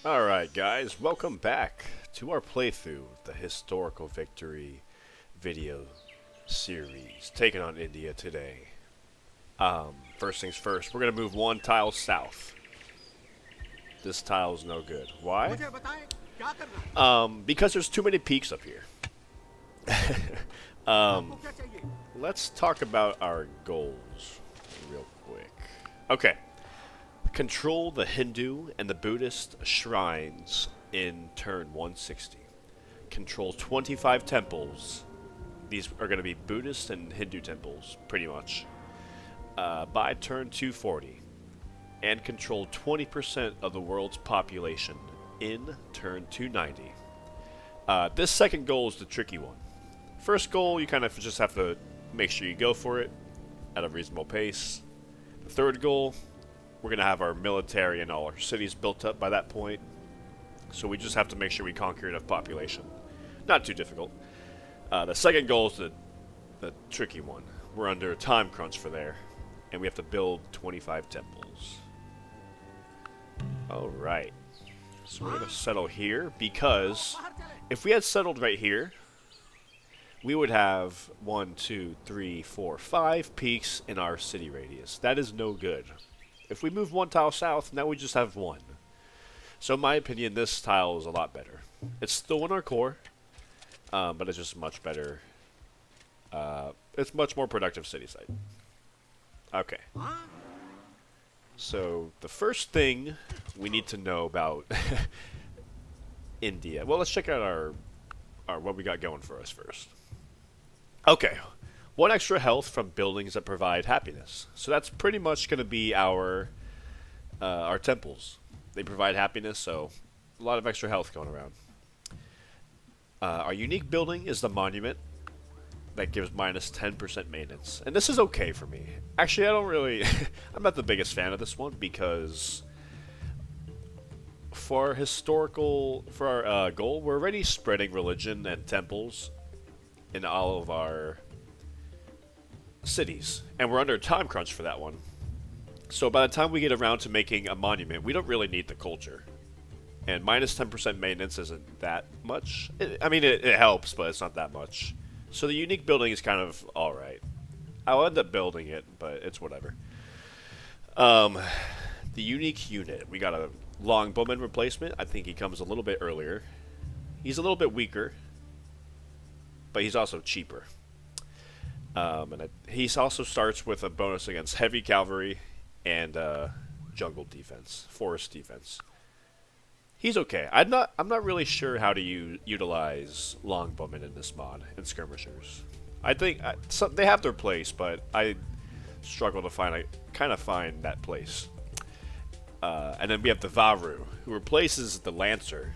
Alright guys, welcome back to our playthrough of the Historical Victory video series, taking on India today. First things first, we're going to move one tile south. This tile's no good. Why? Because there's too many peaks up here. Let's talk about our goals real quick. Okay. Control the Hindu and the Buddhist shrines in turn 160. Control 25 temples. These are going to be Buddhist and Hindu temples, pretty much, by turn 240. And control 20% of the world's population in turn 290. This second goal is the tricky one. First goal, you kind of just have to make sure you go for it at a reasonable pace. The third goal, we're going to have our military and all our cities built up by that point. So we just have to make sure we conquer enough population. Not too difficult. The second goal is the tricky one. We're under a time crunch for there. And we have to build 25 temples. Alright. So we're going to settle here because if we had settled right here, we would have 1, 2, 3, 4, 5 peaks in our city radius. That is no good. If we move one tile south, now we just have one. So in my opinion, this tile is a lot better. It's still in our core, but it's just much better. It's much more productive city site. Okay. So the first thing we need to know about India. Well, let's check out our what we got going for us first. Okay. 1 extra health from buildings that provide happiness. So that's pretty much going to be our temples. They provide happiness, so a lot of extra health going around. Our unique building is the monument. That gives minus 10% maintenance. And this is okay for me. Actually, I don't really... I'm not the biggest fan of this one because for our goal, we're already spreading religion and temples in all of our cities, and we're under a time crunch for that one. So by the time we get around to making a monument, we don't really need the culture. And minus 10% maintenance isn't that much. It helps, but it's not that much. So the unique building is kind of alright. I'll end up building it, but it's whatever. The unique unit. We got a longbowman replacement. I think he comes a little bit earlier. He's a little bit weaker, but he's also cheaper. He also starts with a bonus against heavy cavalry and jungle defense, forest defense. He's okay. I'm not really sure how to utilize longbowmen in this mod and skirmishers. I think they have their place, but I struggle to find that place. And then we have the Varu, who replaces the Lancer,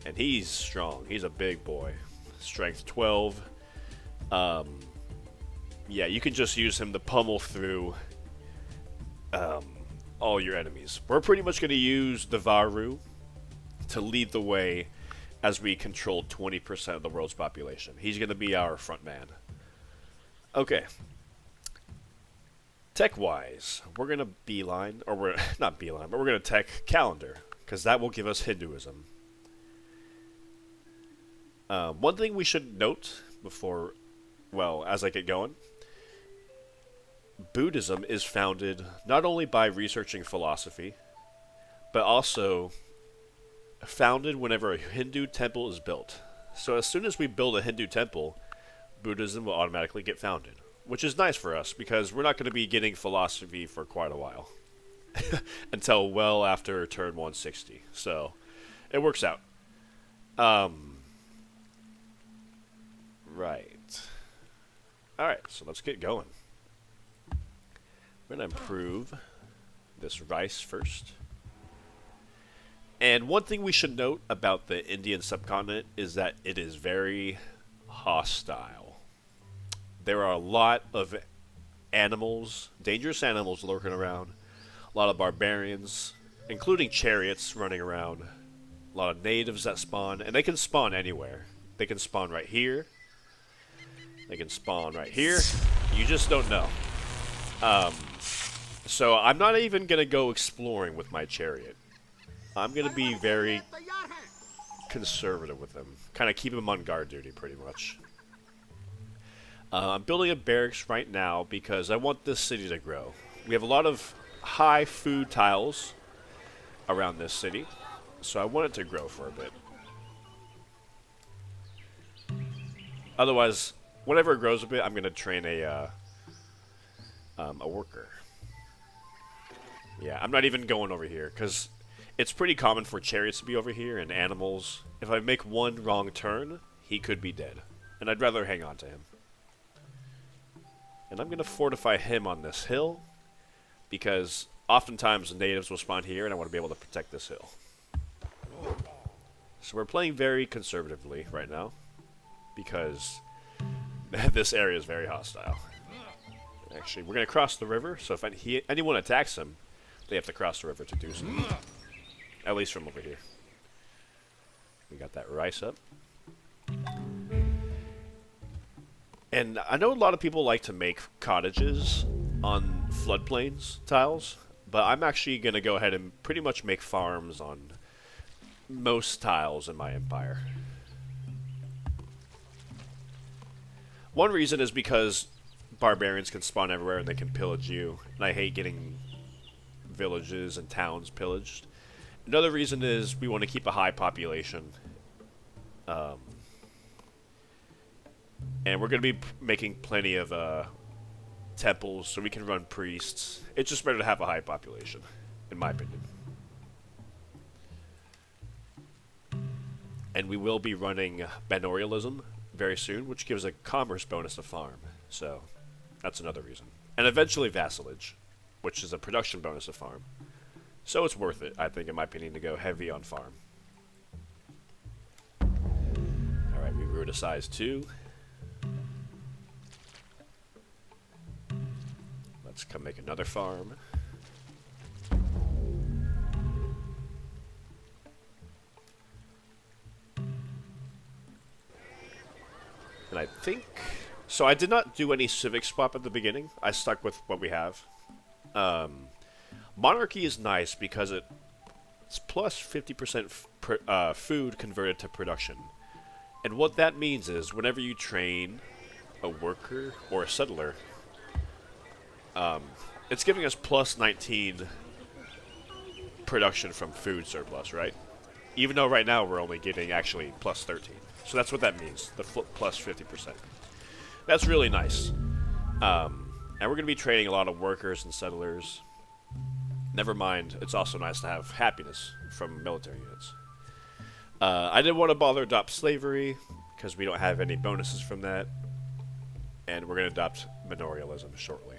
and he's strong. He's a big boy, strength 12. Yeah, you can just use him to pummel through all your enemies. We're pretty much going to use the Varu to lead the way as we control 20% of the world's population. He's going to be our front man. Okay. Tech-wise, we're going to beeline, or we're not beeline, but we're going to tech calendar, because that will give us Hinduism. One thing we should note before, well, as I get going, Buddhism is founded not only by researching philosophy, but also founded whenever a Hindu temple is built. So as soon as we build a Hindu temple, Buddhism will automatically get founded, which is nice for us because we're not going to be getting philosophy for quite a while. Until well after turn 160. So it works out. Right. Alright, so let's get going. We're going to improve this rice first. And one thing we should note about the Indian subcontinent is that it is very hostile. There are a lot of animals, dangerous animals lurking around. A lot of barbarians, including chariots running around. A lot of natives that spawn, and they can spawn anywhere. They can spawn right here. They can spawn right here. You just don't know. So I'm not even going to go exploring with my chariot. I'm going to be very conservative with him. Kind of keep him on guard duty, pretty much. I'm building a barracks right now because I want this city to grow. We have a lot of high food tiles around this city, so I want it to grow for a bit. Otherwise, whenever it grows a bit, I'm going to train a worker. Yeah, I'm not even going over here, because it's pretty common for chariots to be over here, and animals. If I make one wrong turn, he could be dead. And I'd rather hang on to him. And I'm going to fortify him on this hill, because oftentimes the natives will spawn here, and I want to be able to protect this hill. So we're playing very conservatively right now, because this area is very hostile. Actually, we're going to cross the river, so if anyone attacks him, they have to cross the river to do so. At least from over here. We got that rice up. And I know a lot of people like to make cottages on floodplains tiles, but I'm actually going to go ahead and pretty much make farms on most tiles in my empire. One reason is because barbarians can spawn everywhere and they can pillage you, and I hate getting villages and towns pillaged. Another reason is we want to keep a high population. And we're going to be making plenty of temples so we can run priests. It's just better to have a high population, in my opinion. And we will be running manorialism very soon, which gives a commerce bonus to farm. So that's another reason. And eventually vassalage, which is a production bonus to farm. So it's worth it, I think, in my opinion, to go heavy on farm. Alright, we grew to size 2. Let's come make another farm. And I think... So I did not do any civic swap at the beginning. I stuck with what we have. Monarchy is nice because it's plus 50% food converted to production. And what that means is whenever you train a worker or a settler, it's giving us plus 19 production from food surplus, right? Even though right now we're only getting actually plus 13. So that's what that means, the plus 50%. That's really nice. And we're going to be training a lot of workers and settlers. Never mind, it's also nice to have happiness from military units. I didn't want to bother adopt slavery, because we don't have any bonuses from that. And we're going to adopt manorialism shortly.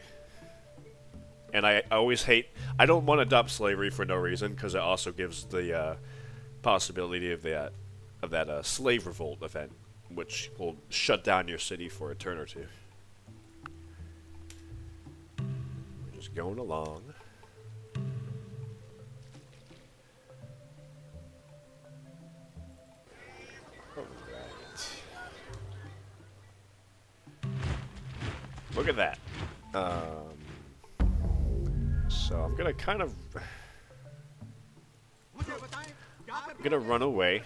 And I always hate... I don't want to adopt slavery for no reason, because it also gives the possibility of that slave revolt event, which will shut down your city for a turn or two. We're just going along. Alright. Look at that. So I'm gonna kind of... I'm gonna run away,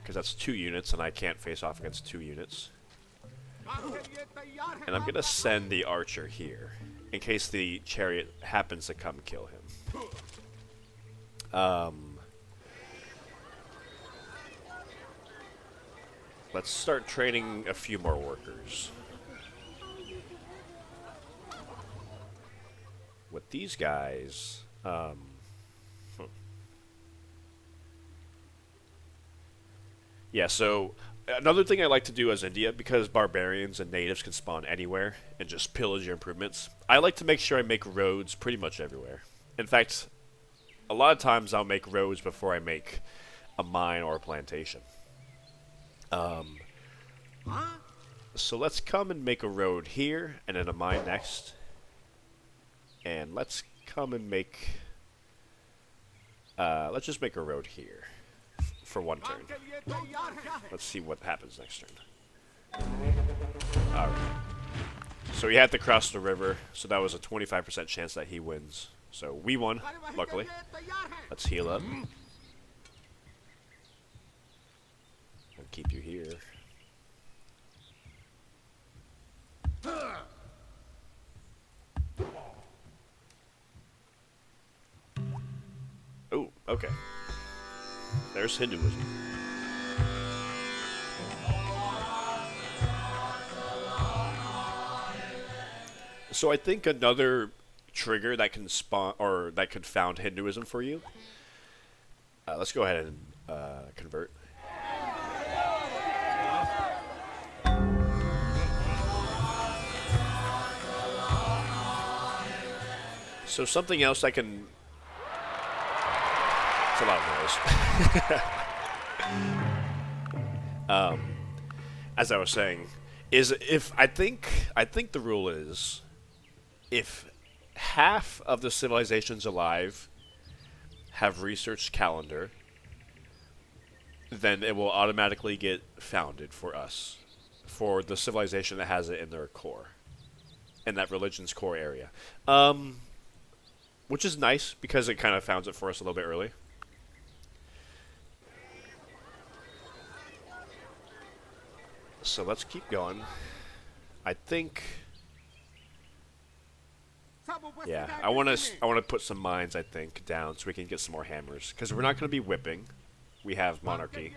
because that's 2 units, and I can't face off against 2 units. And I'm gonna send the archer here, in case the chariot happens to come kill him. Let's start training a few more workers. With these guys, yeah, so another thing I like to do as India, because barbarians and natives can spawn anywhere and just pillage your improvements, I like to make sure I make roads pretty much everywhere. In fact, a lot of times I'll make roads before I make a mine or a plantation. So let's come and make a road here, and then a mine next. And let's come and make... let's just make a road here. For one turn. Let's see what happens next turn. Alright. So he had to cross the river, so that was a 25% chance that he wins. So we won, luckily. Let's heal up. keep you here. Oh, okay. There's Hinduism. So I think another trigger that can spawn, or that could found Hinduism for you. Let's go ahead and convert. So something else I can... It's a lot of noise. As I was saying, is if I think the rule is, if half of the civilizations alive have research calendar, then it will automatically get founded for us, for the civilization that has it in their core, in that religion's core area. Which is nice, because it kind of founds it for us a little bit early. So let's keep going. I think... Yeah, I want to put some mines, I think, down so we can get some more hammers. Because we're not going to be whipping. We have monarchy.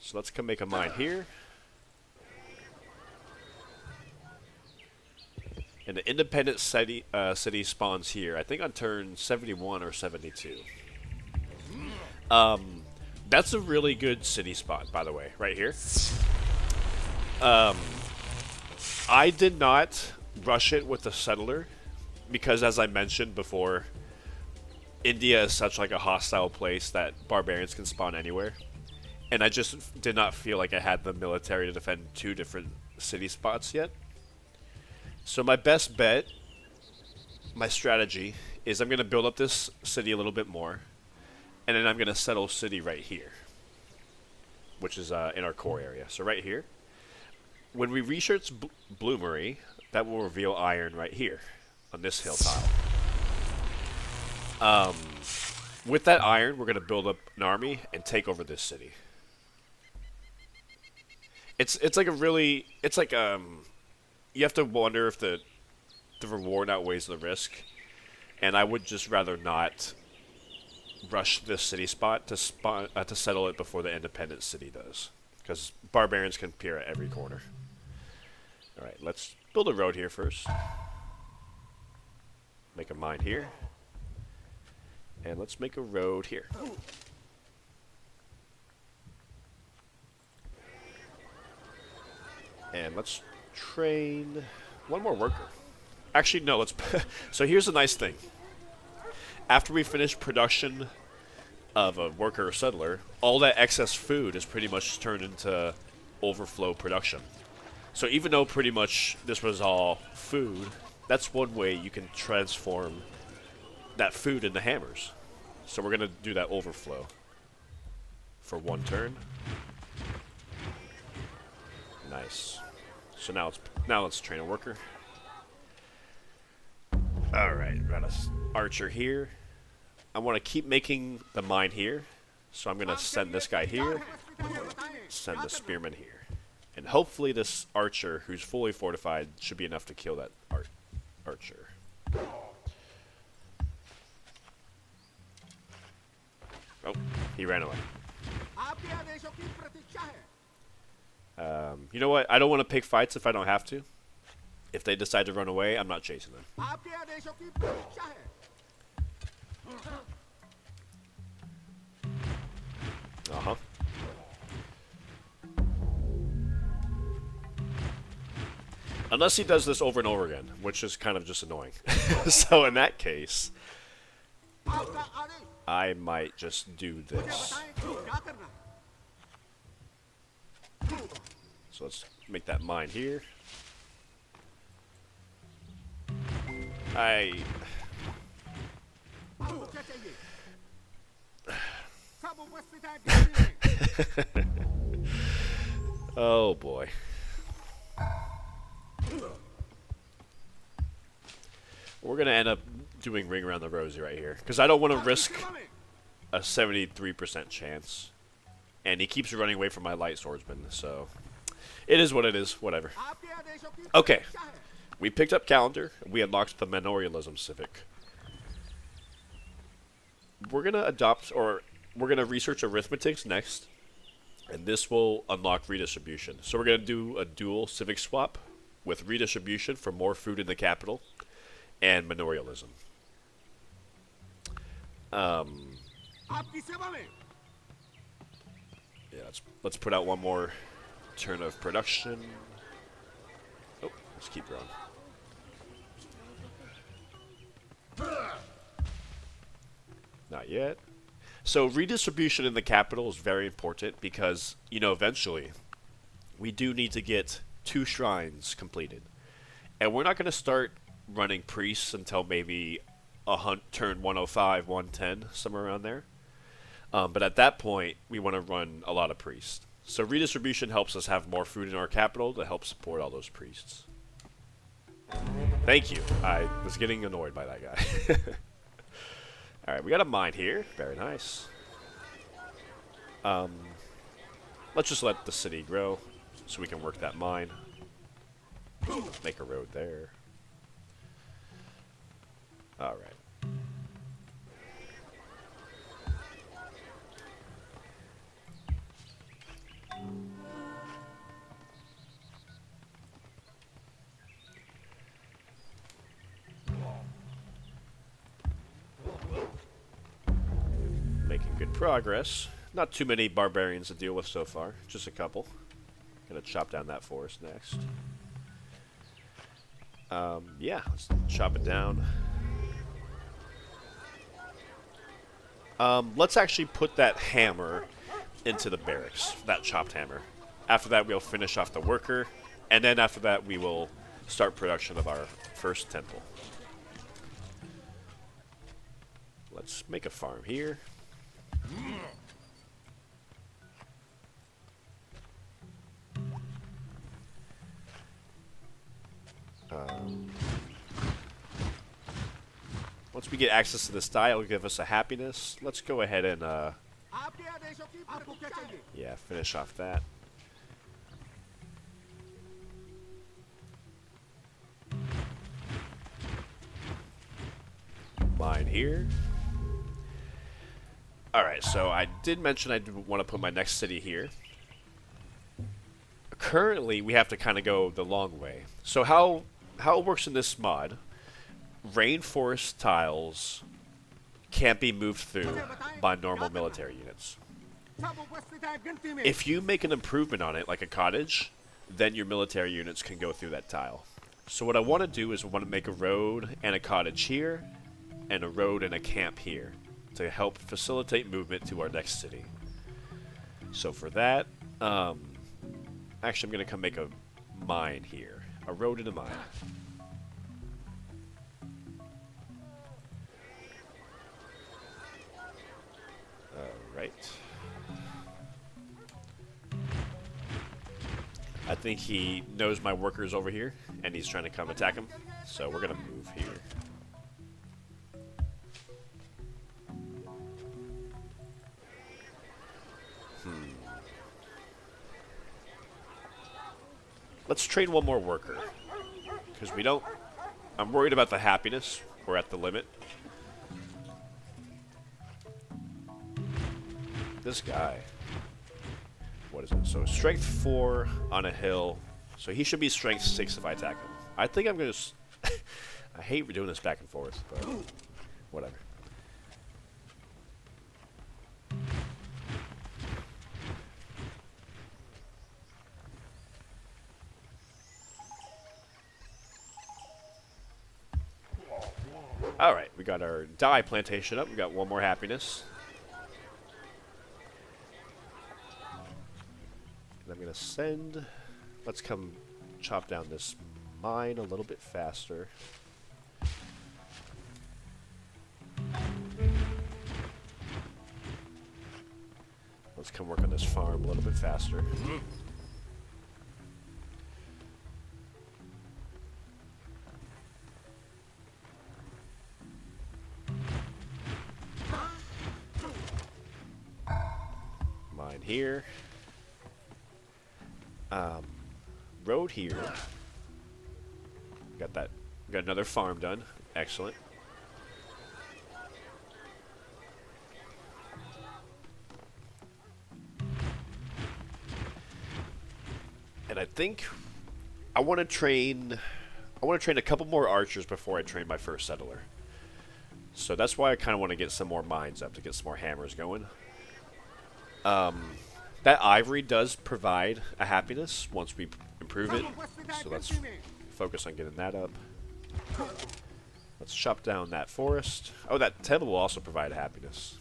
So let's come make a mine here. And the independent city spawns here. I think on turn 71 or 72. That's a really good city spot, by the way, right here. I did not rush it with the settler because, as I mentioned before, India is such like a hostile place that barbarians can spawn anywhere. And I just did not feel like I had the military to defend two different city spots yet. So my best bet, my strategy, is I'm going to build up this city a little bit more. And then I'm going to settle city right here. Which is in our core area. So right here. When we research Bloomery, that will reveal iron right here. On this hill tile. With that iron, we're going to build up an army and take over this city. It's like a really... It's like... You have to wonder if the reward outweighs the risk. And I would just rather not rush this city spot to settle it before the independent city does. Because barbarians can appear at every corner. Alright, let's build a road here first. Make a mine here. And let's make a road here. And let's train one more worker. Actually, no, let's... So here's the nice thing. After we finish production of a worker or settler, all that excess food is pretty much turned into overflow production. So even though pretty much this was all food, that's one way you can transform that food into hammers. So we're going to do that overflow for one turn. Nice. So now let's train a worker. Alright, we got an archer here. I want to keep making the mine here. So I'm going to send this guy here. Send the spearman here. And hopefully this archer, who's fully fortified, should be enough to kill that archer. Oh, he ran away. You know what? I don't want to pick fights if I don't have to. If they decide to run away, I'm not chasing them. Uh-huh. Unless he does this over and over again, which is kind of just annoying. So in that case, I might just do this. So let's make that mine here. Oh boy. We're gonna end up doing Ring Around the Rosie right here, because I don't want to risk a 73% chance And he keeps running away from my light swordsman, so it is what it is. Whatever. Okay. We picked up calendar. We unlocked the manorialism civic. We're going to adopt, or we're going to research arithmetics next. And this will unlock redistribution. So we're going to do a dual civic swap with redistribution for more food in the capital and manorialism. Yeah, let's put out one more turn of production. Oh, let's keep going. Not yet. So redistribution in the capital is very important because, you know, eventually we do need to get 2 shrines completed. And we're not going to start running priests until maybe turn 105, 110, somewhere around there. But at that point, we want to run a lot of priests. So redistribution helps us have more food in our capital to help support all those priests. Thank you. I was getting annoyed by that guy. Alright, we got a mine here. Very nice. Let's just let the city grow so we can work that mine. Make a road there. Alright. Making good progress. Not too many barbarians to deal with so far. Just a couple. Gonna chop down that forest next. Yeah, let's chop it down. Let's actually put that hammer into the barracks. That chopped hammer. After that, we'll finish off the worker. And then after that, we will start production of our first temple. Let's make a farm here. Once we get access to this die, it'll give us a happiness. Let's go ahead and, yeah, finish off that. Mine here. Alright, so I did mention I want to put my next city here. Currently, we have to kind of go the long way. So how it works in this mod, rainforest tiles can't be moved through by normal military units. If you make an improvement on it, like a cottage, then your military units can go through that tile. So what I want to do is I want to make a road and a cottage here, and a road and a camp here, to help facilitate movement to our next city. So for that, actually I'm going to come make a mine here. A road and a mine. Alright. I think he knows my workers over here, and he's trying to come attack him. So we're going to move here. Let's train one more worker. Because we don't... I'm worried about the happiness. We're at the limit. This guy. What is it? So strength 4 on a hill. So he should be strength 6 if I attack him. I think I'm going to... I hate doing this back and forth, but whatever. Alright, we got our dye plantation up. We got one more happiness. And I'm going to send... Let's come chop down this mine a little bit faster. Let's come work on this farm a little bit faster. Mine in here. Road here. Got that. Got another farm done. Excellent. And I think I want to train a couple more archers before I train my first settler. So that's why I kind of want to get some more mines up to get some more hammers going. That ivory does provide a happiness once we improve it. So let's focus on getting that up. Let's chop down that forest. Oh, that temple will also provide happiness.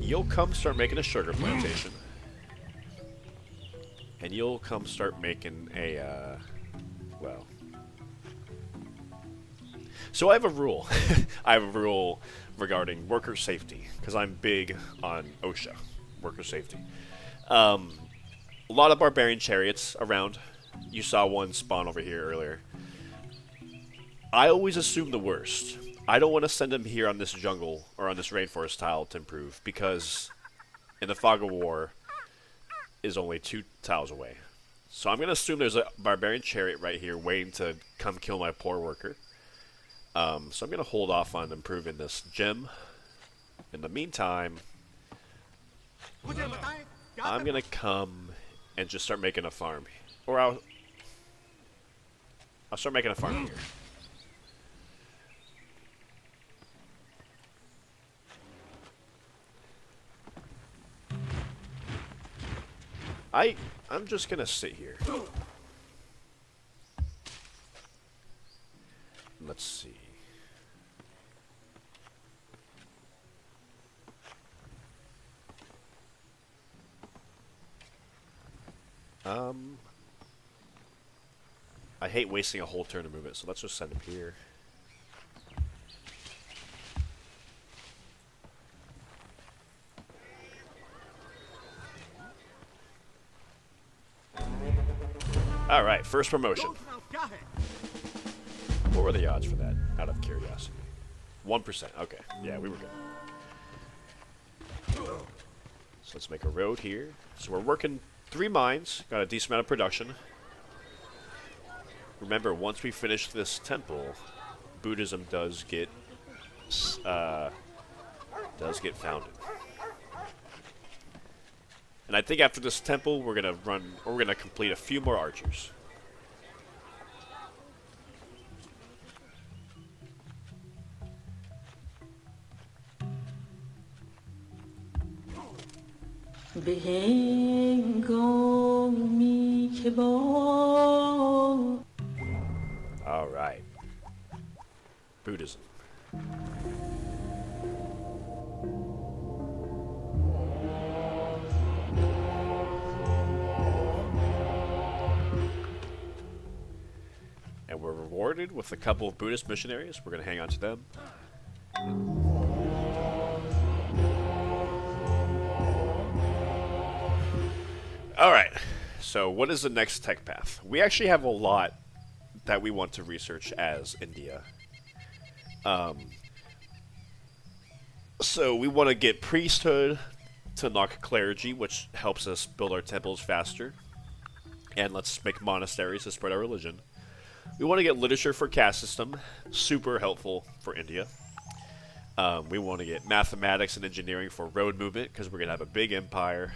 You'll come start making a sugar plantation. And you'll come start making a, well. So I have a rule. I have a rule regarding worker safety, because I'm big on OSHA, worker safety. A lot of barbarian chariots around. You saw one spawn over here earlier. I always assume the worst. I don't want to send them here on this jungle, or on this rainforest tile to improve, because in the fog of war is only 2 tiles away. So I'm going to assume there's a barbarian chariot right here waiting to come kill my poor worker. So I'm going to hold off on improving this gem. In the meantime, I'm going to come and just start making a farm. Or I'll start making a farm here. I'm just going to sit here. Let's see. I hate wasting a whole turn to move it, so let's just send him here. Alright, first promotion. What were the odds for that, out of curiosity? 1%. Okay, yeah, we were good. So let's make a road here. So we're working 3 mines, got a decent amount of production. Remember, once we finish this temple, Buddhism does get founded. And I think after this temple, we're gonna complete a few more archers. All right. Buddhism. And we're rewarded with a couple of Buddhist missionaries. We're going to hang on to them. Alright, so what is the next tech path? We actually have a lot that we want to research as India. So we want to get priesthood to unlock clergy, which helps us build our temples faster. And let's make monasteries to spread our religion. We want to get literature for caste system, super helpful for India. We want to get mathematics and engineering for road movement, because we're going to have a big empire.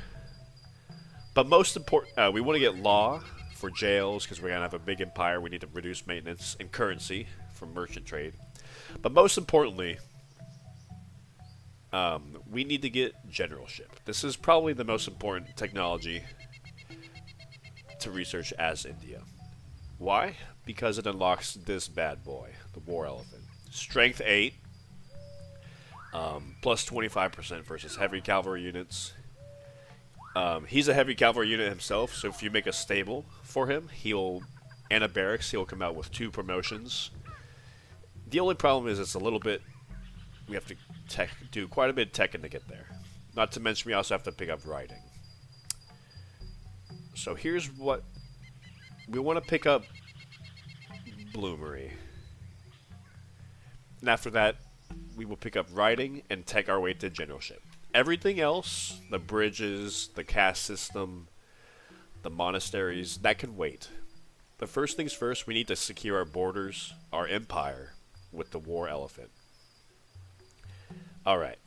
But most important, we want to get law for jails, because we're going to have a big empire. We need to reduce maintenance and currency from merchant trade. But most importantly, we need to get generalship. This is probably the most important technology to research as India. Why? Because it unlocks this bad boy, the War Elephant. Strength 8, plus 25% versus heavy cavalry units. He's a heavy cavalry unit himself, so if you make a stable for him, and a barracks, he'll come out with 2 promotions. The only problem is it's a little bit, we have to do quite a bit of teching to get there. Not to mention we also have to pick up riding. So here's what, we want to pick up Bloomery. And after that, we will pick up riding and take our way to generalship. Everything else, the bridges, the caste system, the monasteries, that can wait. The first things first, we need to secure our borders, our empire, with the war elephant. Alright.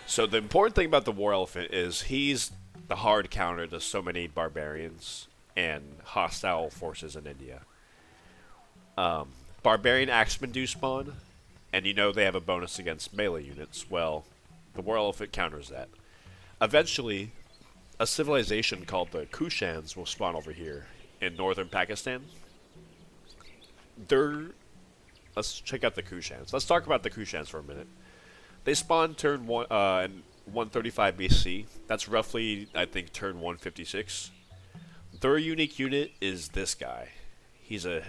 So the important thing about the war elephant is he's the hard counter to so many barbarians and hostile forces in India. Barbarian axemen do spawn, and you know they have a bonus against melee units. Well, the war elephant counters that. Eventually, a civilization called the Kushans will spawn over here in northern Pakistan. Let's check out the Kushans. Let's talk about the Kushans for a minute. They spawned turn 1 in 135 BC. That's roughly, I think, turn 156. Their unique unit is this guy. He's a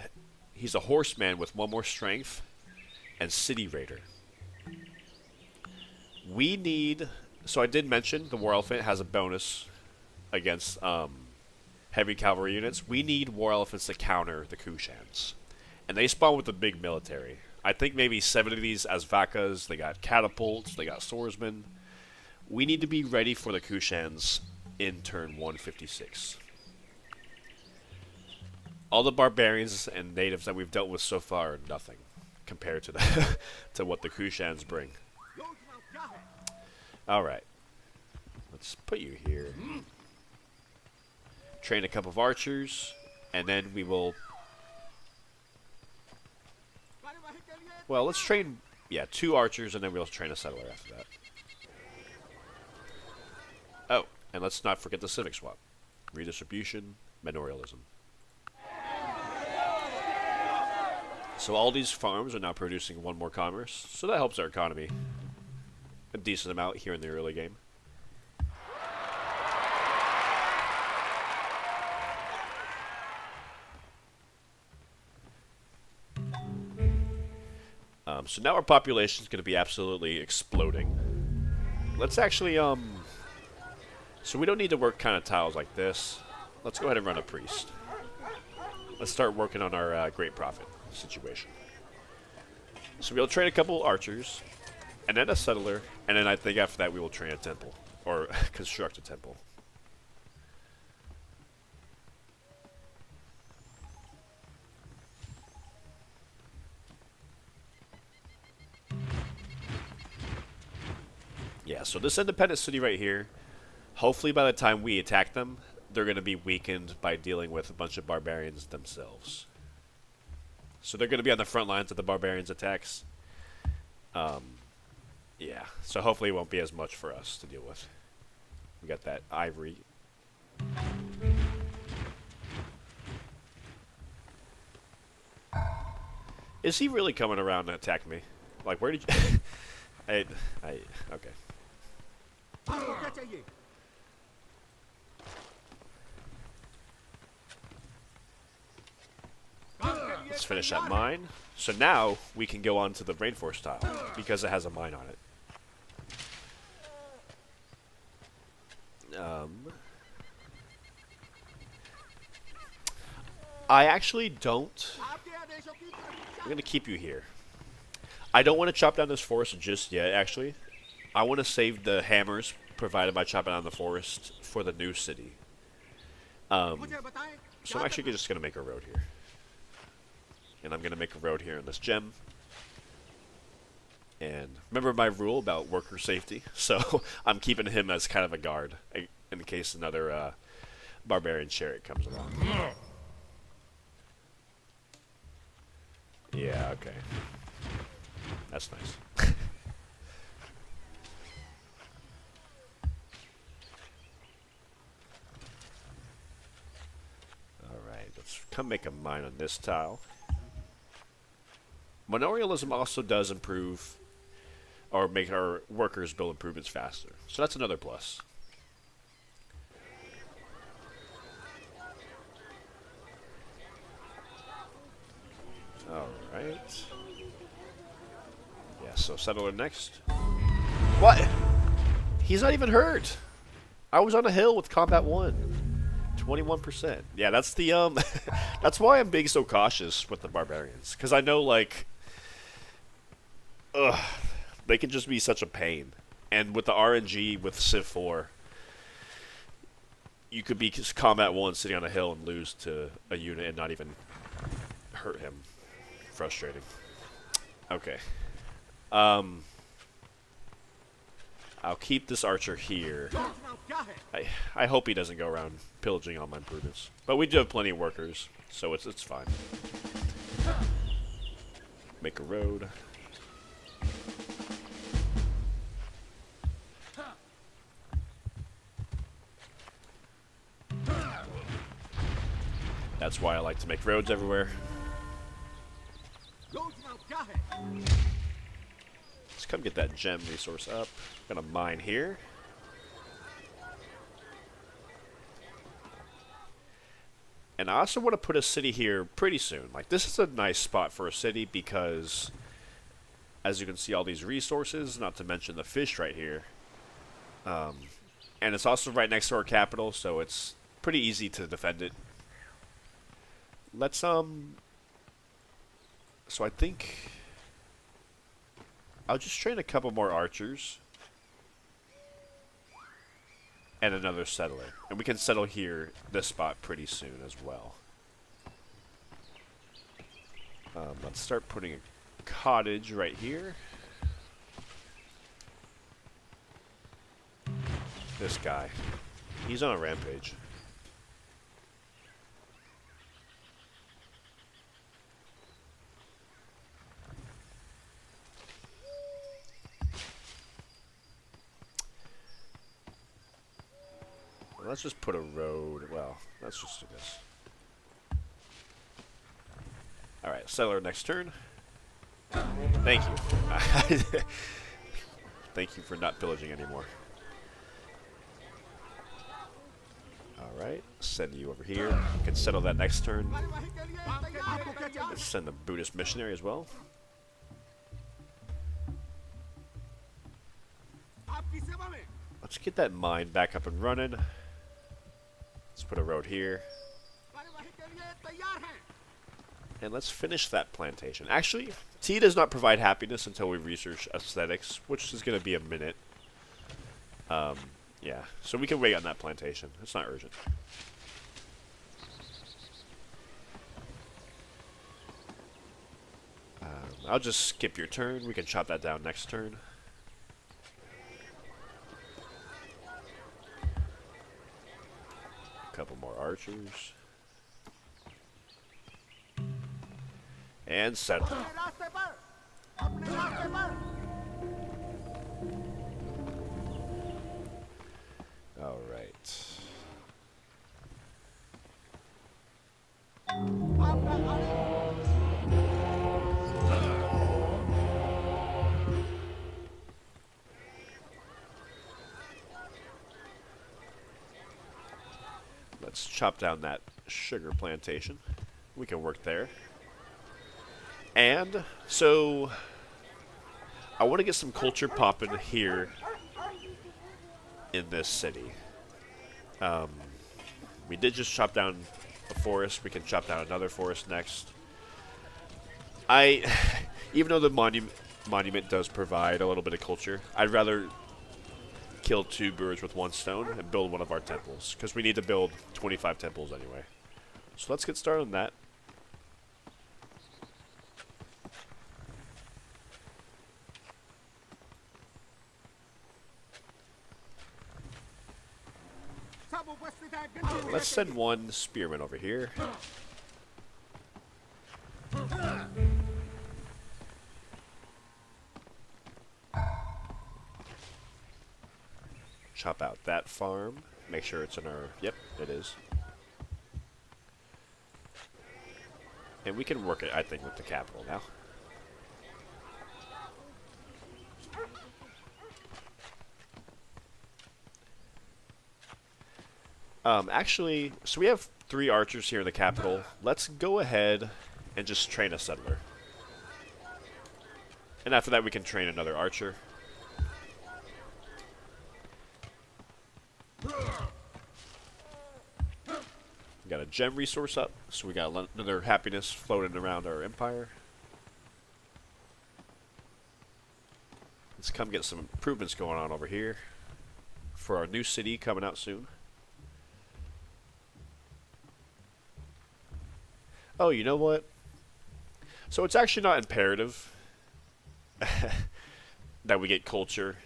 horseman with 1 more strength and city raider. We need. So I did mention the war elephant has a bonus against heavy cavalry units. We need war elephants to counter the Kushans, and they spawn with the big military. I think maybe 7 of these as Vakas. They got catapults. They got swordsmen. We need to be ready for the Kushans in turn 156. All the barbarians and natives that we've dealt with so far are nothing compared to the to what the Kushans bring. Alright. Let's put you here. Train a couple of archers, and then we will... Well, let's train, 2 archers, and then we'll train a settler after that. Oh, and let's not forget the civic swap. Redistribution, manorialism. So all these farms are now producing 1 more commerce, so that helps our economy a decent amount here in the early game. So now our population is going to be absolutely exploding. Let's actually, so we don't need to work kind of tiles like this. Let's go ahead and run a priest. Let's start working on our great prophet situation. So we'll train a couple archers, and then a settler, and then I think after that we will train a temple, or construct a temple. Yeah, so this independent city right here, hopefully by the time we attack them, they're going to be weakened by dealing with a bunch of barbarians themselves. So they're going to be on the front lines of the barbarians' attacks. Yeah, so hopefully it won't be as much for us to deal with. We got that ivory. Is he really coming around to attack me? Like, where did you... okay. Let's finish that mine. So now we can go on to the rainforest tile because it has a mine on it. I actually don't. I'm going to keep you here. I don't want to chop down this forest just yet, actually. I want to save the hammers provided by chopping down the forest for the new city. So I'm actually just going to make a road here. And I'm going to make a road here in this gem. And remember my rule about worker safety. So I'm keeping him as kind of a guard in case another barbarian chariot comes along. Yeah, okay. That's nice. Alright, let's come make a mine on this tile. Manorialism also does improve, or make our workers build improvements faster. So that's another plus. Alright. Yeah, so settler next. What? He's not even hurt! I was on a hill with combat 1. 21%. Yeah, that's the that's why I'm being so cautious with the barbarians, because I know like, ugh, they can just be such a pain. And with the RNG with Civ 4, you could be just combat 1 sitting on a hill and lose to a unit and not even hurt him. Frustrating. Okay. I'll keep this archer here. I hope he doesn't go around pillaging all my Brutus. But we do have plenty of workers, so it's fine. Make a road. That's why I like to make roads everywhere. Let's come get that gem resource up. Gonna mine here. And I also want to put a city here pretty soon. Like, this is a nice spot for a city because, as you can see, all these resources, not to mention the fish right here. And it's also right next to our capital, so it's pretty easy to defend it. Let's, so I think I'll just train a couple more archers. And another settler. And we can settle here, this spot, pretty soon as well. Let's start putting a cottage right here. This guy. He's on a rampage. Let's just put a road. Well, let's just do this. Alright, settler next turn. Thank you. Thank you for not pillaging anymore. Alright, send you over here. You can settle that next turn. Let's send the Buddhist missionary as well. Let's get that mine back up and running. Let's put a road here. And let's finish that plantation. Actually, tea does not provide happiness until we research aesthetics, which is going to be a minute. Yeah, so we can wait on that plantation. It's not urgent. I'll just skip your turn. We can chop that down next turn. Couple more archers. And settle. All right. Let's chop down that sugar plantation. We can work there. And so I want to get some culture popping here in this city. We did just chop down a forest. We can chop down another forest next. Even though the monument does provide a little bit of culture, I'd rather kill 2 birds with 1 stone and build one of our temples, because we need to build 25 temples anyway. So let's get started on that. Let's send 1 spearman over here. Chop out that farm. Make sure it's in our... Yep, it is. And we can work it, I think, with the capital now. Actually, so we have 3 archers here in the capital. Let's go ahead and just train a settler. And after that, we can train another archer. We got a gem resource up, so we got another happiness floating around our empire. Let's come get some improvements going on over here for our new city coming out soon. Oh, you know what? So it's actually not imperative that we get culture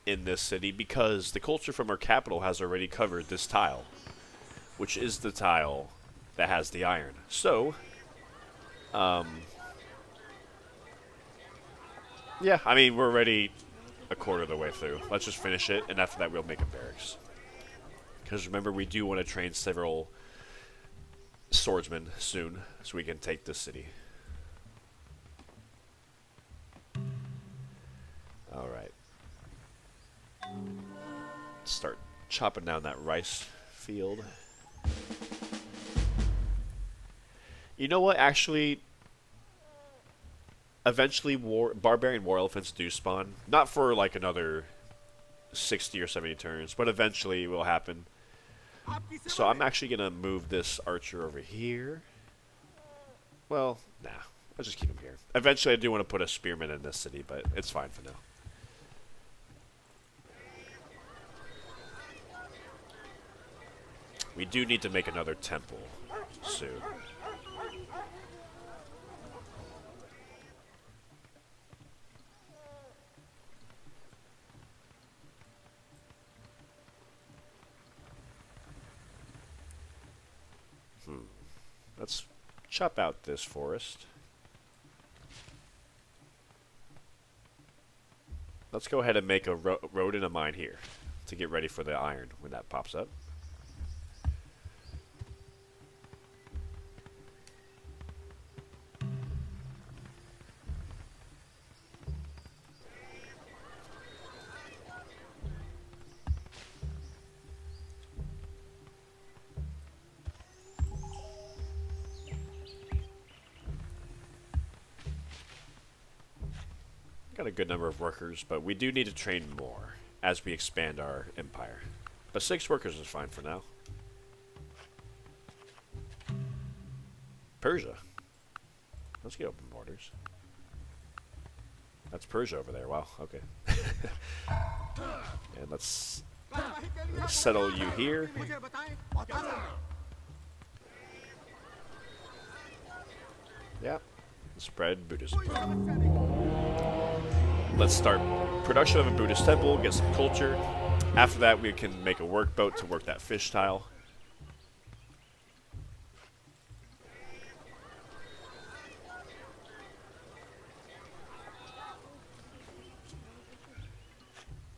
in this city because the culture from our capital has already covered this tile, which is the tile that has the iron. So, yeah, I mean, we're already a quarter of the way through. Let's just finish it, and after that we'll make a barracks. Because remember, we do want to train several swordsmen soon, so we can take this city. Alright. Start chopping down that rice field. You know what, actually, eventually barbarian war elephants do spawn. Not for like another 60 or 70 turns, but eventually it will happen. So I'm actually going to move this archer over here. Well, nah, I'll just keep him here. Eventually I do want to put a spearman in this city, but it's fine for now. We do need to make another temple soon. Let's chop out this forest. Let's go ahead and make a road and a mine here to get ready for the iron when that pops up. Got a good number of workers, but we do need to train more as we expand our empire. But 6 workers is fine for now. Persia. Let's get open borders. That's Persia over there. Wow, okay. And let's settle you here. Yeah. Spread Buddhism. Let's start production of a Buddhist temple, get some culture. After that, we can make a workboat to work that fish tile.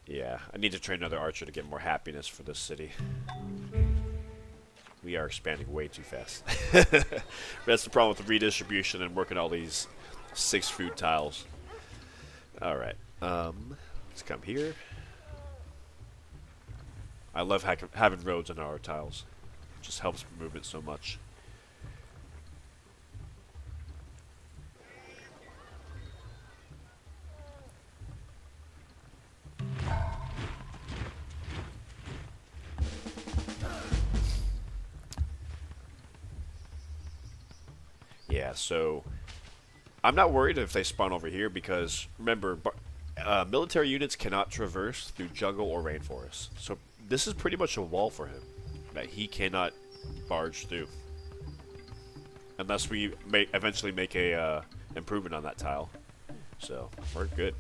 Yeah, I need to train another archer to get more happiness for this city. We are expanding way too fast. That's the problem with the redistribution and working all these 6 food tiles. Alright, let's come here. I love having roads on our tiles. It just helps movement so much. Yeah, so I'm not worried if they spawn over here because, remember, military units cannot traverse through jungle or rainforest. So this is pretty much a wall for him that he cannot barge through. Unless we eventually make a improvement on that tile. So, we're good.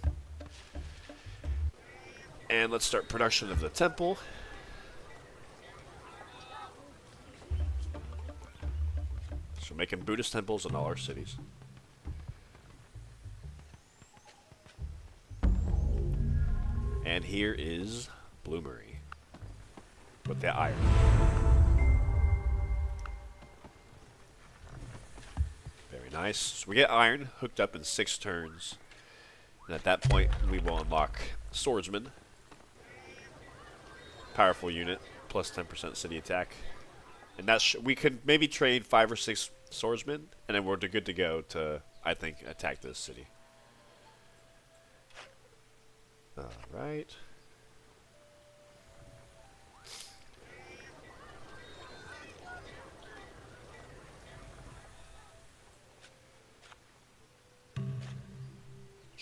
And let's start production of the temple. So making Buddhist temples in all our cities. And here is Bloomery with the iron. Very nice. So we get iron hooked up in 6 turns. And at that point, we will unlock Swordsman. Powerful unit, plus 10% city attack. And that's we could maybe train 5 or 6 swordsmen, and then we're good to go to, I think, attack this city. Alright.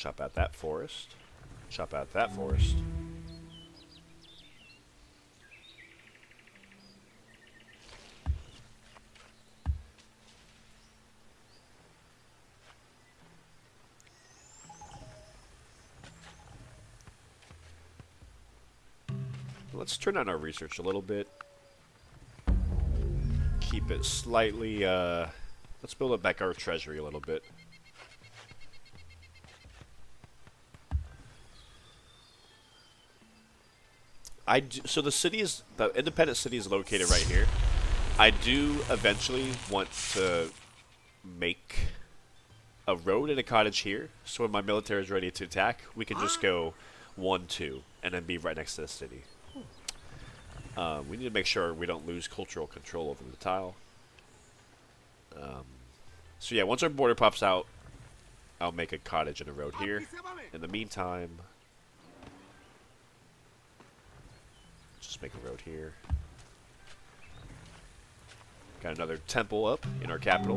Chop out that forest. Chop out that forest. Let's turn on our research a little bit. Keep it slightly, let's build up back our treasury a little bit. So the independent city is located right here. I do eventually want to make a road and a cottage here, so when my military is ready to attack, we can just go 1, 2, and then be right next to the city. We need to make sure we don't lose cultural control over the tile. So yeah, once our border pops out, I'll make a cottage and a road here. In the meantime, just make a road here. Got another temple up in our capital.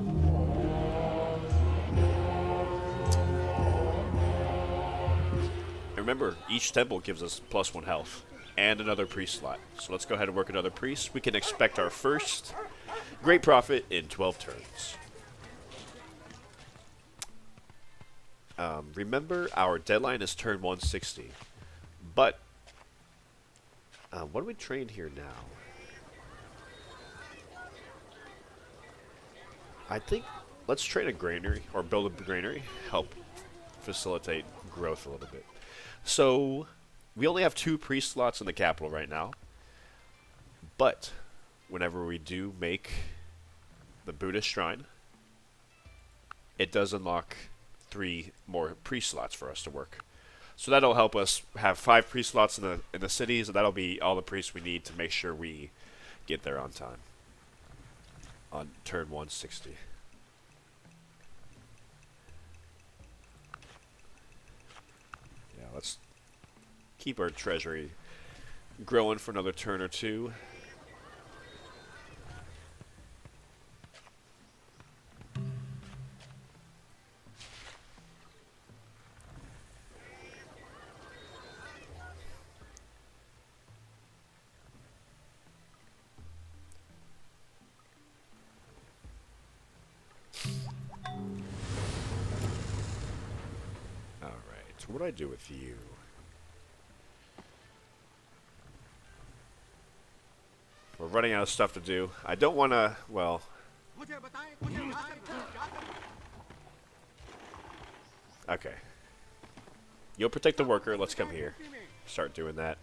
And remember, each temple gives us +1 health. And another priest slot. So let's go ahead and work another priest. We can expect our first great profit in 12 turns. Remember, our deadline is turn 160. But, what do we train here now? I think, let's train a granary, or build a granary. Help facilitate growth a little bit. So, we only have 2 priest slots in the capital right now. But, whenever we do make the Buddhist shrine, it does unlock 3 more priest slots for us to work. So that'll help us have 5 priest slots in the cities, and that'll be all the priests we need to make sure we get there on time. On turn 160. Yeah, let's keep our treasury growing for another turn or 2. So what do I do with you? We're running out of stuff to do. I don't want to, well... Okay. You'll protect the worker. Let's come here. Start doing that.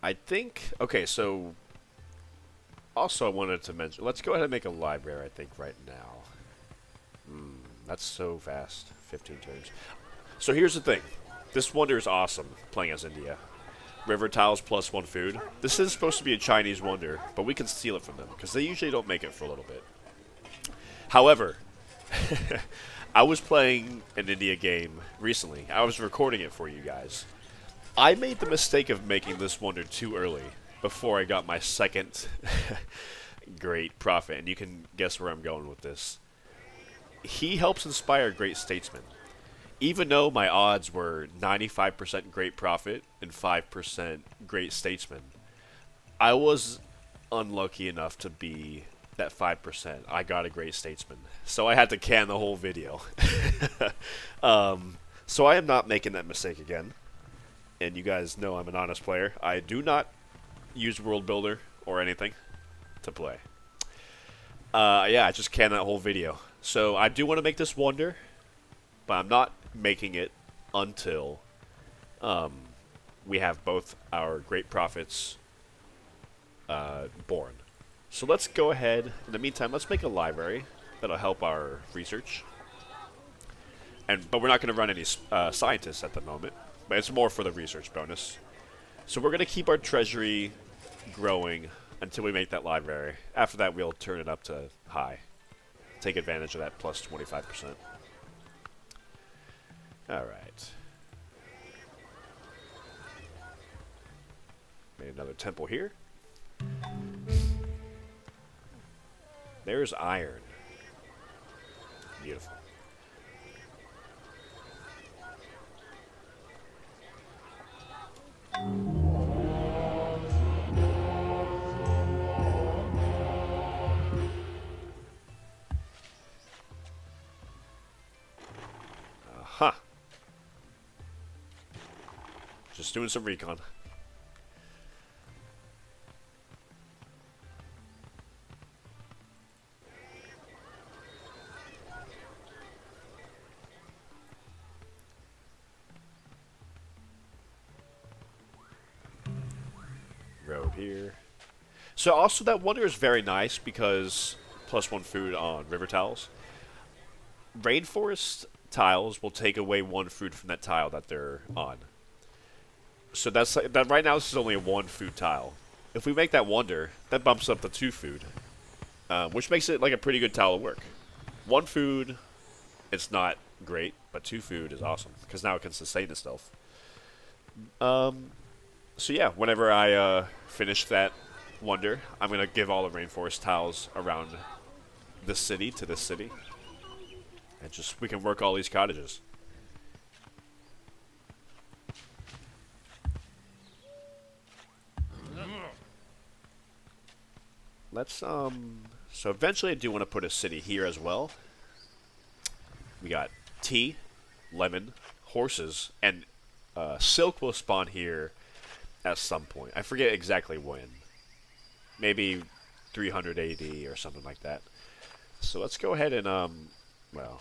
I think, okay, so also I wanted to mention, let's go ahead and make a library, I think, right now. That's so fast, 15 turns. So here's the thing. This wonder is awesome, playing as India. River tiles +1 food. This is supposed to be a Chinese wonder, but we can steal it from them, because they usually don't make it for a little bit. However, I was playing an India game recently. I was recording it for you guys. I made the mistake of making this wonder too early, before I got my second great prophet, and you can guess where I'm going with this. He helps inspire great statesmen. Even though my odds were 95% great prophet and 5% great statesman, I was unlucky enough to be that 5%. I got a great statesman, so I had to can the whole video. So I am not making that mistake again. And you guys know I'm an honest player. I do not use World Builder or anything to play. Yeah, I just canned that whole video. So I do want to make this wonder, but I'm not making it until we have both our great prophets born. So let's go ahead. In the meantime, let's make a library that'll help our research. But we're not going to run any scientists at the moment. But it's more for the research bonus. So we're going to keep our treasury growing until we make that library. After that, we'll turn it up to high. Take advantage of that plus 25%. Alright. Made another temple here. There's iron. Beautiful. Huh. Just doing some recon. Road here. So also that wonder is very nice because +1 food on river tiles. Rainforest tiles will take away 1 food from that tile that they're on. So that's like, that. Right now, this is only a 1 food tile. If we make that wonder, that bumps up to 2 food, which makes it like a pretty good tile to work. 1 food, it's not great, but 2 food is awesome because now it can sustain itself. So yeah, whenever I finish that wonder, I'm gonna give all the rainforest tiles around the city to this city, and just we can work all these cottages. Let's so eventually I do want to put a city here as well. We got tea, lemon, horses, and silk will spawn here at some point. I forget exactly when. Maybe 300 AD or something like that. So let's go ahead and well,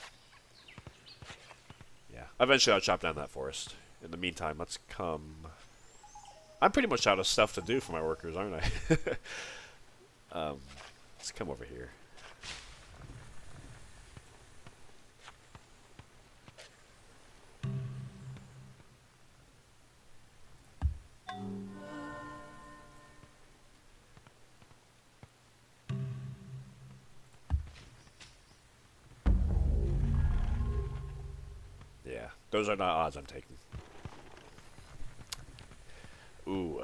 yeah. Eventually I'll chop down that forest. In the meantime, let's come. I'm pretty much out of stuff to do for my workers, aren't I? Let's come over here. Yeah, those are not odds I'm taking. Ooh,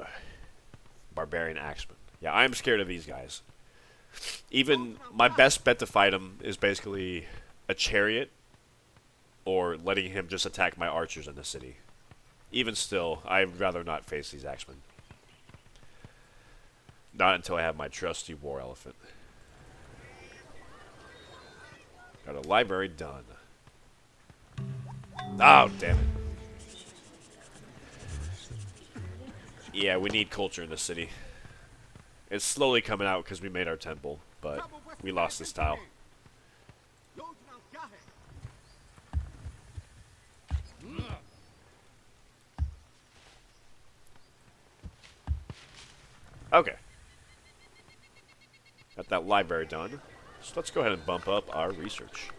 Barbarian Axeman. Yeah, I'm scared of these guys. Even my best bet to fight him is basically a chariot or letting him just attack my archers in the city. Even still, I'd rather not face these axemen. Not until I have my trusty war elephant. Got a library done. Oh, damn it. Yeah, we need culture in the city. It's slowly coming out because we made our temple, but we lost this tile. Okay. Got that library done. So let's go ahead and bump up our research.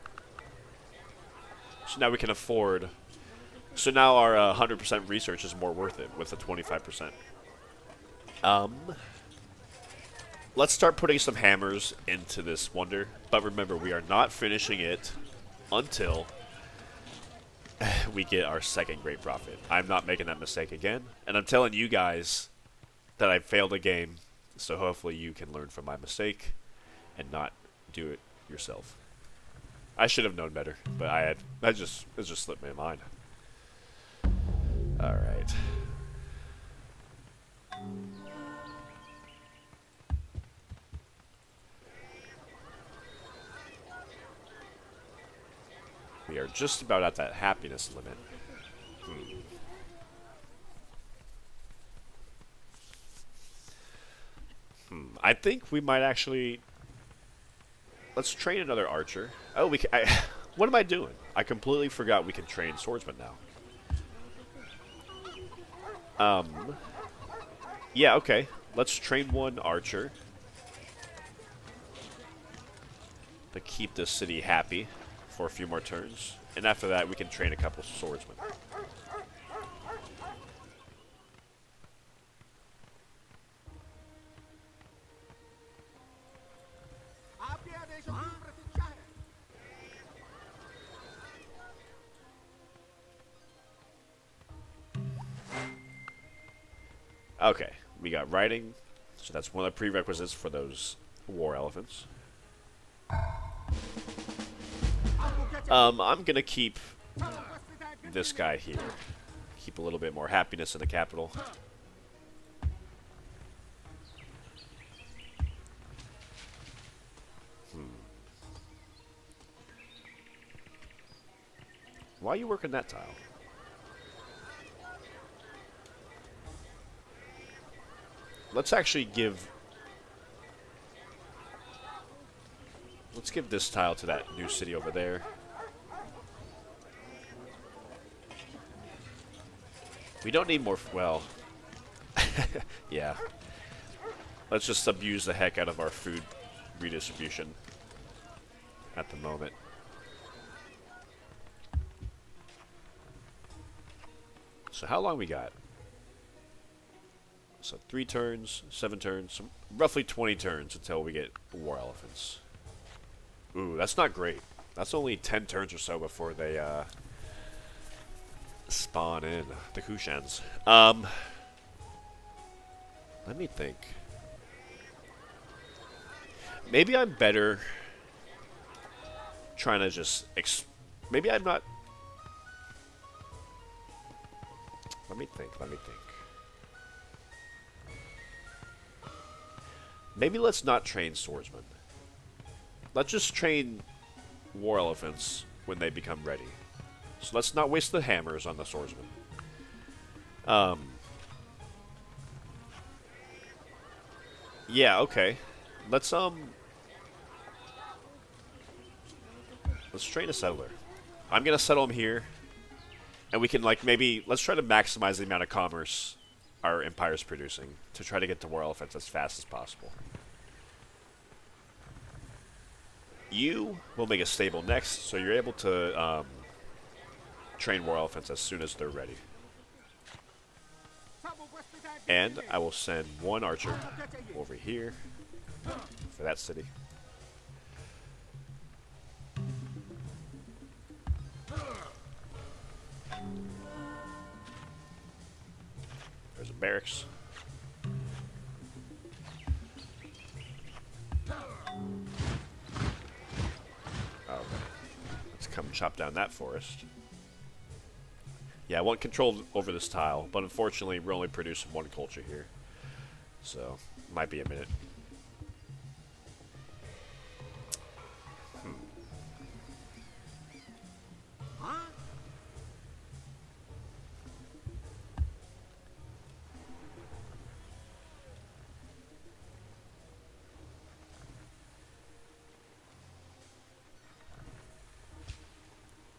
So now we can afford... So now our 100% research is more worth it with a 25%. Let's start putting some hammers into this wonder. But remember, we are not finishing it until we get our second Great Prophet. I'm not making that mistake again. And I'm telling you guys that I failed a game. So hopefully you can learn from my mistake and not do it yourself. I should have known better, but it just slipped my mind. All right. We are just about at that happiness limit. I think we might actually... Let's train another archer. Oh, we can... what am I doing? I completely forgot we can train swordsmen now. Yeah, okay. Let's train 1 archer to keep this city happy for a few more turns. And after that, we can train a couple swordsmen. Okay, We got riding, so that's one of the prerequisites for those war elephants. I'm gonna keep this guy here. Keep a little bit more happiness in the capital. Why are you working that tile? Let's actually give... Let's give this tile to that new city over there. We don't need more... Well... yeah. Let's just abuse the heck out of our food redistribution at the moment. So how long we got? So 3 turns, 7 turns, so roughly 20 turns until we get war elephants. Ooh, that's not great. That's only 10 turns or so before they spawn in the Kushans. Let me think. Maybe I'm better trying to just maybe I'm not. Let me think. Maybe let's not train swordsmen. Let's just train war elephants when they become ready. So let's not waste the hammers on the swordsmen. Yeah, okay. Let's train a settler. I'm gonna settle him here. And we can, like, maybe... Let's try to maximize the amount of commerce our empire's producing to try to get to war elephants as fast as possible. You will make a stable next, so you're able to train war elephants as soon as they're ready. And I will send 1 archer over here for that city. There's a barracks. Okay. Let's come chop down that forest. Yeah, I want control over this tile, but unfortunately we're only producing 1 culture here. So, might be a minute.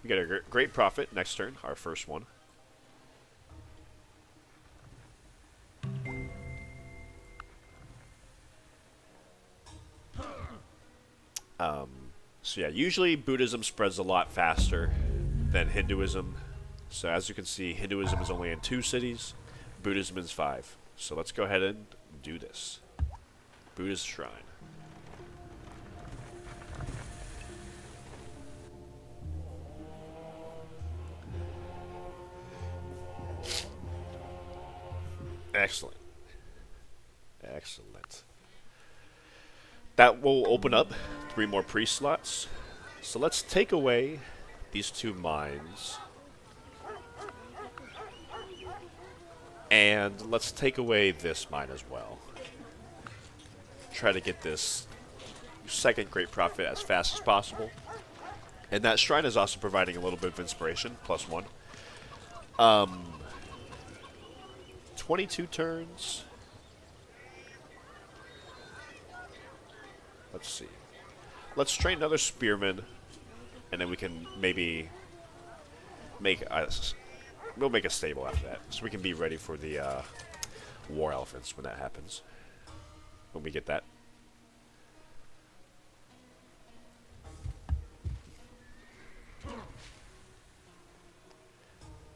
We get a great profit next turn, our first one. So yeah, usually Buddhism spreads a lot faster than Hinduism. So as you can see, Hinduism is only in 2 cities, Buddhism is 5. So let's go ahead and do this. Buddhist shrine. Excellent. Excellent. That will open up 3 more priest slots. So let's take away these 2 mines. And let's take away this mine as well. Try to get this second great profit as fast as possible. And that shrine is also providing a little bit of inspiration, +1. 22 turns. Let's see. Let's train another spearman, and then we can maybe make us. We'll make a stable after that, so we can be ready for the war elephants when that happens. When we get that.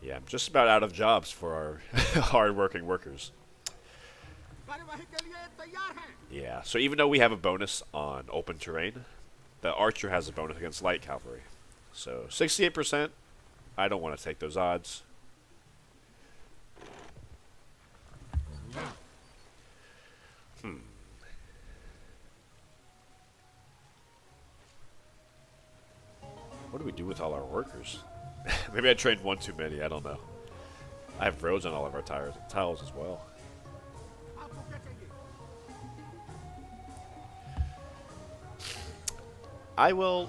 Yeah, I'm just about out of jobs for our hard-working workers. Yeah, so even though we have a bonus on open terrain, the archer has a bonus against light cavalry. So 68%, I don't want to take those odds. What do we do with all our workers? Maybe I trained one too many, I don't know. I have roads on all of our tiles as well. I will...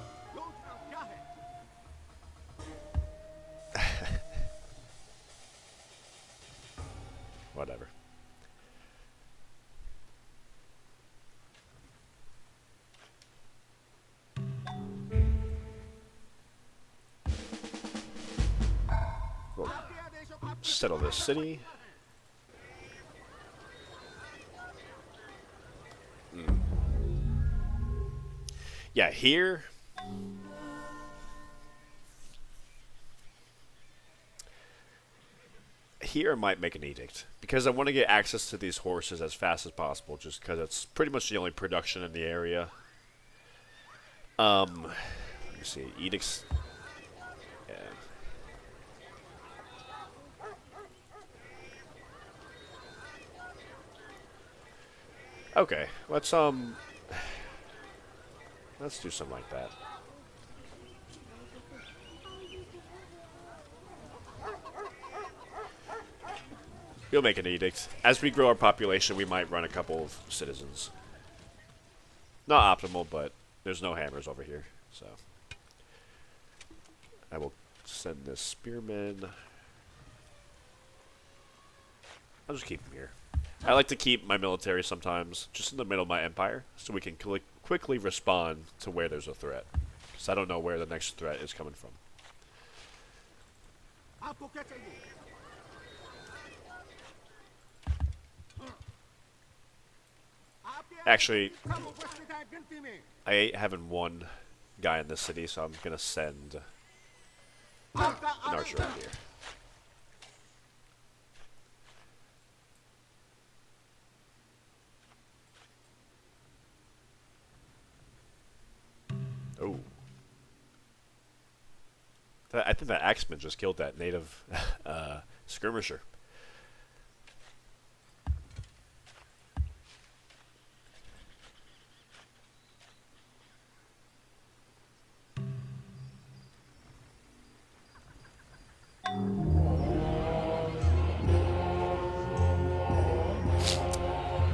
Whatever. We'll settle this city. Yeah, here... Here I might make an edict, because I want to get access to these horses as fast as possible, just because it's pretty much the only production in the area. Let me see, edicts. Yeah. Okay, let's do something like that. We'll make an edict. As we grow our population, we might run a couple of citizens. Not optimal, but there's no hammers over here, so. I will send this spearman. I'll just keep him here. I like to keep my military sometimes just in the middle of my empire, so we can quickly respond to where there's a threat. Because I don't know where the next threat is coming from. Actually, I hate having one guy in this city, so I'm going to send an archer up here. Oh. I think that axeman just killed that native skirmisher.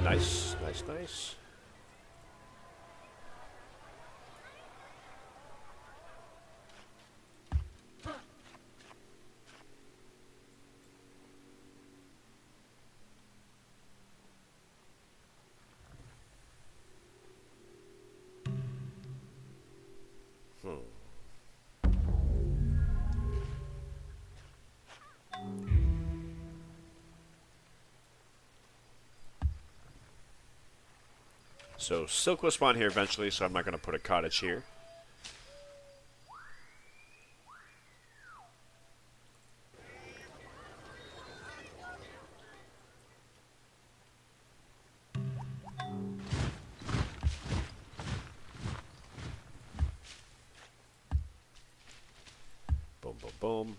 Nice, nice, nice. So silk will spawn here eventually, so I'm not going to put a cottage here. Boom, boom, boom.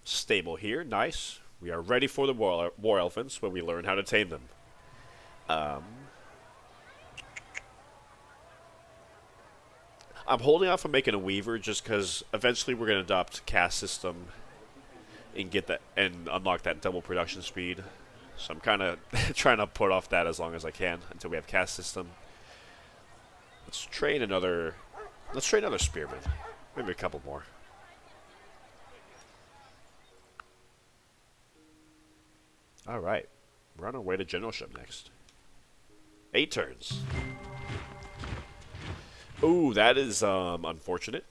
Stable here, nice. We are ready for the war elephants when we learn how to tame them. I'm holding off on making a weaver just because eventually we're going to adopt caste system and get that and unlock that double production speed. So I'm kind of trying to put off that as long as I can until we have caste system. Let's train another spearman. Maybe a couple more. All right. We're on our way to generalship next. 8 turns. Ooh, that is unfortunate.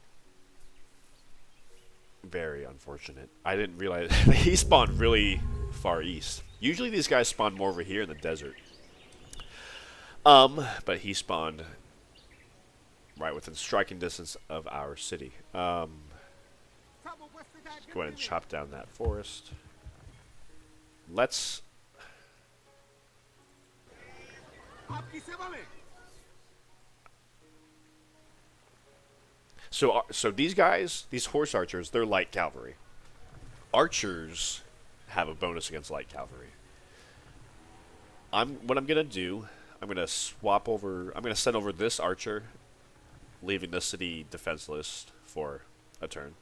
Very unfortunate. I didn't realize he spawned really far east. Usually these guys spawn more over here in the desert. But he spawned right within striking distance of our city. Let's go ahead and chop down that forest. Let's... So these guys, these horse archers, they're light cavalry. Archers have a bonus against light cavalry. What I'm gonna do, I'm gonna swap over. I'm gonna send over this archer, leaving the city defenseless for a turn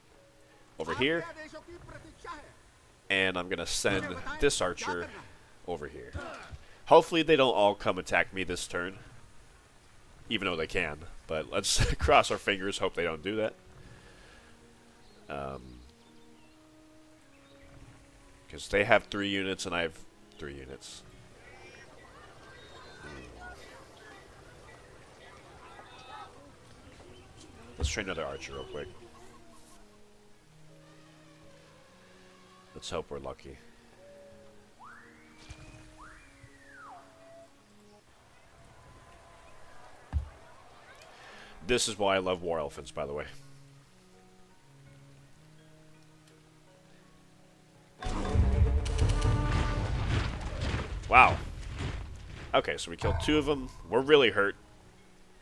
over here. And I'm going to send this archer over here. Hopefully they don't all come attack me this turn. Even though they can. But let's cross our fingers, hope they don't do that. Because they have 3 units and I have 3 units. Let's train another archer real quick. Let's hope we're lucky. This is why I love war elephants, by the way. Wow. Okay, so we killed 2 of them. We're really hurt.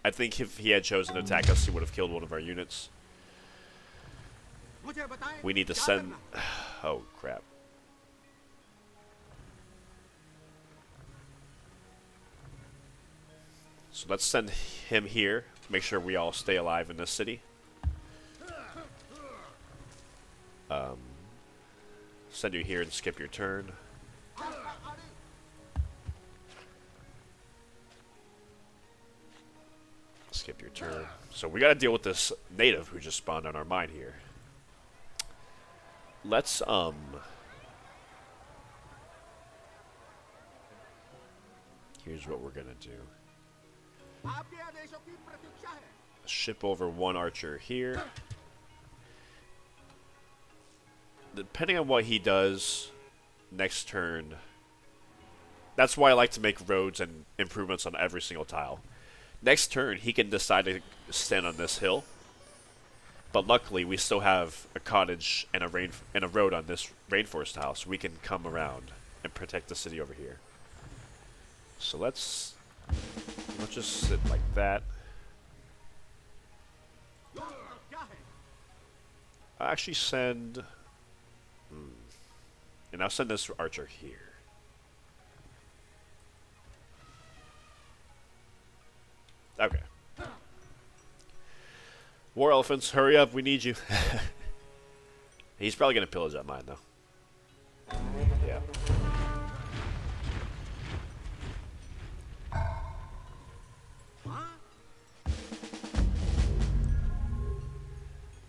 I think if he had chosen to attack us, he would have killed one of our units. We need to send... Oh, crap. So let's send him here. Make sure we all stay alive in this city. Send you here and skip your turn. Skip your turn. So we gotta deal with this native who just spawned on our mine here. Let's, here's what we're gonna do. Ship over 1 archer here. Depending on what he does next turn, that's why I like to make roads and improvements on every single tile. Next turn, he can decide to stand on this hill. But luckily, we still have a cottage and a road on this rainforest tile, so we can come around and protect the city over here. So let's just sit like that. I'll actually send... And I'll send this archer here. Okay. War elephants, hurry up, we need you. He's probably going to pillage that mine, though. Yeah.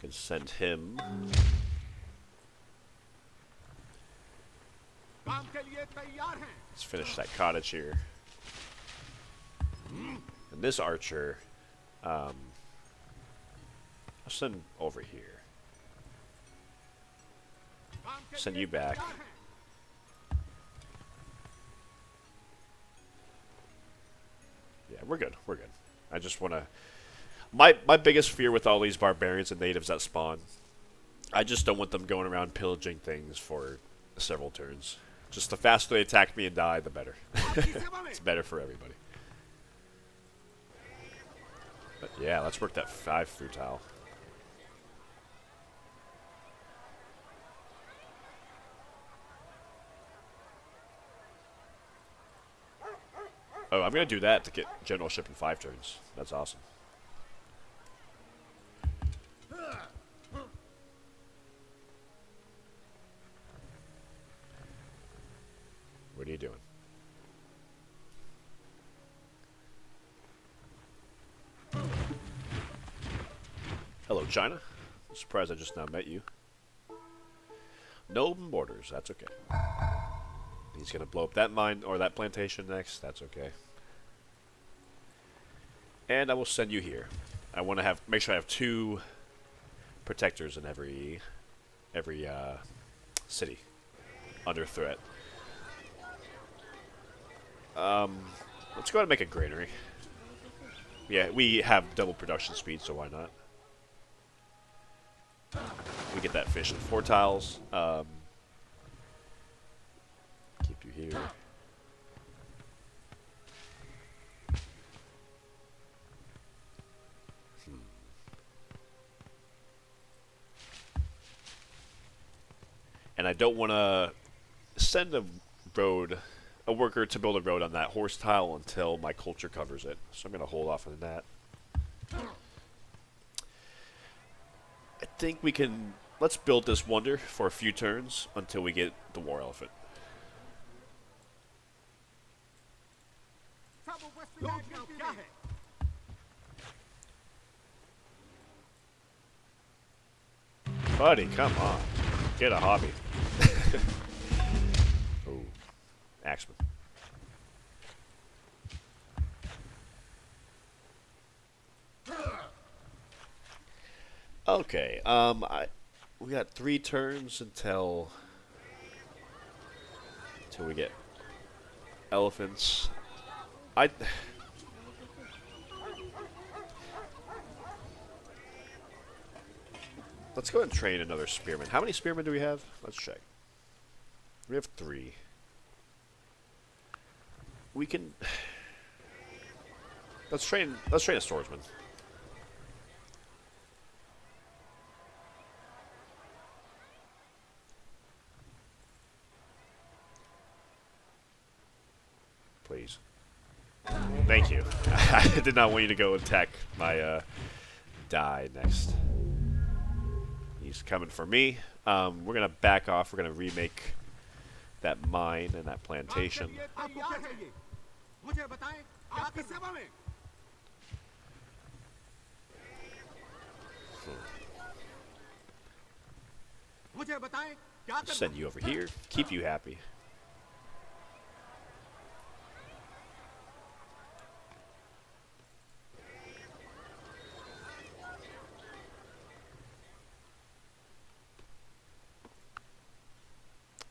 Can send him. Let's finish that cottage here. And this archer, I'll send over here. Send you back. Yeah, we're good. We're good. I just want to... My biggest fear with all these barbarians and natives that spawn, I just don't want them going around pillaging things for several turns. Just the faster they attack me and die, the better. It's better for everybody. But yeah, let's work that 5 through tile. Oh, I'm going to do that to get generalship in 5 turns. That's awesome. What are you doing? Hello, China. I'm surprised I just now met you. No open borders. That's okay. He's going to blow up that mine or that plantation next. That's okay. And I will send you here. I want to make sure I have 2 protectors in every city under threat. Let's go ahead and make a granary. Yeah, we have double production speed, so why not? We get that fish in 4 tiles. Keep you here. And I don't want to send a worker to build a road on that horse tile until my culture covers it. So I'm going to hold off on that. I think we can... Let's build this wonder for a few turns until we get the war elephant. Buddy, come on. Get a hobby. Oh, Axeman. Okay, we got 3 turns until we get elephants. Let's go ahead and train another spearman. How many spearmen do we have? Let's check. We have 3. We can... Let's train a swordsman. Please. Thank you. I did not want you to go attack my die next. He's coming for me. We're going to back off. We're going to remake that mine and that plantation. Send you over here. Keep you happy.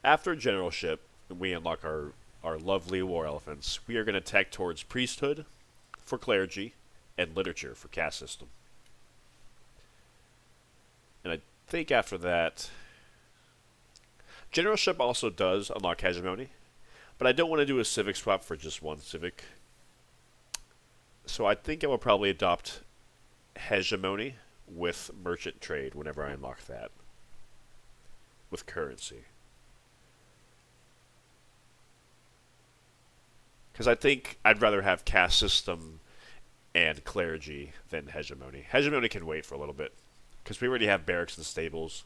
After generalship, we unlock our lovely war elephants. We are going to tech towards priesthood for clergy and literature for caste system. And I think after that, generalship also does unlock hegemony, but I don't want to do a civic swap for just one civic. So I think I will probably adopt hegemony with merchant trade whenever I unlock that with currency. Because I think I'd rather have caste system and clergy than hegemony. Hegemony can wait for a little bit. Because we already have barracks and stables.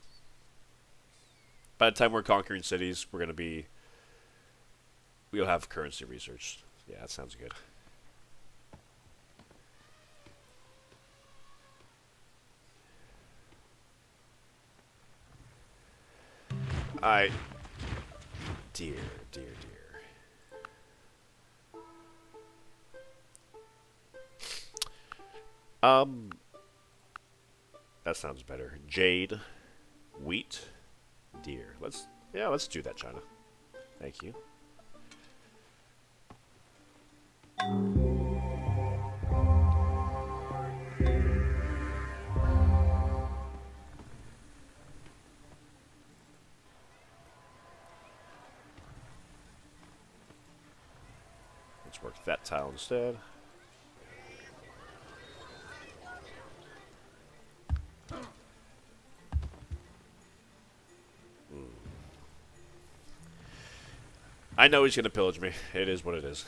By the time we're conquering cities, we'll have currency research. Yeah, that sounds good. Dear. That sounds better. Jade, wheat, deer. Let's do that, China. Thank you. Let's work that tile instead. I know he's going to pillage me. It is what it is.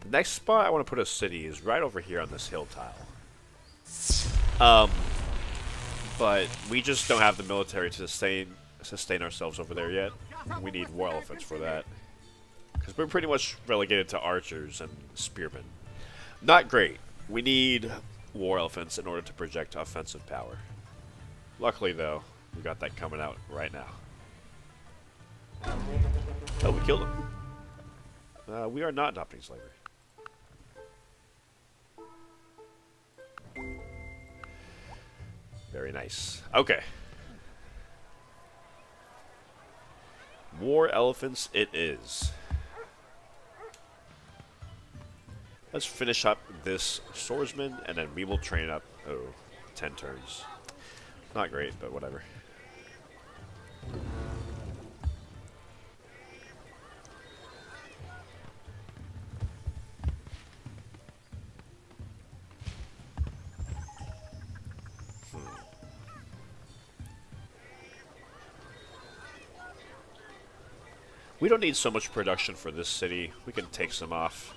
The next spot I want to put a city is right over here on this hill tile. But we just don't have the military to sustain ourselves over there yet. We need war elephants for that. Because we're pretty much relegated to archers and spearmen. Not great. We need war elephants in order to project offensive power. Luckily, though, we got that coming out right now. Oh, we killed him. We are not adopting slavery. Very nice. Okay. War elephants it is. Let's finish up this swordsman, and then we will train up, 10 turns. Not great, but whatever. We don't need so much production for this city. We can take some off.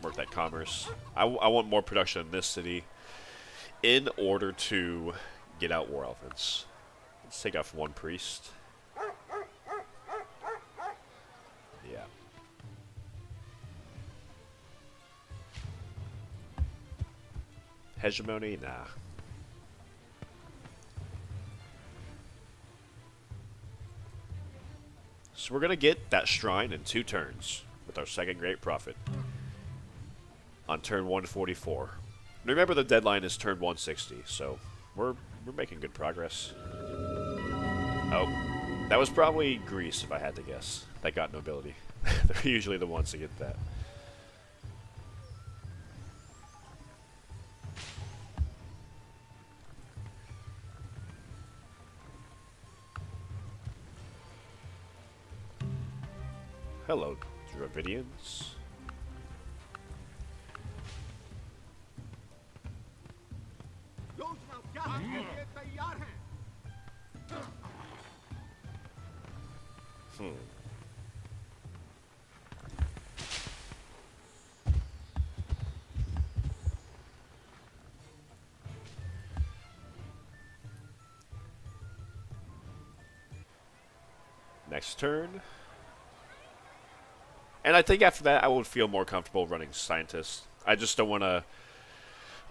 Work that commerce. I want more production in this city in order to get out war elephants. Let's take off one priest. Yeah. Hegemony? Nah. So we're going to get that shrine in 2 turns with our second Great Prophet on turn 144. Remember the deadline is turn 160, so we're making good progress. Oh, that was probably Greece if I had to guess. That got nobility. They're usually the ones to get that. Hello, Dravidians. Next turn. And I think after that, I would feel more comfortable running Scientist. I just don't want to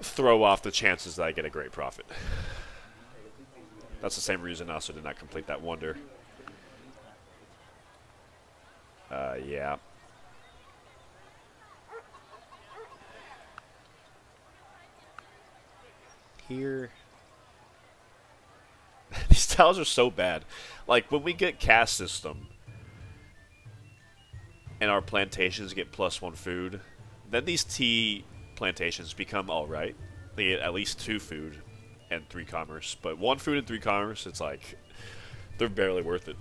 throw off the chances that I get a Great Prophet. That's the same reason I also did not complete that Wonder. Yeah. Here. These tiles are so bad. Like, when we get caste system, and our plantations get +1 food, then these tea plantations become alright. They get at least 2 food and 3 commerce. But 1 food and 3 commerce, it's like, they're barely worth it,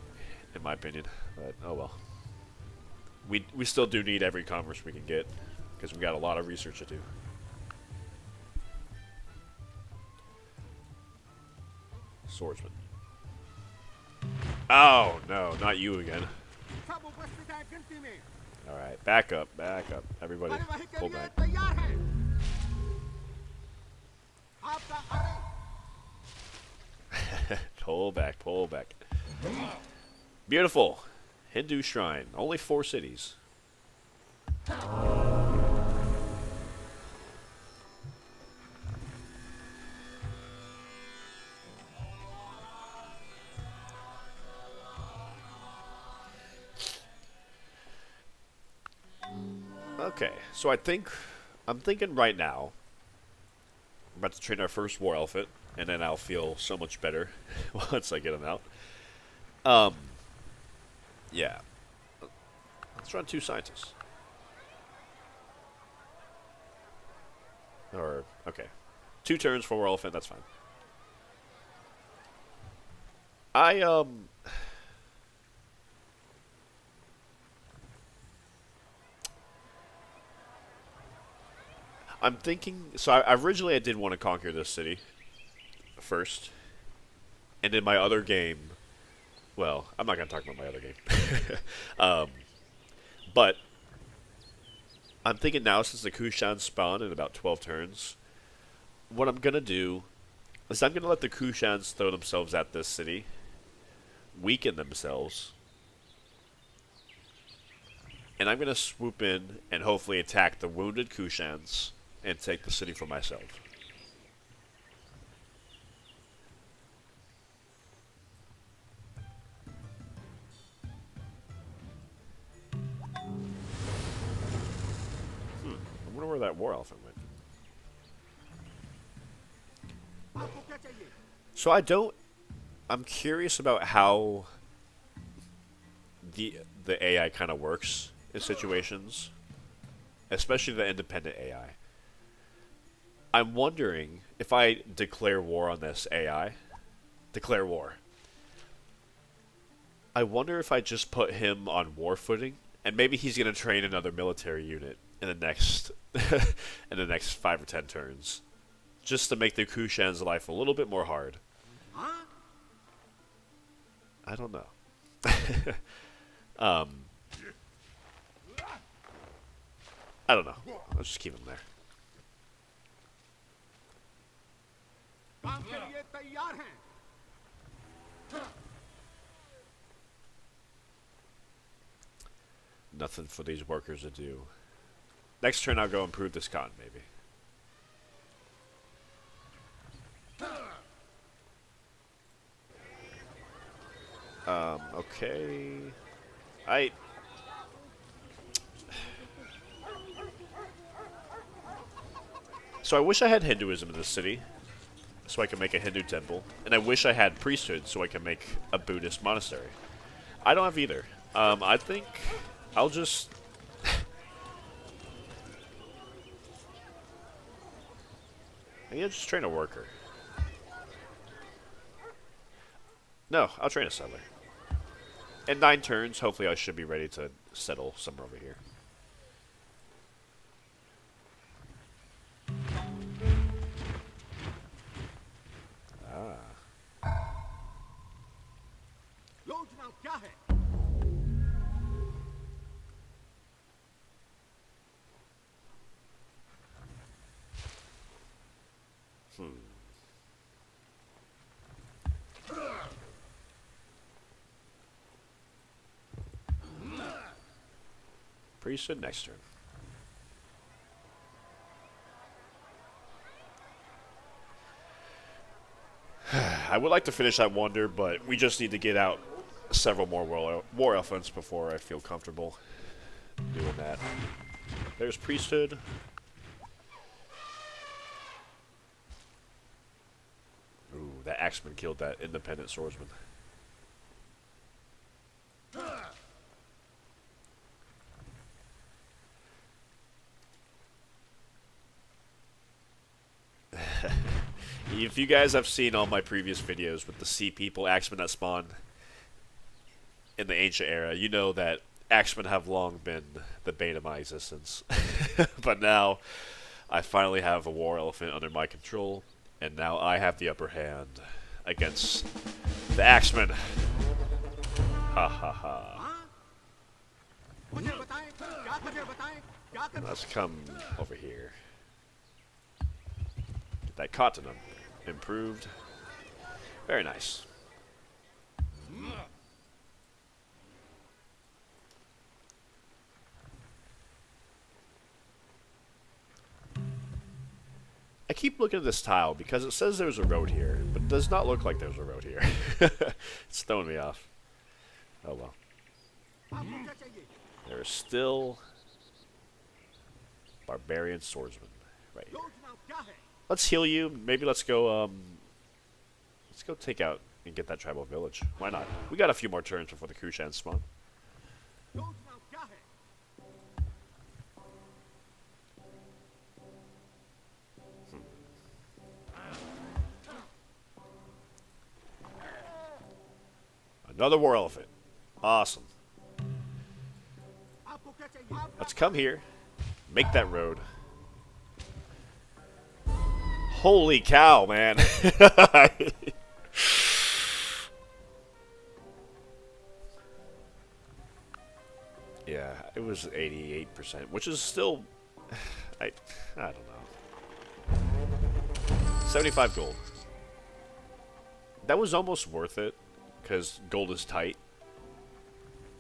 in my opinion. But, oh well. We still do need every commerce we can get, because we got a lot of research to do. Swordsman. Oh, no, not you again. Alright, back up, everybody, pull back. Pull back. Beautiful. Hindu shrine, only 4 cities. Okay, so I'm thinking right now, I'm about to train our first war elephant, and then I'll feel so much better once I get him out. Yeah. Let's run 2 scientists. Or, okay. 2 turns for war elephant, that's fine. I'm thinking, so originally I did want to conquer this city first. And in my other game, well, I'm not going to talk about my other game. But I'm thinking now, since the Kushans spawn in about 12 turns, what I'm going to do is I'm going to let the Kushans throw themselves at this city, weaken themselves, and I'm going to swoop in and hopefully attack the wounded Kushans and take the city for myself. I wonder where that war elephant went. So I'm curious about how the AI kind of works in situations, especially the independent AI. I'm wondering if I declare war on this AI, declare war. I wonder if I just put him on war footing, and maybe he's going to train another military unit in the next in the next 5 or 10 turns, just to make the Kushan's life a little bit more hard. I don't know. I don't know. I'll just keep him there. Nothing for these workers to do. Next turn I'll go improve this cotton, maybe. Okay. So I wish I had Hinduism in this city, so I can make a Hindu temple. And I wish I had priesthood, so I can make a Buddhist monastery. I don't have either. I think I'll just... I need to just train a worker. No, I'll train a settler. In 9 turns, hopefully I should be ready to settle somewhere over here. Priesthood next turn. I would like to finish that wonder, but we just need to get out several more war elephants before I feel comfortable doing that. There's priesthood. Ooh, that axeman killed that independent swordsman. If you guys have seen all my previous videos with the sea people, axemen that spawn in the ancient era, you know that axemen have long been the bane of my existence. But now, I finally have a war elephant under my control, and now I have the upper hand against the axemen. Ha ha ha. Let's come over here. Get that cotton improved. Very nice. I keep looking at this tile because it says there's a road here, but it does not look like there's a road here. It's throwing me off. Oh well. There's still barbarian swordsman right here. Let's heal you. Maybe let's go take out and get that tribal village. Why not? We got a few more turns before the Kushans spawn. Another war elephant. Awesome. Let's come here. Make that road. Holy cow, man. Yeah, it was 88%, which is still... I don't know. 75 gold. That was almost worth it, because gold is tight.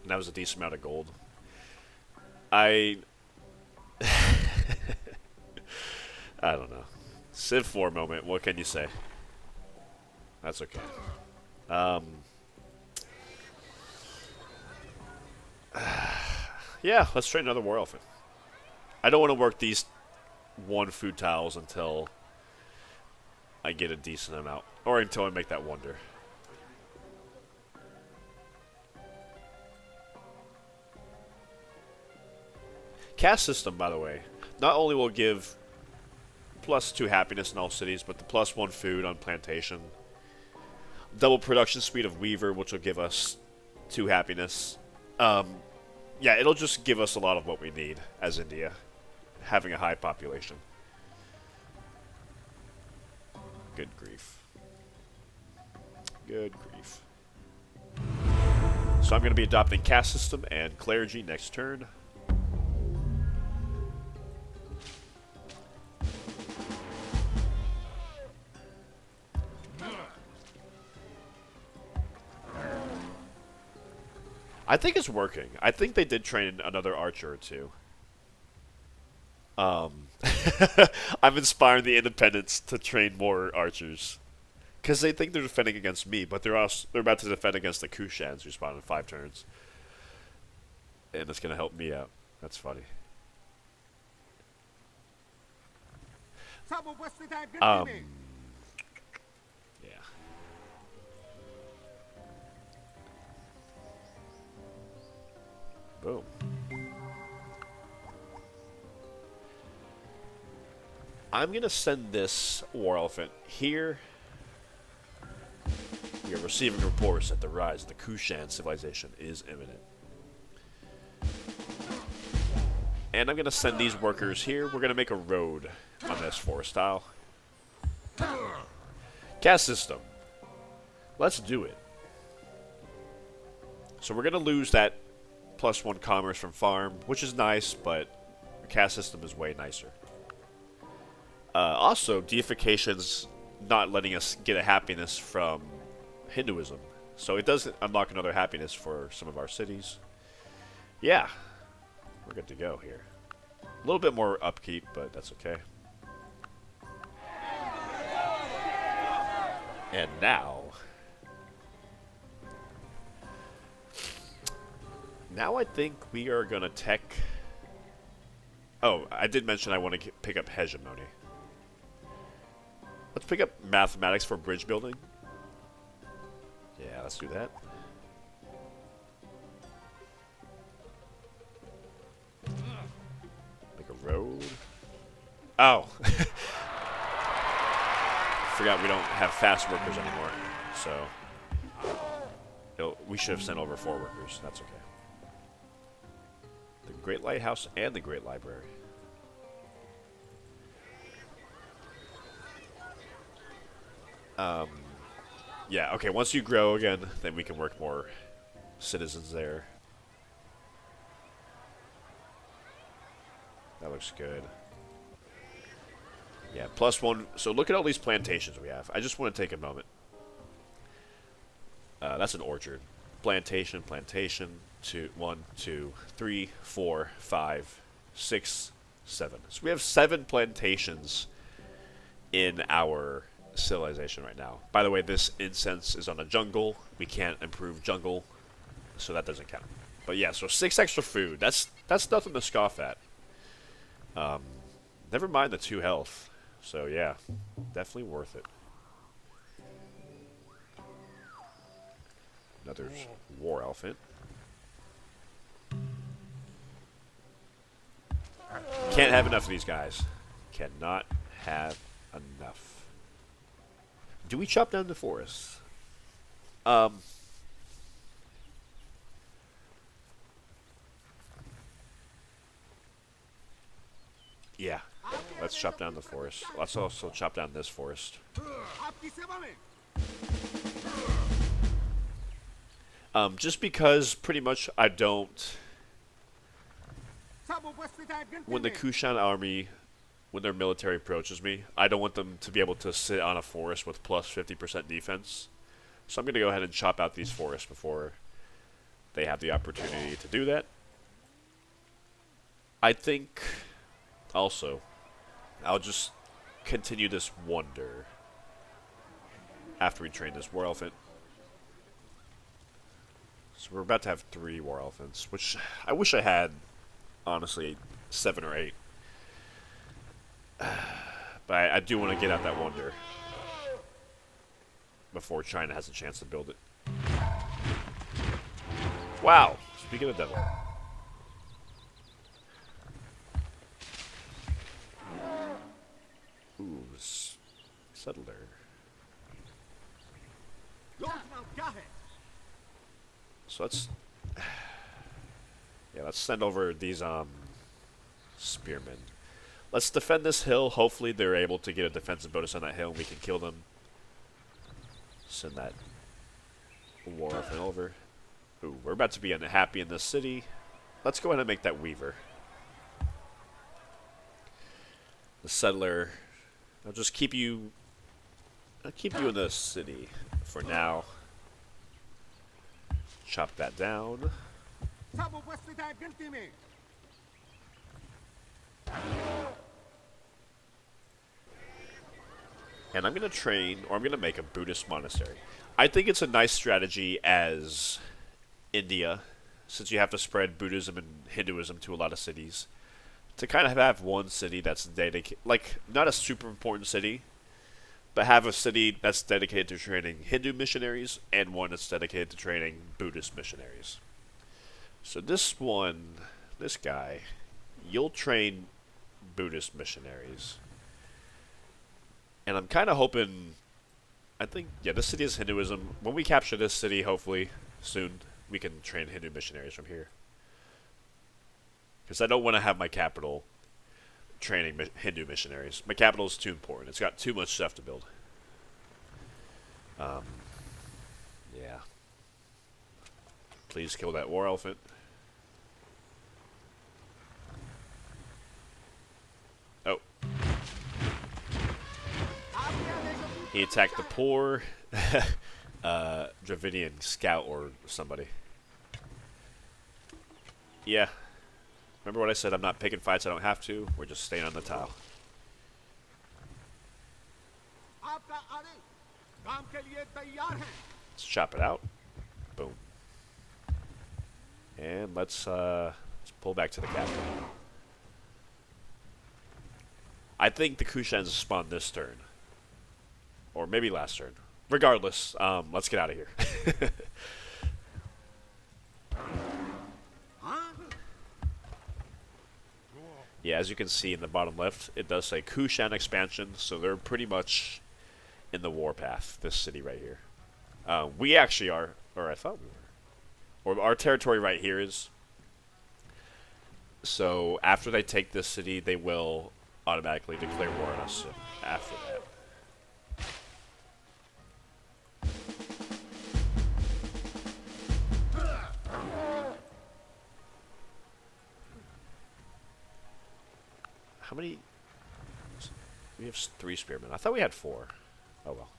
And that was a decent amount of gold. I don't know. Civ 4 moment, what can you say? That's okay. Yeah, let's train another war elephant. I don't want to work these 1 food tiles until I get a decent amount. Or until I make that wonder. Caste system, by the way, not only will give +2 happiness in all cities, but the +1 food on plantation. Double production speed of Weaver, which will give us 2 happiness. Yeah, it'll just give us a lot of what we need as India, having a high population. Good grief. Good grief. So I'm going to be adopting caste system and clergy next turn. I think it's working. I think they did train another archer or two. I'm inspiring the independents to train more archers. Because they think they're defending against me, but they're about to defend against the Kushans who spawn in 5 turns. And it's going to help me out. That's funny. Yeah. Boom. I'm going to send this War Elephant here. We are receiving reports that the rise of the Kushan civilization is imminent. And I'm going to send these workers here. We're going to make a road on this forest tile. Caste system. Let's do it. So we're going to lose that +1 commerce from farm, which is nice, but the caste system is way nicer. Also, deification's not letting us get a happiness from Hinduism. So it does unlock another happiness for some of our cities. Yeah. We're good to go here. A little bit more upkeep, but that's okay. And now... Now I think we are going to tech... Oh, I did mention I want to pick up hegemony. Let's pick up mathematics for bridge building. Yeah, let's do that. Make a road. Oh. Forgot we don't have fast workers anymore. So we should have sent over 4 workers. That's okay. The Great Lighthouse and the Great Library. Yeah, okay, once you grow again, then we can work more citizens there. That looks good. Yeah, +1. So look at all these plantations we have. I just want to take a moment. That's an orchard. Plantation, plantation. 1, 2, 3, 4, 5, 6, 7. So we have 7 plantations in our civilization right now. By the way, this incense is on a jungle. We can't improve jungle, so that doesn't count. But yeah, so 6 extra food. That's nothing to scoff at. Never mind the 2 health. So yeah, definitely worth it. Another war elephant. Can't have enough of these guys. Cannot have enough. Do we chop down the forest? Yeah. Let's chop down the forest. Let's also chop down this forest. Just because pretty much I don't... When the Kushan army, when their military approaches me, I don't want them to be able to sit on a forest with plus 50% defense. So I'm going to go ahead and chop out these forests before they have the opportunity to do that. I think, also, I'll just continue this wonder after we train this war elephant. So we're about to have 3 war elephants, which I wish I had, honestly, 7 or 8. But I do want to get out that wonder before China has a chance to build it. Wow! Speaking of devil. Ooh, settler. So let's... Yeah, let's send over these, spearmen. Let's defend this hill. Hopefully they're able to get a defensive bonus on that hill and we can kill them. Send that war elephant over. Ooh, we're about to be happy in this city. Let's go ahead and make that weaver. The settler. I'll just keep you... I'll keep you in the city for now. Chop that down. सब उपस्थित हैं गिनती में। And I'm going to train, or I'm going to make a Buddhist monastery. I think it's a nice strategy as India, since you have to spread Buddhism and Hinduism to a lot of cities, to kind of have one city that's dedicated, like, not a super important city, but have a city that's dedicated to training Hindu missionaries and one that's dedicated to training Buddhist missionaries. So this one, this guy, you'll train Buddhist missionaries. And I'm kind of hoping, I think, yeah, this city is Hinduism. When we capture this city, hopefully, soon, we can train Hindu missionaries from here. Because I don't want to have my capital training Hindu missionaries. My capital is too important. It's got too much stuff to build. Yeah. Please kill that war elephant. Oh. He attacked the poor Dravidian scout or somebody. Yeah. Remember what I said? I'm not picking fights I don't have to. We're just staying on the tile. Let's chop it out. Boom. And let's pull back to the capital. I think the Kushans spawned this turn. Or maybe last turn. Regardless, let's get out of here. Yeah, as you can see in the bottom left, it does say Kushan expansion, so they're pretty much in the warpath, this city right here. We actually are, or I thought we were. Or our territory right here is. So after they take this city, they will automatically declare war on us after that. How many? We have 3 spearmen. I thought we had 4. Oh well.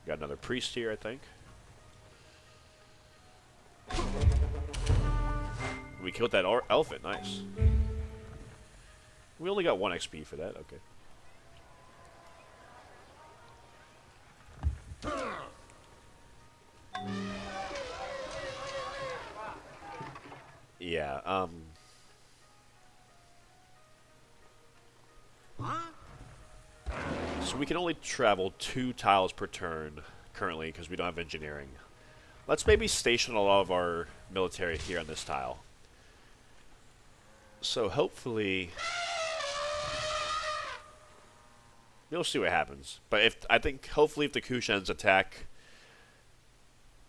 Got another priest here, I think. We killed that elephant. Nice. We only got 1 XP for that. Okay. Yeah, so we can only travel 2 tiles per turn currently because we don't have engineering. Let's maybe station a lot of our military here on this tile. So hopefully we'll see what happens. But I think hopefully if the Kushans attack,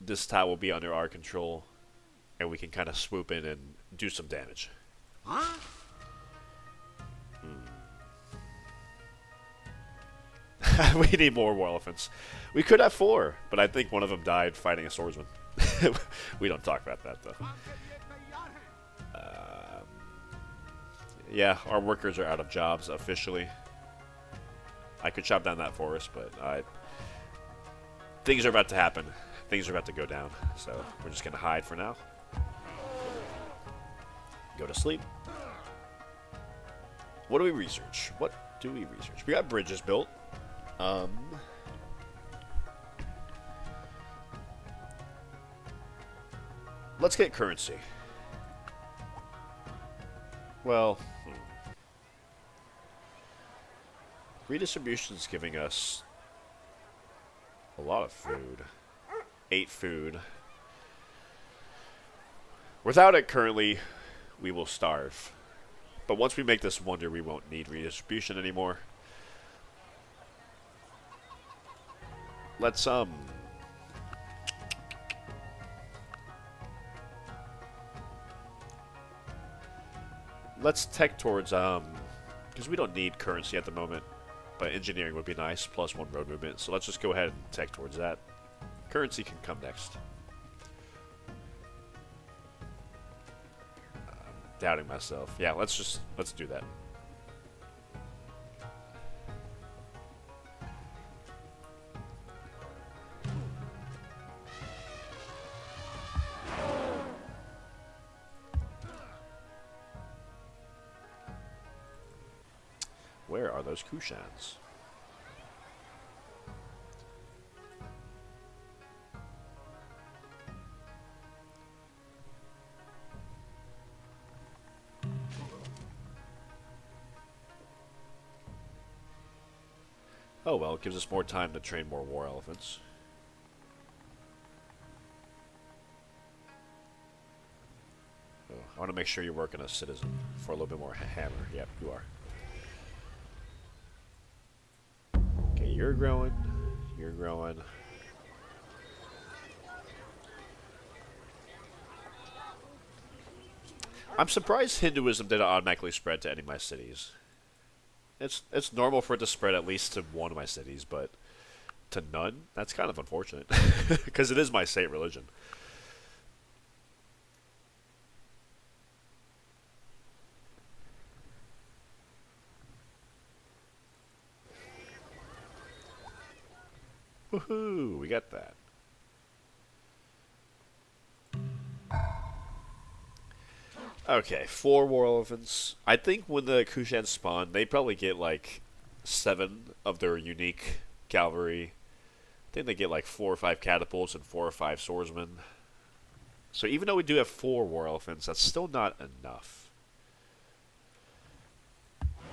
this tile will be under our control. And we can kind of swoop in and do some damage. Huh? We need more war elephants. We could have 4, but I think one of them died fighting a swordsman. We don't talk about that, though. Yeah, our workers are out of jobs officially. I could chop down that forest, but things are about to happen. Things are about to go down, so we're just going to hide for now. Go to sleep. What do we research? What do we research? We got bridges built. Let's get currency. Well, redistribution's giving us a lot of food. 8 food. Without it currently, we will starve. But once we make this wonder, we won't need redistribution anymore. Let's tech towards because we don't need currency at the moment, but engineering would be nice, plus 1 road movement. So let's just go ahead and tech towards that. Currency can come next. Doubting myself. Yeah, let's do that. Where are those Kushans? Oh well, it gives us more time to train more war elephants. Oh, I want to make sure you're working as citizen for a little bit more hammer. Yep, you are. Okay, you're growing. You're growing. I'm surprised Hinduism didn't automatically spread to any of my cities. It's normal for it to spread at least to one of my cities, but to none? That's kind of unfortunate. Because it is my state religion. Woohoo! We got that. Okay, 4 war elephants. I think when the Kushans spawn, they probably get like 7 of their unique cavalry. I think they get like 4 or 5 catapults and 4 or 5 swordsmen. So even though we do have 4 war elephants, that's still not enough.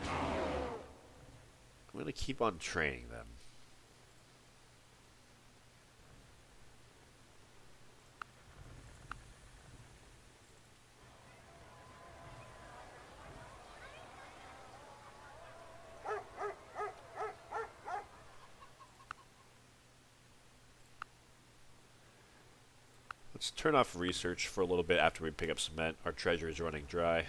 I'm going to keep on training them. Let's turn off research for a little bit after we pick up cement. Our treasure is running dry.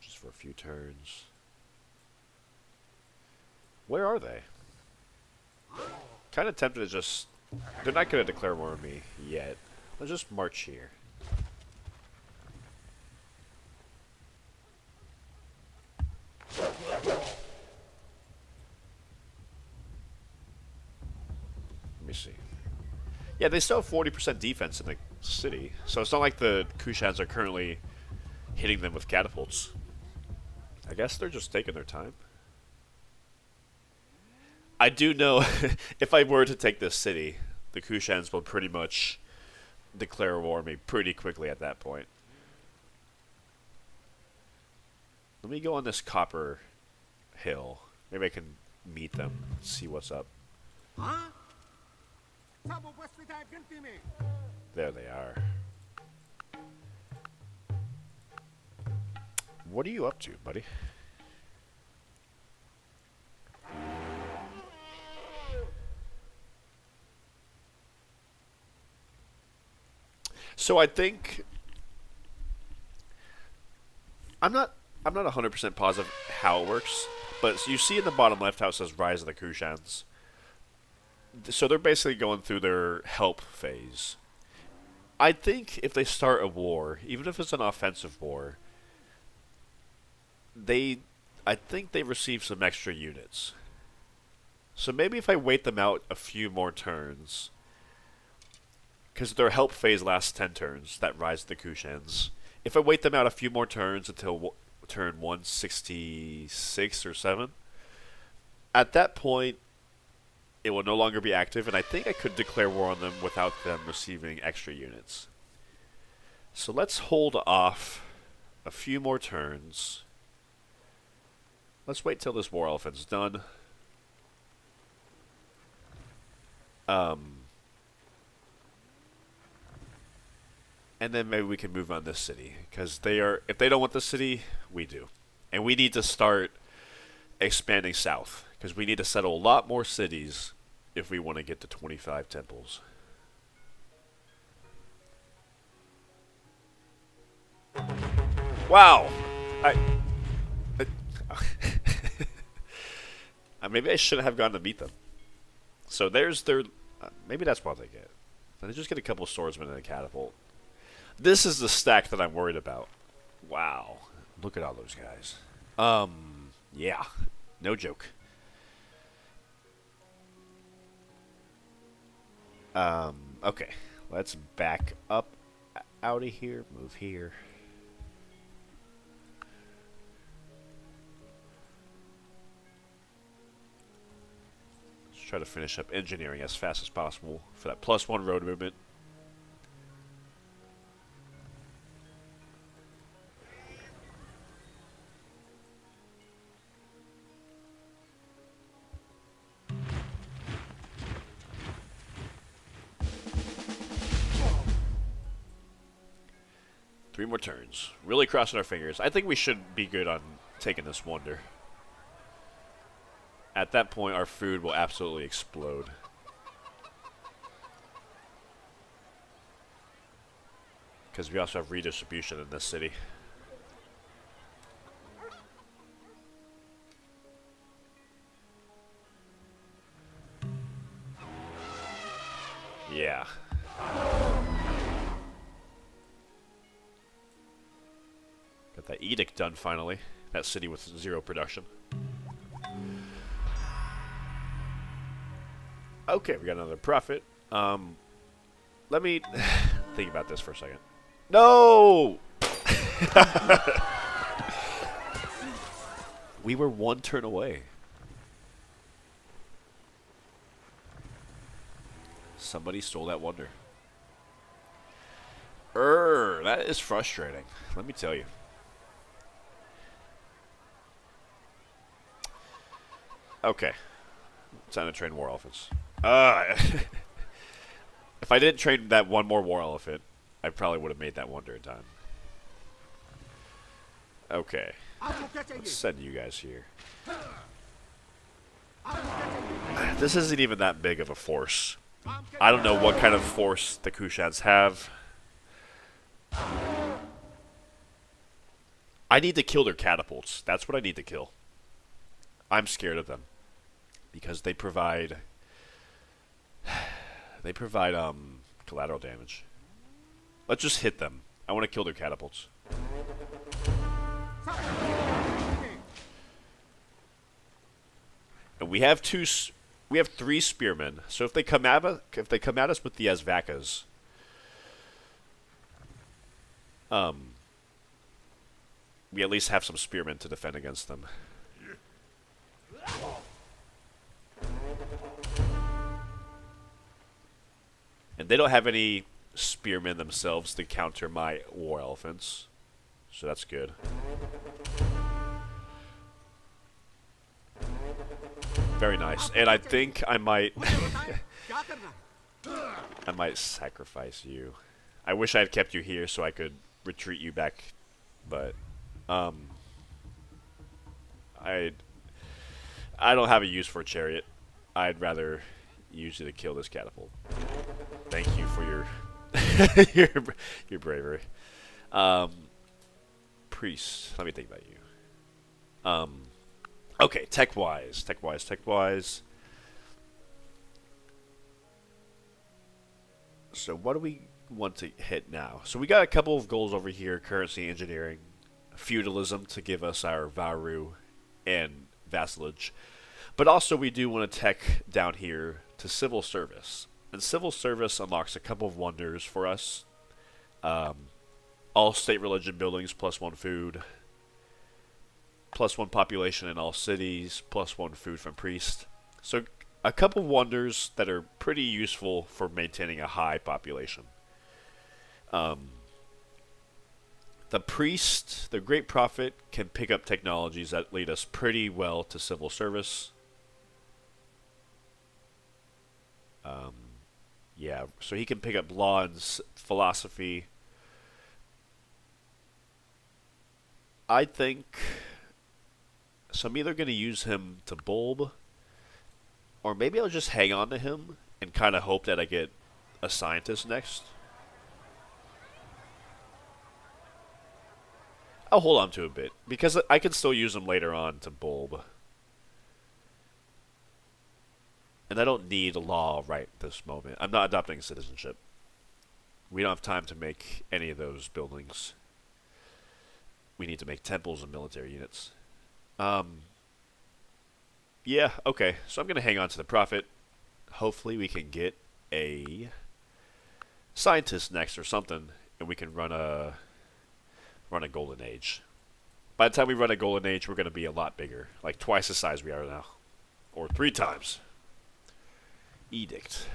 Just for a few turns. Where are they? Kind of tempted to just... They're not going to declare war on me yet. Let's just march here. Let me see. Yeah, they still have 40% defense in the city, so it's not like the Kushans are currently hitting them with catapults. I guess they're just taking their time. I do know if I were to take this city, the Kushans will pretty much declare war on me pretty quickly at that point. Let me go on this copper hill. Maybe I can meet them, see what's up. Huh? There they are. What are you up to, buddy? So I think I'm not 100% positive how it works, but you see in the bottom left how it says Rise of the Kushans. So they're basically going through their help phase. I think if they start a war, even if it's an offensive war, I think they receive some extra units. So maybe if I wait them out a few more turns, because their help phase lasts 10 turns, that Rise of the Kushans. If I wait them out a few more turns until turn 166 or 7, at that point, it will no longer be active, and I think I could declare war on them without them receiving extra units. So let's hold off a few more turns. Let's wait till this war elephant's done. And then maybe we can move on this city, because if they don't want the city, we do. And we need to start expanding south, because we need to settle a lot more cities if we want to get to 25 temples. Wow! Maybe I shouldn't have gone to meet them. So there's their... maybe that's what they get. They just get a couple swordsmen and a catapult. This is the stack that I'm worried about. Wow. Look at all those guys. Yeah. No joke. Okay. Let's back up out of here. Move here. try to finish up engineering as fast as possible for that +1 road movement. Three more turns. Really crossing our fingers. I think we should be good on taking this wonder. At that point, our food will absolutely explode. Because we also have redistribution in this city. Yeah. Got that edict done finally. That city with 0 production. Okay, we got another profit. Let me think about this for a second. No! We were 1 turn away. Somebody stole that wonder. That is frustrating. Let me tell you. Okay. Time to train war elephants. If I didn't train that 1 more war elephant, I probably would have made that wonder in time. Okay. Let's send you guys here. This isn't even that big of a force. I don't know what kind of force the Kushans have. I need to kill their catapults. That's what I need to kill. I'm scared of them. Because they provide collateral damage. Let's just hit them. I want to kill their catapults. And we have 3 spearmen. So if they come at us with the Azvakas, we at least have some spearmen to defend against them. And they don't have any spearmen themselves to counter my war elephants. So that's good. Very nice. And I think I might I might sacrifice you. I wish I had kept you here so I could retreat you back, but I don't have a use for a chariot. I'd rather use it to kill this catapult. Thank you for your your bravery. Priest, let me think about you. Okay, tech-wise. So what do we want to hit now? So we got a couple of goals over here: currency, engineering, feudalism to give us our Varu and vassalage. But also we do want to tech down here to civil service. And civil service unlocks a couple of wonders for us. All state religion buildings, +1 food. +1 population in all cities, +1 food from priest. So a couple of wonders that are pretty useful for maintaining a high population. The priest, the great prophet, can pick up technologies that lead us pretty well to civil service. Yeah, so he can pick up law and philosophy. I think... So I'm either going to use him to bulb, or maybe I'll just hang on to him and kind of hope that I get a scientist next. I'll hold on to a bit, because I can still use him later on to bulb. And I don't need a law right this moment. I'm not adopting citizenship. We don't have time to make any of those buildings. We need to make temples and military units. Yeah, okay. So I'm going to hang on to the prophet. Hopefully we can get a scientist next or something, and we can run a golden age. By the time we run a golden age, we're going to be a lot bigger. Like twice the size we are now. Or 3 times. Edict.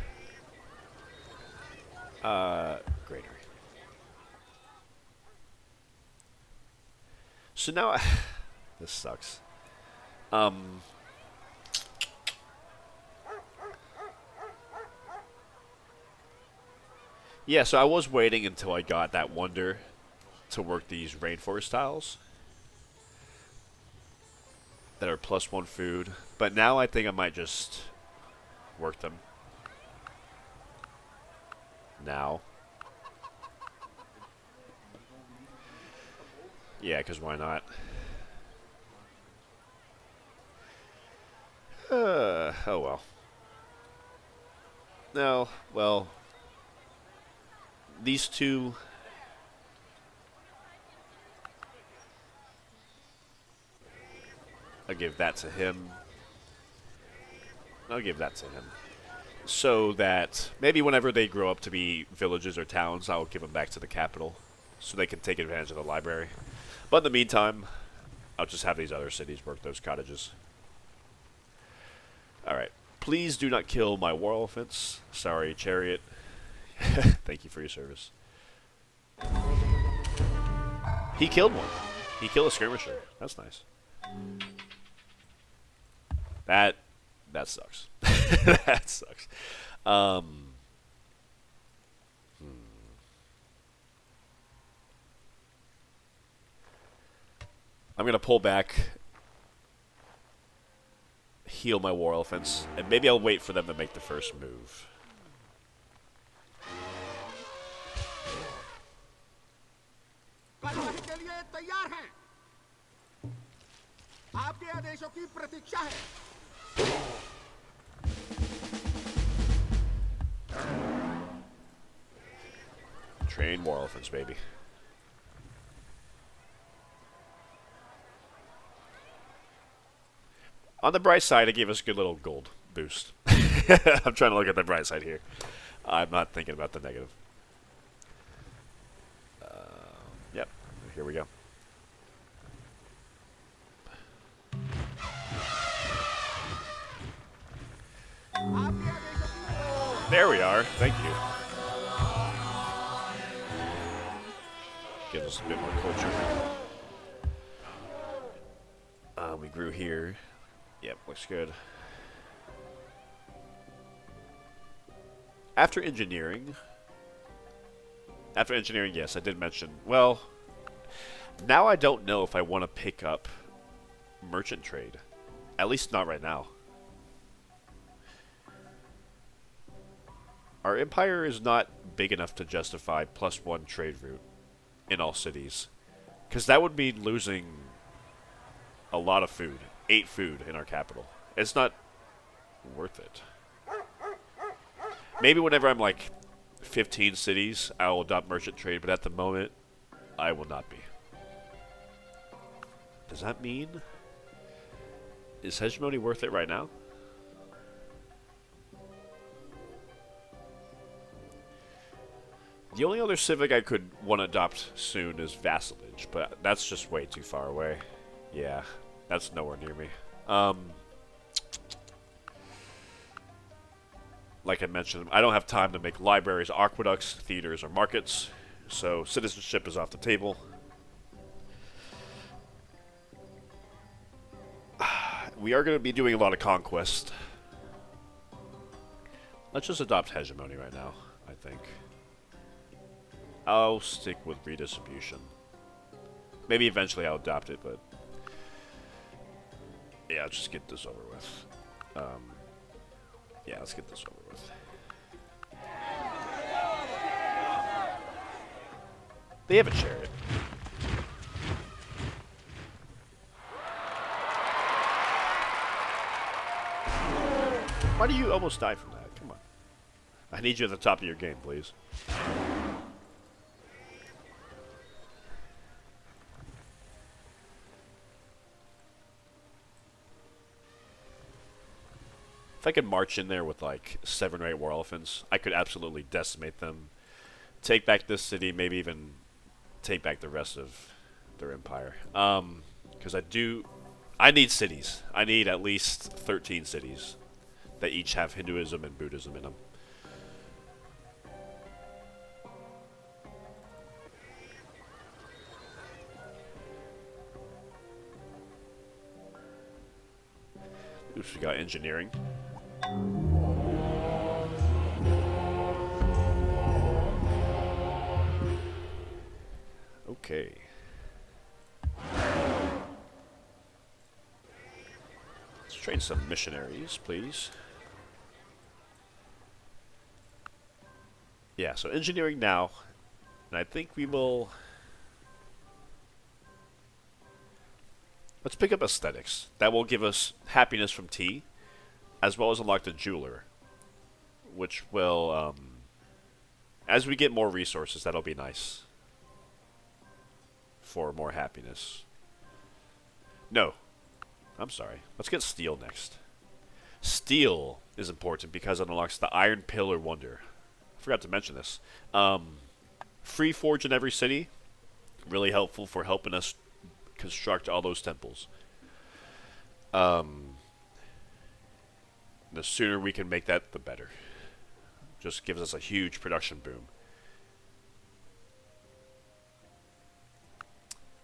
Granary. So now, this sucks. Yeah, so I was waiting until I got that wonder to work these rainforest tiles that are +1 food, but now I think I might just work them. Now. Yeah, because why not? Oh well. No, well, these two. I'll give that to him. I'll give that to him. So that maybe whenever they grow up to be villages or towns, I'll give them back to the capital so they can take advantage of the library. But in the meantime, I'll just have these other cities work those cottages. Alright. Please do not kill my war elephants. Sorry, chariot. Thank you for your service. He killed one. He killed a skirmisher. That's nice. That sucks. That sucks. I'm gonna pull back, heal my war elephants, and maybe I'll wait for them to make the first move. Train war elephants, baby. On the bright side, it gave us a good little gold boost. I'm trying to look at the bright side here. I'm not thinking about the negative. Yep, here we go. There we are. Thank you. Gives us a bit more culture. We grew here. Yep, looks good. After engineering, yes, I did mention. Well, now I don't know if I want to pick up merchant trade. At least not right now. Our empire is not big enough to justify +1 trade route in all cities. Because that would mean losing a lot of food. 8 food in our capital. It's not worth it. Maybe whenever I'm like 15 cities, I will adopt merchant trade, but at the moment, I will not be. Does that mean... Is hegemony worth it right now? The only other civic I could want to adopt soon is vassalage, but that's just way too far away. Yeah, that's nowhere near me. Like I mentioned, I don't have time to make libraries, aqueducts, theaters, or markets, so citizenship is off the table. We are going to be doing a lot of conquest. Let's just adopt hegemony right now, I think. I'll stick with redistribution. Maybe eventually I'll adopt it, but... Yeah, let's just get this over with. Yeah, let's get this over with. They have a chariot. Why do you almost die from that? Come on. I need you at the top of your game, please. If I could march in there with like 7 or 8 war elephants, I could absolutely decimate them, take back this city, maybe even take back the rest of their empire. Because I need cities. I need at least 13 cities They each have Hinduism and Buddhism in them. Oops, we got engineering. Okay. Let's train some missionaries, please. Yeah, so engineering now. And I think we will... Let's pick up aesthetics. That will give us happiness from tea, as well as unlock the jeweler, which will, as we get more resources, that'll be nice for more happiness. No, I'm sorry. Let's get steel next. Steel is important because it unlocks the Iron Pillar Wonder. I forgot to mention this. Free forge in every city, really helpful for helping us construct all those temples. The sooner we can make that, the better. Just gives us a huge production boom.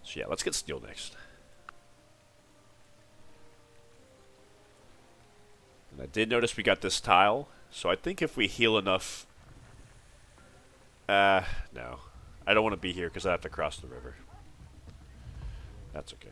So yeah, let's get steel next. And I did notice we got this tile, so I think if we heal enough... no. I don't want to be here because I have to cross the river. That's okay.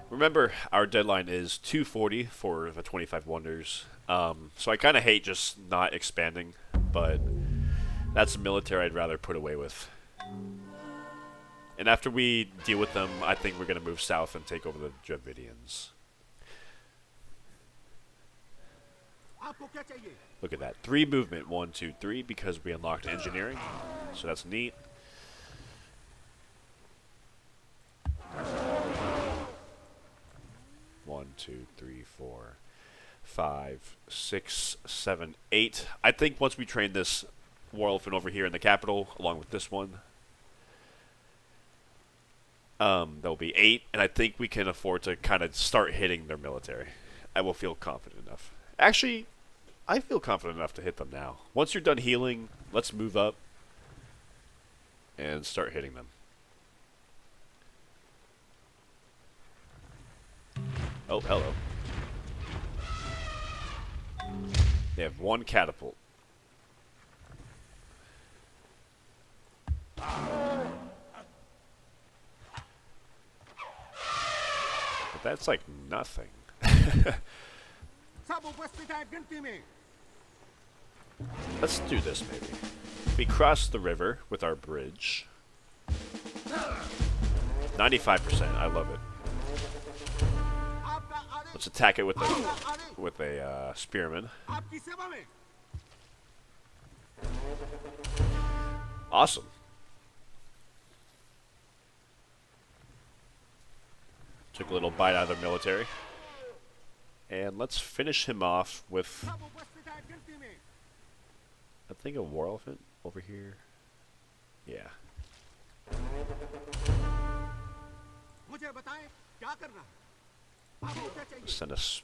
Remember, our deadline is 240 for the 25 wonders. So I kind of hate just not expanding, but that's a military I'd rather put away with. And after we deal with them, I think we're going to move south and take over the Dravidians. Look at that. 3 movement. 1, 2, 3, because we unlocked engineering. So that's neat. One, 2, 3, 4, 5, 6, 7, 8. I think once we train this war elephant over here in the capital, along with this one, there'll be 8, and I think we can afford to kind of start hitting their military. I will feel confident enough. Actually, I feel confident enough to hit them now. Once you're done healing, let's move up and start hitting them. Oh, hello. They have 1 catapult. But that's like nothing. Let's do this maybe. We cross the river with our bridge. 95%, I love it. Let's attack it with a spearman. Awesome. Took a little bite out of their military. And let's finish him off with, I think, a war elephant over here. Yeah. Send us.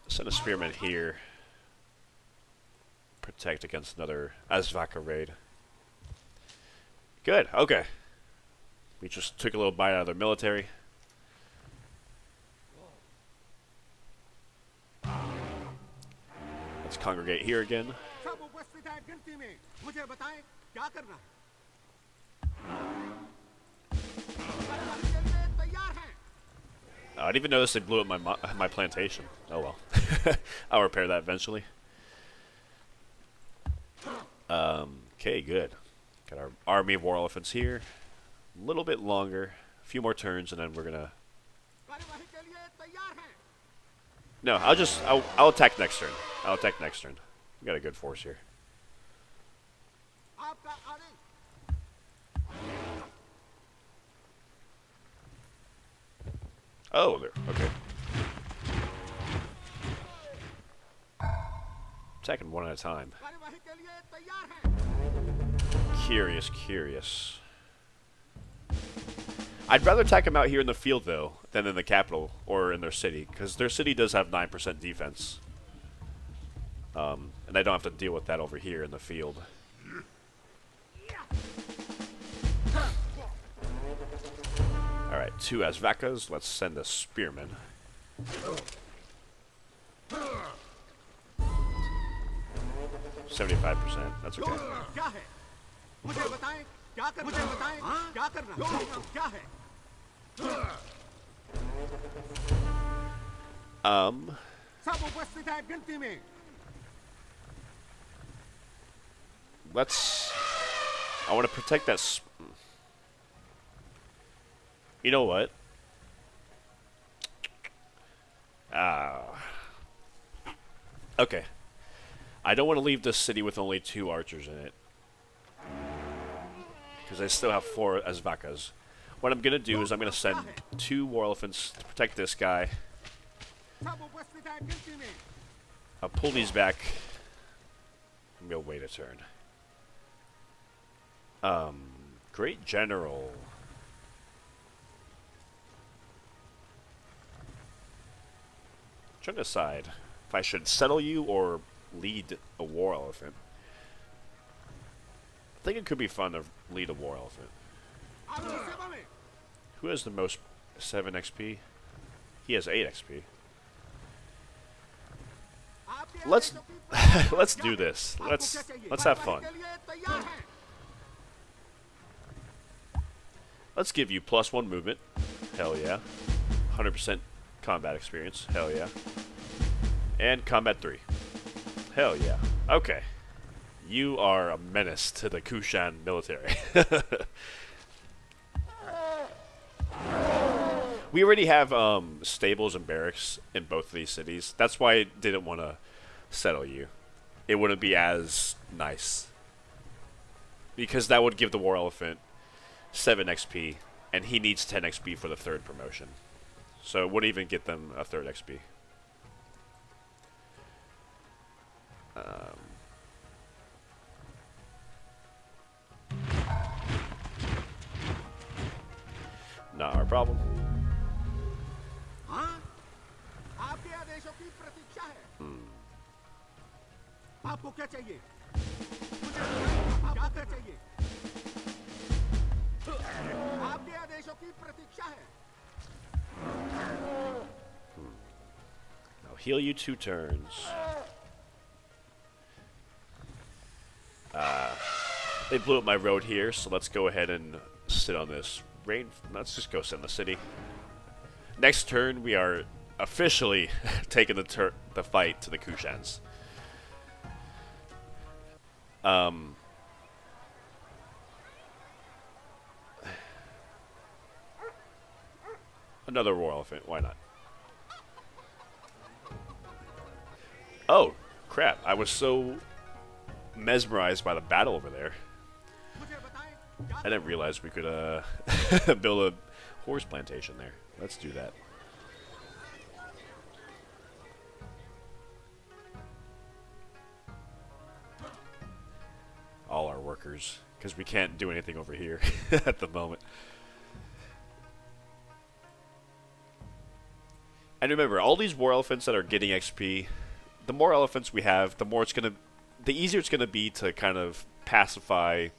Send a spearman here. Protect against another Azvaka raid. Good, okay. We just took a little bite out of their military. Let's congregate here again. I didn't even notice they blew up my plantation. Oh well. I'll repair that eventually. Okay, good. Got our army of war elephants here. A little bit longer. A few more turns, and then we're gonna... No, I'll attack next turn. I'll attack next turn. We got a good force here. Oh, there. Okay. Attacking one at a time. Curious, curious. I'd rather attack them out here in the field, though, than in the capital or in their city, because their city does have 9% defense. And I don't have to deal with that over here in the field. Alright, 2 Azvakas. Let's send a spearman. %. That's okay. Let's... I want to protect that... You know what? Okay. I don't want to leave this city with only 2 archers in it. Because I still have 4 Azvakas. What I'm going to do is I'm going to send 2 war elephants to protect this guy. I'll pull these back. And we'll wait a turn. Great General. Trying to decide if I should settle you or lead a war elephant. I think it could be fun to lead a war elephant. Who has the most 7 XP? He has 8 XP. Let's let's do this. Let's have fun. Let's give you +1 movement. Hell yeah. 100% combat experience. Hell yeah. And combat 3. Hell yeah. Okay. You are a menace to the Kushan military. We already have stables and barracks in both of these cities. That's why I didn't want to settle you. It wouldn't be as nice. Because that would give the war elephant 7 XP, and he needs 10 XP for the 3rd promotion. So it wouldn't even get them a 3rd XP. Not our problem. I'll heal you 2 turns. They blew up my road here, so let's go ahead and sit on this rain. Let's just go sit in the city. Next turn, we are officially taking the fight to the Kushans. Another war elephant, why not? Oh, crap. I was so mesmerized by the battle over there. I didn't realize we could build a horse plantation there. Let's do that. All our workers, because we can't do anything over here at the moment. And remember, all these war elephants that are getting XP, the more elephants we have, the easier it's gonna be to kind of pacify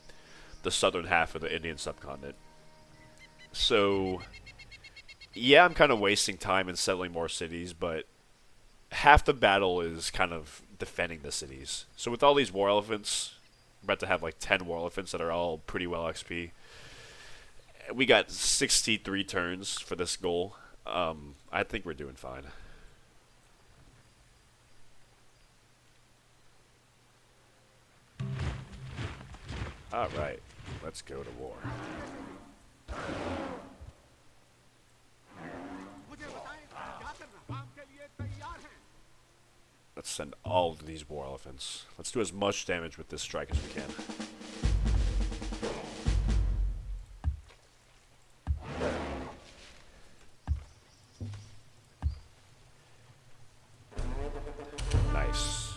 the southern half of the Indian subcontinent. So, yeah, I'm kind of wasting time in settling more cities, but half the battle is kind of defending the cities. So with all these war elephants, we're about to have like 10 war elephants that are all pretty well XP. We got 63 turns for this goal. I think we're doing fine. Alright. Let's go to war. Let's send all of these war elephants. Let's do as much damage with this strike as we can. Nice.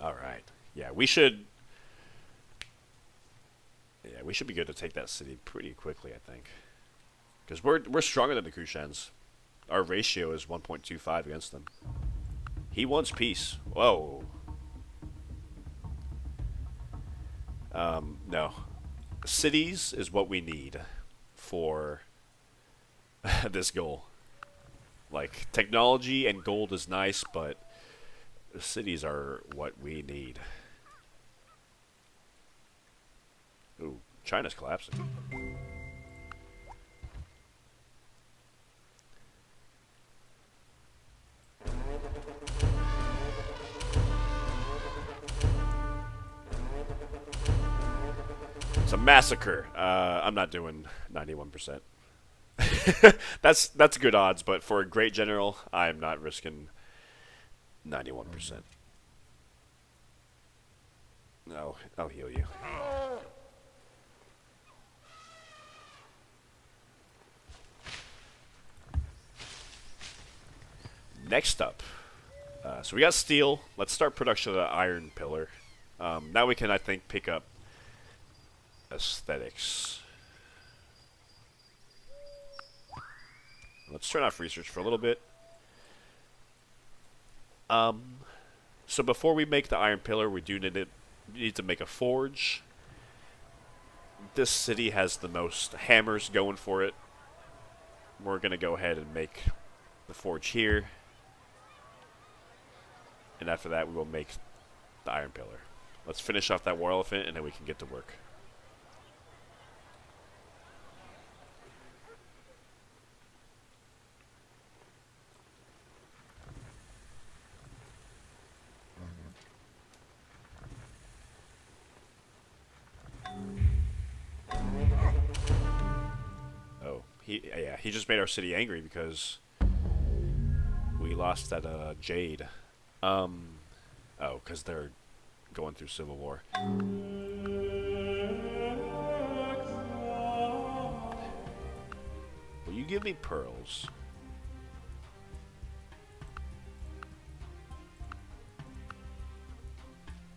Alright. Yeah, we should... Yeah, we should be good to take that city pretty quickly, I think. Because we're stronger than the Kushans. Our ratio is 1.25 against them. He wants peace. Whoa. No. Cities is what we need for this goal. Like, technology and gold is nice, but cities are what we need. Ooh, China's collapsing. It's a massacre. I'm not doing 91%. That's good odds, but for a great general, I'm not risking 91%. No, I'll heal you. Next up, so we got steel. Let's start production of the iron pillar. Now we can, I think, pick up aesthetics. Let's turn off research for a little bit. So before we make the iron pillar, we do need to make a forge. This city has the most hammers going for it. We're gonna go ahead and make the forge here. And after that, we will make the iron pillar. Let's finish off that war elephant, and then we can get to work. Oh, he just made our city angry because we lost that jade. Oh, because they're going through civil war. Will you give me pearls?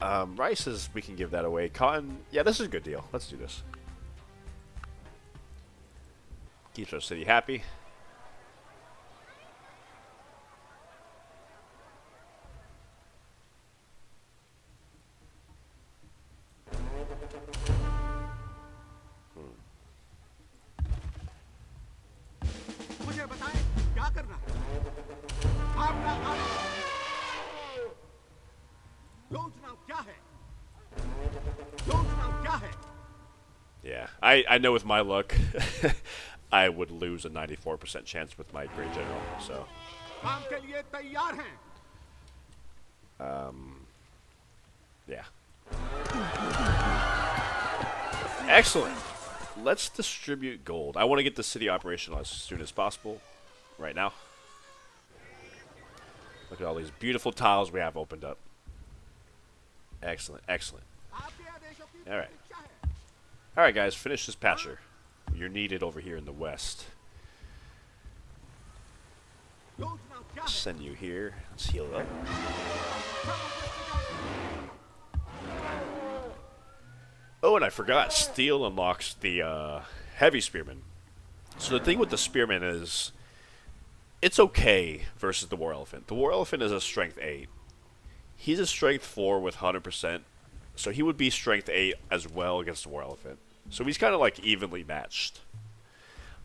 Rice is, we can give that away. Cotton, yeah, this is a good deal. Let's do this. Keeps our city happy. Yeah, I know with my luck, I would lose a 94% chance with my great general, so. Yeah. Excellent. Let's distribute gold. I want to get the city operational as soon as possible, right now. Look at all these beautiful tiles we have opened up. Excellent, excellent. Alright. Alright guys, finish this patcher. You're needed over here in the west. Send you here. Let's heal up. Oh, and I forgot. Steel unlocks the heavy spearman. So the thing with the spearman is, it's okay versus the war elephant. The war elephant is a strength 8. He's a strength 4 with 100%. So he would be strength 8 as well against the war elephant. So he's kind of like evenly matched.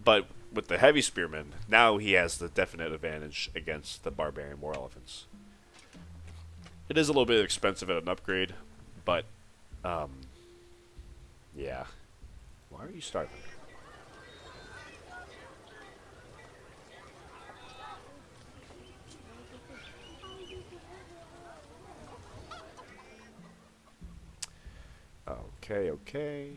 But with the heavy spearman, now he has the definite advantage against the barbarian war elephants. It is a little bit expensive at an upgrade, but yeah. Why are you starving? Okay, okay.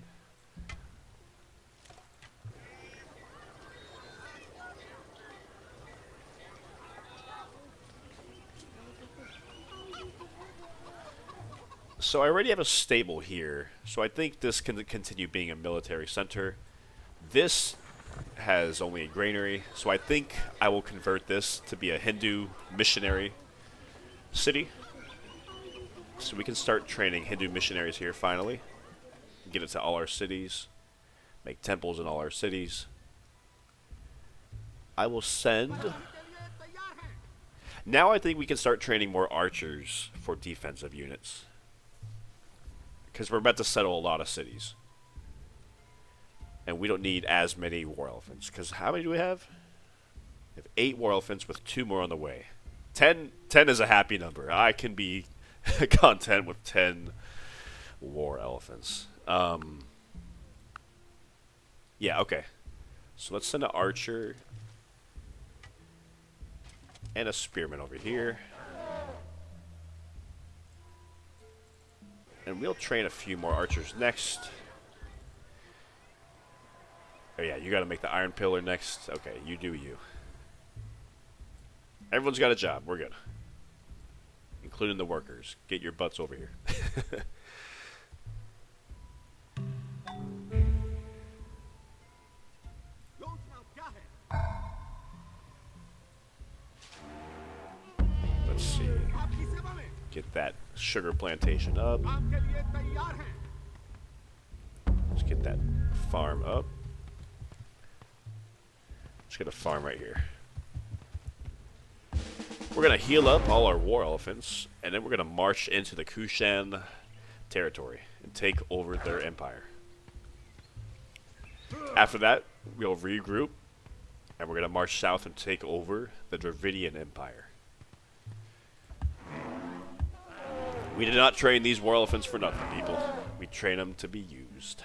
So I already have a stable here, so I think this can continue being a military center. This has only a granary, so I think I will convert this to be a Hindu missionary city. So we can start training Hindu missionaries here finally. Get it to all our cities. Make temples in all our cities. I will send... Now I think we can start training more archers for defensive units. Because we're about to settle a lot of cities. And we don't need as many war elephants. Because how many do we have? We have 8 war elephants with 2 more on the way. 10 is a happy number. I can be content with 10 war elephants. Yeah, okay. So let's send an archer and a spearman over here. And we'll train a few more archers next. Oh yeah, you gotta make the iron pillar next. Okay, you do you. Everyone's got a job. We're good. Including the workers. Get your butts over here. Let's see. Get that sugar plantation up. Let's get that farm up. Let's get a farm right here. We're going to heal up all our war elephants, and then we're going to march into the Kushan territory and take over their empire. After that, we'll regroup, and we're going to march south and take over the Dravidian Empire. We did not train these war elephants for nothing, people. We train them to be used.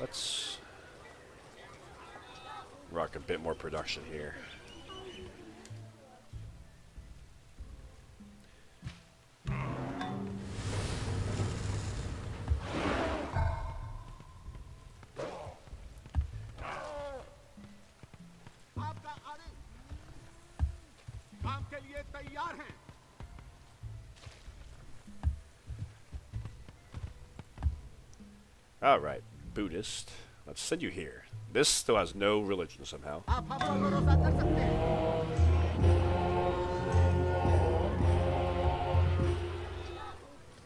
Let's rock a bit more production here. Alright, Buddhist. Let's send you here. This still has no religion somehow.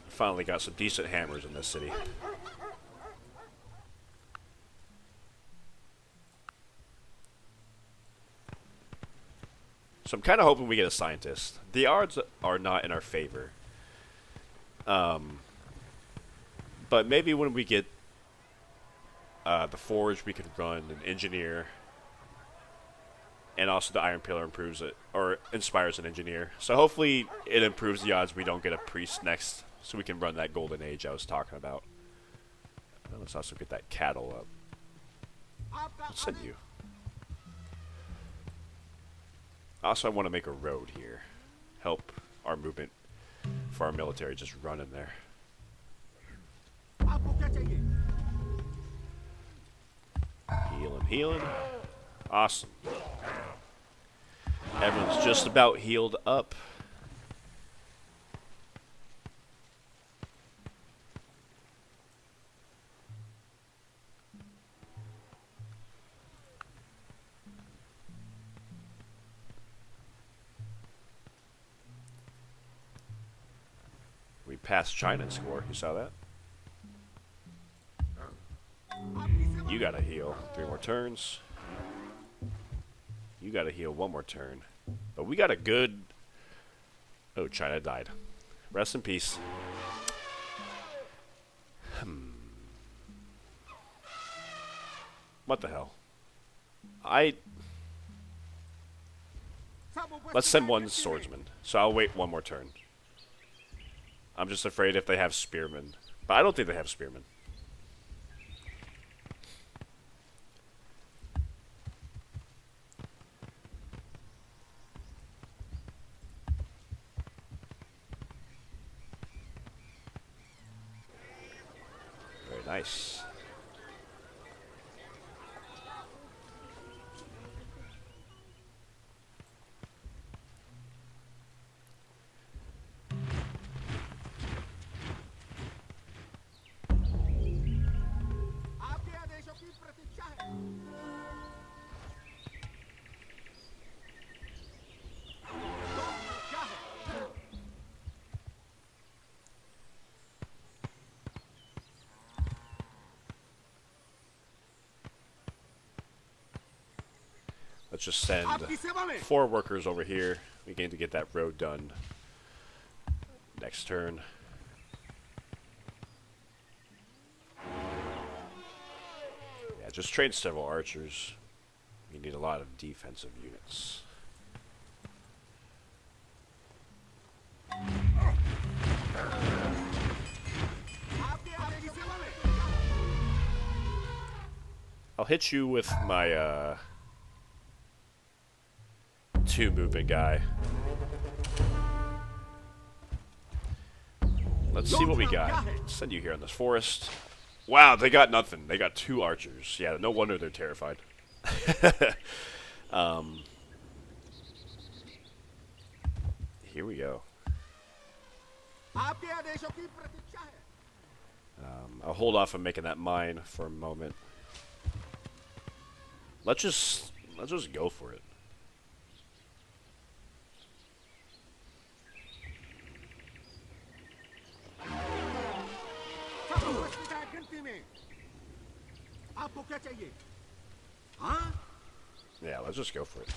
Finally got some decent hammers in this city. So I'm kind of hoping we get a scientist. The odds are not in our favor. But maybe when we get the forge, we could run an engineer. And also the iron pillar improves it, or inspires an engineer. So hopefully it improves the odds we don't get a priest next, so we can run that golden age I was talking about. Let's also get that cattle up. Let's send you. Also, I want to make a road here. Help our movement for our military just run in there. Healing, healing. Awesome. Everyone's just about healed up. We passed China in score. You saw that? You gotta heal 3 more turns. You gotta heal 1 more turn. But we got a good... Oh, China died. Rest in peace. What the hell? Let's send 1 swordsman. So I'll wait 1 more turn. I'm just afraid if they have spearmen. But I don't think they have spearmen. Nice. Let's just send 4 workers over here. We need to get that road done next turn. Yeah, just train several archers. We need a lot of defensive units. I'll hit you with my 2 movement guy. Let's see what we got. Send you here in this forest. Wow, they got nothing. They got 2 archers. Yeah, no wonder they're terrified. Here we go. I'll hold off on making that mine for a moment. Let's just go for it. Yeah, let's just go for it.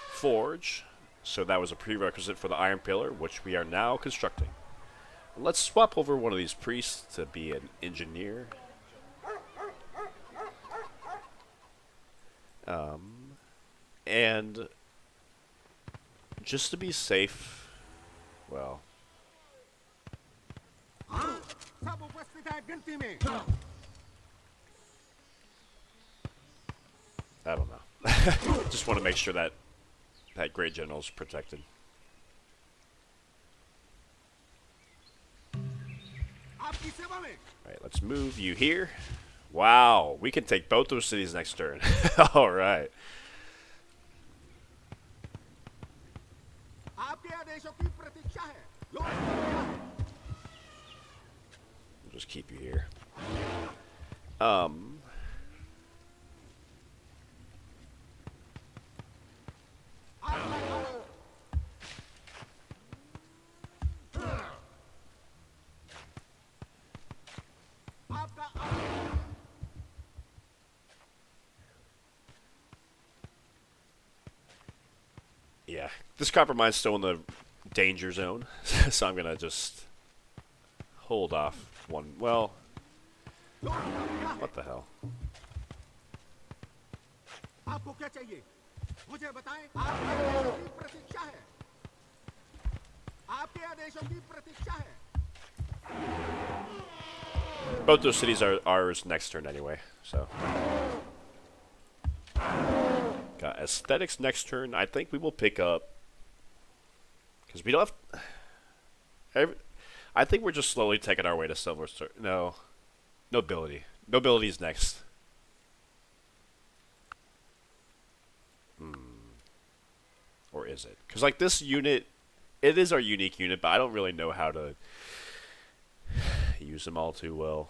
Forge. So that was a prerequisite for the iron pillar, which we are now constructing. Let's swap over one of these priests to be an engineer. And just to be safe, well, I don't know. Just want to make sure that that great general is protected. Alright, let's move you here. Wow, we can take both those cities next turn. Alright. We'll just keep you here. Yeah, this copper mine's still in the danger zone, so I'm gonna just hold off one. Well, what the hell? Both those cities are ours next turn anyway, so. Got aesthetics next turn. I think we will pick up, because we don't have. I think we're just slowly taking our way to silver. No, nobility. Nobility's next. Or is it? Because like this unit, it is our unique unit, but I don't really know how to use them all too well.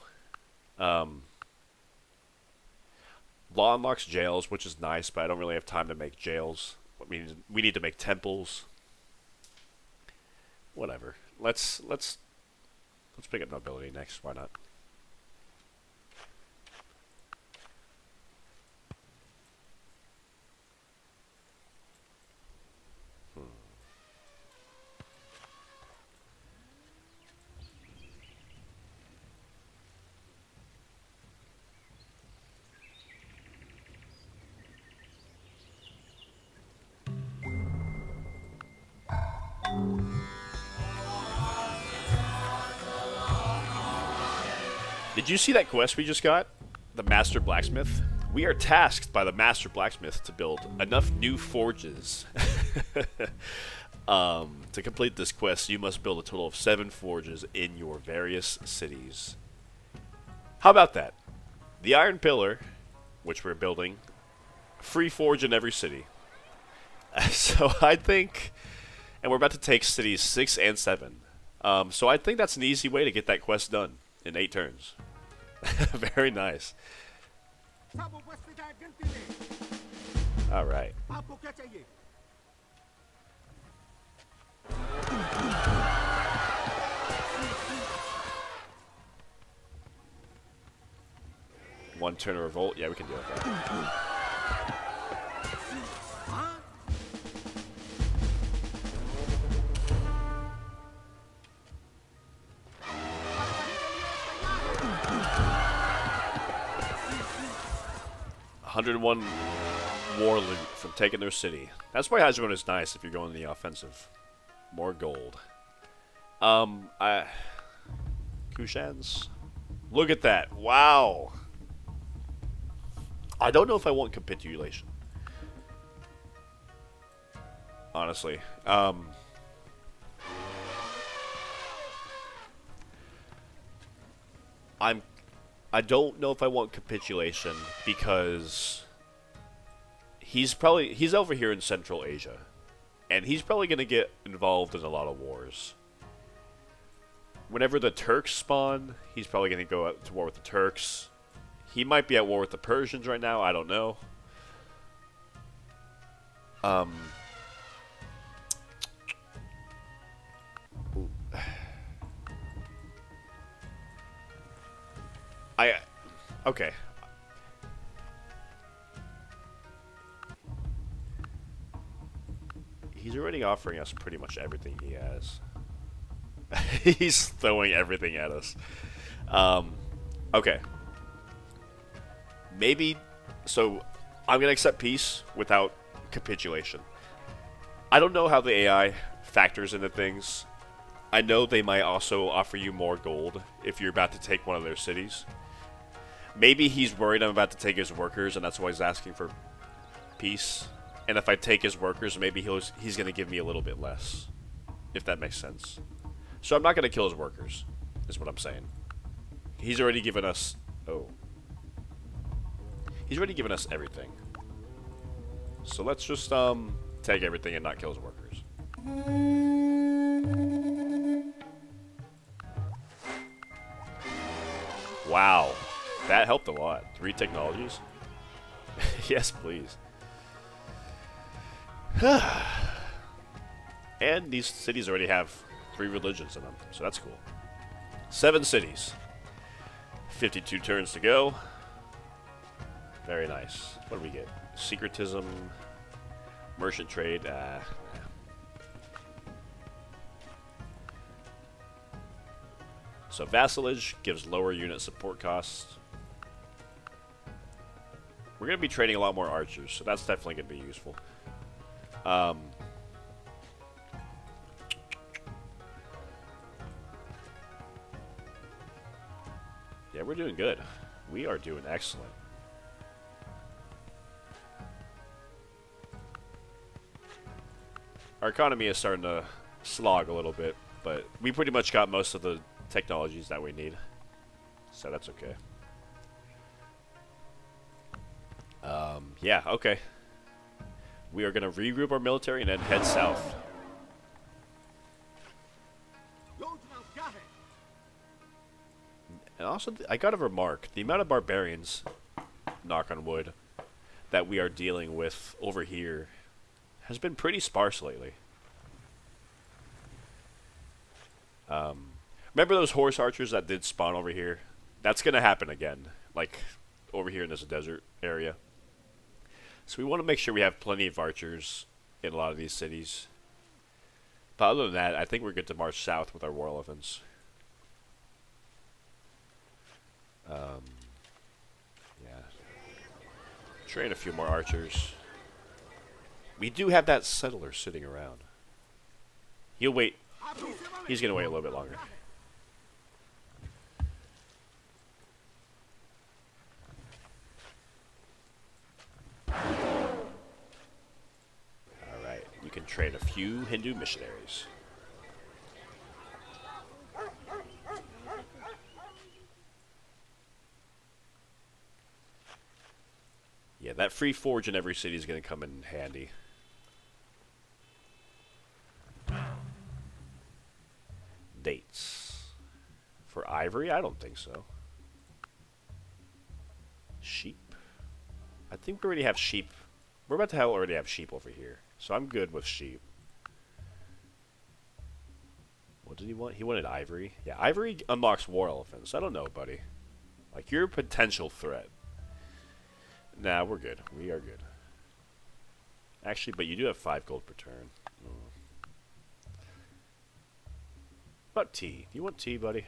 Law unlocks jails, which is nice, but I don't really have time to make jails. We need to make temples. Whatever. Let's pick up nobility next. Why not? Did you see that quest we just got? The Master Blacksmith? We are tasked by the Master Blacksmith to build enough new forges. To complete this quest, you must build a total of 7 forges in your various cities. How about that? The Iron Pillar, which we're building, free forge in every city. So I think, and we're about to take cities 6 and 7. So I think that's an easy way to get that quest done in 8 turns. Very nice. All right. One turn of revolt. Yeah, we can deal with that. $101 war loot from taking their city. That's why Hydron is nice if you're going the offensive. More gold. Kushans? Look at that. Wow. I don't know if I want capitulation. Honestly. I don't know if I want capitulation because he's over here in Central Asia, and he's probably going to get involved in a lot of wars. Whenever the Turks spawn, he's probably going to go out to war with the Turks. He might be at war with the Persians right now, I don't know. Okay. He's already offering us pretty much everything he has. He's throwing everything at us. Okay. Maybe, so I'm going to accept peace without capitulation. I don't know how the AI factors into things. I know they might also offer you more gold if you're about to take one of their cities. Maybe he's worried I'm about to take his workers, and that's why he's asking for peace. And if I take his workers, maybe he's going to give me a little bit less, if that makes sense. So I'm not going to kill his workers, is what I'm saying. He's already given us... Oh. He's already given us everything. So let's just take everything and not kill his workers. Wow. That helped a lot. 3 technologies? Yes, please. And these cities already have 3 religions in them, so that's cool. 7 cities. 52 turns to go. Very nice. What do we get? Secretism, merchant trade. So vassalage gives lower unit support costs. We're going to be trading a lot more archers, so that's definitely going to be useful. Yeah, we're doing good. We are doing excellent. Our economy is starting to slog a little bit, but we pretty much got most of the technologies that we need, so that's okay. Yeah, okay. We are going to regroup our military and then head south. And also, I got to remark, the amount of barbarians, knock on wood, that we are dealing with over here has been pretty sparse lately. Remember those horse archers that did spawn over here? That's going to happen again, like over here in this desert area. So we want to make sure we have plenty of archers in a lot of these cities. But other than that, I think we're good to march south with our war elephants. Yeah. Train a few more archers. We do have that settler sitting around. He'll wait. He's going to wait a little bit longer. train a few Hindu missionaries. Yeah, that free forge in every city is going to come in handy. Dates. For ivory? I don't think so. Sheep. I think we already have sheep. We're about to already have sheep over here. So I'm good with sheep. What did he want? He wanted ivory. Yeah, ivory unlocks war elephants. I don't know, buddy. Like, you're a potential threat. Nah, we're good. We are good. Actually, but you do have 5 gold per turn. What about tea? Do you want tea, buddy?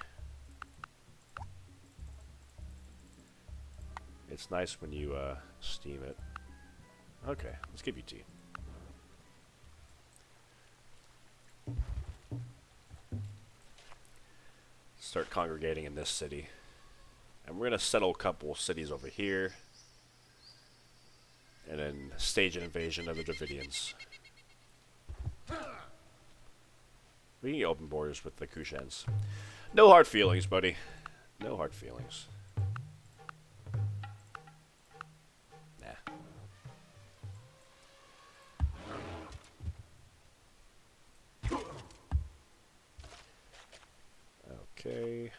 It's nice when you steam it. Okay, let's give you tea. Start congregating in this city. And we're going to settle a couple cities over here. And then stage an invasion of the Dravidians. We can open borders with the Kushans. No hard feelings, buddy. No hard feelings. Nah. Okay.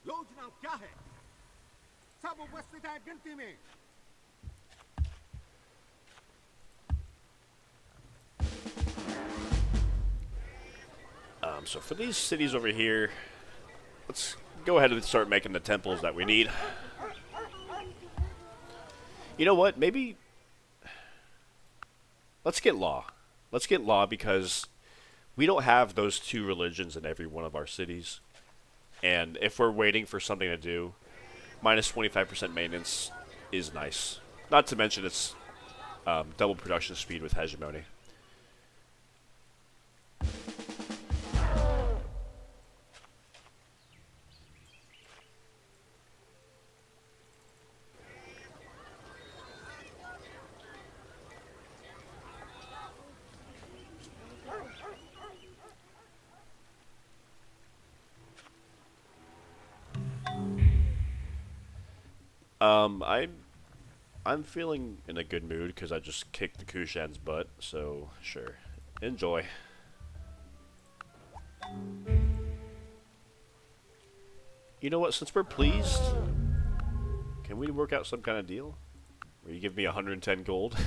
योजना क्या है? सब उपस्थित हैं गिनती में। So for these cities over here, let's go ahead and start making the temples that we need. You know what? Maybe let's get law. Let's get law because we don't have those 2 religions in every one of our cities. And if we're waiting for something to do, minus 25% maintenance is nice. Not to mention it's double production speed with hegemony. I'm feeling in a good mood because I just kicked the Kushan's butt, so sure. Enjoy. You know what, since we're pleased, can we work out some kind of deal? Where you give me 110 gold?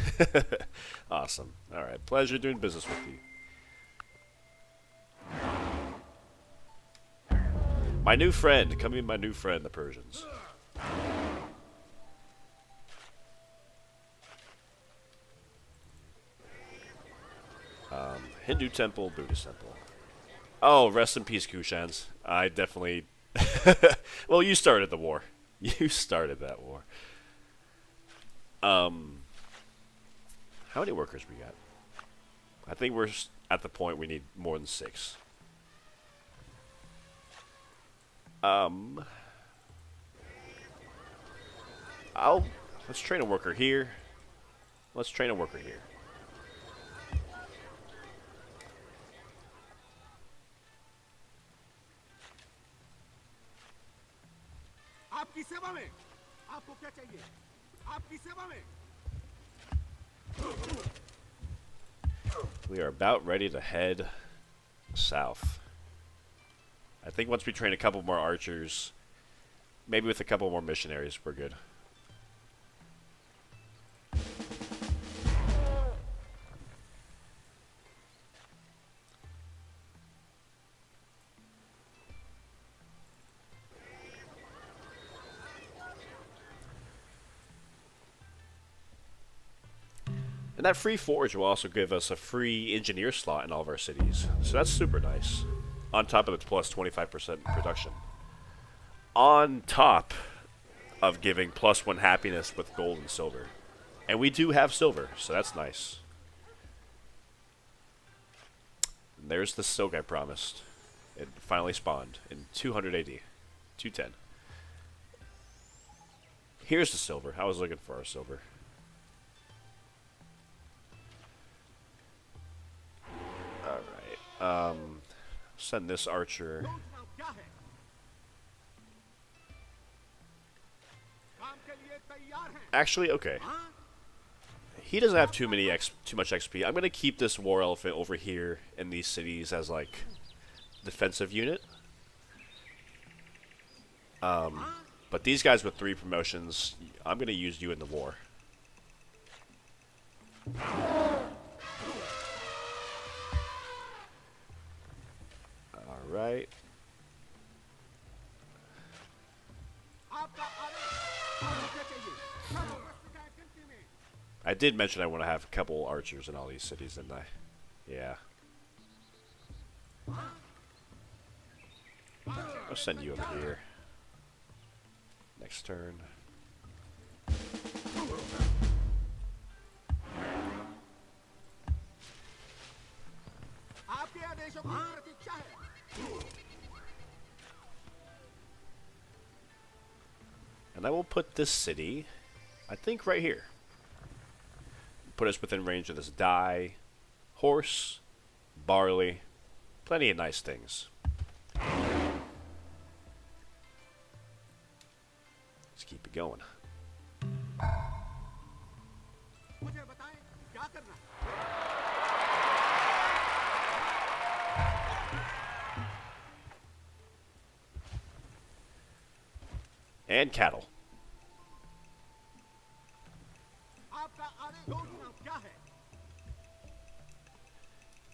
Awesome. Alright, pleasure doing business with you. My new friend, come in, my new friend, the Persians. Hindu temple, Buddhist temple. Oh, rest in peace, Kushans. I definitely... Well, you started the war. You started that war. How many workers we got? I think we're at the point we need more than 6. Let's train a worker here. Let's train a worker here. आपकी सेवा में आपको क्या चाहिए? आपकी सेवा में We are about ready to head south. I think once we train a couple more archers, maybe with a couple more missionaries, we're good. And that free forge will also give us a free engineer slot in all of our cities. So that's super nice. On top of its plus 25% production. On top of giving plus 1 happiness with gold and silver. And we do have silver, so that's nice. And there's the silk I promised. It finally spawned in 200 AD. 210. Here's the silver. I was looking for our silver. Send this archer. योजना क्या है? काम के लिए तैयार हैं? Actually, okay. He doesn't have too much XP. I'm gonna keep this war elephant over here in these cities as like defensive unit. But these guys with 3 promotions, I'm gonna use you in the war. All right. आपका आदेश आपको क्या चाहिए? सब वस्तु का गिनती में I did mention I want to have a couple archers in all these cities, didn't I? Yeah. I'll send you over here. Next turn. आपके आदेशों की प्रतीक्षा है। And I will put this city, I think, right here. Put us within range of this dye, horse, barley, plenty of nice things. Let's keep it going. मुझे बताएं क्या करना है? And cattle. आपका आदेश योजना क्या है?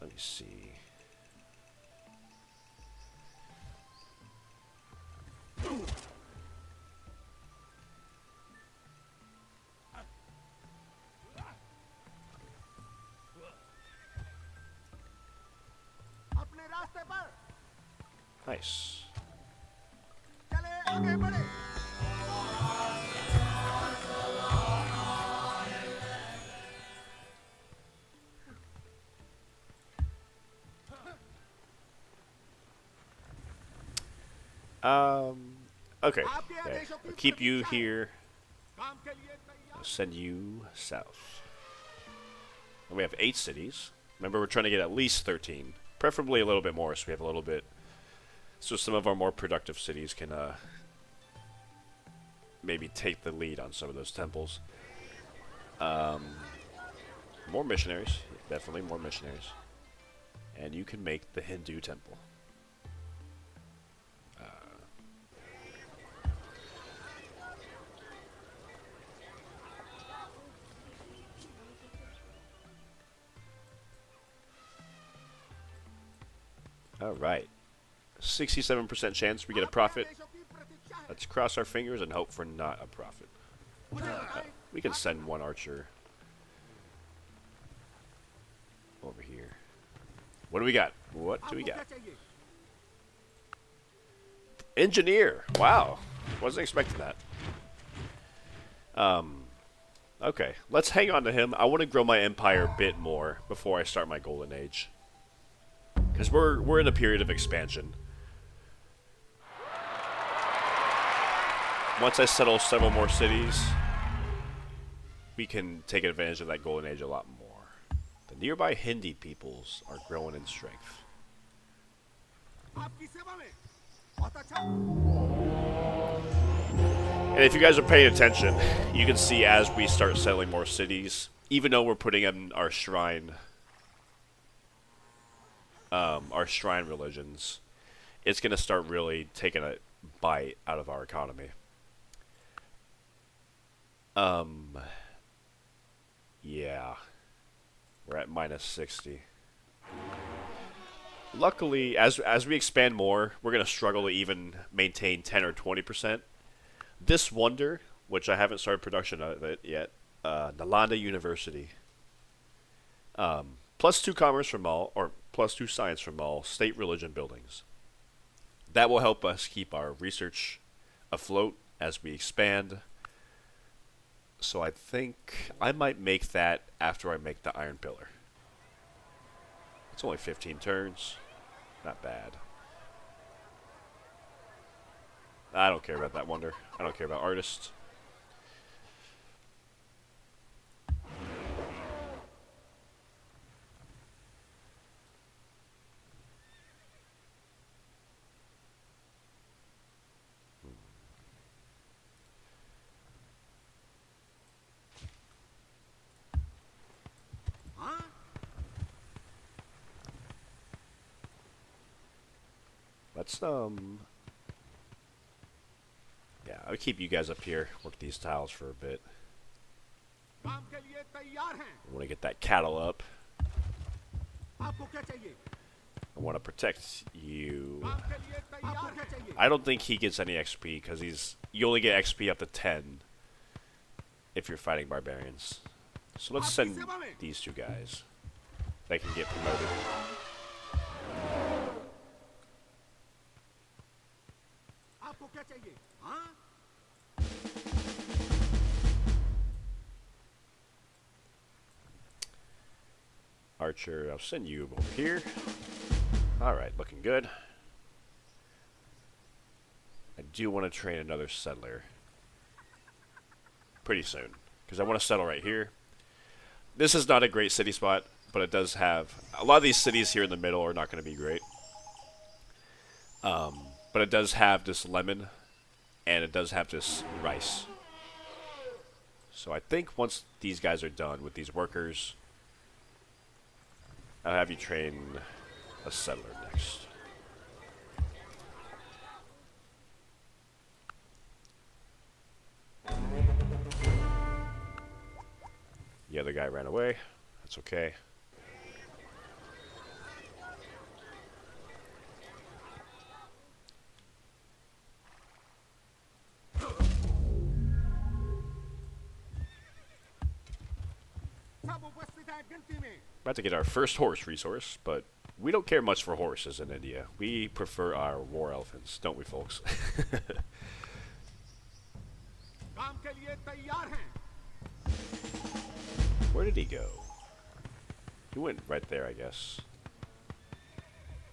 Let me see. अपने रास्ते पर Nice. चले आगे बढ़े। Okay. Okay. I'll keep you here. काम के लिए तैयार। I'll send you south. And we have 8 cities. Remember, we're trying to get at least 13. Preferably a little bit more, so we have a little bit... So some of our more productive cities can, maybe take the lead on some of those temples. More missionaries. Definitely more missionaries. And you can make the Hindu temple. Alright. 67% chance we get a profit. आदेशों की प्रतीक्षा है। Let's cross our fingers and hope for not a profit. मुझे बताएं We can send one archer over here. What do we got? What do we आपको got? क्या चाहिए? Engineer. Wow. Wasn't expecting that. Okay. Let's hang on to him. I want to grow my empire a bit more before I start my golden age. Because we're in a period of expansion. Once I settle several more cities, we can take advantage of that golden age a lot more. The nearby Hindi peoples are growing in strength. आपकी सेवा में बहुत अच्छा। And if you guys are paying attention, you can see as we start settling more cities, even though we're putting in our shrine religions, it's going to start really taking a bite out of our economy. Yeah. We're at minus 60. Luckily, as we expand more, we're going to struggle to even maintain 10 or 20%. This wonder, which I haven't started production of it yet, Nalanda University, +2 commerce from all, or +2 science from all state religion buildings. That will help us keep our research afloat as we expand. So I think I might make that after I make the Iron Pillar. It's only 15 turns. Not bad. I don't care about that wonder. I don't care about artists. let's yeah, I'll keep you guys up here. Work these tiles for a bit. काम के लिए तैयार हैं I want to get that cattle up. आपको क्या चाहिए I want to protect you. काम के लिए तैयार आपको क्या चाहिए I don't think he gets any XP because you only get XP up to 10 if you're fighting barbarians. So let's send these two guys. They can get promoted. आपको क्या चाहिए हाँ Archer, I'll send you over here. Alright, looking good. I do want to train another settler. Pretty soon. Because I want to settle right here. This is not a great city spot, but it does have... A lot of these cities here in the middle are not going to be great. But it does have this lemon, and it does have this rice. So I think once these guys are done with these workers, I'll have you train a settler next. The other guy ran away. That's okay. सब उपस्थित हैं गिनती में About to get our first horse resource, but we don't care much for horses in India. We prefer our war elephants, don't we, folks? काम के लिए तैयार हैं Where did he go? He went right there, I guess.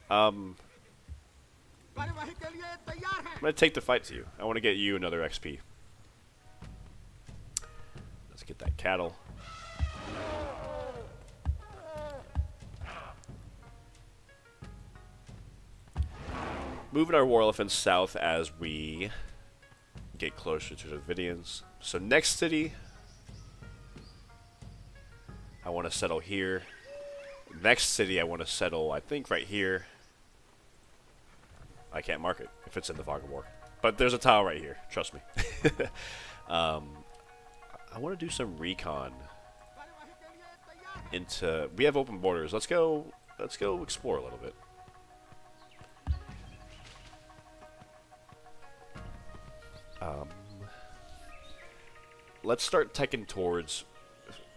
कार्यवाही के लिए तैयार हैं I'm gonna take the fight to you. I want to get you another XP. Let's get that cattle. Moving our war elephants south as we get closer to the Dravidians. So next city, I want to settle here. Next city I want to settle, I think, right here. I can't mark it if it's in the Fog of War. But there's a tile right here, trust me. I want to do some recon into... We have open borders. Let's go explore a little bit. Let's start teching towards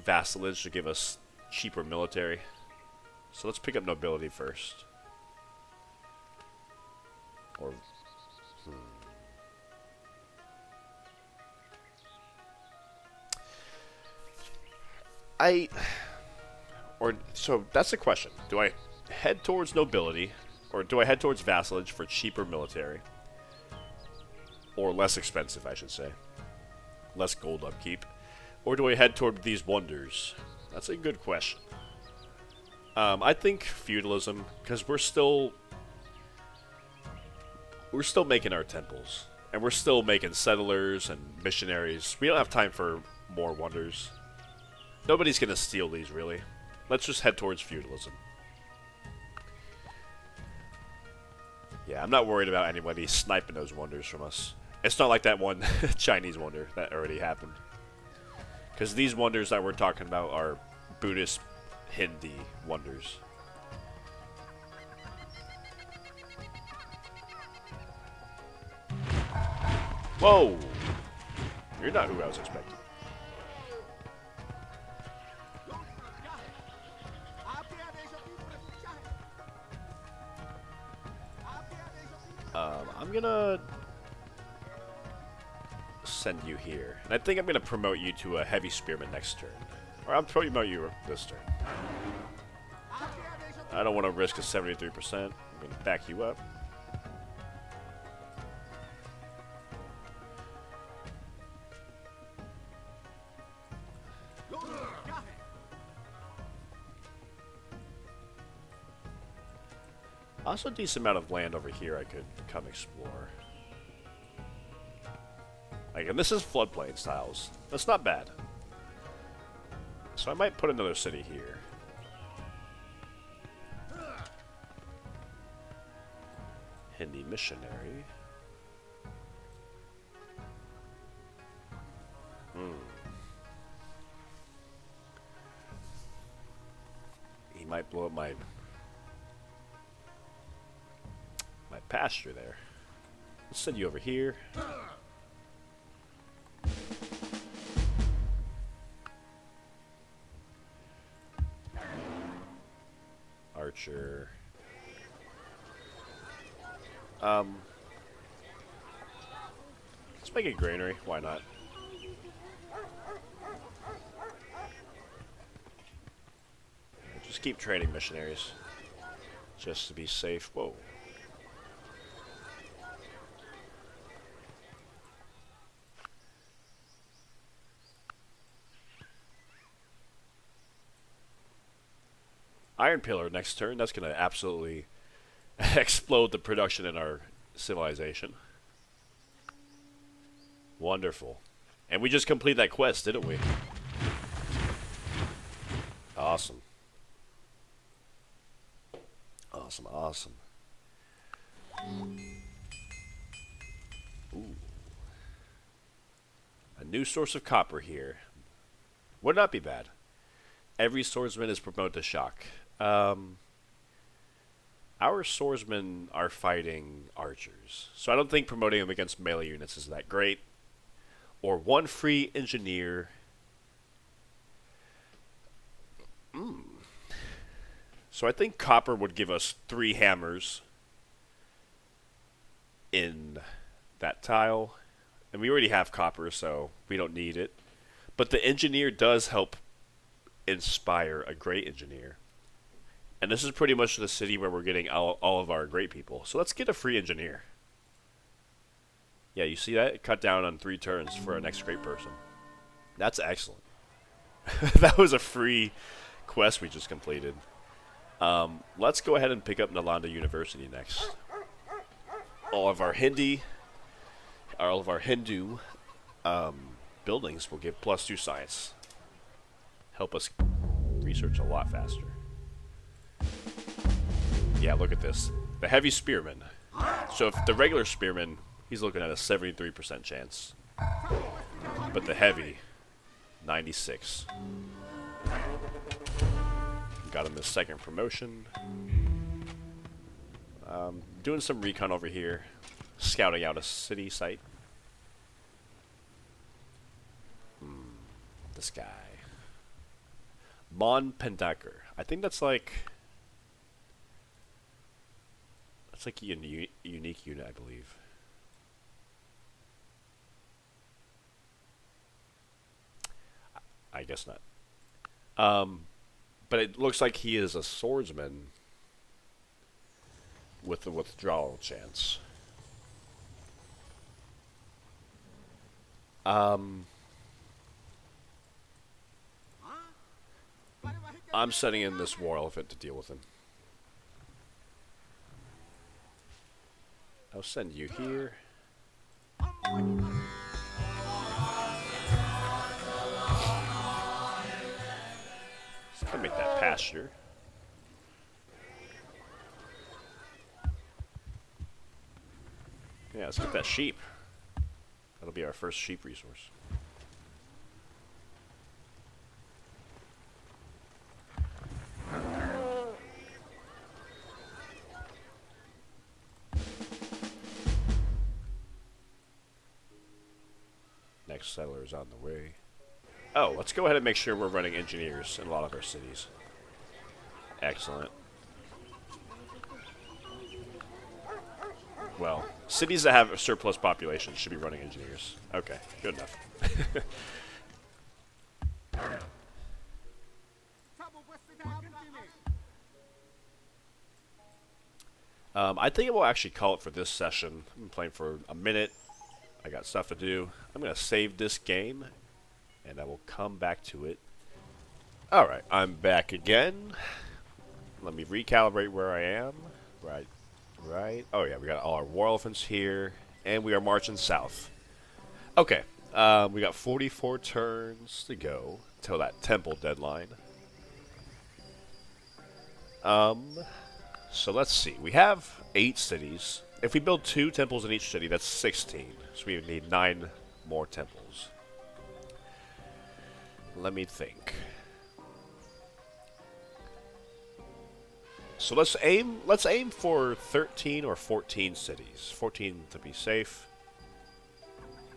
vassalage to give us cheaper military. So let's pick up nobility first. Or... So that's the question. Do I head towards nobility, or do I head towards vassalage for cheaper military? Or less expensive, I should say. Less gold upkeep. Or do I head toward these wonders? That's a good question. I think feudalism, because we're still making our temples. And we're still making settlers and missionaries. We don't have time for more wonders. Nobody's going to steal these, really. Let's just head towards feudalism. Yeah, I'm not worried about anybody sniping those wonders from us. It's not like that one Chinese wonder that already happened. Because these wonders that we're talking about are Buddhist Hindi wonders. Whoa! You're not who I was expecting. I'm gonna send you here. And I think I'm gonna promote you to a heavy spearman next turn. Or I'll promote you this turn. I don't want to risk a 73%. I'm gonna back you up. Also a decent amount of land over here I could come explore. Like, and this is floodplain styles. That's not bad. So I might put another city here. Hindi missionary. He might blow up my pasture there. Let's send you over here. Archer. Let's make a granary. Why not? Just keep training missionaries. Just to be safe. Whoa. Iron Pillar next turn. That's going to absolutely explode the production in our civilization. Wonderful. And we just completed that quest, didn't we? Awesome. Awesome, awesome. Ooh. A new source of copper here. Would not be bad. Every swordsman is promoted to shock. Our swordsmen are fighting archers, so I don't think promoting them against melee units is that great. Or one free engineer. So I think copper would give us 3 hammers in that tile. And we already have copper, so we don't need it. But the engineer does help inspire a great engineer. And this is pretty much the city where we're getting all of our great people. So let's get a free engineer. Yeah, you see that? It cut down on 3 turns for our next great person. That's excellent. That was a free quest we just completed. Let's go ahead and pick up Nalanda University next. All of our Hindu buildings will give +2 science. Help us research a lot faster. Yeah, look at this. The heavy spearman. So if the regular spearman, he's looking at a 73% chance. But the heavy, 96. Got him his 2nd promotion. Doing some recon over here. Scouting out a city site. This guy. Mon Pendaker. I think that's like... That's like a unique unit, I believe. I guess not. But it looks like he is a swordsman with the withdrawal chance. I'm setting in this war elephant to deal with him. I'll send you here. Let's make that pasture. Yeah, let's get that sheep. That'll be our first sheep resource. Next settler is on the way. Oh, let's go ahead and make sure we're running engineers in a lot of our cities. Excellent. Well, cities that have a surplus population should be running engineers. Okay, good enough. I think we'll actually call it for this session. I've been playing for a minute. I got stuff to do. I'm going to save this game, and I will come back to it. Alright, I'm back again. Let me recalibrate where I am. Right. Oh yeah, we got all our war elephants here, and we are marching south. Okay, we got 44 turns to go till that temple deadline. So let's see. We have 8 cities. if we build 2 temples in each city, that's 16. So we would need 9 more temples. Let me think. So let's aim for 13 or 14 cities. 14 to be safe.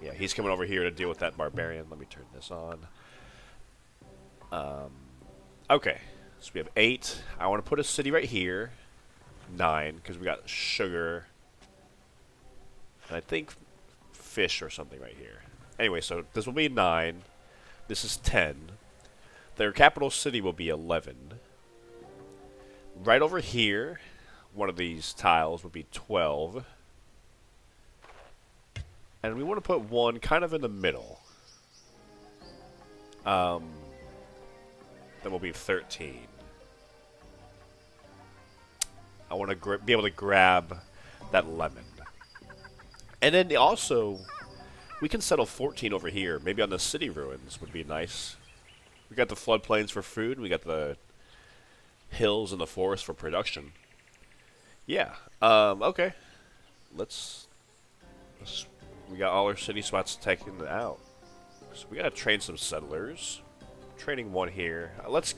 Yeah, he's coming over here to deal with that barbarian. Let me turn this on. Okay, so we have 8. I want to put a city right here. 9, because we got sugar. And I think fish or something right here. Anyway, so this will be 9. This is 10. Their capital city will be 11. Right over here, one of these tiles would be 12. And we want to put one kind of in the middle. That will be 13. I want to be able to grab that lemon. And then also, we can settle 14 over here. Maybe on the city ruins would be nice. We got the floodplains for food. We got the hills and the forest for production. Yeah. Okay. Let's we got all our city spots taken out. So we gotta train some settlers. Training one here. Let's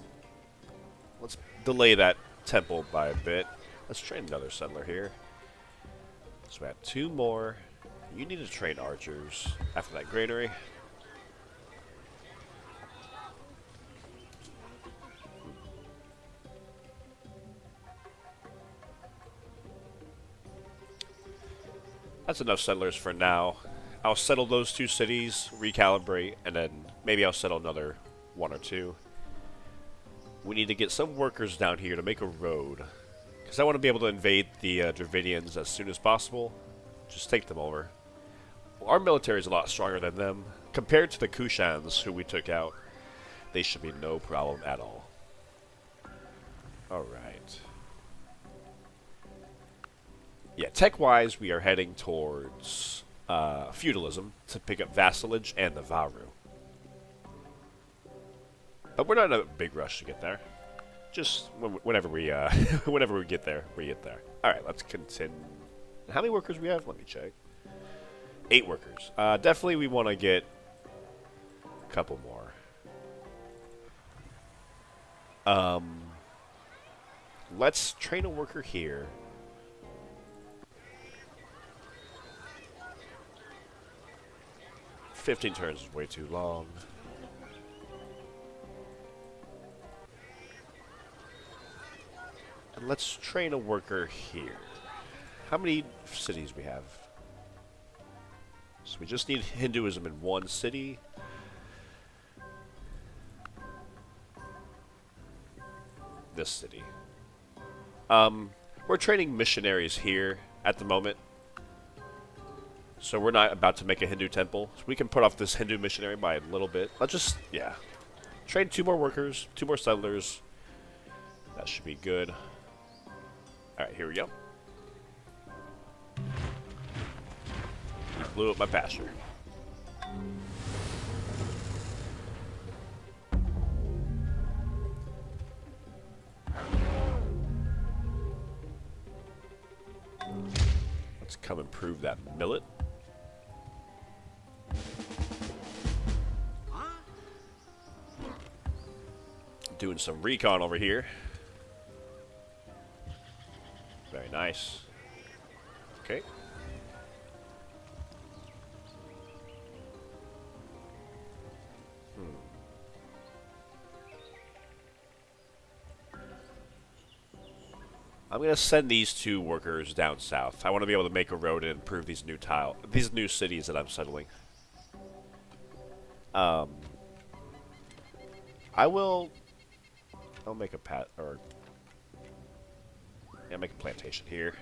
delay that temple by a bit. Let's train another settler here. So we have 2 more. You need to train archers after that granary. That's enough settlers for now. I'll settle those 2 cities, recalibrate, and then maybe I'll settle another 1 or 2. We need to get some workers down here to make a road. Because I want to be able to invade the Dravidians as soon as possible. Just take them over. Our military is a lot stronger than them. Compared to the Kushans, who we took out, they should be no problem at all. Alright. Yeah, tech-wise, we are heading towards feudalism to pick up vassalage and the Varu. But we're not in a big rush to get there. Just whenever we whenever we get there, we get there. All right, let's continue. How many workers we have? Let me check. 8 workers. Definitely, we want to get a couple more. Let's train a worker here. $15 turns is way too long. And let's train a worker here. How many cities we have? So we just need Hinduism in 1 city. This city. We're training missionaries here at the moment. So we're not about to make a Hindu temple. So we can put off this Hindu missionary by a little bit. Let's just, yeah. Train 2 more workers, 2 more settlers. That should be good. Alright, here we go. He blew up my pasture. Let's come improve that millet. Doing some recon over here. Very nice. Okay. I'm gonna send these 2 workers down south. I want to be able to make a road and improve these new cities that I'm settling. I'll make a make a plantation here.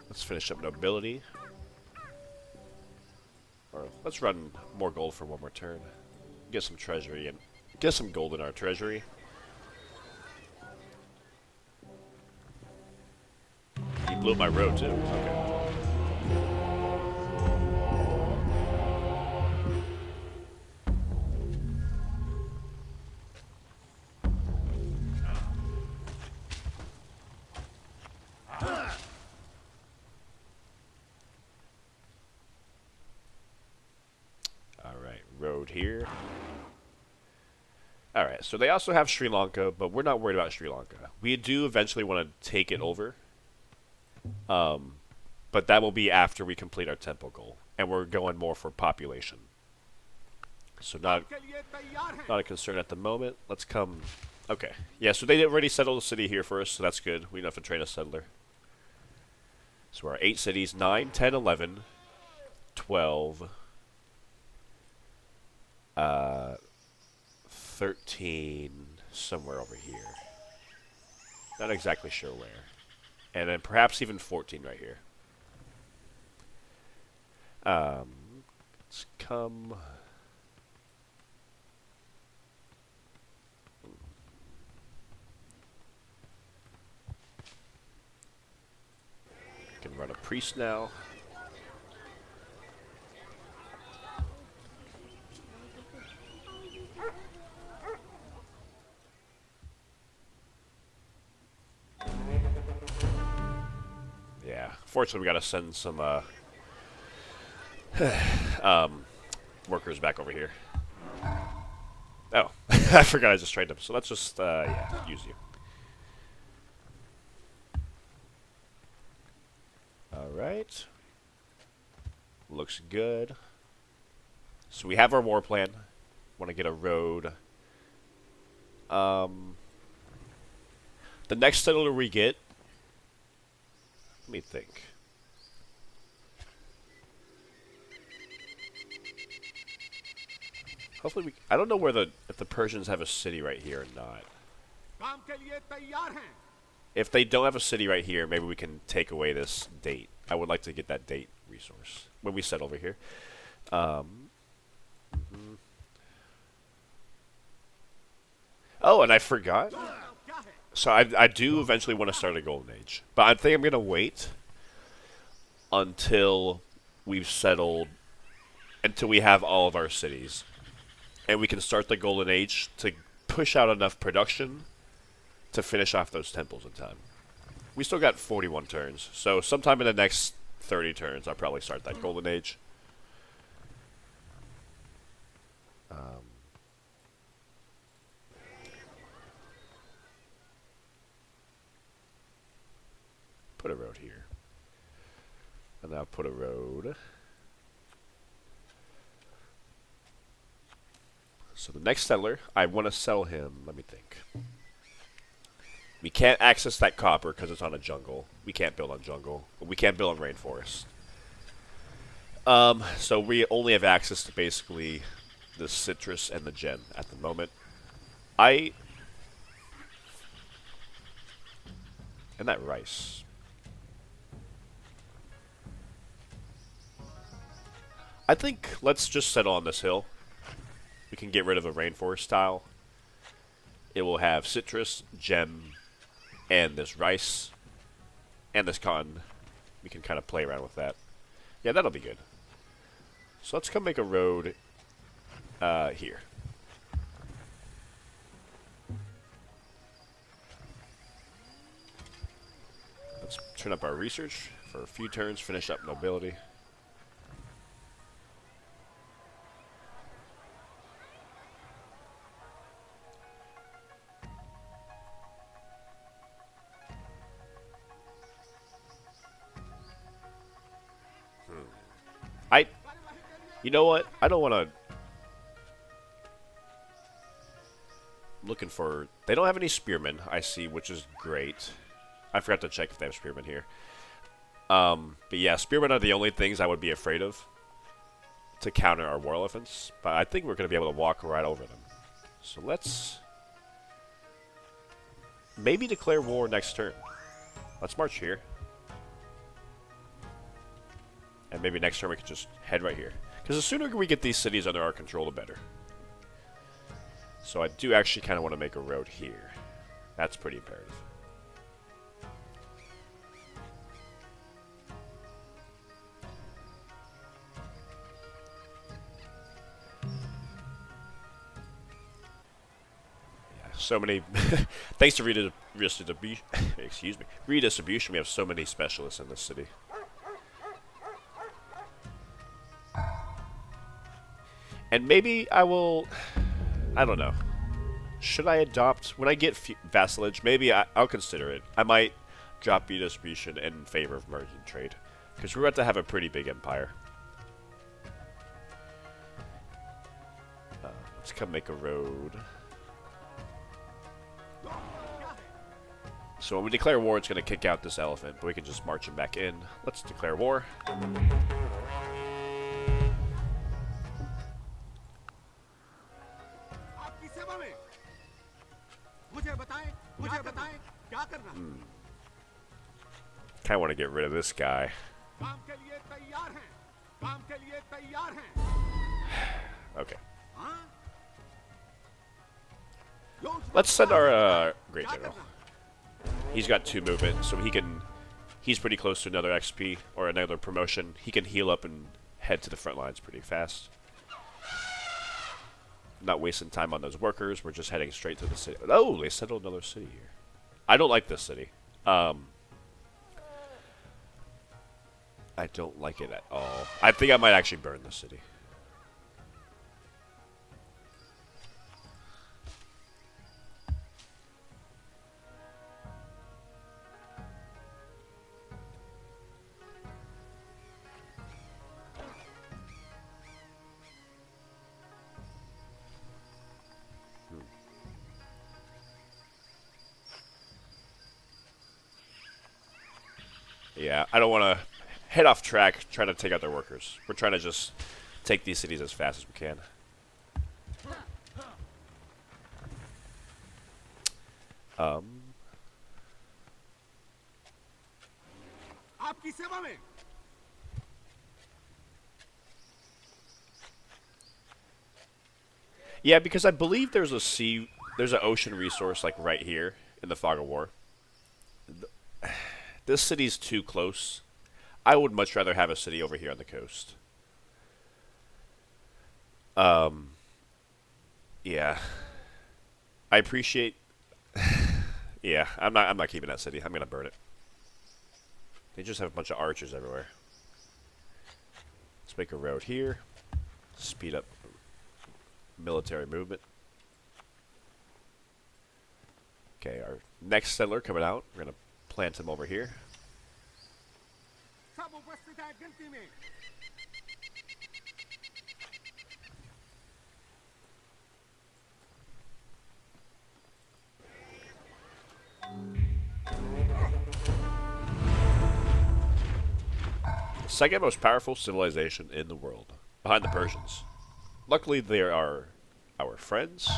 Let's finish up nobility. Or let's run more gold for 1 more turn. Get some treasury and get some gold in our treasury. He blew up my road too. Okay. road here. Alright, so they also have Sri Lanka, but we're not worried about Sri Lanka. We do eventually want to take it over. But that will be after we complete our temple goal. And we're going more for population. So not a concern at the moment. Let's come... Okay. Yeah, so they already settled the city here for us, so that's good. We don't have to train a settler. So our 8 cities, 9, 10, 11, 12, 13, somewhere over here. Not exactly sure where. And then perhaps even 14 right here. Let's come... Can run a priest now. Yeah, fortunately we gotta send some workers back over here. Oh, I forgot I just trained them. So let's just yeah, use you. Alright. Looks good. So we have our war plan. Want to get a road. The next settler we get... Let me think. Hopefully we... I don't know where if the Persians have a city right here or not. If they don't have a city right here, maybe we can take away this date. I would like to get that date resource when we set over here. Oh, and I forgot. So I do eventually want to start a golden age. But I think I'm going to wait until we've settled, until we have all of our cities. And we can start the golden age to push out enough production to finish off those temples in time. We still got 41 turns, so sometime in the next 30 turns I'll probably start that golden age. Put a road here. And now put a road. So the next settler, I want to sell him, let me think. We can't access that copper because it's on a jungle. We can't build on jungle. We can't build on rainforest. So we only have access to basically the citrus and the gem at the moment. And that rice. I think let's just settle on this hill. We can get rid of a rainforest tile. It will have citrus, gem, and this rice, and this cotton. We can kind of play around with that. Yeah, that'll be good. So let's come make a road here. Let's turn up our research for a few turns, finish up nobility. You know what? I don't want to... Looking for... They don't have any spearmen, I see, which is great. I forgot to check if they have spearmen here. But yeah, spearmen are the only things I would be afraid of to counter our war elephants. But I think we're going to be able to walk right over them. So let's... maybe declare war next turn. Let's march here. And maybe next turn we can just head right here. Because the sooner we get these cities under our control, the better. So I do actually kind of want to make a road here. That's pretty imperative. Yeah, so many... Thanks to redistribution, excuse me, redistribution, we have so many specialists in this city. And maybe I will... I don't know. Should I adopt... When I get vassalage, maybe I'll consider it. I might drop redistribution in favor of merchant trade. Because we're about to have a pretty big empire. Let's come make a road. So when we declare war, it's going to kick out this elephant, but we can just march him back in. Let's declare war. आपकी सेवा में मुझे बताएं क्या करना Kind of want to get rid of this guy. काम के लिए तैयार हैं काम के लिए तैयार हैं Okay. हाँ Let's send our great general. He's got 2 movement, so he's pretty close to another XP or another promotion. He can heal up and head to the front lines pretty fast. Not wasting time on those workers. We're just heading straight to the city. Oh, they settled another city here. I don't like this city. I don't like it at all. I think I might actually burn the city. Yeah, I don't want to head off track trying to take out their workers. We're trying to just take these cities as fast as we can. आपकी सेवा में Yeah, because I believe there's an ocean resource like right here in the Fog of War. This city's too close. I would much rather have a city over here on the coast. Yeah. I appreciate. Yeah, I'm not keeping that city. I'm gonna burn it. They just have a bunch of archers everywhere. Let's make a road here. Speed up military movement. Okay, our next settler coming out. We're gonna plant him over here. सब उपस्थित हैं गिनती में The second most powerful civilization in the world, behind the Persians. Luckily, they are our friends.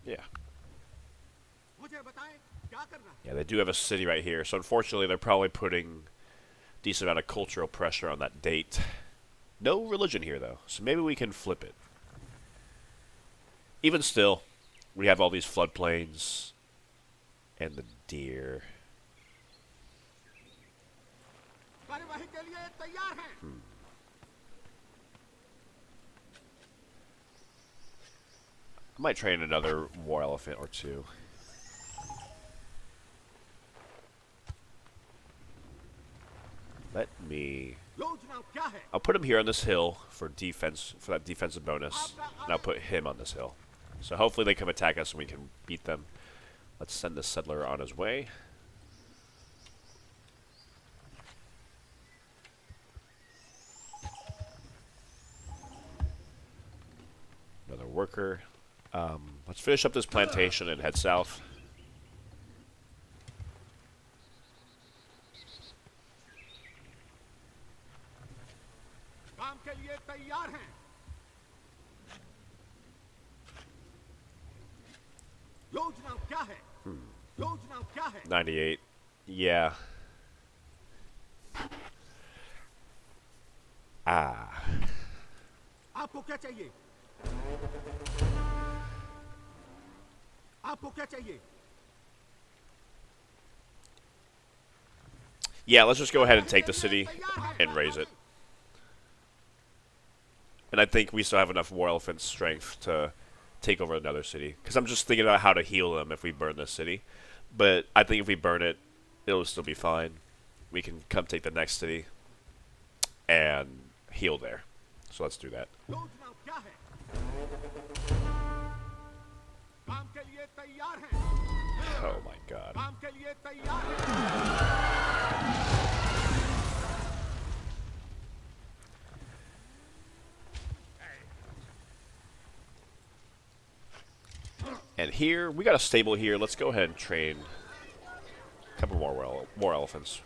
Yeah. मुझे बताएं क्या करना Yeah, they do have a city right here, so unfortunately they're probably putting decent amount of cultural pressure on that date. No religion here, though, so maybe we can flip it. Even still, we have all these floodplains and the deer. कार्यवाही के लिए तैयार हैं I might train another war elephant or 2. Let me... योजना क्या है I'll put him here on this hill for defense, for that defensive bonus, and I'll put him on this hill. So hopefully they come attack us and we can beat them. Let's send the settler on his way. Another worker. Let's finish up this plantation and head south. काम के लिए तैयार हैं योजना क्या है योजना क्या है 98. Yeah. Ah. आपको क्या चाहिए आपको क्या चाहिए Yeah, let's just go ahead and take the city and raise it. And I think we still have enough war elephant strength to take over another city. Because I'm just thinking about how to heal them if we burn this city. But I think if we burn it, it'll still be fine. We can come take the next city. and heal there. So let's do that. योजना क्या है? काम के लिए तैयार हैं? Oh my god. काम के लिए तैयार हैं? And here, we got a stable here. Let's go ahead and train a couple more elephants.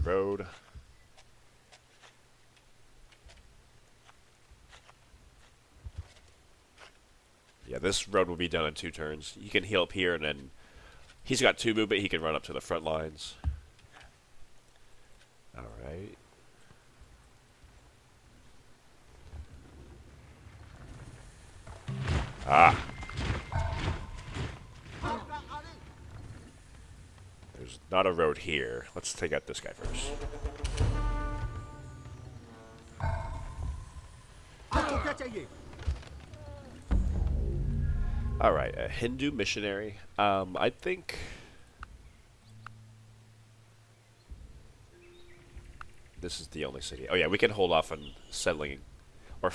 Road. Yeah, this road will be done in 2 turns. He can heal up here, and then he's got 2 movement. He can run up to the front lines. All right. Ah. There's not a road here. Let's take out this guy first. आपको क्या चाहिए? All right, a Hindu missionary. I think this is the only city. Oh yeah, we can hold off on settling or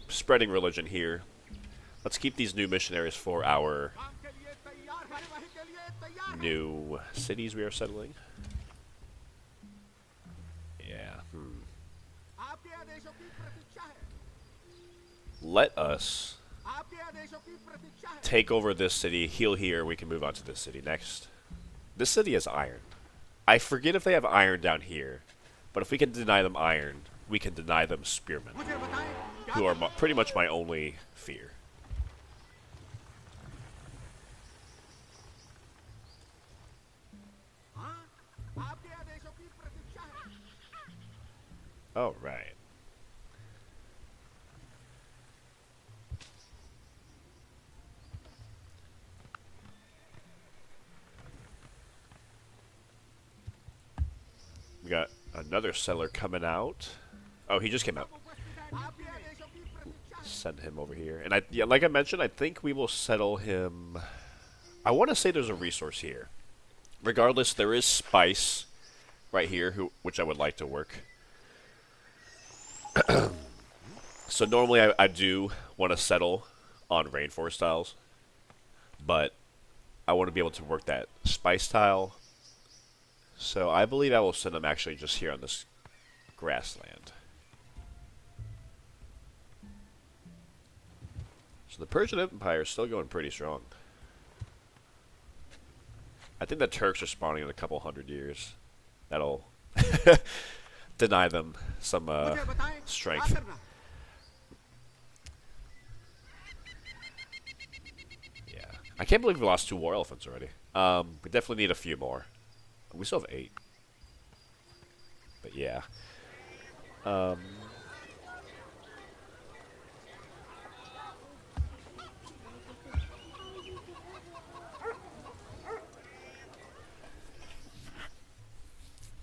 spreading religion here. Let's keep these new missionaries for our काम के लिए तैयार हैं? कार्यवाही के लिए तैयार हैं? new cities we are settling. Yeah. आपके आदेशों की प्रतीक्षा है? Let us आपके आदेशों की प्रतीक्षा है? take over this city, heal here, we can move on to this city next. This city has iron. I forget if they have iron down here, but if we can deny them iron, we can deny them spearmen, मुझे बताएं क्या who are pretty much my only fear. हाँ? आपके आदेशों की प्रतीक्षा है? Oh, right. We got another settler coming out. Oh, he just came out. आपके आदेशों की प्रतीक्षा है? Send him over here. And yeah, like I mentioned, I think we will settle him. I want to say there's a resource here. Regardless, there is spice right here, which I would like to work. So normally I do want to settle on rainforest tiles, but I want to be able to work that spice tile. So I believe I will send them actually just here on this grassland. So the Persian Empire is still going pretty strong. I think the Turks are spawning in a couple 100 years. That'll deny them some मुझे बताएं क्या strength. करना है? Yeah, I can't believe we lost 2 war elephants already. We definitely need a few more. We still have 8. But yeah.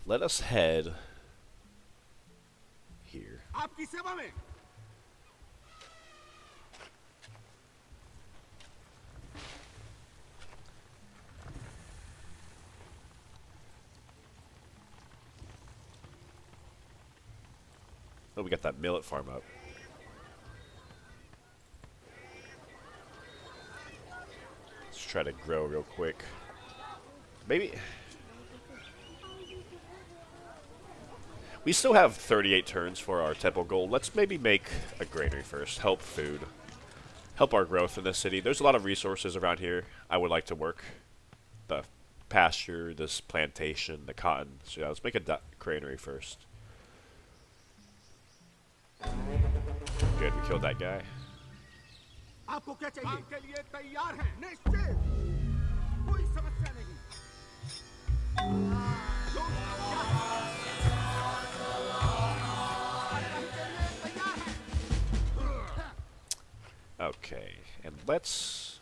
Let us head here. आपकी सेवा में? Oh, we got that millet farm up. Let's try to grow real quick. Maybe... We still have 38 turns for our temple goal. Let's maybe make a granary first. Help food. Help our growth in this city. There's a lot of resources around here I would like to work. The pasture, this plantation, the cotton. So yeah, let's make a granary first. Good, we killed that guy. आपको क्या चाहिए? काम के लिए तैयार हैं? निश्चित। कोई समस्या नहीं। योजना क्या है? कार्यवाही के लिए तैयार हैं? Okay, and let's...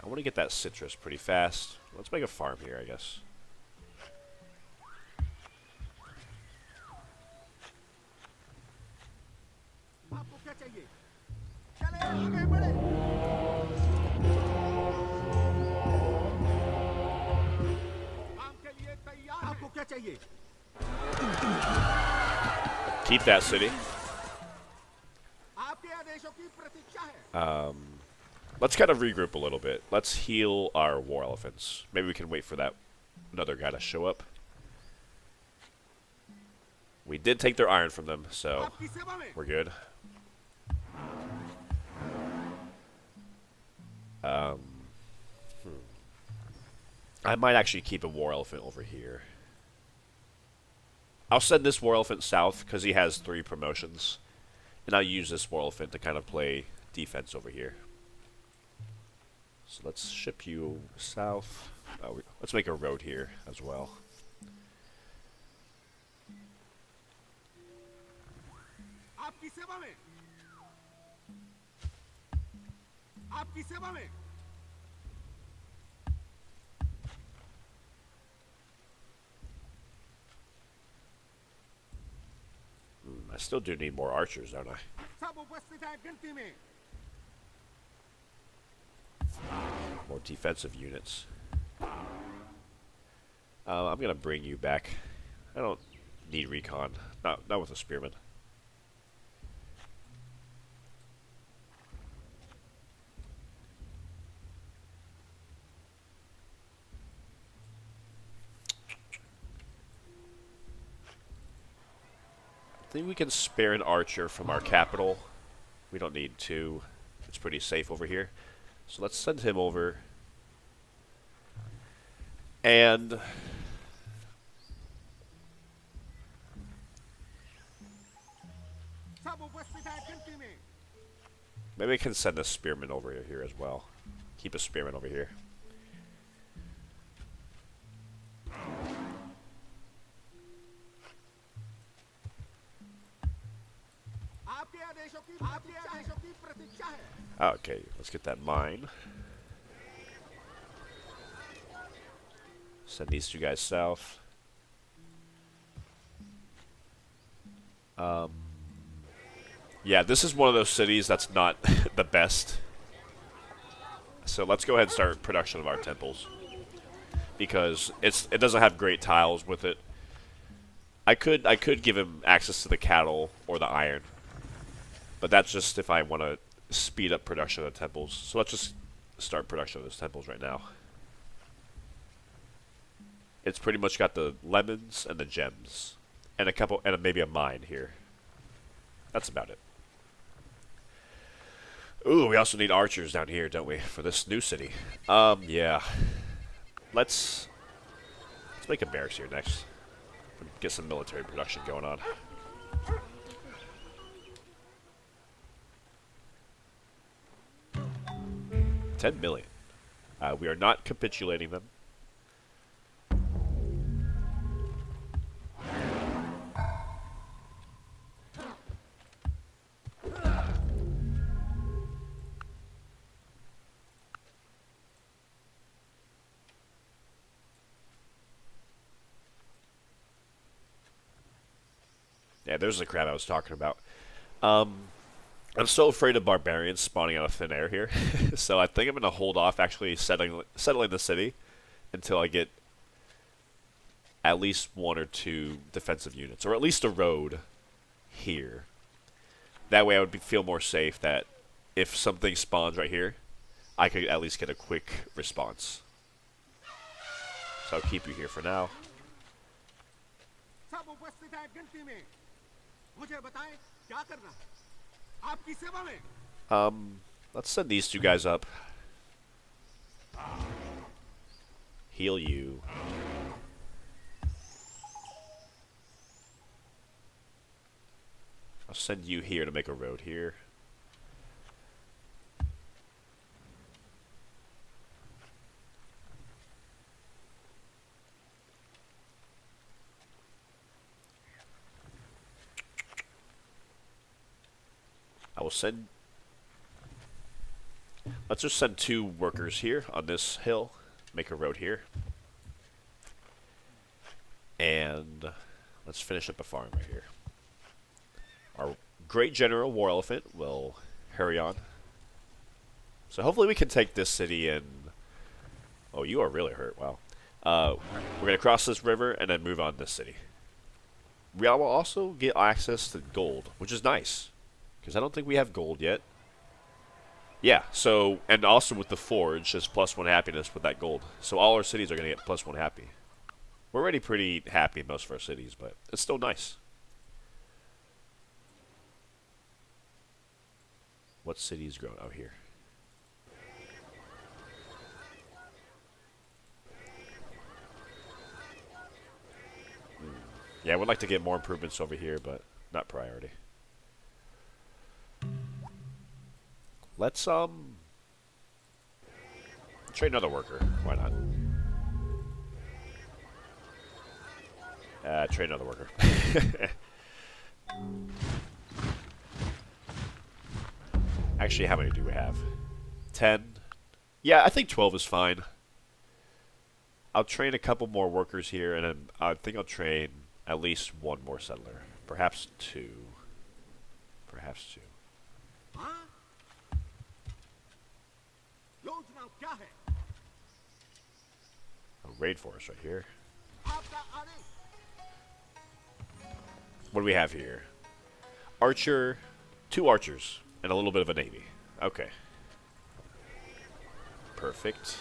I want to get that citrus pretty fast. Let's make a farm here, I guess. आपको क्या चाहिए? चले आगे बढ़े। चाहिए? Keep that city. आपके आदेशों की प्रतीक्षा है। Let's kind of regroup a little bit. Let's heal our war elephants. Maybe we can wait for that another guy to show up. We did take their iron from them, so आपकी सेवा में। we're good. I might actually keep a war elephant over here. I'll send this war elephant south because he has 3 promotions. And I'll use this war elephant to kind of play defense over here. So let's ship you south. Let's make a road here as well. आपकी सेवा में। आपकी सेवा में। I still do need more archers, don't I? सब उपस्थित हैं गिनती में। More defensive units. I'm gonna bring you back. I don't need recon. Not with a spearman. I think we can spare an archer from our capital. We don't need 2. It's pretty safe over here. So let's send him over. And सब उपस्थित हैं गिनती में। maybe we can send a spearman over here as well. Keep a spearman over here. आपके आदेशों की प्रतीक्षा है। Okay, let's get that mine. Send these 2 guys south. Yeah, this is one of those cities that's not the best. So let's go ahead and start production of our temples. Because it doesn't have great tiles with it. I could give him access to the cattle or the iron. But that's just if I want to speed up production of the temples. So let's just start production of those temples right now. It's pretty much got the lemons and the gems. And a couple, and maybe a mine here. That's about it. Ooh, we also need archers down here, don't we? For this new city. Yeah. Let's make a barracks here next. Get some military production going on. $10 million. We are not capitulating them. Yeah, there's the crab I was talking about. I'm so afraid of barbarians spawning out of thin air here, so I think I'm going to hold off actually settling the city until I get at least 1 or 2 defensive units, or at least a road here. That way I would feel more safe that if something spawns right here, I could at least get a quick response. So I'll keep you here for now. सब उपस्थित हैं गिनती में। मुझे बताएं क्या करना है। आपकी सेवा में। Let's send these 2 guys up. Heal you. I'll send you here to make a road here. I will send... Let's just send 2 workers here on this hill. Make a road here. And let's finish up a farm right here. Our great general war elephant will hurry on. So hopefully we can take this city in... Oh, you are really hurt. Wow. We're going to cross this river and then move on to this city. We will also get access to gold, which is nice. Because I don't think we have gold yet. Yeah, so, and also with the forge, it's +1 happiness with that gold. So all our cities are going to get +1 happy. We're already pretty happy in most of our cities, but it's still nice. What city is growing out here? Yeah, I would like to get more improvements over here, but not priority. Let's, train another worker. Why not? Train another worker. Actually, how many do we have? 10? Yeah, I think 12 is fine. I'll train a couple more workers here, and then I think I'll train at least one more settler. Perhaps two. Perhaps two. A raid force right here. What do we have here? Archer, 2 archers, and a little bit of a navy. Okay. Perfect.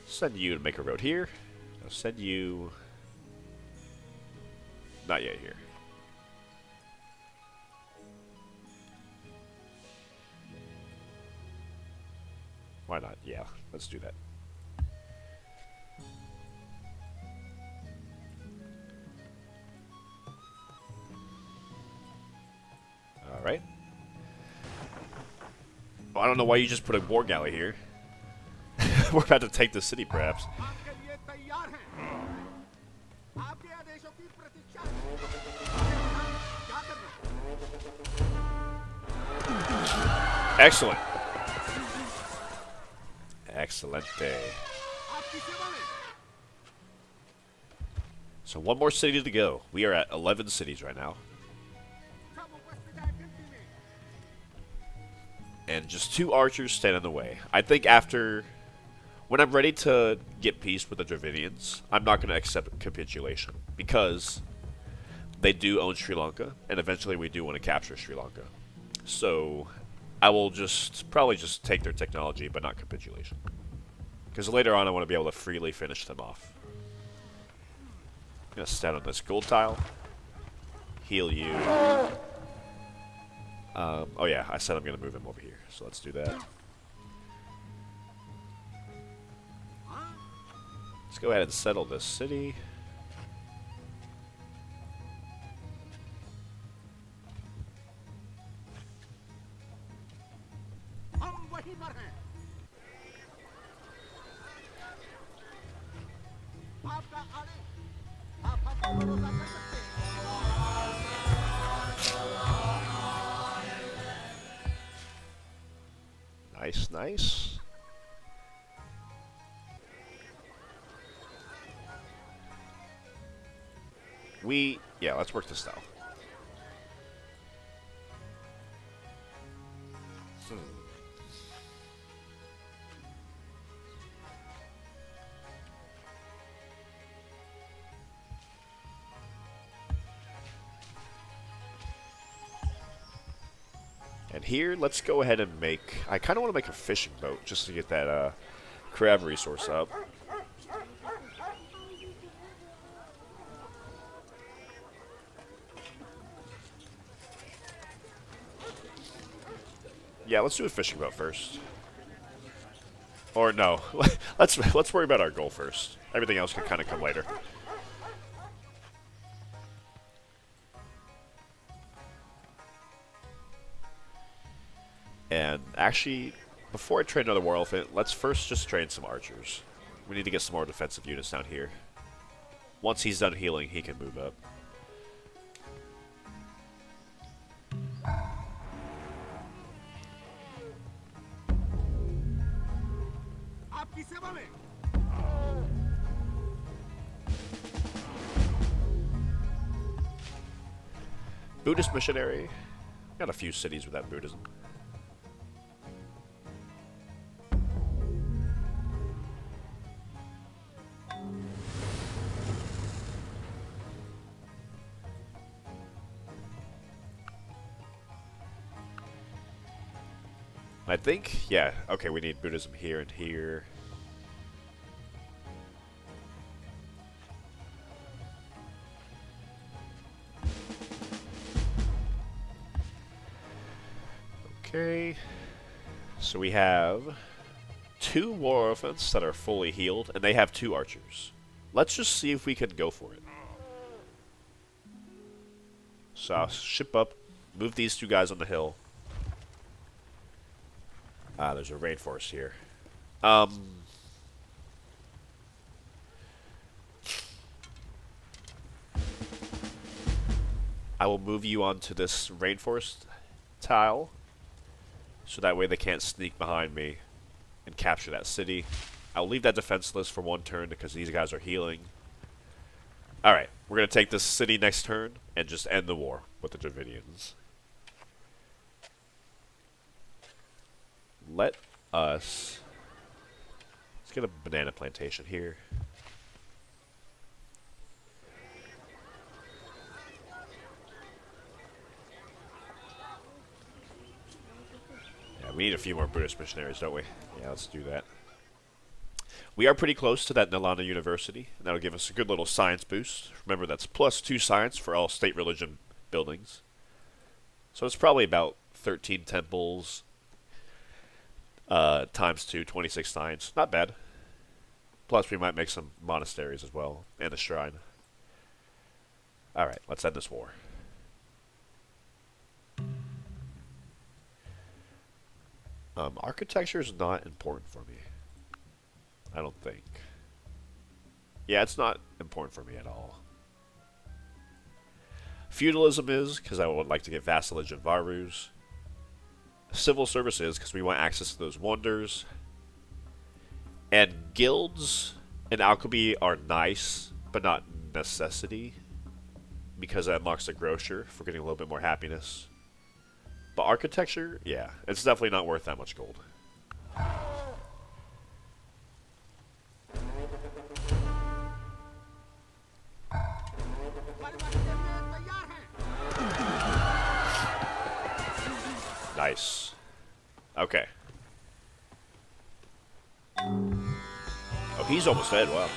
Send you to make a road here. I'll send you... Not yet here. Why not? Yeah, let's do that. Alright. Well, I don't know why you just put a war galley here. We're about to take the city, perhaps. Excellent. Excelente. So one more city to go. We are at 11 cities right now. And just 2 archers stand in the way. I think after... When I'm ready to get peace with the Dravidians, I'm not going to accept capitulation. Because they do own Sri Lanka, and eventually we do want to capture Sri Lanka. So I will probably just take their technology, but not capitulation. Because later on I want to be able to freely finish them off. I'm going to stand on this gold tile. Heal you. Oh yeah, I said I'm going to move him over here. So let's do that. Let's go ahead and settle this city. Nice, nice. Yeah, let's work this style. And here, let's go ahead and make... I kind of want to make a fishing boat just to get that crab resource up. Yeah, let's do a fishing boat first. Or no, let's worry about our goal first. Everything else can kind of come later. And actually, before I train another war elephant, let's first just train some archers. We need to get some more defensive units down here. Once he's done healing, he can move up. आपकी सेवा में। Buddhist missionary. Got a few cities with that Buddhism. I think, yeah, okay, we need Buddhism here and here. Okay, so we have 2 war elephants that are fully healed, and they have 2 archers. Let's just see if we can go for it. So I'll ship up, move these 2 guys on the hill. Ah, there's a rainforest here. I will move you onto this rainforest tile, so that way they can't sneak behind me and capture that city. I'll leave that defenseless for 1 turn because these guys are healing. Alright, we're going to take this city next turn and just end the war with the Dravidians. Let's get a banana plantation here. Yeah, we need a few more Buddhist missionaries, don't we? Yeah, let's do that. We are pretty close to that Nalanda University, and that'll give us a good little science boost. Remember, that's +2 science for all state religion buildings. So it's probably about 13 temples, times 2, 26 science. Not bad. Plus, we might make some monasteries as well, and a shrine. Alright, let's end this war. Architecture is not important for me. I don't think. Yeah, it's not important for me at all. Feudalism is, because I would like to get vassalage and varus. Civil service is, because we want access to those wonders. And guilds and alchemy are nice, but not necessity. Because that unlocks the grocer for getting a little bit more happiness. But architecture, yeah, it's definitely not worth that much gold. Nice. Okay. Oh, he's almost dead. Wow.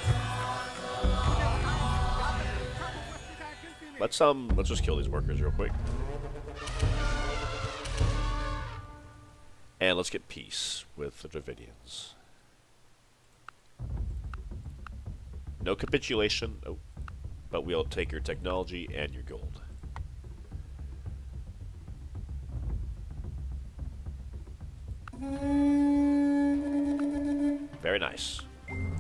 Let's just kill these workers real quick. And let's get peace with the Dravidians. No capitulation. Oh, but we'll take your technology and your gold. Very nice.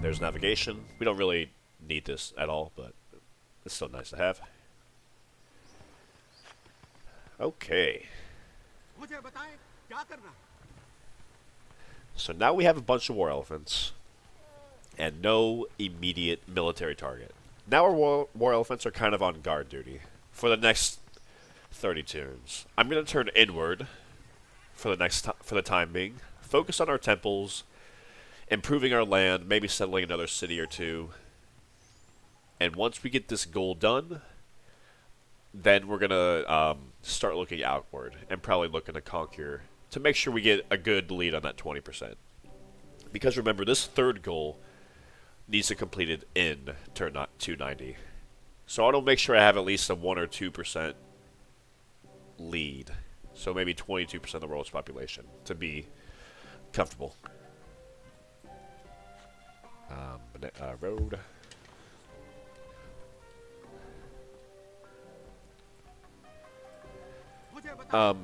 There's navigation. We don't really need this at all, but it's still nice to have. Okay. So now we have a bunch of war elephants and no immediate military target. Now our war elephants are kind of on guard duty for the next 30 turns. I'm going to turn inward for the time being. Focus on our temples, improving our land, maybe settling another city or 2. And once we get this goal done, then we're going to start looking outward and probably looking to conquer to make sure we get a good lead on that 20%. Because remember, this third goal needs to be completed in turn 290. So I want to make sure I have at least a 1 or 2% lead. So maybe 22% of the world's population to be comfortable. Road. Yeah,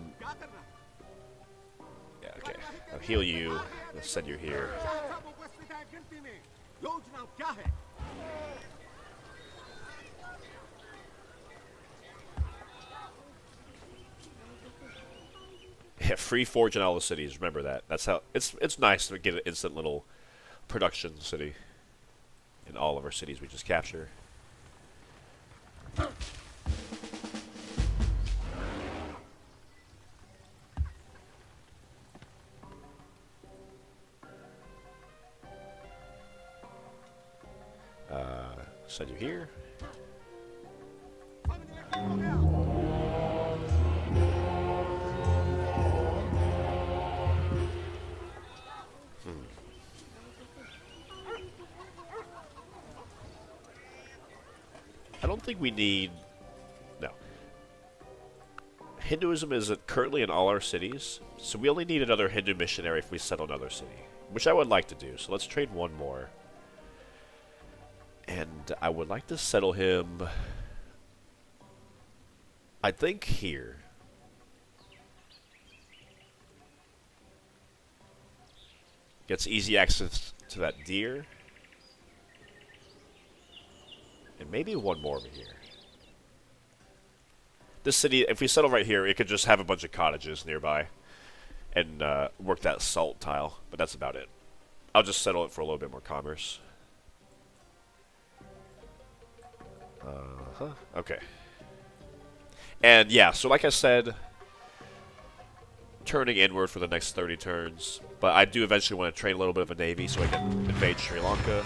okay. I'll heal you. I'll send you here. Yeah, free forge in all the cities. Remember that. That's how it's nice to get an instant little production city in all of our cities we just capture. Send you here. I don't think we need... No. Hinduism is currently in all our cities, so we only need another Hindu missionary if we settle another city, which I would like to do. So let's trade one more. And I would like to settle him, I think, here. Gets easy access to that deer. And maybe one more over here. This city, if we settle right here, it could just have a bunch of cottages nearby. And work that salt tile. But that's about it. I'll just settle it for a little bit more commerce. Okay. And yeah, so like I said, turning inward for the next 30 turns. But I do eventually want to train a little bit of a navy so I can invade Sri Lanka.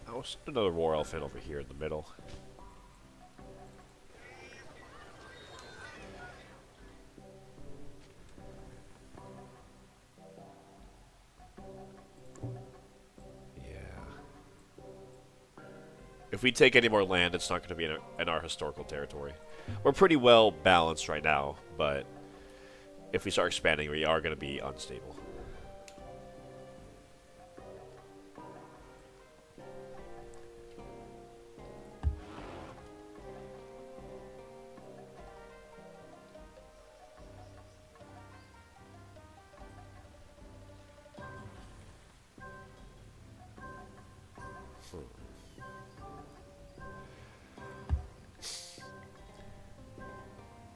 I'll send another war elephant over here in the middle. Yeah. If we take any more land, it's not going to be in our historical territory. We're pretty well balanced right now, but if we start expanding, we are going to be unstable.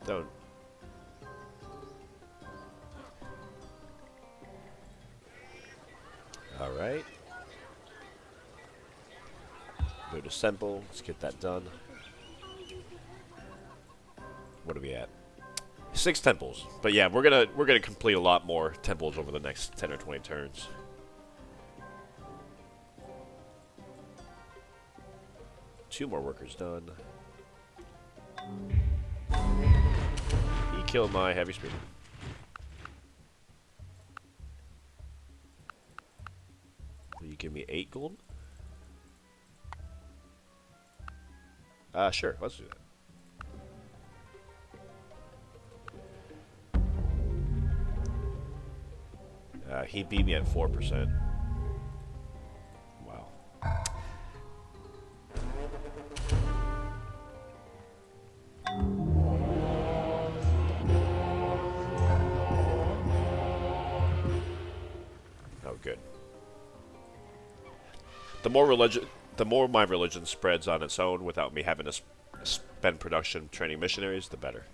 Don't. Alright. Buddhist temple. Let's get that done. What are we at? 6 temples. But yeah, we're gonna complete a lot more temples over the next 10 or 20 turns. Two more workers done. He killed my heavy speeder. Will you give me 8 gold? Sure, let's do that. He beat me at 4%. Wow. Oh, good. The more my religion spreads on its own without me having to spend production training missionaries, the better.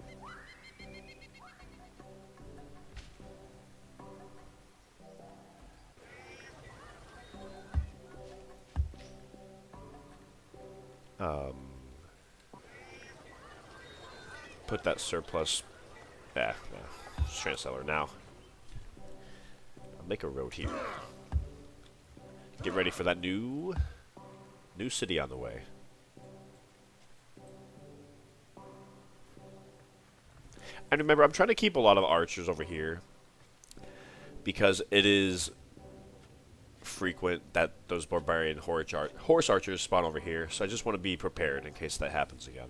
Put that surplus back. Just trying to sell her now. I'll make a road here. Get ready for that new city on the way. And remember, I'm trying to keep a lot of archers over here because it is frequent that those barbarian horse archers spawn over here, so I just want to be prepared in case that happens again.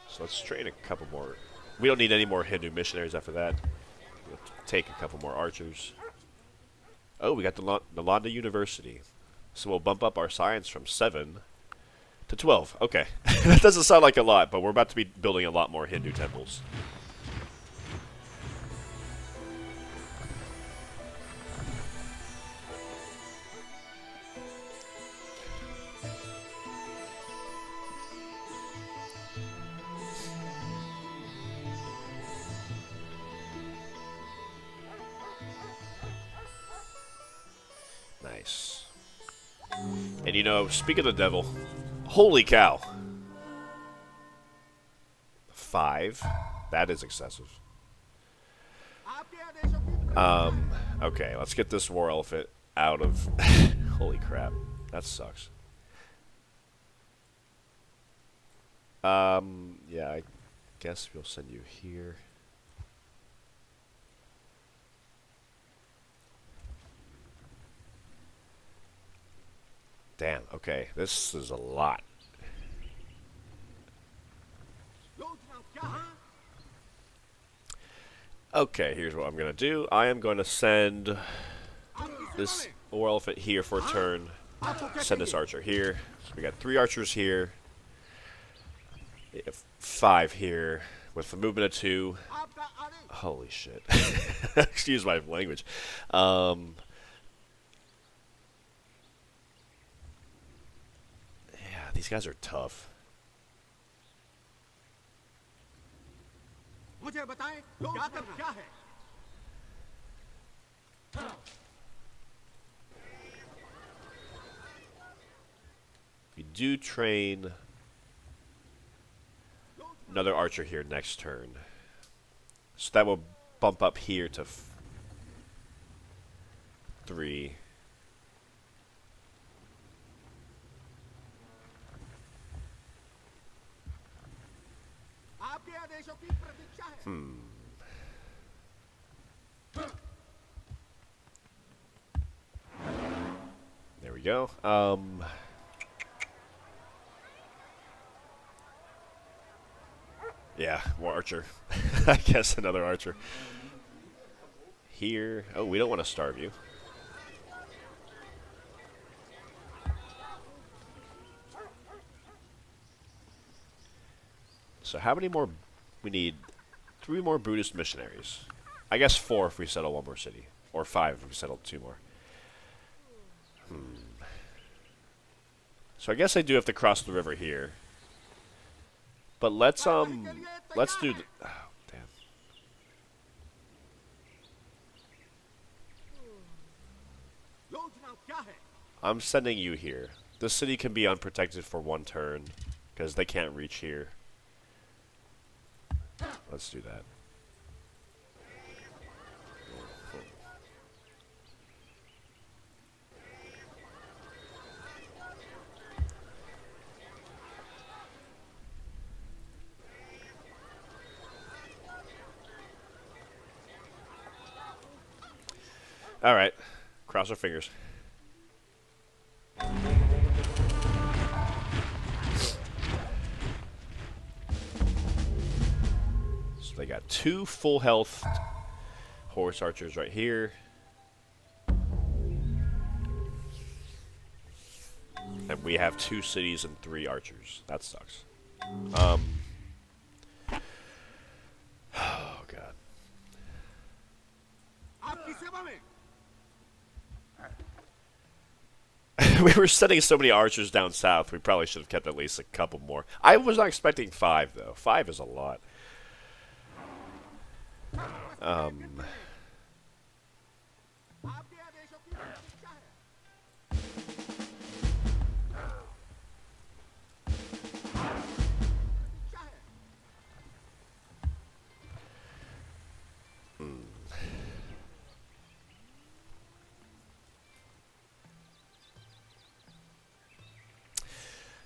So let's train a couple more. We don't need any more Hindu missionaries after that. We'll take a couple more archers. Oh, we got the Nalanda University. So we'll bump up our science from 7 to 12. Okay. That doesn't sound like a lot, but we're about to be building a lot more Hindu temples. Nice. And you know, speak of the devil, holy cow. 5. That is excessive. Okay, let's get this war elephant out of... Holy crap. That sucks. Yeah, I guess we'll send you here. Damn, okay. This is a lot. Okay, here's what I'm going to do. I am going to send this war elephant here for a turn. Send this archer here. So we got 3 archers here. 5 here. With the movement of 2. Holy shit. Excuse my language. Yeah, these guys are tough. We do train another archer here next turn. So that will bump up here to 3. There we go. Yeah, more archer. I guess another archer. Here. Oh, we don't want to starve you. So how many more? We need 3 more Buddhist missionaries. I guess 4 if we settle 1 more city. Or 5 if we settle 2 more. So I guess I do have to cross the river here. But let's do the... Oh, damn. I'm sending you here. This city can be unprotected for 1 turn, because they can't reach here. Let's do that. All right, cross our fingers. So they got 2 full health horse archers right here. And we have 2 cities and 3 archers. That sucks. Oh, God. We were sending so many archers down south, we probably should have kept at least a couple more. I was not expecting 5, though. 5 is a lot.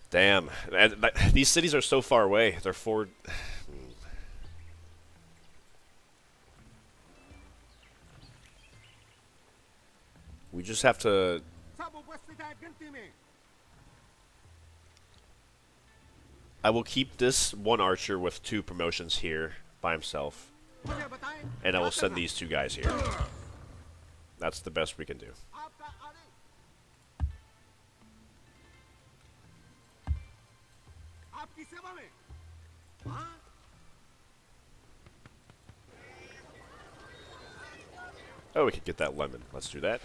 Damn. These cities are so far away. They're 4... We just have to... I will keep this 1 archer with 2 promotions here by himself. And I will send these 2 guys here. That's the best we can do. आपका आदेश आपकी सेवा में हाँ Oh, we could get that lemon. Let's do that.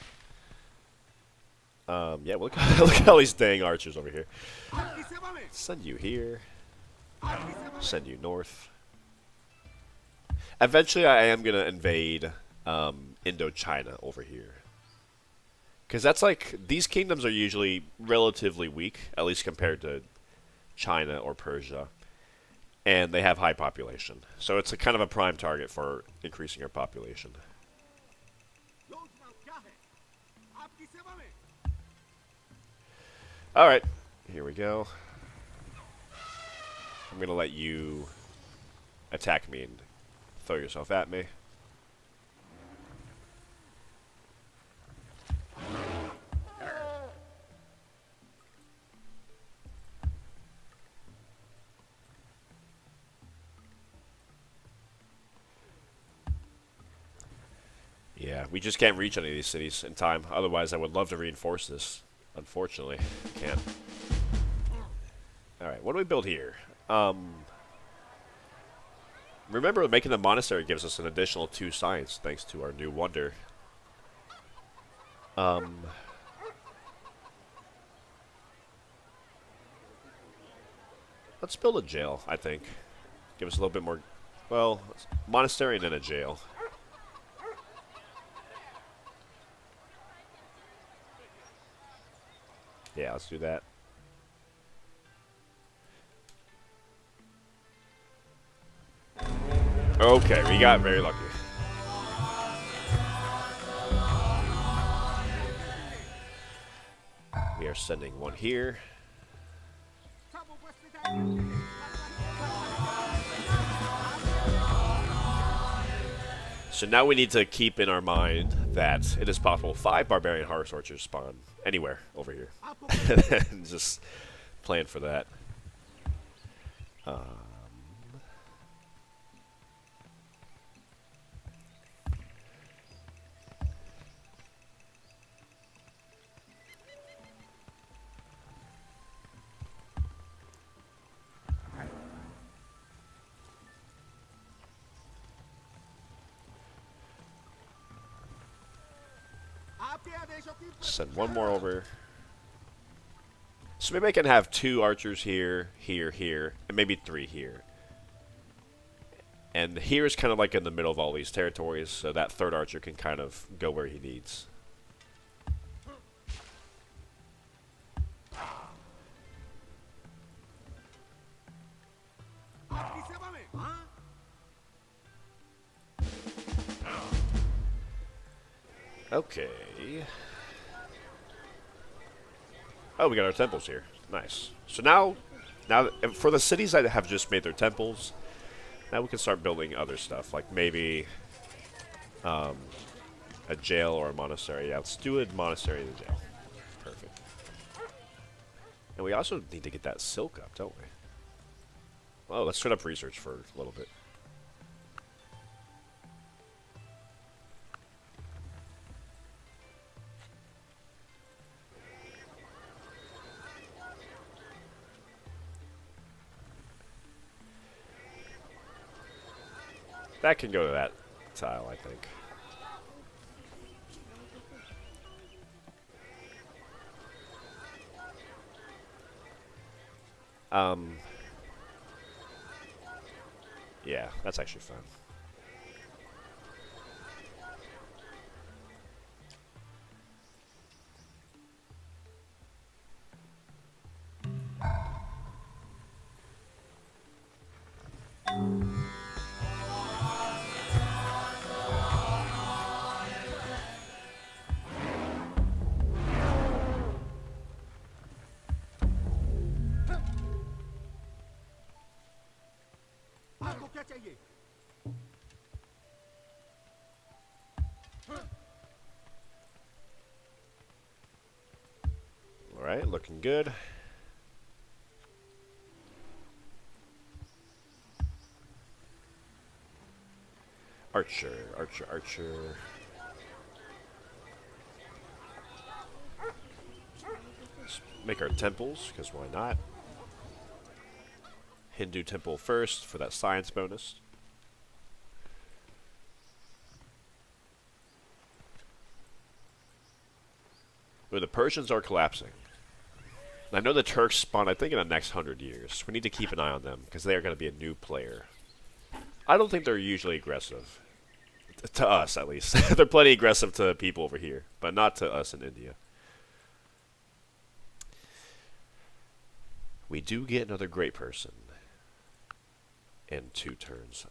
Yeah, look, look at all these dang archers over here. आपकी सेवा में Send you here. आपकी सेवा में Send you north. Eventually, I am going to invade Indochina over here. Because that's like, these kingdoms are usually relatively weak, at least compared to China or Persia. And they have high population. So it's a kind of a prime target for increasing our population. योजना क्या है आपकी सेवा में Alright, here we go. I'm going to let you attack me and throw yourself at me. Yeah, we just can't reach any of these cities in time. Otherwise, I would love to reinforce this. Unfortunately, can't. Alright, what do we build here? Remember, making the monastery gives us an additional 2 science, thanks to our new wonder. Let's build a jail, I think. Give us a little bit more... Well, monastery and then a jail. Yeah, let's do that. Okay, we got very lucky. We are sending one here. सब उपस्थित हैं So now we need to keep in our mind that it is possible 5 barbarian horse archers spawn anywhere over here. And just plan for that. आपके आदेशों की Send one more over. So maybe I can have 2 archers here, here, here, and maybe 3 here. And here is kind of like in the middle of all these territories, so that 3rd archer can kind of go where he needs. आपकी सेवा में हाँ Okay. Oh, we got our temples here. Nice. So now for the cities that have just made their temples, now we can start building other stuff, like maybe a jail or a monastery. Yeah, let's do a monastery and a jail. Perfect. And we also need to get that silk up, don't we? Oh, let's set up research for a little bit. That can go to that tile, I think. Yeah, that's actually fun. आपको क्या चाहिए All right, looking good. Archer, archer, archer. make our temples, because why not? Hindu temple first for that science bonus. Ooh, the Persians are collapsing. I know the Turks spawn, I think, in the next 100 years. We need to keep an eye on them, because they are going to be a new player. I don't think they're usually aggressive. To us, at least. They're plenty aggressive to people over here, but not to us in India. We do get another great person in 2 turns.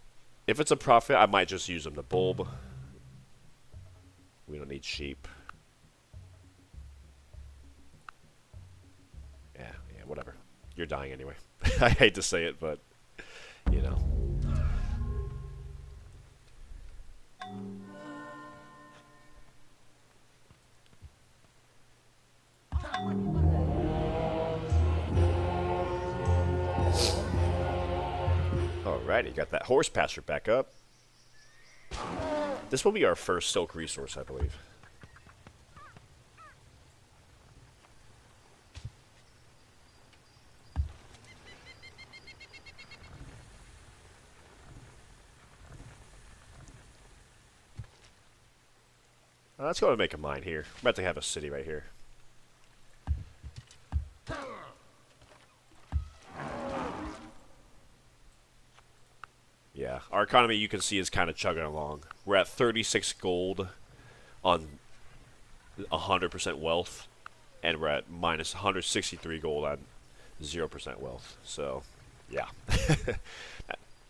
If it's a prophet, I might just use them to bulb. We don't need sheep. Yeah, whatever. You're dying anyway. I hate to say it, but, you know. Alrighty, got that horse pasture back up. This will be our first silk resource, I believe. Let's go and make a mine here. We're about to have a city right here. Yeah, our economy, you can see, is kind of chugging along. We're at 36 gold on 100% wealth, and we're at minus 163 gold on 0% wealth. So, yeah.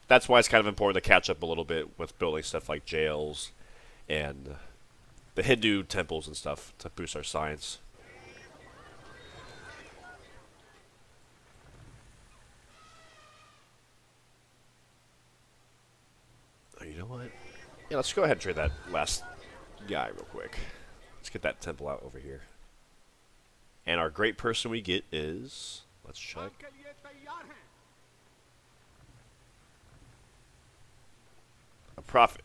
That's why it's kind of important to catch up a little bit with building stuff like jails and the Hindu temples and stuff to boost our science. Oh, you know what? Yeah, let's go ahead and trade that last guy real quick. Let's get that temple out over here. And our great person we get is... Let's check. A prophet.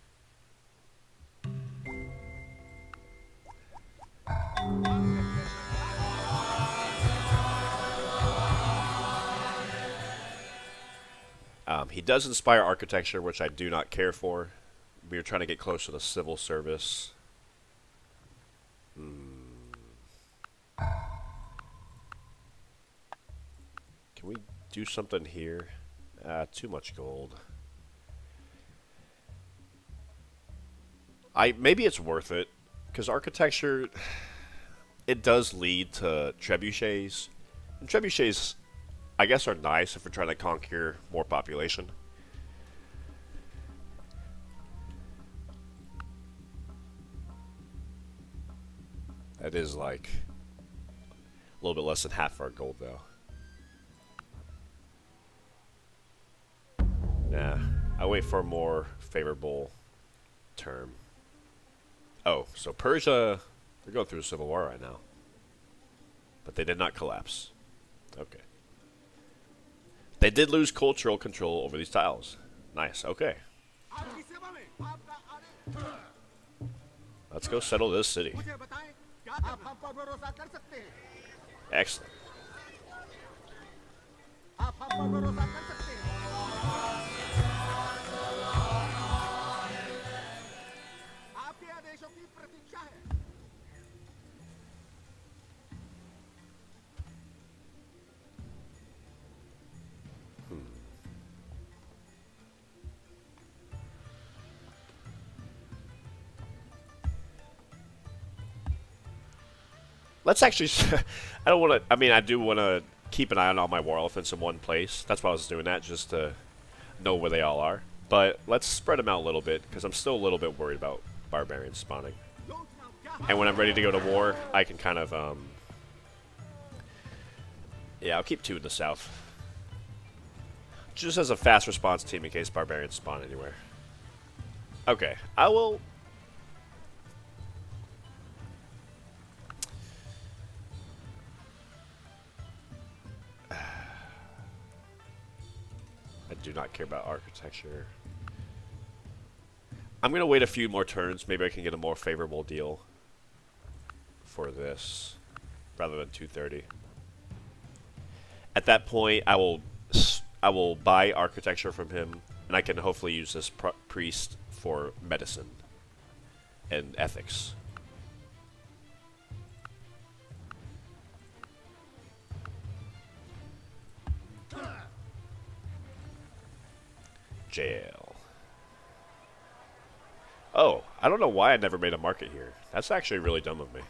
He does inspire architecture, which I do not care for. We are trying to get close to the civil service. Can we do something here? Too much gold. Maybe it's worth it, because architecture, it does lead to trebuchets. And trebuchets, I guess, are nice if we're trying to conquer more population. That is like a little bit less than half our gold, though. Nah, I wait for a more favorable term. Oh, so Persia, they're going through a civil war right now. But they did not collapse. Okay. They did lose cultural control over these tiles. Nice, okay. Let's go settle this city. Excellent. Let's actually... I don't want to... I mean, I do want to keep an eye on all my war elephants in one place. That's why I was doing that, just to know where they all are. But let's spread them out a little bit, because I'm still a little bit worried about barbarians spawning. And when I'm ready to go to war, I can kind of... Yeah, I'll keep 2 in the south. Just as a fast response team in case barbarians spawn anywhere. Okay, I will... I do not care about architecture. I'm going to wait a few more turns. Maybe I can get a more favorable deal for this rather than 230. At that point, I will buy architecture from him, and I can hopefully use this priest for medicine and ethics. Jail. Oh, I don't know why I never made a market here. That's actually really dumb of me.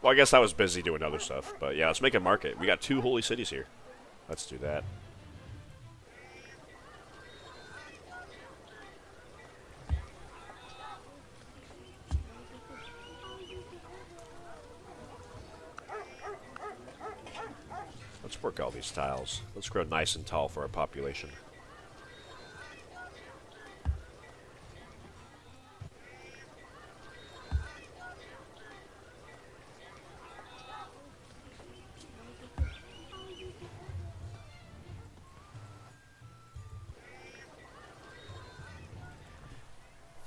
Well, I guess I was busy doing other stuff, but yeah, let's make a market. We got 2 holy cities here. Let's do that. Let's work all these tiles. Let's grow nice and tall for our population.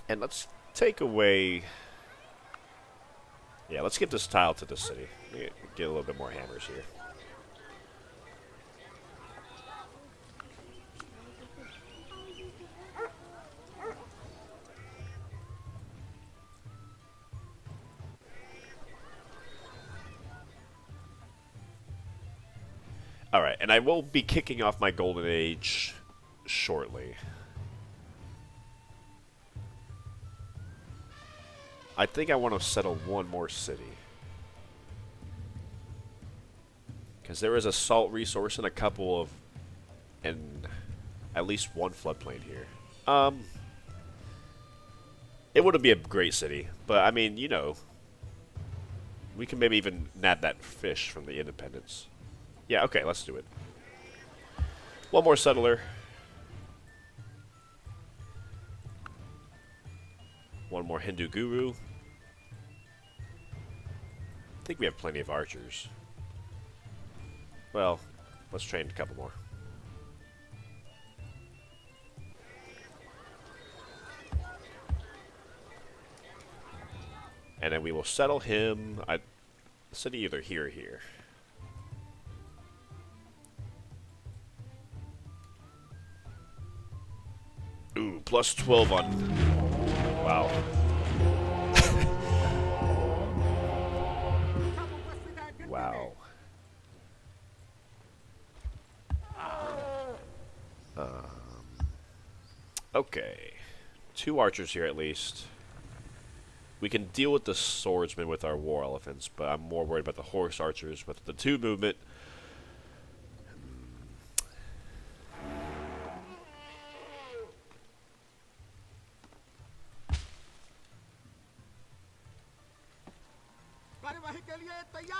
And let's take away... Yeah, let's give this tile to the city. Get a little bit more hammers here. Alright, and I will be kicking off my Golden Age shortly. I think I want to settle one more city. Because there is a salt resource and a couple of... and at least one floodplain here. It wouldn't be a great city, but I mean, you know... we can maybe even nab that fish from the Independence. Yeah, okay, let's do it. One more settler. One more Hindu guru. I think we have plenty of archers. Well, let's train a couple more. And then we will settle him at the city either here or here. Ooh, plus 12 on... Wow. Wow. Okay. 2 archers here at least. We can deal with the swordsmen with our war elephants, but I'm more worried about the horse archers with the 2 movement.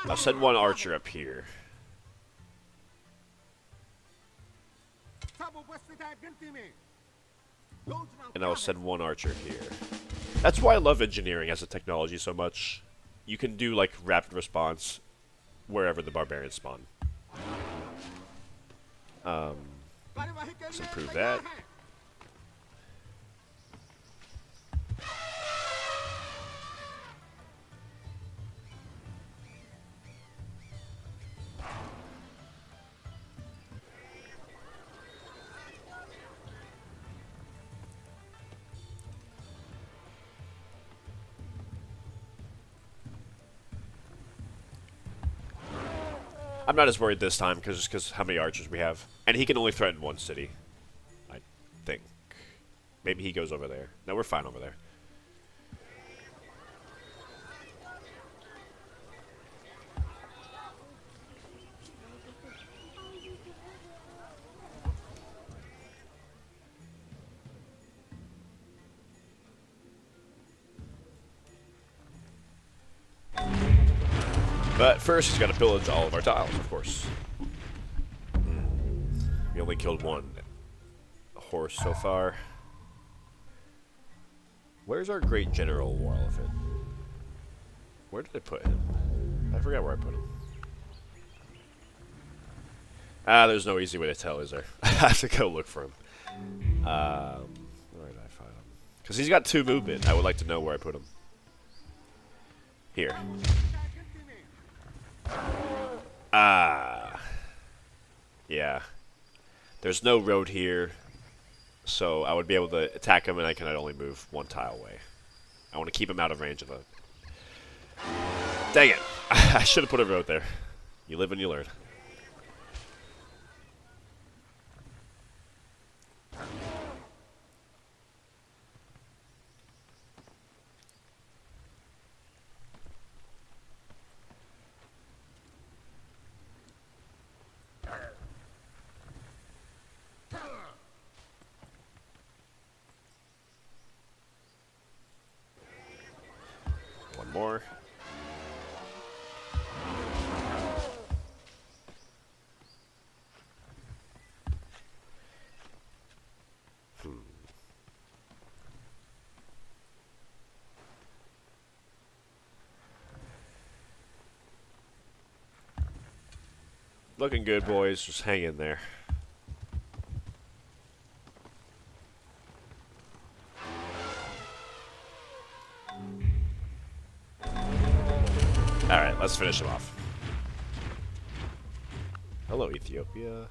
I'll send 1 archer up here. And I'll send 1 archer here. That's why I love engineering as a technology so much. You can do, like, rapid response wherever the barbarians spawn. Let's improve that. I'm not as worried this time because how many archers we have. And he can only threaten 1 city. I think. Maybe he goes over there. No, we're fine over there. But first, he's got to pillage all of our tiles, of course. We only killed 1 horse so far. Where's our great general war elephant? Where did I put him? I forgot where I put him. Ah, there's no easy way to tell, is there? I have to go look for him. Where did I find him? Because he's got 2 movement. I would like to know where I put him. Here. Ah. Yeah. There's no road here, so I would be able to attack him, and I can only move one tile away. I want to keep him out of range of the... Dang it! I should have put a road there. You live and you learn. One more. Looking good, boys. Just hang in there. Alright, let's finish him off. Hello, Ethiopia.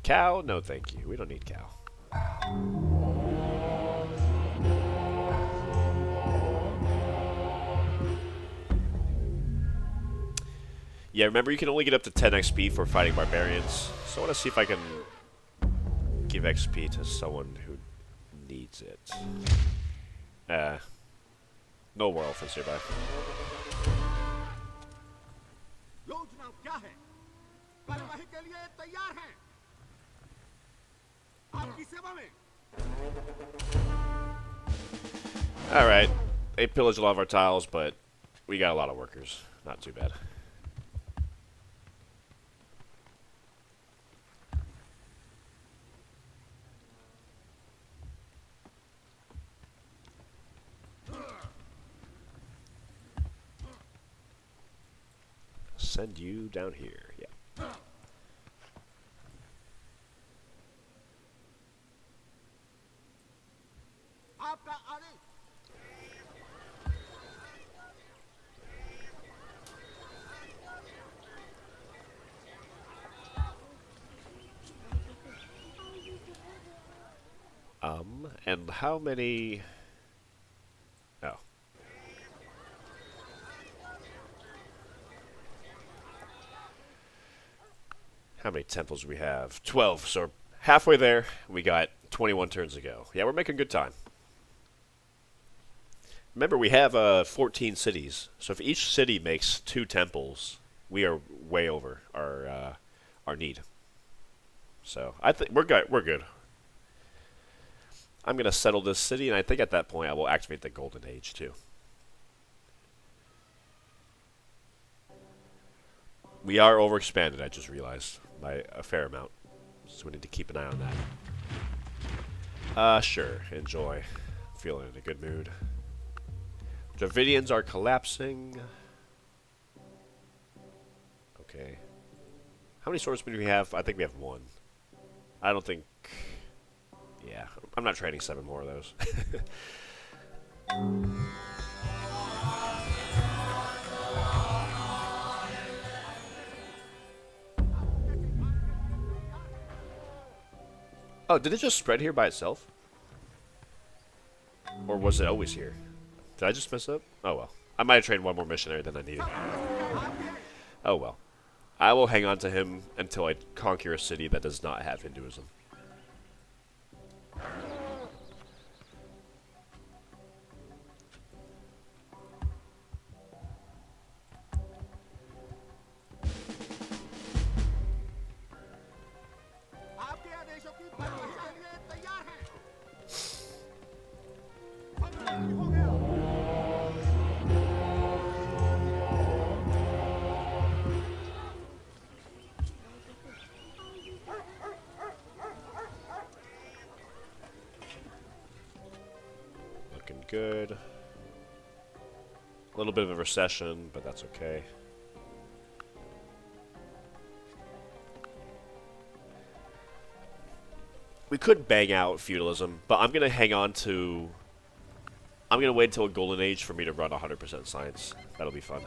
Cow? No, thank you. We don't need cow. Yeah, remember you can only get up to 10 XP for fighting barbarians. So I want to see if I can give XP to someone who needs it. No war elephants nearby. योजना क्या है? कार्यवाही के लिए तैयार हैं। आपकी सेवा में। Alright. They pillaged a lot of our tiles, but we got a lot of workers. Not too bad. Send you down here. Yeah. आपका आदेश। And how many... Oh. How many temples do we have? 12. So halfway there. We got 21 turns to go. Yeah, we're making good time. Remember, we have 14 cities. So if each city makes 2 temples, we are way over our need. So I think we're good. We're good. I'm gonna settle this city, and I think at that point I will activate the Golden Age too. We are overexpanded, I just realized, by a fair amount. So we need to keep an eye on that. Sure. Enjoy. Feeling in a good mood. Dravidians are collapsing. Okay. How many swordsmen do we have? I think we have 1. I don't think... Yeah. I'm not trading 7 more of those. Oh, did it just spread here by itself? Or was it always here? Did I just mess up? Oh well. I might have trained 1 more missionary than I needed. Oh well. I will hang on to him until I conquer a city that does not have Hinduism. आपके आदेशों की कार्यवाही के लिए तैयार हैं। हो गया। Looking good. A little bit of a recession, but that's okay. We could bang out feudalism, but I'm going to hang on to... I'm going to wait until a golden age for me to run 100% science. That'll be fun.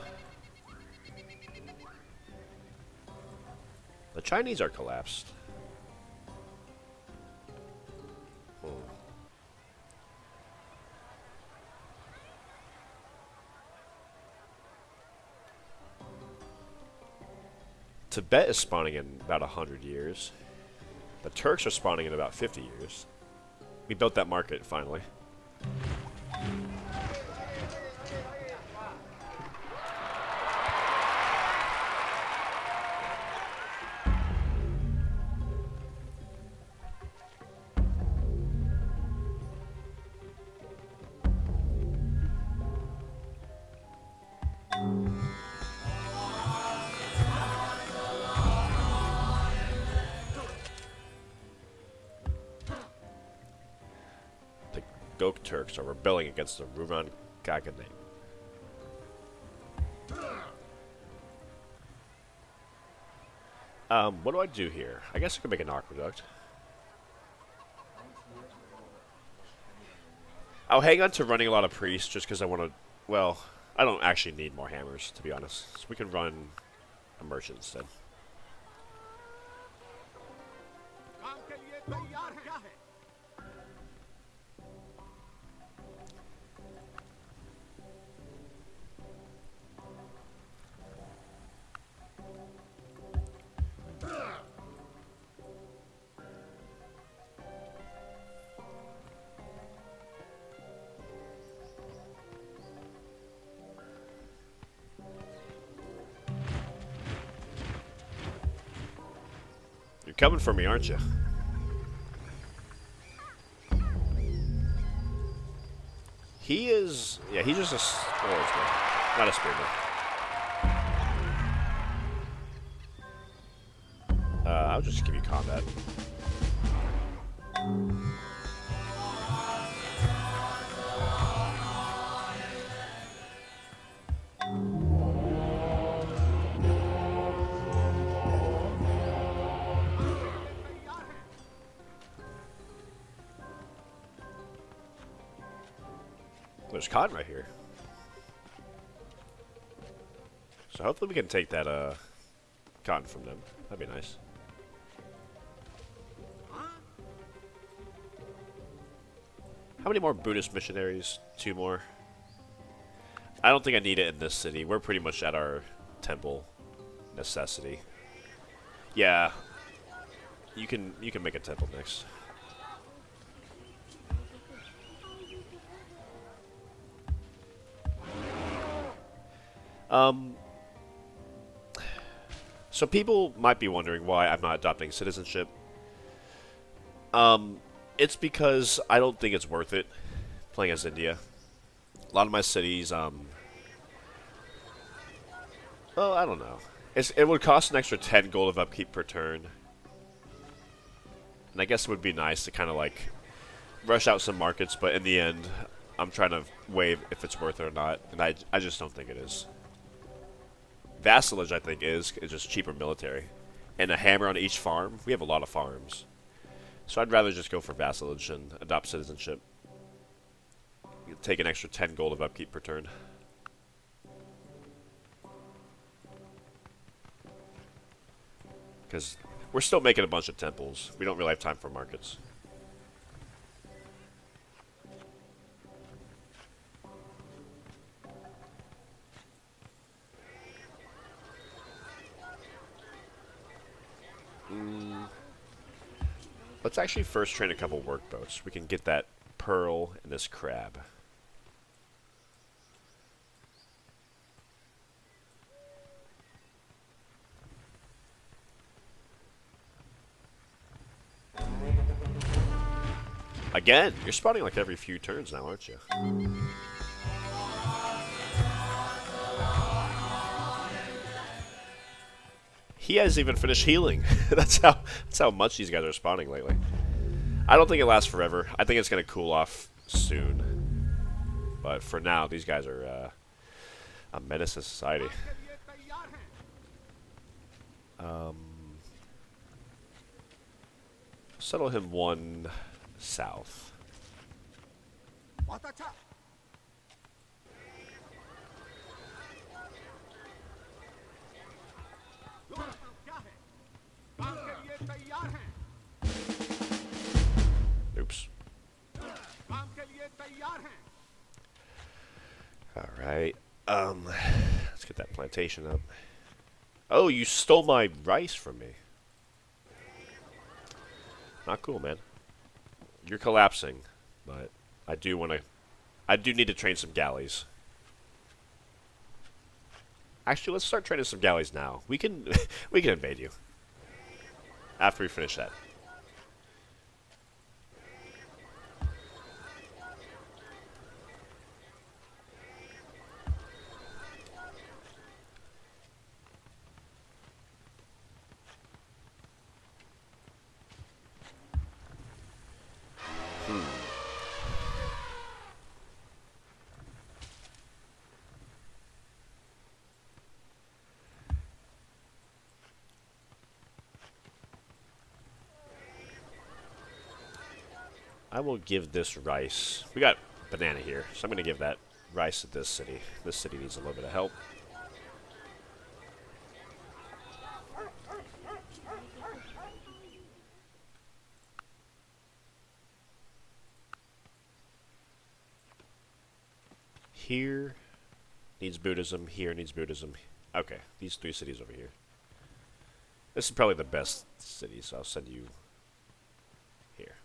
The Chinese are collapsed. Tibet is spawning in about 100 years. The Turks are spawning in about 50 years. We built that market, finally. Gok Turks are rebelling against the Ruran Khaganate. What do I do here? I guess I could make an aqueduct. I'll hang on to running a lot of priests just because I want to... Well, I don't actually need more hammers, to be honest. So we can run a merchant instead. You're coming for me, aren't you? He is... Yeah, he's just a swordsman, not a spearman. I'll just give you combat. There's cotton right here. So hopefully we can take that cotton from them. That'd be nice. How many more Buddhist missionaries? 2 more. I don't think I need it in this city. We're pretty much at our temple necessity. Yeah. You can make a temple next. So people might be wondering why I'm not adopting citizenship. It's because I don't think it's worth it playing as India. A lot of my cities, well, I don't know. It would cost an extra 10 gold of upkeep per turn. And I guess it would be nice to kind of like rush out some markets, but in the end, I'm trying to weigh if it's worth it or not, and I just don't think it is. Vassalage, I think, is just cheaper military. And a hammer on each farm. We have a lot of farms. So I'd rather just go for vassalage and adopt citizenship. Take an extra 10 gold of upkeep per turn. Because we're still making a bunch of temples. We don't really have time for markets. Let's actually first train a couple workboats. We can get that pearl and this crab. Again, you're spawning like every few turns now, aren't you? He hasn't even finished healing. That's how much these guys are spawning lately. I don't think it lasts forever. I think it's going to cool off soon. But for now, these guys are a menace to society. Settle him 1 south. तैयार हैं। Oops. काम के लिए तैयार हैं। All right. Let's get that plantation up. Oh, you stole my rice from me. Not cool, man. You're collapsing, but I do need to train some galleys. Actually, let's start training some galleys now. We can invade you after we finish that. I will give this rice. We got banana here, so I'm going to give that rice to this city. This city needs a little bit of help. Here needs Buddhism. Here needs Buddhism. Okay, these three cities over here. This is probably the best city, so I'll send you here.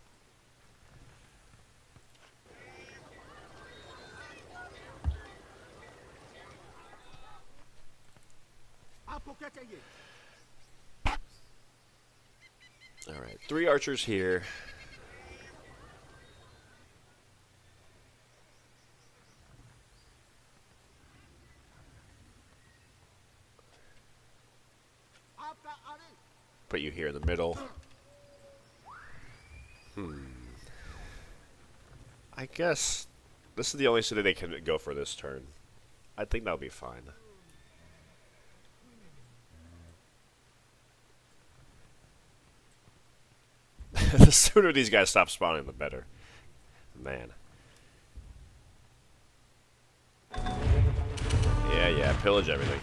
आपको क्या चाहिए? All right, 3 archers here. Put you here in the middle. I guess this is the only city they can go for this turn. I think that'll be fine. The sooner these guys stop spawning, the better. Man. Yeah, pillage everything.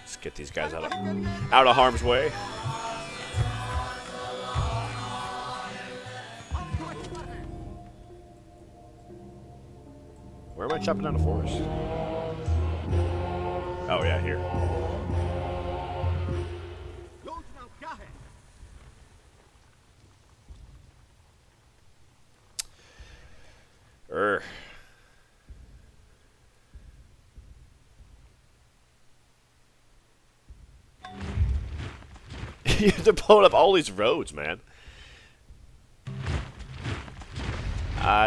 Let's get these guys out of harm's way. Where am I chopping down the forest? Oh yeah, here. You have to blow up all these roads, man.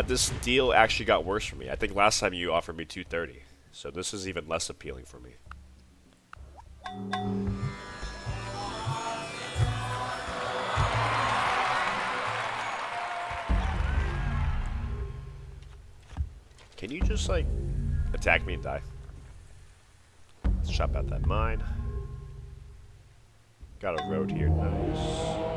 This deal actually got worse for me. I think last time you offered me 230, so this is even less appealing for me. Can you just, like, attack me and die? Let's chop out that mine. Got a road here, nice.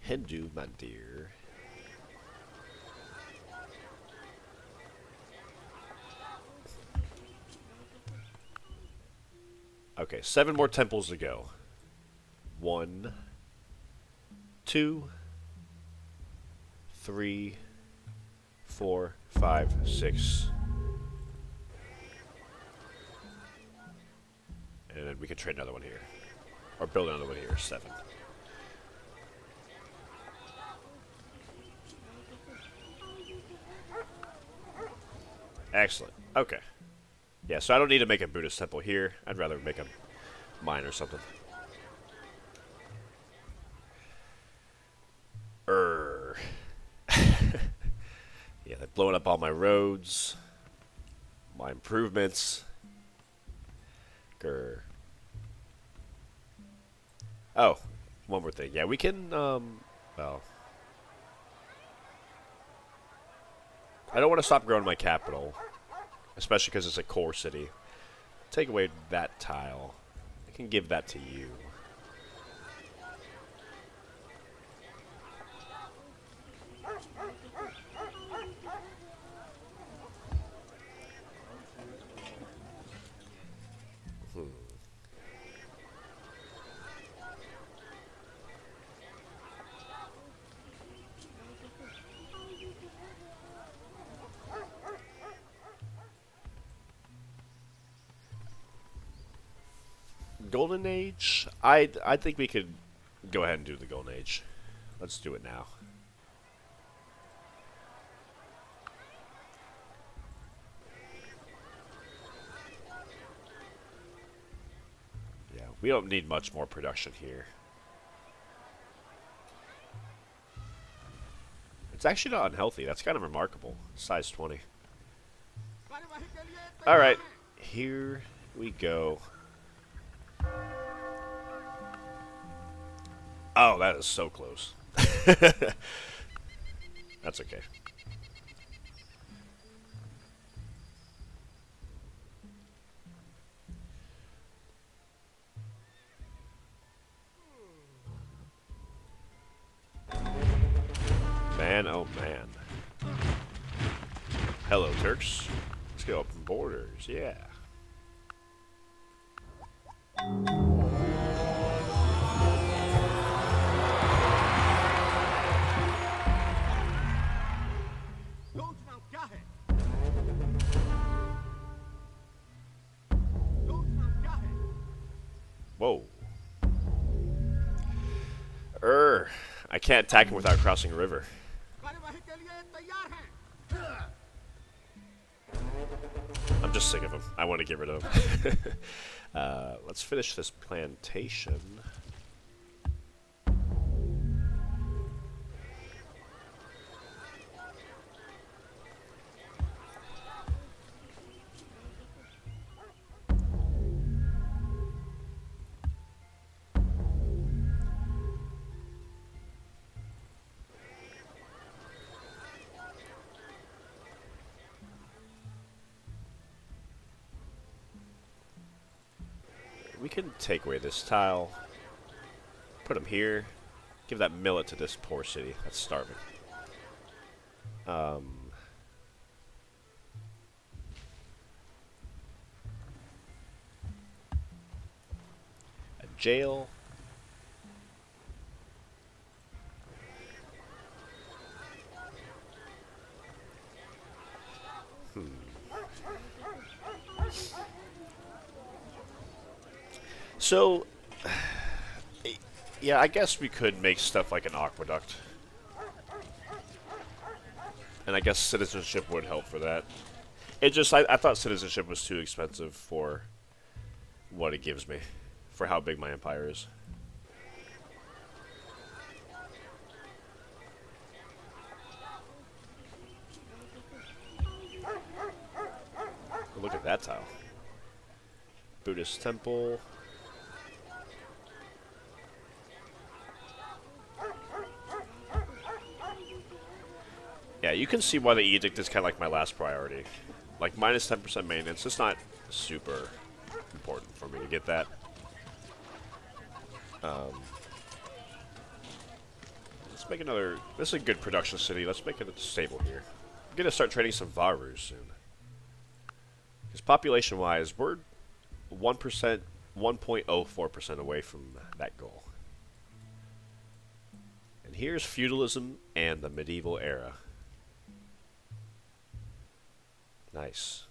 Hindu Mandir. Okay, 7 more temples to go. 1, 2, 3, 4, 5, 6. And then we can trade another one here. Or build another one here, 7. Excellent. Okay. Yeah, so I don't need to make a Buddhist temple here. I'd rather make a mine or something. Yeah, they're blowing up all my roads. My improvements. Grr. Oh, one more thing. Yeah, we can, well... I don't want to stop growing my capital, especially because it's a core city. Take away that tile. I can give that to you. Golden Age? I think we could go ahead and do the Golden Age. Let's do it now. Yeah, we don't need much more production here. It's actually not unhealthy. That's kind of remarkable. Size 20. Alright, here we go. Oh, that is so close. That's okay. Man, oh man. Hello, Turks. Let's go open borders, yeah. Whoa. I can't attack him without crossing a river. I'm just sick of him. I want to get rid of him. Let's finish this plantation. We can take away this tile, put him here, give that millet to this poor city that's starving. A jail. So, yeah, I guess we could make stuff like an aqueduct. And I guess citizenship would help for that. It just, I thought citizenship was too expensive for what it gives me, for how big my empire is. Look at that tile. Buddhist temple. Yeah, you can see why the edict is kind of like my last priority. Like, minus 10% maintenance, it's not super important for me to get that. Let's make another... This is a good production city. Let's make it stable here. I'm going to start trading some Varus soon. Because population-wise, we're 1%, 1.04% away from that goal. And here's feudalism and the medieval era. Nice.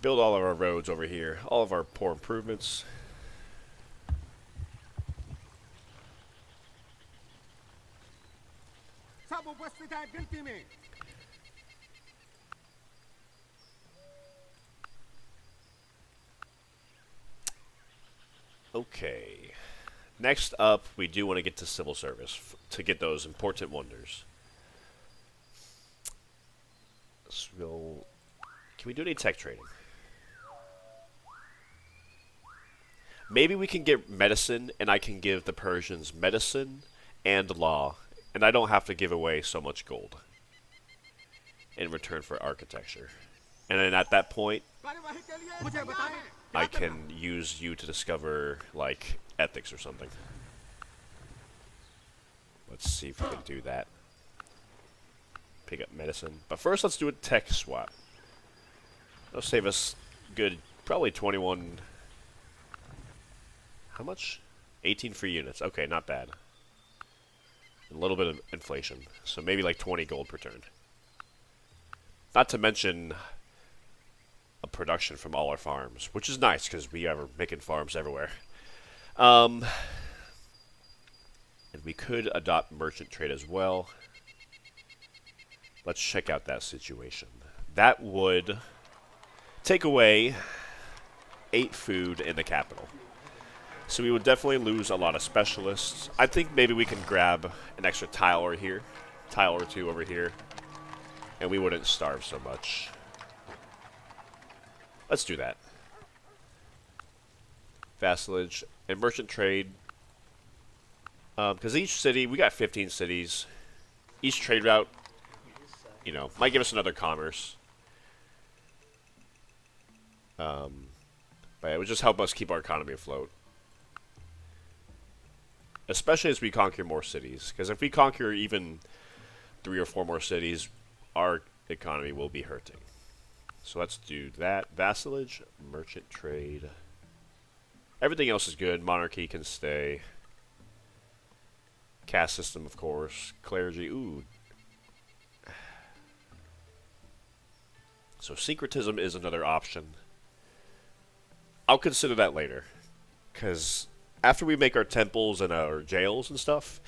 Build all of our roads over here. All of our poor improvements. सब उपस्थित हैं गिनती में। Okay. Next up, we do want to get to civil service to get those important wonders. So, can we do any tech trading? Maybe we can get medicine, and I can give the Persians medicine and law, and I don't have to give away so much gold in return for architecture. And then at that point, I can use you to discover, like, ethics or something. Let's see if we can do that. Pick up medicine. But first, let's do a tech swap. That'll save us good, probably 21... How much? 18 free units. Okay, not bad. A little bit of inflation. So maybe like 20 gold per turn. Not to mention a production from all our farms, which is nice because we are making farms everywhere. And we could adopt merchant trade as well. Let's check out that situation. That would take away 8 food in the capital. So we would definitely lose a lot of specialists. I think maybe we can grab an extra tile or two over here, and we wouldn't starve so much. Let's do that. Vassalage and merchant trade. Because each city, we got 15 cities. Each trade route, you know, might give us another commerce. But it would just help us keep our economy afloat. Especially as we conquer more cities. Because if we conquer even 3 or 4 more cities, our economy will be hurting. So let's do that. Vassalage, merchant trade. Everything else is good. Monarchy can stay. Caste system, of course. Clergy. Ooh. So syncretism is another option. I'll consider that later. Because after we make our temples and our jails and stuff,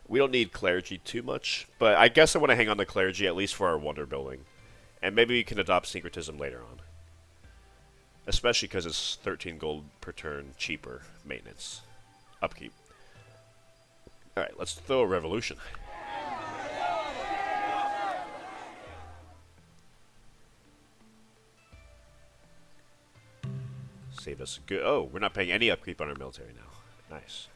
we don't need clergy too much. But I guess I want to hang on to clergy at least for our wonder building. And maybe we can adopt syncretism later on. Especially because it's 13 gold per turn cheaper maintenance. Upkeep. Alright, let's throw a revolution. Save us a good... Oh, we're not paying any upkeep on our military now. Nice.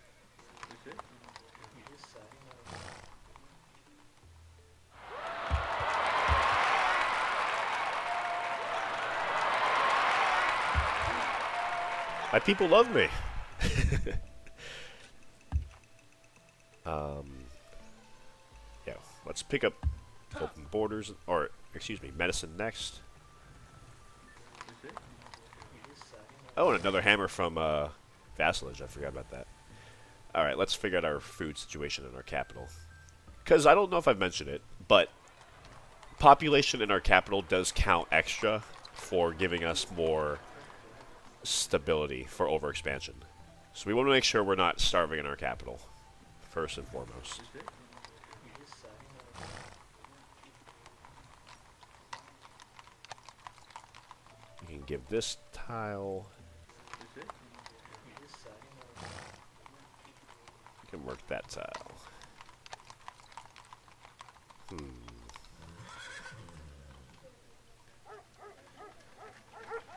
My people love me. Yeah, let's pick up open borders, or excuse me, medicine next. Oh, and another hammer from vassalage. I forgot about that. All right, let's figure out our food situation in our capital. Because I don't know if I've mentioned it, but population in our capital does count extra for giving us more stability for overexpansion. So we want to make sure we're not starving in our capital, first and foremost. You can give this tile. You can work that tile.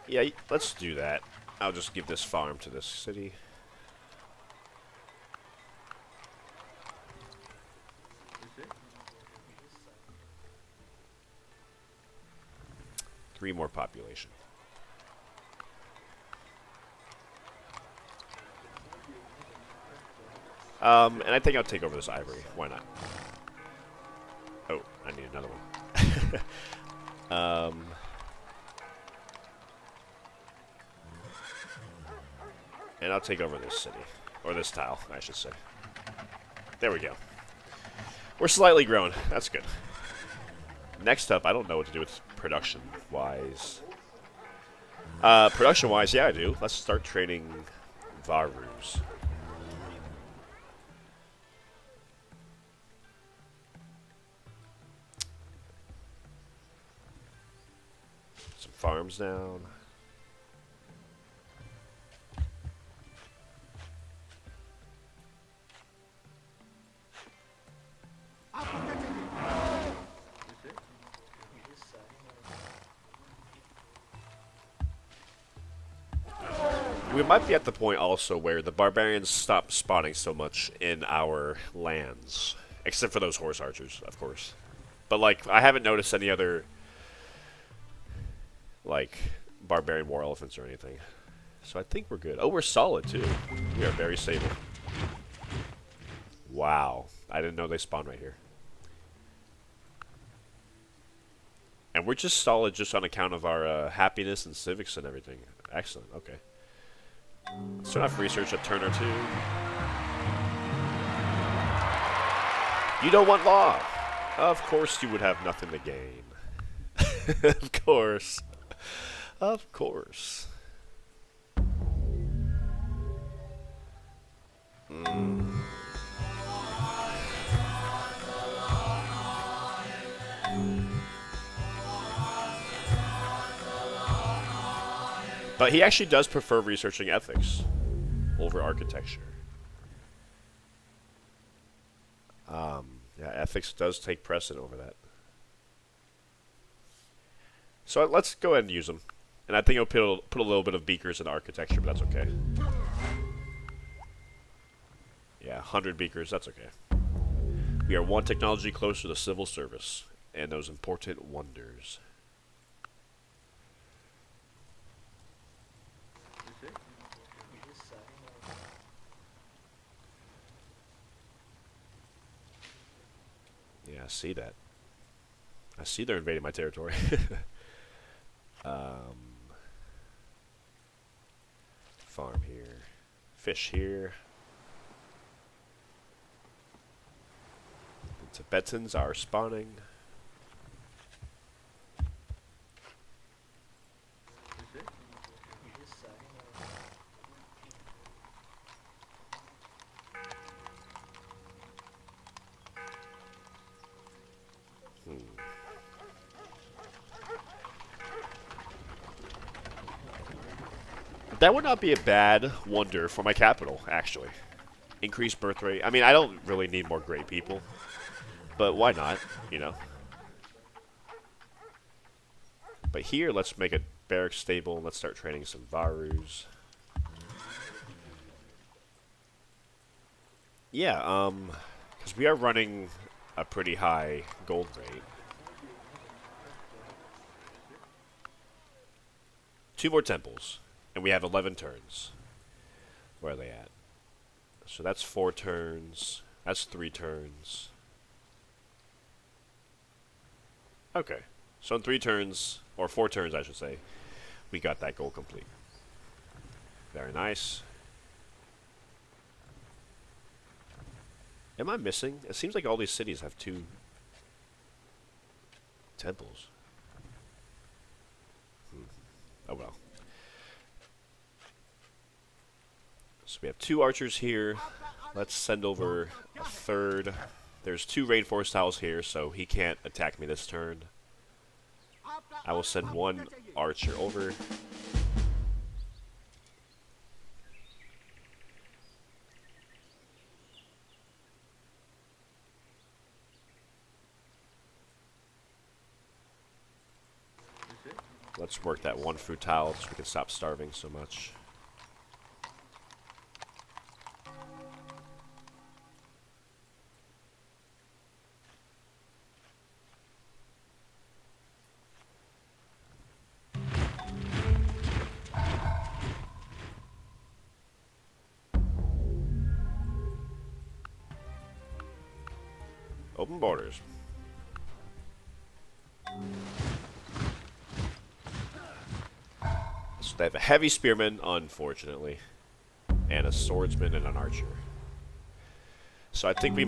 Yeah, let's do that. I'll just give this farm to this city. Three more population. And I think I'll take over this ivory. Why not? Oh, I need another one. And I'll take over this city. Or this tile, I should say. There we go. We're slightly grown. That's good. Next up, I don't know what to do with production-wise. Production-wise, yeah, I do. Let's start trading Varus. Some farms down. We might be at the point also where the barbarians stop spawning so much in our lands. Except for those horse archers, of course. But, like, I haven't noticed any other, like, barbarian war elephants or anything. So I think we're good. Oh, we're solid, too. We are very stable. Wow. I didn't know they spawned right here. And we're just solid just on account of our happiness and civics and everything. Excellent, okay. So enough research a turn or two. You don't want law. Of course you would have nothing to gain. Of course. Of course. But he actually does prefer researching ethics over architecture. Yeah, ethics does take precedent over that. So let's go ahead and use them. And I think I'll put a little bit of beakers in architecture, but that's okay. Yeah, 100 beakers, that's okay. We are one technology closer to the civil service and those important wonders. Yeah, I see that. I see they're invading my territory. Farm here. Fish here. The Tibetans are spawning. That would not be a bad wonder for my capital, actually. Increased birth rate. I mean, I don't really need more great people. But why not, you know? But here, let's make a barracks stable. Let's start training some Varus. Yeah, because we are running a pretty high gold rate. 2 more temples. And we have 11 turns. Where are they at? So that's 4 turns. That's 3 turns. Okay. So in 3 turns, or 4 turns I should say, we got that goal complete. Very nice. Am I missing? It seems like all these cities have 2 temples. Oh well. So we have 2 archers here. Let's send over a 3rd. There's 2 rainforest tiles here, so he can't attack me this turn. I will send 1 archer over. Let's work that 1 fruit tile so we can stop starving so much. Open borders. So they have a heavy spearman, unfortunately, and a swordsman and an archer. So I think we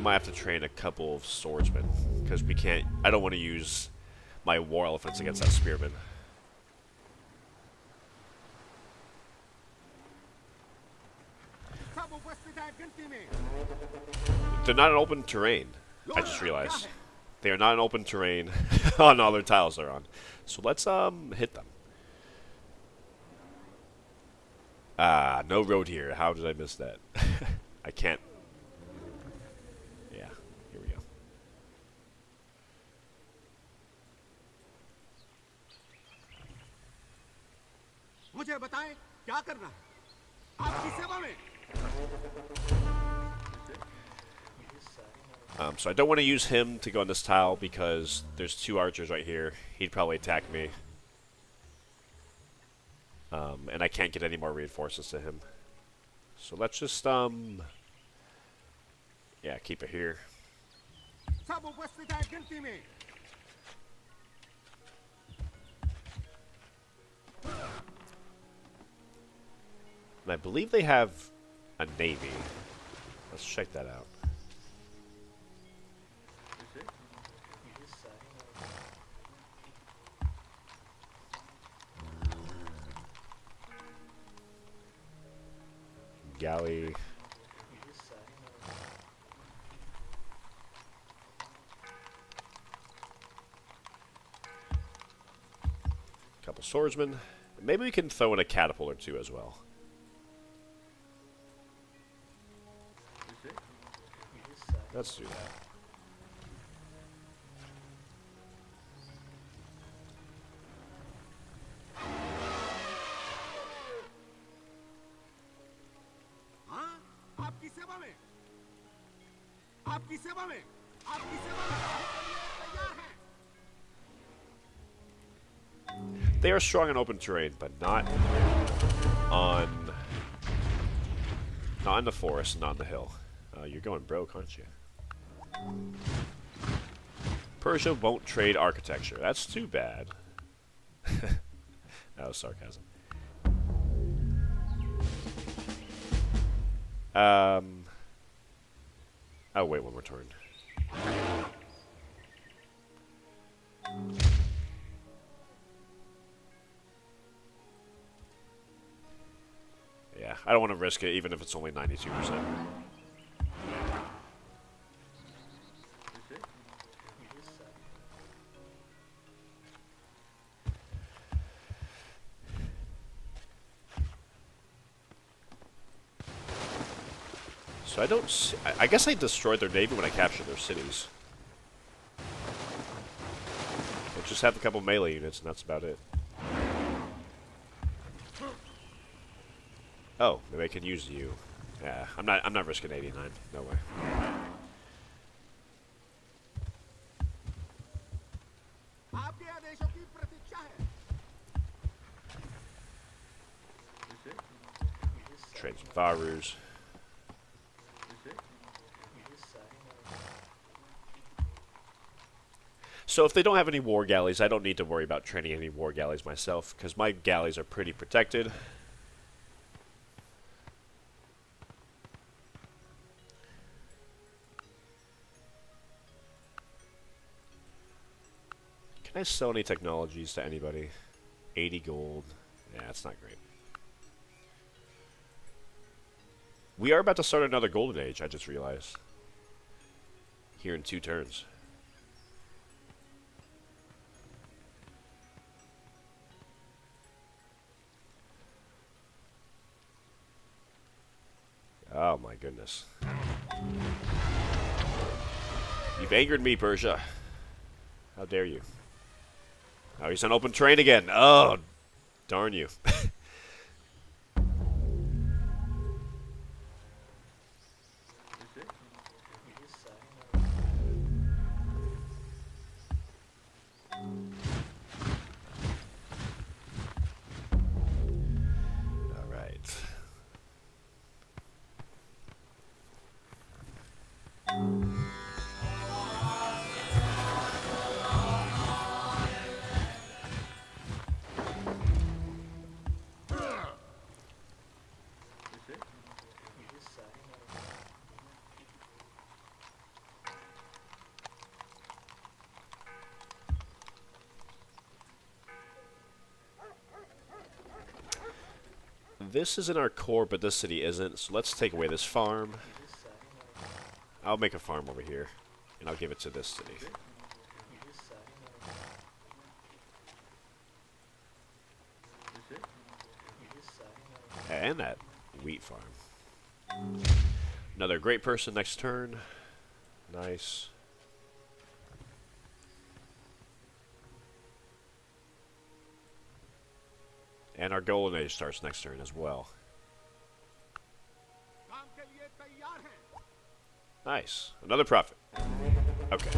might have to train a couple of swordsmen, because we can't... I don't want to use my war elephants against that spearman. They're not an open terrain. I just realized. They are not an open terrain on all their tiles they're on. So let's hit them. Ah, no road here. How did I miss that? I can't. Yeah, here we go. मुझे बताएं क्या करना है आपकी सेवा में So I don't want to use him to go on this tile because there's two archers right here. He'd probably attack me. And I can't get any more reinforcements to him. So let's just, yeah, keep it here. And I believe they have a navy. Let's check that out. Galley. Couple swordsmen. Maybe we can throw in a catapult or two as well. Let's do that. They are strong in open terrain, but not in the forest, not in the hill. You're going broke, aren't you? Persia won't trade architecture. That's too bad. That was sarcasm. I'll wait one more turn. Yeah, I don't want to risk it, even if it's only 92%. So I don't see, I guess I destroyed their navy when I captured their cities. We'll just have a couple melee units and that's about it. Oh, maybe I can use you. Yeah, I'm not risking 89. No way. Trade some Varus. So if they don't have any war galleys, I don't need to worry about training any war galleys myself, because my galleys are pretty protected. Can I sell any technologies to anybody? 80 gold. Yeah, that's not great. We are about to start another golden age, I just realized. Here in 2 turns. Oh my goodness. You've angered me, Persia. How dare you? Oh, he's on open terrain again. Oh, darn you. This is in our core, but this city isn't, so let's take away this farm. I'll make a farm over here, and I'll give it to this city. And that wheat farm. Another great person next turn. Nice. And our golden age starts next turn as well. Nice. Another profit. Okay.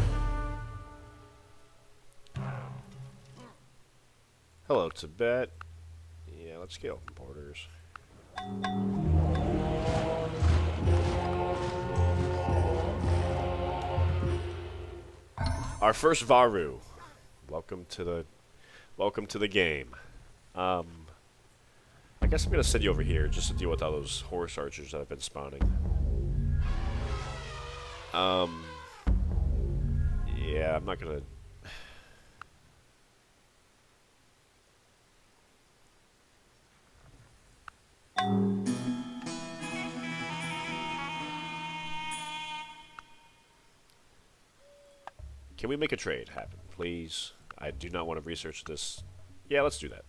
Hello, Tibet. Yeah, let's get open borders. Our first Varu. Welcome to the game. I guess I'm gonna send you over here just to deal with all those horse archers that have been spawning. Yeah, I'm not gonna. Can we make a trade happen, please? I do not want to research this. Yeah, let's do that.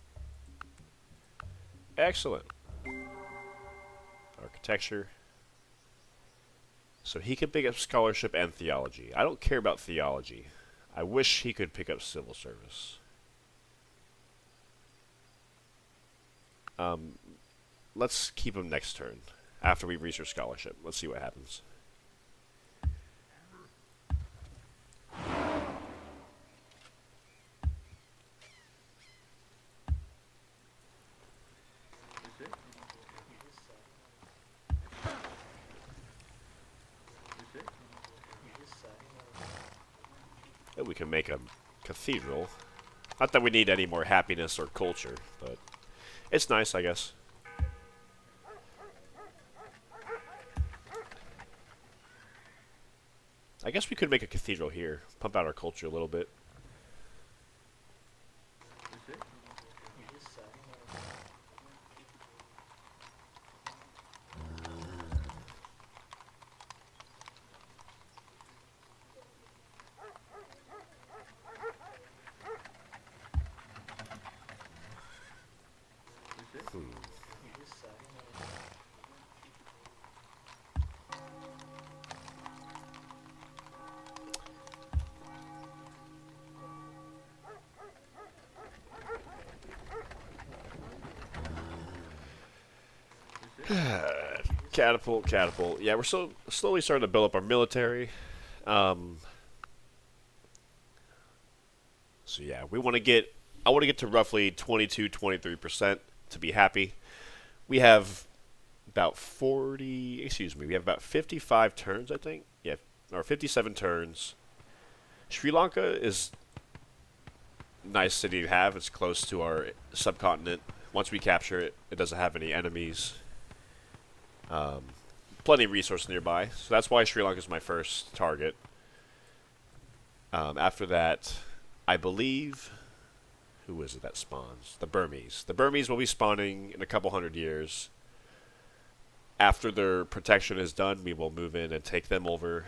Excellent. Architecture. So he can pick up scholarship and theology. I don't care about theology. I wish he could pick up civil service. Let's keep him next turn. After we research scholarship. Let's see what happens. We can make a cathedral. Not that we need any more happiness or culture, but it's nice, I guess. I guess we could make a cathedral here. Pump out our culture a little bit. Catapult. Yeah, we're so slowly starting to build up our military. So yeah, we want to get. I want to get to roughly 22-23% to be happy. We have about 40. Excuse me. We have about 55 turns, I think. Yeah, or 57 turns. Sri Lanka is a nice city to have. It's close to our subcontinent. Once we capture it, it doesn't have any enemies. Plenty of resources nearby, so that's why Sri Lanka is my first target. After that, I believe, who is it that spawns? The Burmese. The Burmese will be spawning in a couple hundred years. After their protection is done, we will move in and take them over.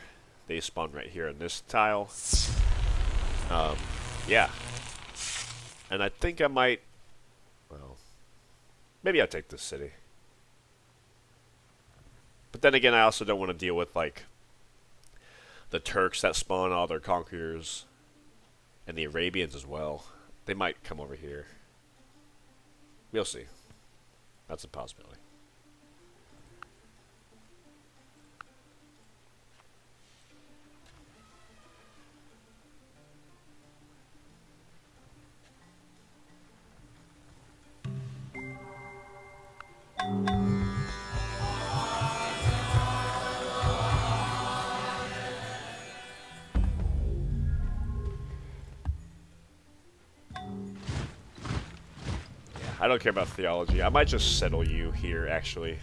They spawn right here in this tile. Yeah. And I think I might, well, maybe I'll take this city. But then again, I also don't want to deal with, like, the Turks that spawn all their conquerors. And the Arabians as well. They might come over here. We'll see. That's a possibility. I don't care about theology. I might just settle you here, actually.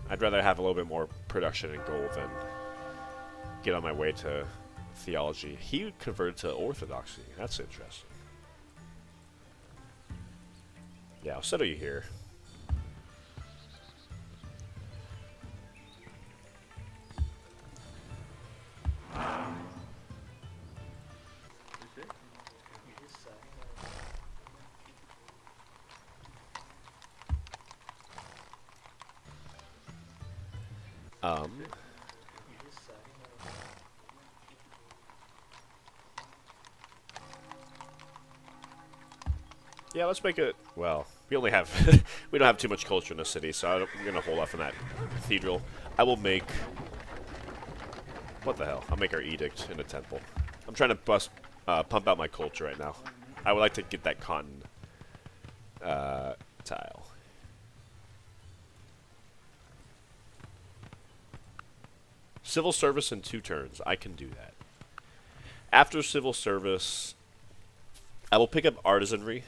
I'd rather have a little bit more production in gold than get on my way to theology. He converted to orthodoxy. That's interesting. Yeah, I'll settle you here. Yeah, let's make it. Well, we only have we don't have too much culture in the city, so I'm gonna hold off on that cathedral. I will make. What the hell? I'll make our edict in a temple. I'm trying to pump out my culture right now. I would like to get that cotton tile. Civil service in 2 turns. I can do that. After civil service, I will pick up artisanry.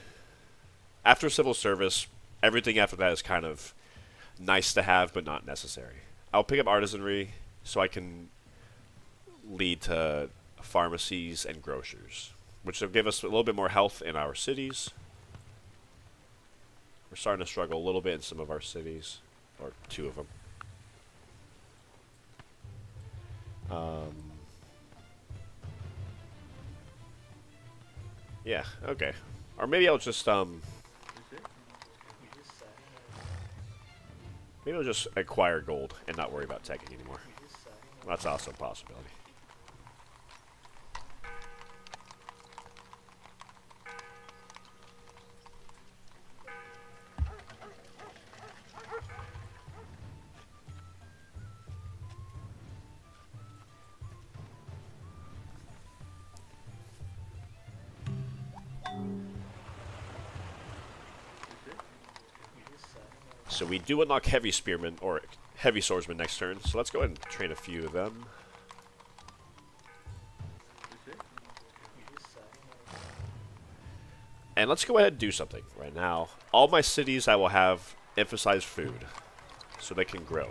After civil service, everything after that is kind of nice to have, but not necessary. I'll pick up artisanry so I can lead to pharmacies and grocers, which will give us a little bit more health in our cities. We're starting to struggle a little bit in some of our cities, or 2 of them. Yeah, okay. Or maybe I'll just, maybe I'll just acquire gold and not worry about teching anymore. That's also a possibility. So we do unlock heavy spearmen, or heavy swordsmen next turn, so let's go ahead and train a few of them. And let's go ahead and do something right now. All my cities I will have emphasize food, so they can grow.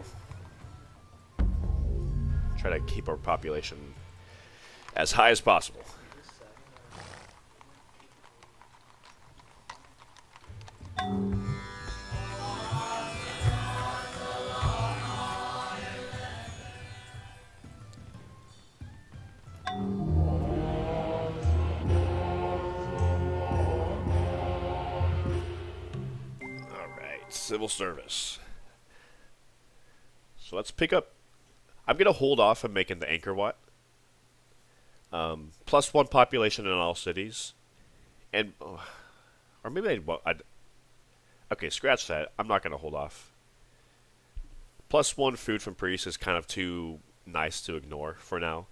Try to keep our population as high as possible. Civil service. So let's pick up. I'm going to hold off on making the Anchor Watt. +1 population in all cities. And, or maybe I'd okay, scratch that. I'm not going to hold off. +1 food from priests is kind of too nice to ignore for now.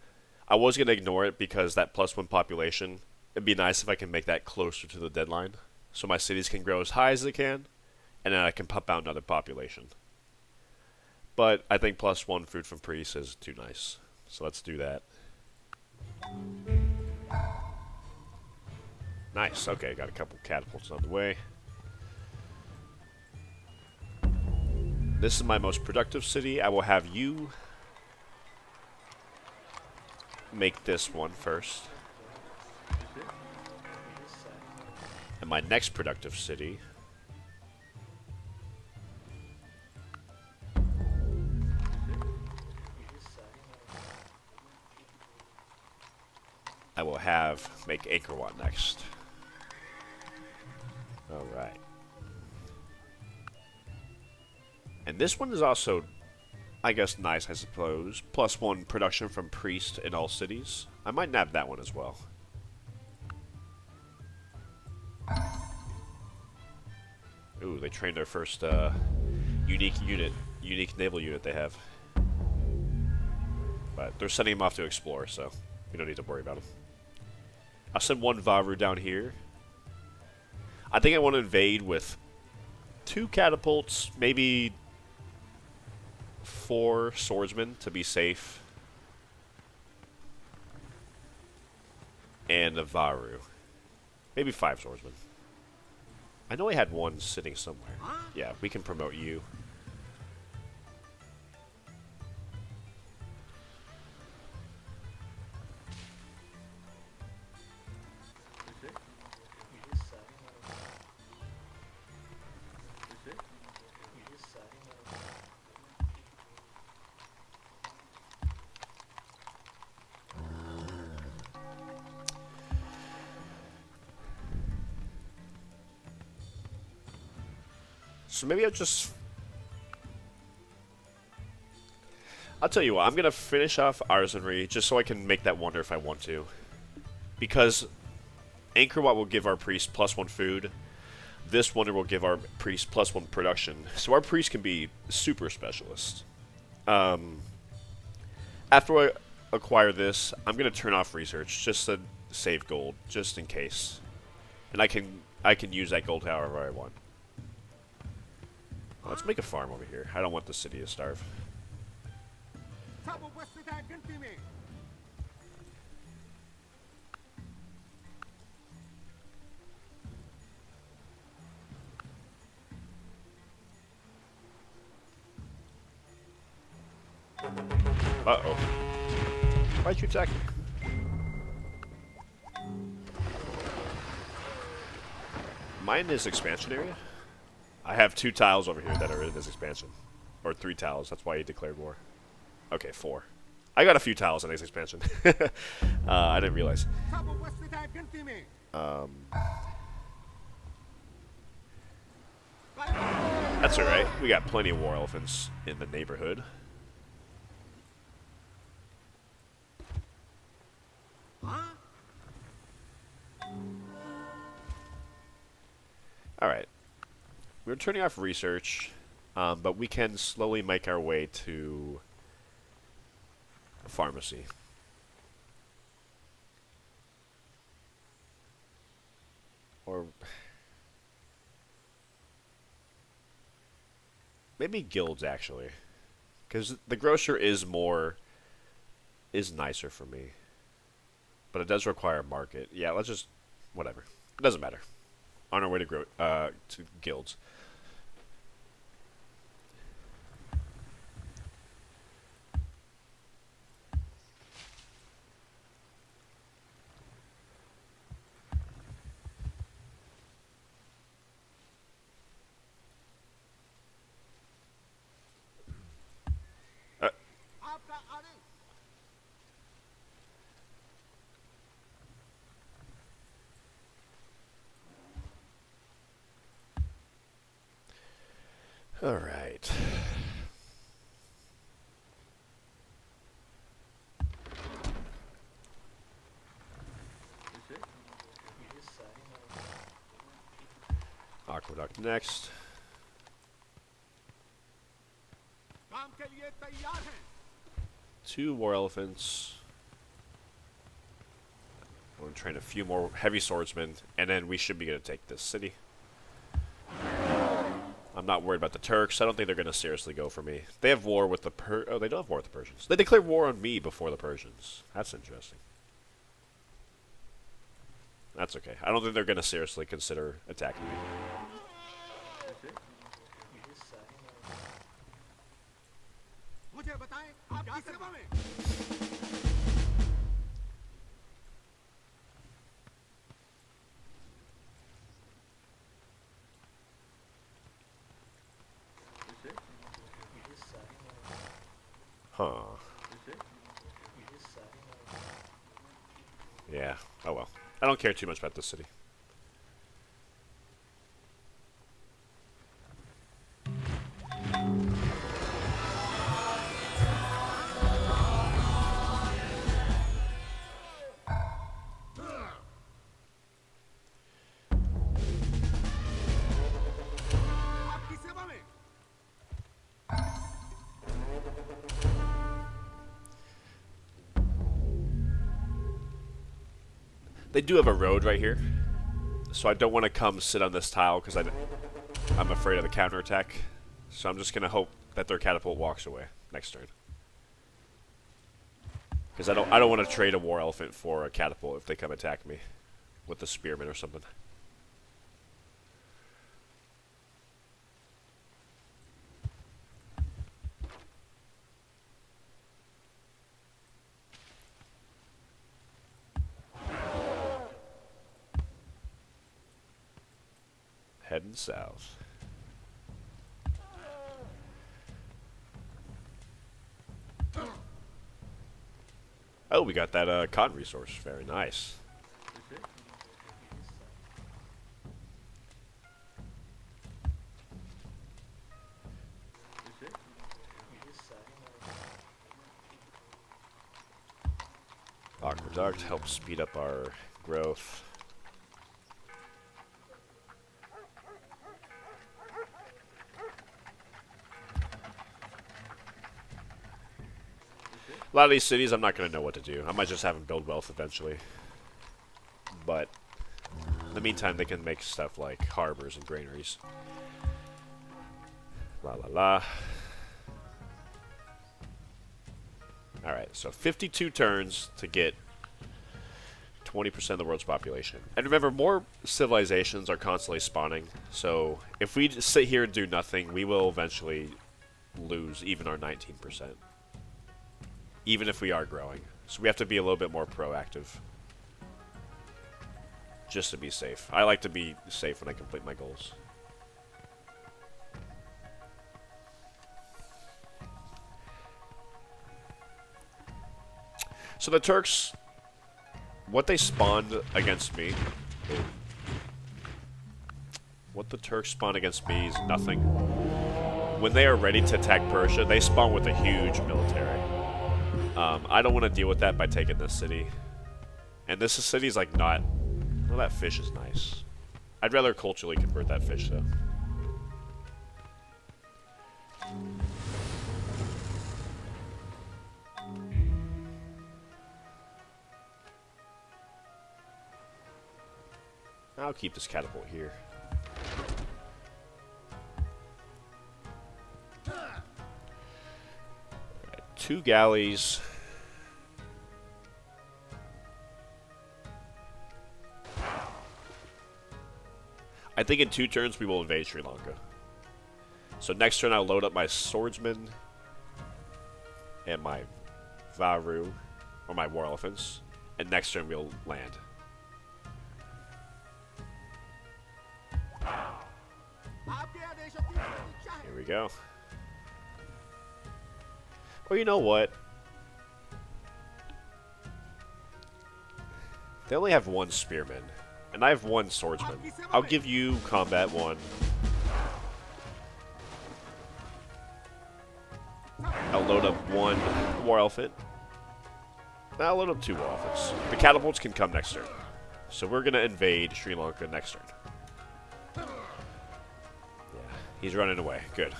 I was going to ignore it because that +1 population, it'd be nice if I can make that closer to the deadline. So my cities can grow as high as they can. And then I can pump out another population. But I think +1 food from priests is too nice. So let's do that. Nice. Okay, got a couple catapults on the way. This is my most productive city. I will have you make this one first. And my next productive city, I will have make Anchor Watt next. Alright. And this one is also, I guess, nice, I suppose. +1 production from priest in all cities. I might nab that one as well. Ooh, they trained their first unique naval unit they have. But they're sending him off to explore, so we don't need to worry about him. I'll send 1 Varu down here. I think I want to invade with 2 catapults, maybe 4 swordsmen to be safe. And a Varu. Maybe 5 swordsmen. I know I had 1 sitting somewhere. Yeah, we can promote you. So maybe I'll tell you what, I'm going to finish off artisanry just so I can make that wonder if I want to. Because Anchor Wat will give our priest +1 food. This wonder will give our priest +1 production. So our priest can be super specialist. After I acquire this, I'm going to turn off research just to save gold, just in case. And I can use that gold however I want. Let's make a farm over here. I don't want the city to starve. Uh-oh. Why'd you attack me? Mine is expansion area? I have 2 tiles over here that are in this expansion. Or 3 tiles, that's why he declared war. Okay, 4. I got a few tiles in this expansion. I didn't realize. That's alright. We got plenty of war elephants in the neighborhood. Alright. We're turning off research, but we can slowly make our way to a pharmacy. Or maybe guilds, actually. Because the grocer is nicer for me. But it does require a market. Yeah, let's just, whatever. It doesn't matter. On our way to guilds. All right. Aqueduct next. 2 war elephants. We're going to train a few more heavy swordsmen, and then we should be going to take this city. I'm not worried about the Turks. I don't think they're going to seriously go for me. They have war with the Oh, they don't have war with the Persians. They declared war on me before the Persians. That's interesting. That's okay. I don't think they're going to seriously consider attacking me. Huh. Yeah. Oh well. I don't care too much about this city. They do have a road right here, so I don't want to come sit on this tile because I'm afraid of the counterattack. So I'm just gonna hope that their catapult walks away next turn. Because I don't want to trade a war elephant for a catapult if they come attack me with the spearman or something. Heading south. Oh, we got that cotton resource. Very nice. aqueduct helps speed up our growth. A lot of these cities, I'm not going to know what to do. I might just have them build wealth eventually. But in the meantime, they can make stuff like harbors and granaries. La la la. Alright, so 52 turns to get 20% of the world's population. And remember, more civilizations are constantly spawning. So if we just sit here and do nothing, we will eventually lose even our 19%. Even if we are growing. So we have to be a little bit more proactive. Just to be safe. I like to be safe when I complete my goals. So the Turks, what they spawned against me, what the Turks spawn against me is nothing. When they are ready to attack Persia, they spawn with a huge military. I don't want to deal with that by taking this city. And this city is like not... Well, that fish is nice. I'd rather culturally convert that fish, though. I'll keep this catapult here. Right, 2 galleys. I think in 2 turns we will invade Sri Lanka. So next turn I'll load up my swordsmen and my Varu, or my war elephants, and next turn we'll land. Here we go. Well, you know what? They only have 1 spearman. And I have 1 swordsman. I'll give you combat 1. I'll load up 1 war elephant. I'll load up 2 war elephants. The catapults can come next turn. So we're going to invade Sri Lanka next turn. Yeah, he's running away. Good.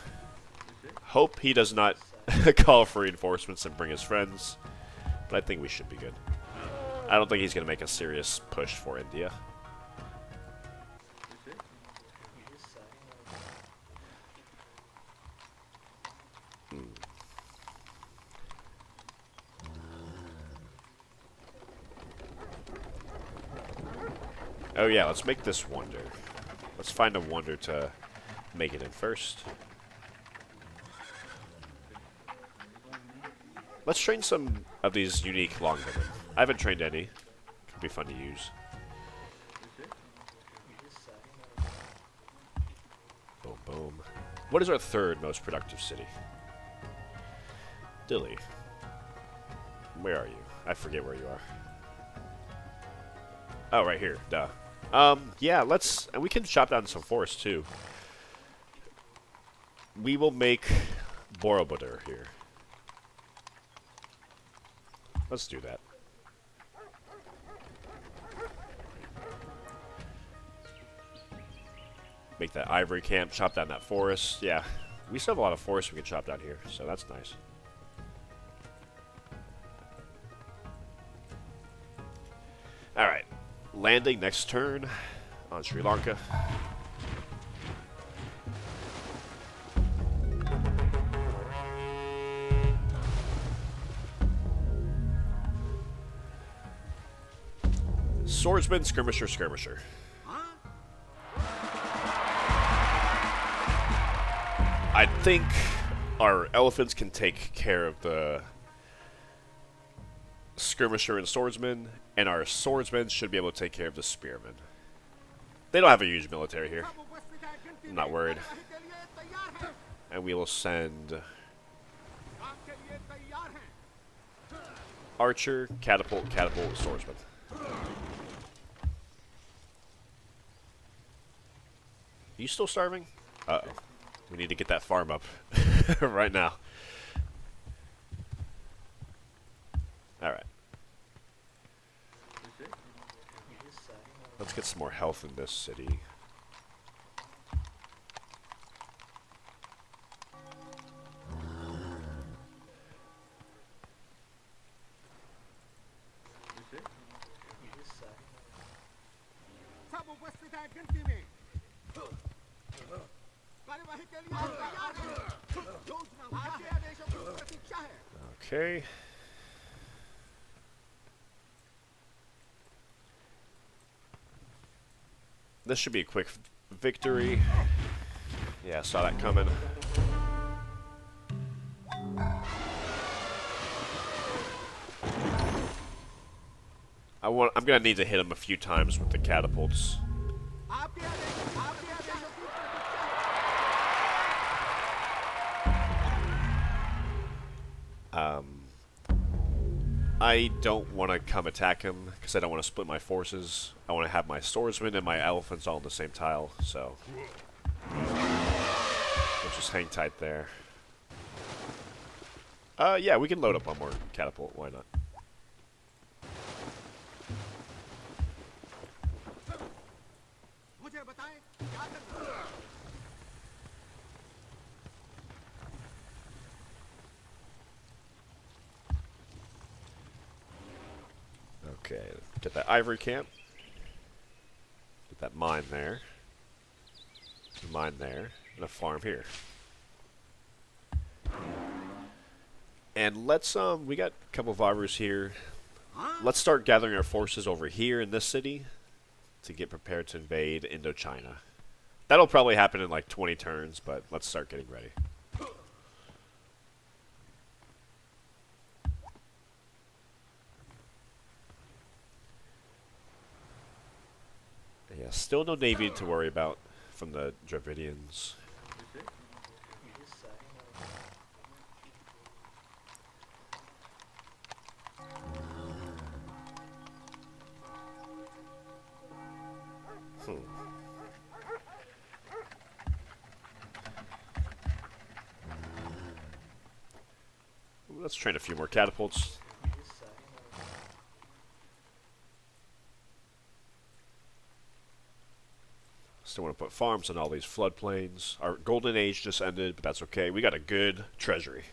Hope he does not call for reinforcements and bring his friends. But I think we should be good. I don't think he's going to make a serious push for India. Oh yeah, let's make this wonder. Let's find a wonder to make it in first. Let's train some of these unique longbowmen. I haven't trained any. Could be fun to use. Boom, boom. What is our 3rd most productive city? Delhi. Where are you? I forget where you are. Oh, right here. Duh. Yeah, let's... And we can chop down some forests, too. We will make Borobudur here. Let's do that. Make that ivory camp, chop down that forest. Yeah, we still have a lot of forests we can chop down here, so that's nice. Alright. Landing next turn on Sri Lanka. Swordsman, skirmisher, skirmisher. I think our elephants can take care of the skirmisher and swordsman, and our swordsmen should be able to take care of the spearmen. They don't have a huge military here. I'm not worried. And we will send archer, catapult, catapult, swordsman. You still starving? Uh-oh. We need to get that farm up right now. Alright. Let's get some more health in this city. Okay. This should be a quick victory. Yeah, saw that coming. I'm gonna need to hit him a few times with the catapults. I don't want to come attack him because I don't want to split my forces. I want to have my swordsmen and my elephants all in the same tile, so we'll just hang tight there. Yeah, we can load up one more catapult. Why not? Okay, get that ivory camp. Get that mine there. A mine there. And a farm here. And let's, we got a couple of ivories here. Let's start gathering our forces over here in this city to get prepared to invade Indochina. That'll probably happen in like 20 turns, but let's start getting ready. Yeah, still no navy to worry about from the Dravidians. Let's train a few more catapults. Still want to put farms on all these floodplains. Our golden age just ended, but that's okay. We got a good treasury.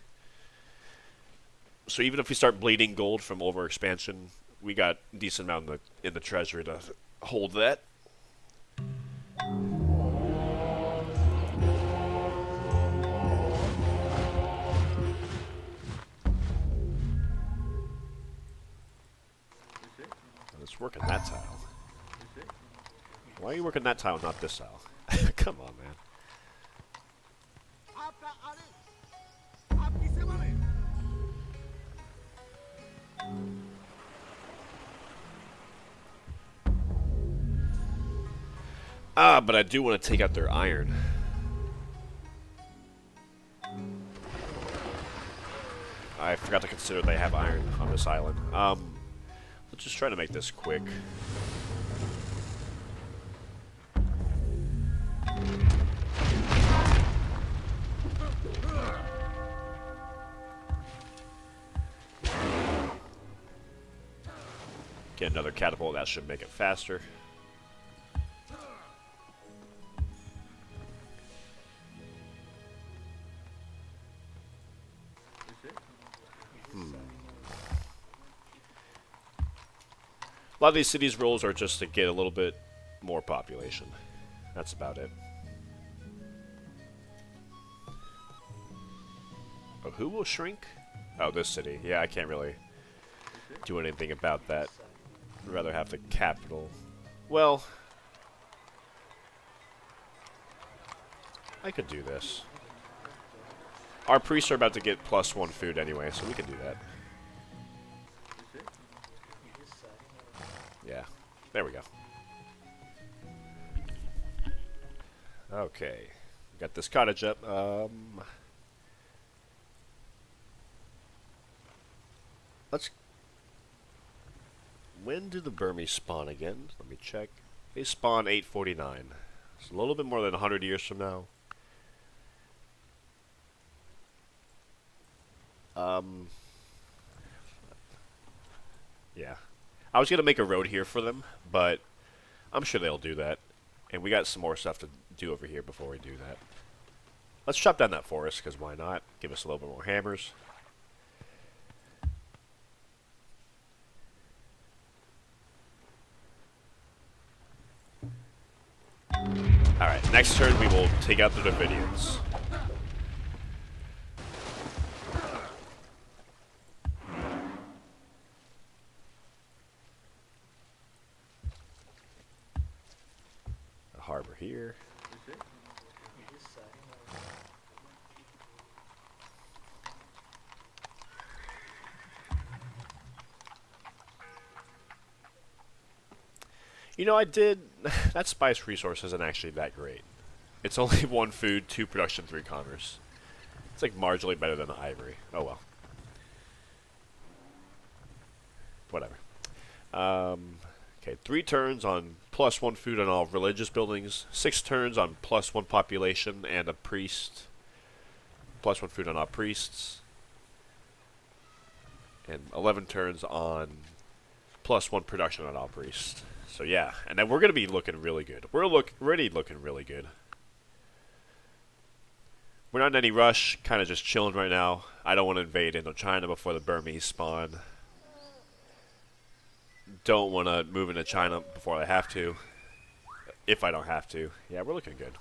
So even if we start bleeding gold from overexpansion, we got a decent amount in the treasury to hold that. Let's work on that tile. Why are you working that tile, not this tile? Come on, man. But I do want to take out their iron. I forgot to consider they have iron on this island. Let's just try to make this quick. Get another catapult, that should make it faster. A lot of these cities' rules are just to get a little bit more population. That's about it. Oh, who will shrink? Oh, this city. Yeah, I can't really do anything about that. I'd rather have the capital. Well, I could do this. Our priests are about to get +1 food anyway, so we can do that. Yeah, there we go. Okay, got this cottage up. Let's. When do the Burmese spawn again? Let me check. They spawn 849. It's a little bit more than 100 years from now. Yeah. I was going to make a road here for them, but I'm sure they'll do that. And we got some more stuff to do over here before we do that. Let's chop down that forest, because why not? Give us a little bit more hammers. Alright, next turn we will take out the Dravidians. A harbor here. You know, I did... that spice resource isn't actually that great. It's only 1 food, 2 production, 3 commerce. It's like marginally better than the ivory. Oh well. Whatever. Okay, 3 turns on +1 food on all religious buildings. 6 turns on +1 population and a priest. +1 food on all priests. And 11 turns on +1 production on all priests. So yeah, and then we're going to be looking really good. We're already looking really good. We're not in any rush, kind of just chilling right now. I don't want to invade Indochina before the Burmese spawn. Don't want to move into China before I have to. If I don't have to. Yeah, we're looking good.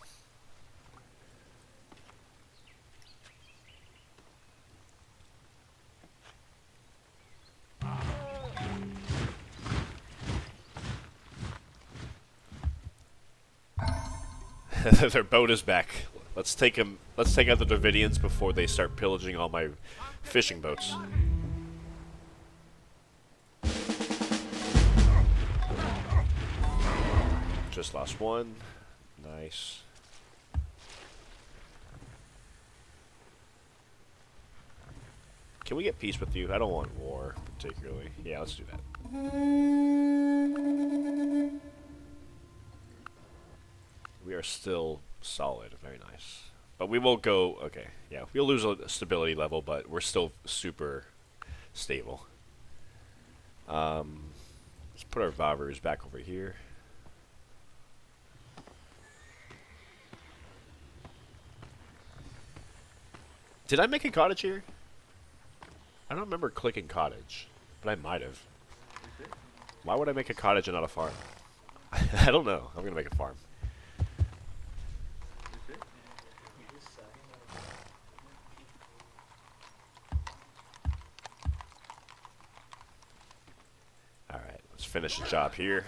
Their boat is back. Let's take them. Let's take out the Dravidians before they start pillaging all my fishing boats. Just lost 1. Nice. Can we get peace with you? I don't want war, particularly. Yeah, let's do that. We are still solid. Very nice. But we will go... Okay, yeah. We'll lose a stability level, but we're still super stable. Let's put our Vavers back over here. Did I make a cottage here? I don't remember clicking cottage, but I might have. Why would I make a cottage and not a farm? I don't know. I'm going to make a farm. Alright, let's finish the job here.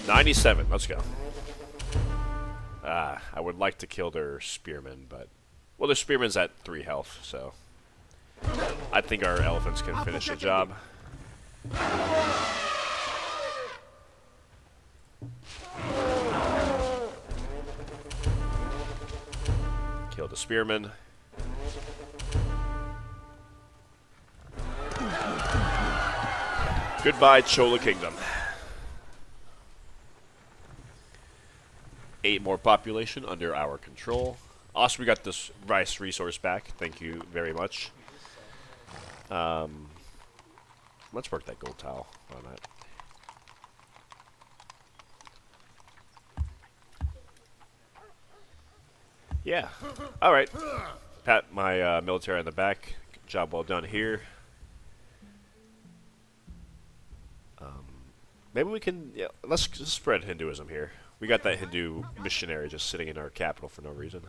$97, let's go. I would like to kill their spearmen, but... Well, their spearmen's at 3 health, so... I think our elephants can finish the job. Kill the spearmen. Goodbye, Chola Kingdom. 8 more population under our control. Also, we got this rice resource back. Thank you very much. Let's work that gold tile on that. Yeah. Alright. Pat my military on the back. Job well done here. Maybe we can... Yeah, let's spread Hinduism here. We got that Hindu missionary just sitting in our capital for no reason.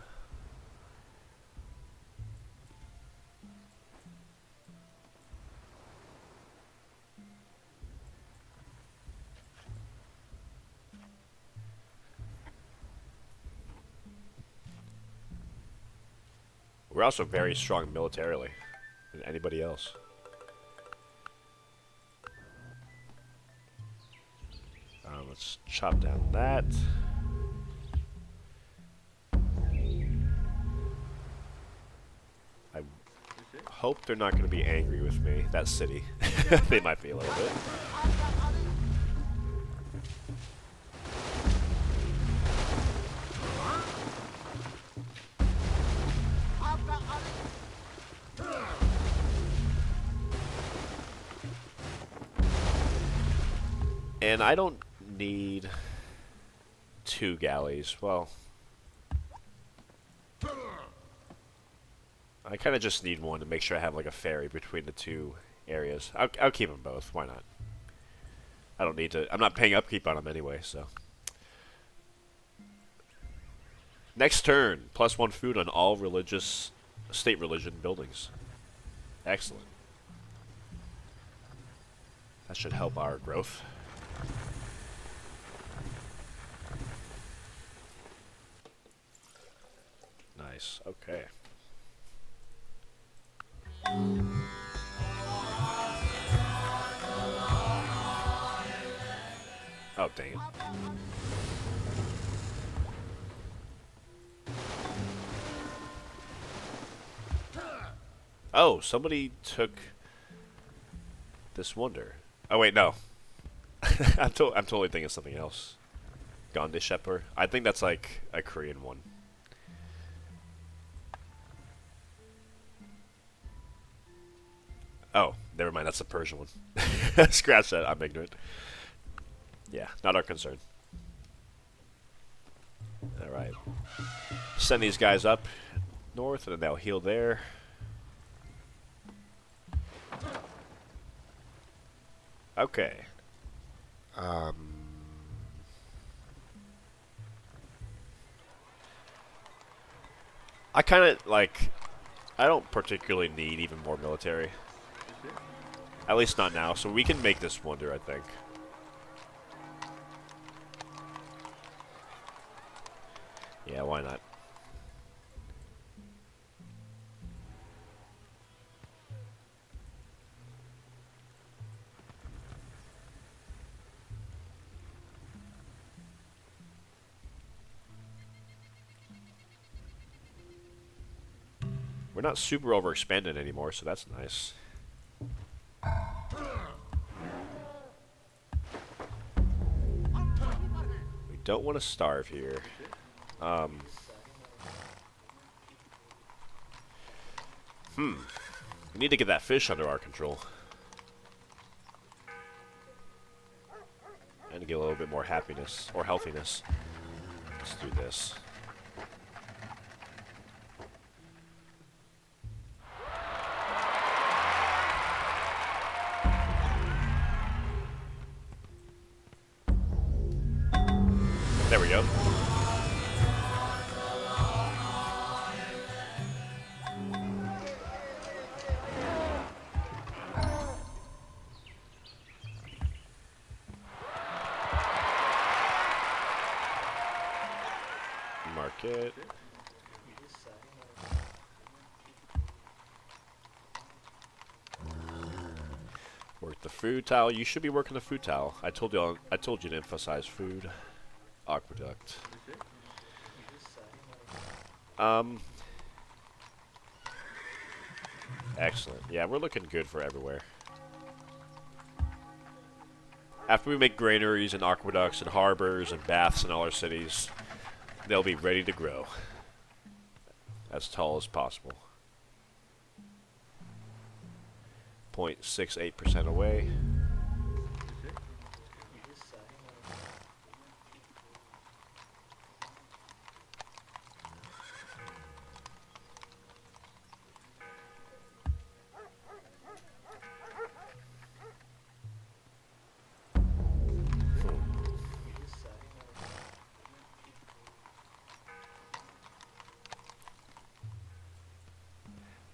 We're also very strong militarily than anybody else. Let's chop down that. I hope they're not going to be angry with me. That city. They might be a little bit. And I don't need 2 galleys. Well, I kind of just need one to make sure I have like a ferry between the 2 areas. I'll keep them both. Why not? I don't need to. I'm not paying upkeep on them anyway, so. Next turn, +1 food on all state religion buildings. Excellent. That should help our growth. Nice. Okay. Oh, dang it. Oh, somebody took this wonder. Oh, wait, no. I'm totally thinking of something else. Gonde Shepherd. I think that's like a Korean one. Oh, never mind. That's a Persian one. Scratch that. I'm ignorant. Yeah, not our concern. Alright. Send these guys up north, and then they'll heal there. Okay. I kind of, like, I don't particularly need even more military. At least not now, so we can make this wonder, I think. Yeah, why not? We're not super overexpanded anymore, so that's nice. We don't want to starve here. We need to get that fish under our control. And to get a little bit more happiness, or healthiness. Let's do this. There we go. Market. Work the food tile. You should be working the food tile. I told you to emphasize food. Aqueduct. Excellent. Yeah, we're looking good for everywhere. After we make granaries and aqueducts and harbors and baths in all our cities, they'll be ready to grow. As tall as possible. 0.68% away.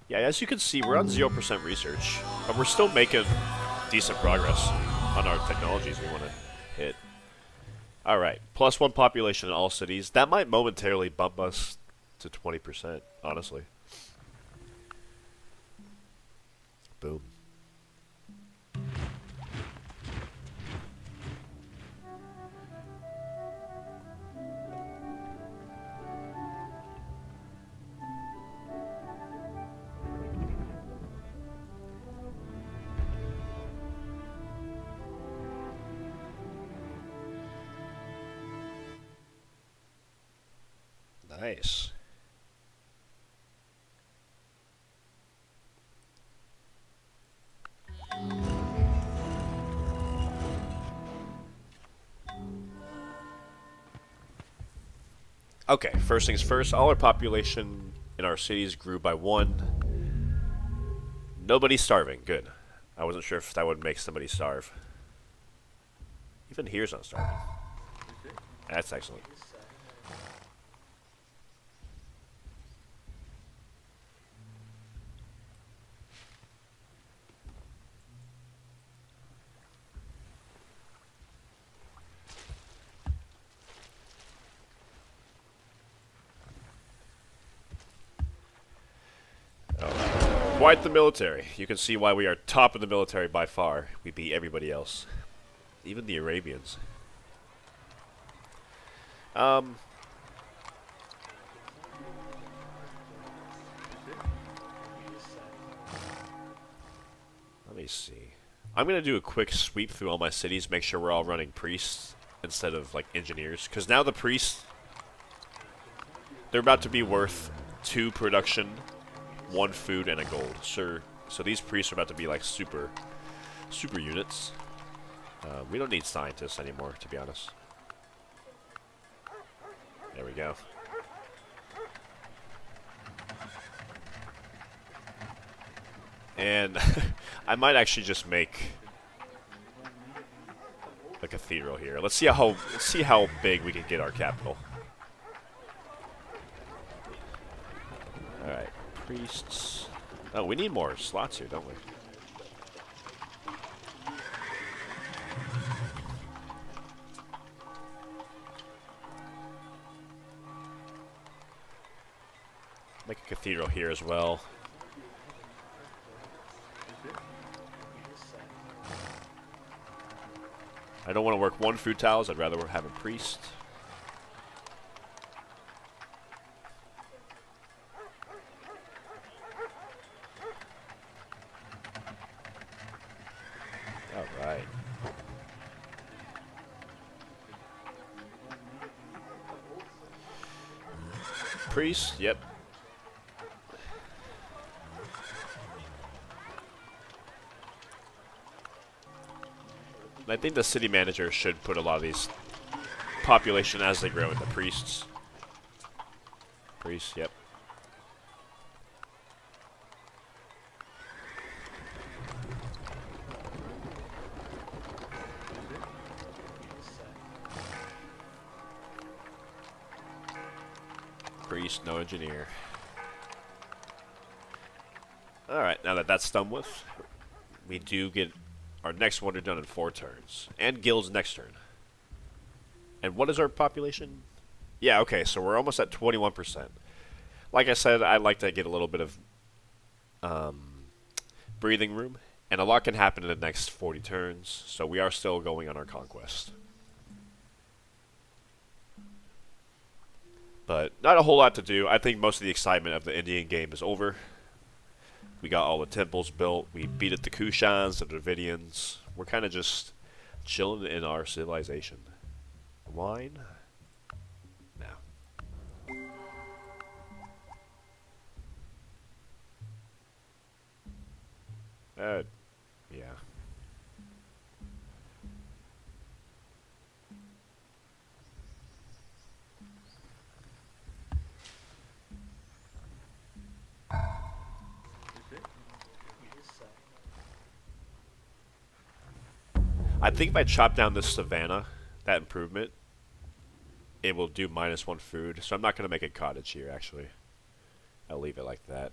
Yeah, as you can see, we're on 0% research, but we're still making decent progress on our technologies we want to hit. Alright, +1 population in all cities. That might momentarily bump us to 20%, honestly. Boom. Nice. Okay, first things first, all our population in our cities grew by 1. Nobody's starving. Good. I wasn't sure if that would make somebody starve. Even here's not starving. That's excellent. Quite the military. You can see why we are top of the military by far. We beat everybody else. Even the Arabians. Let me see. I'm going to do a quick sweep through all my cities, make sure we're all running priests instead of, like, engineers. Because now the priests, they're about to be worth 2 production, 1 food, and a gold. So these priests are about to be, like, super units. We don't need scientists anymore, to be honest. There we go. And I might actually just make a cathedral here. Let's see how big we can get our capital. All right, priests. Oh, we need more slots here, don't we? Make a cathedral here as well. I don't want to work 1 food tiles. I'd rather have a priest. All right. Priest, yep. I think the city manager should put a lot of these population as they grow into priests. Priests, yep. Priest, no engineer. Alright, now that that's done with, we do get our next wonder done in 4 turns. And guild's next turn. And what is our population? Yeah, okay, so we're almost at 21%. Like I said, I like to get a little bit of breathing room. And a lot can happen in the next 40 turns, so we are still going on our conquest. But not a whole lot to do. I think most of the excitement of the Indian game is over. We got all the temples built. We beat the Kushans, the Dravidians. We're kind of just chilling in our civilization. Wine? No. Yeah. I think if I chop down this savannah, that improvement, it will do -1 food. So I'm not going to make a cottage here, actually. I'll leave it like that.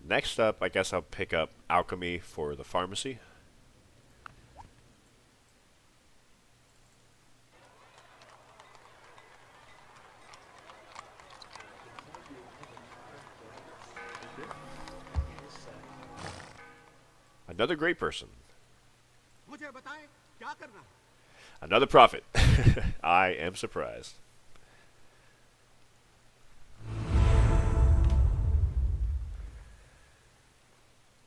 Next up, I guess I'll pick up alchemy for the pharmacy. Another great person. Another prophet. I am surprised.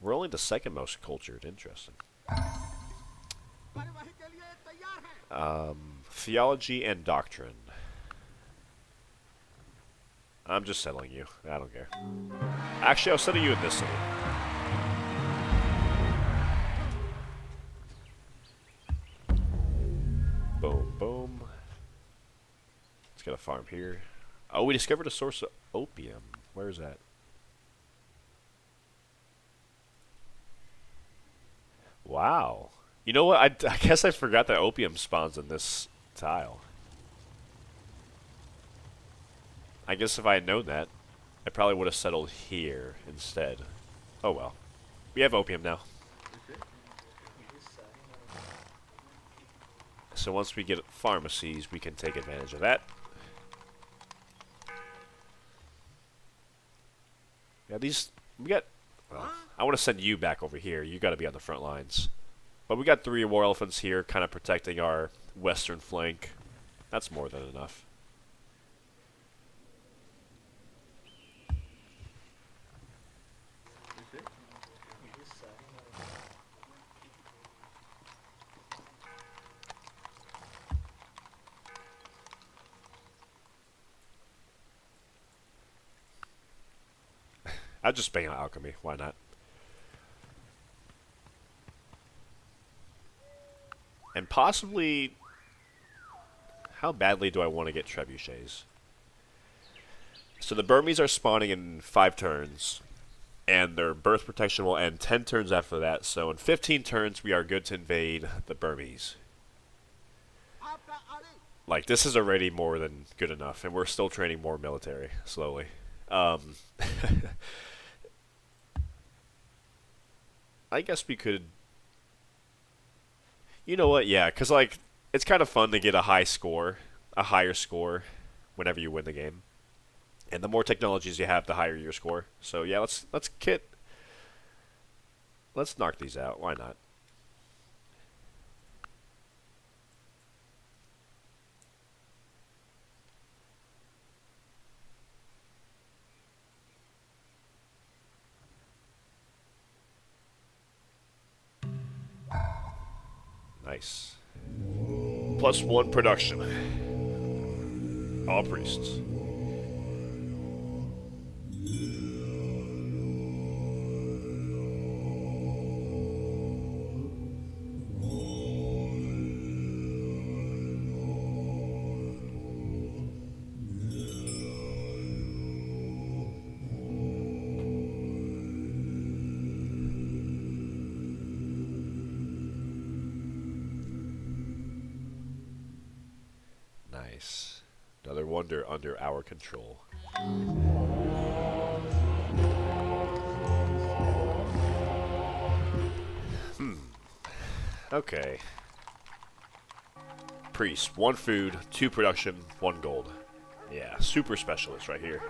We're only the 2nd most cultured. Interesting. Theology and doctrine. I'm just settling you. I don't care. Actually, I'll settle you in this city. Boom, boom. Let's get a farm here. Oh, we discovered a source of opium. Where is that? Wow. You know what? I guess I forgot that opium spawns in this tile. I guess if I had known that, I probably would have settled here instead. Oh well. We have opium now. So once we get pharmacies, we can take advantage of that. Yeah, we got, well, I want to send you back over here. You got to be on the front lines. But we got 3 war elephants here, kind of protecting our western flank. That's more than enough. I'll just bang out alchemy. Why not? And possibly, how badly do I want to get trebuchets? So the Burmese are spawning in 5 turns, and their birth protection will end 10 turns after that. So in 15 turns, we are good to invade the Burmese. Like, this is already more than good enough, and we're still training more military, slowly. I guess we could... You know what, yeah, because, like, it's kind of fun to get a high score, a higher score, whenever you win the game. And the more technologies you have, the higher your score. So, yeah, let's knock these out. Why not? Nice. +1 production. All priests. Nice. Another wonder under our control. Okay. Priest. 1 food, 2 production, 1 gold. Yeah, super specialist right here.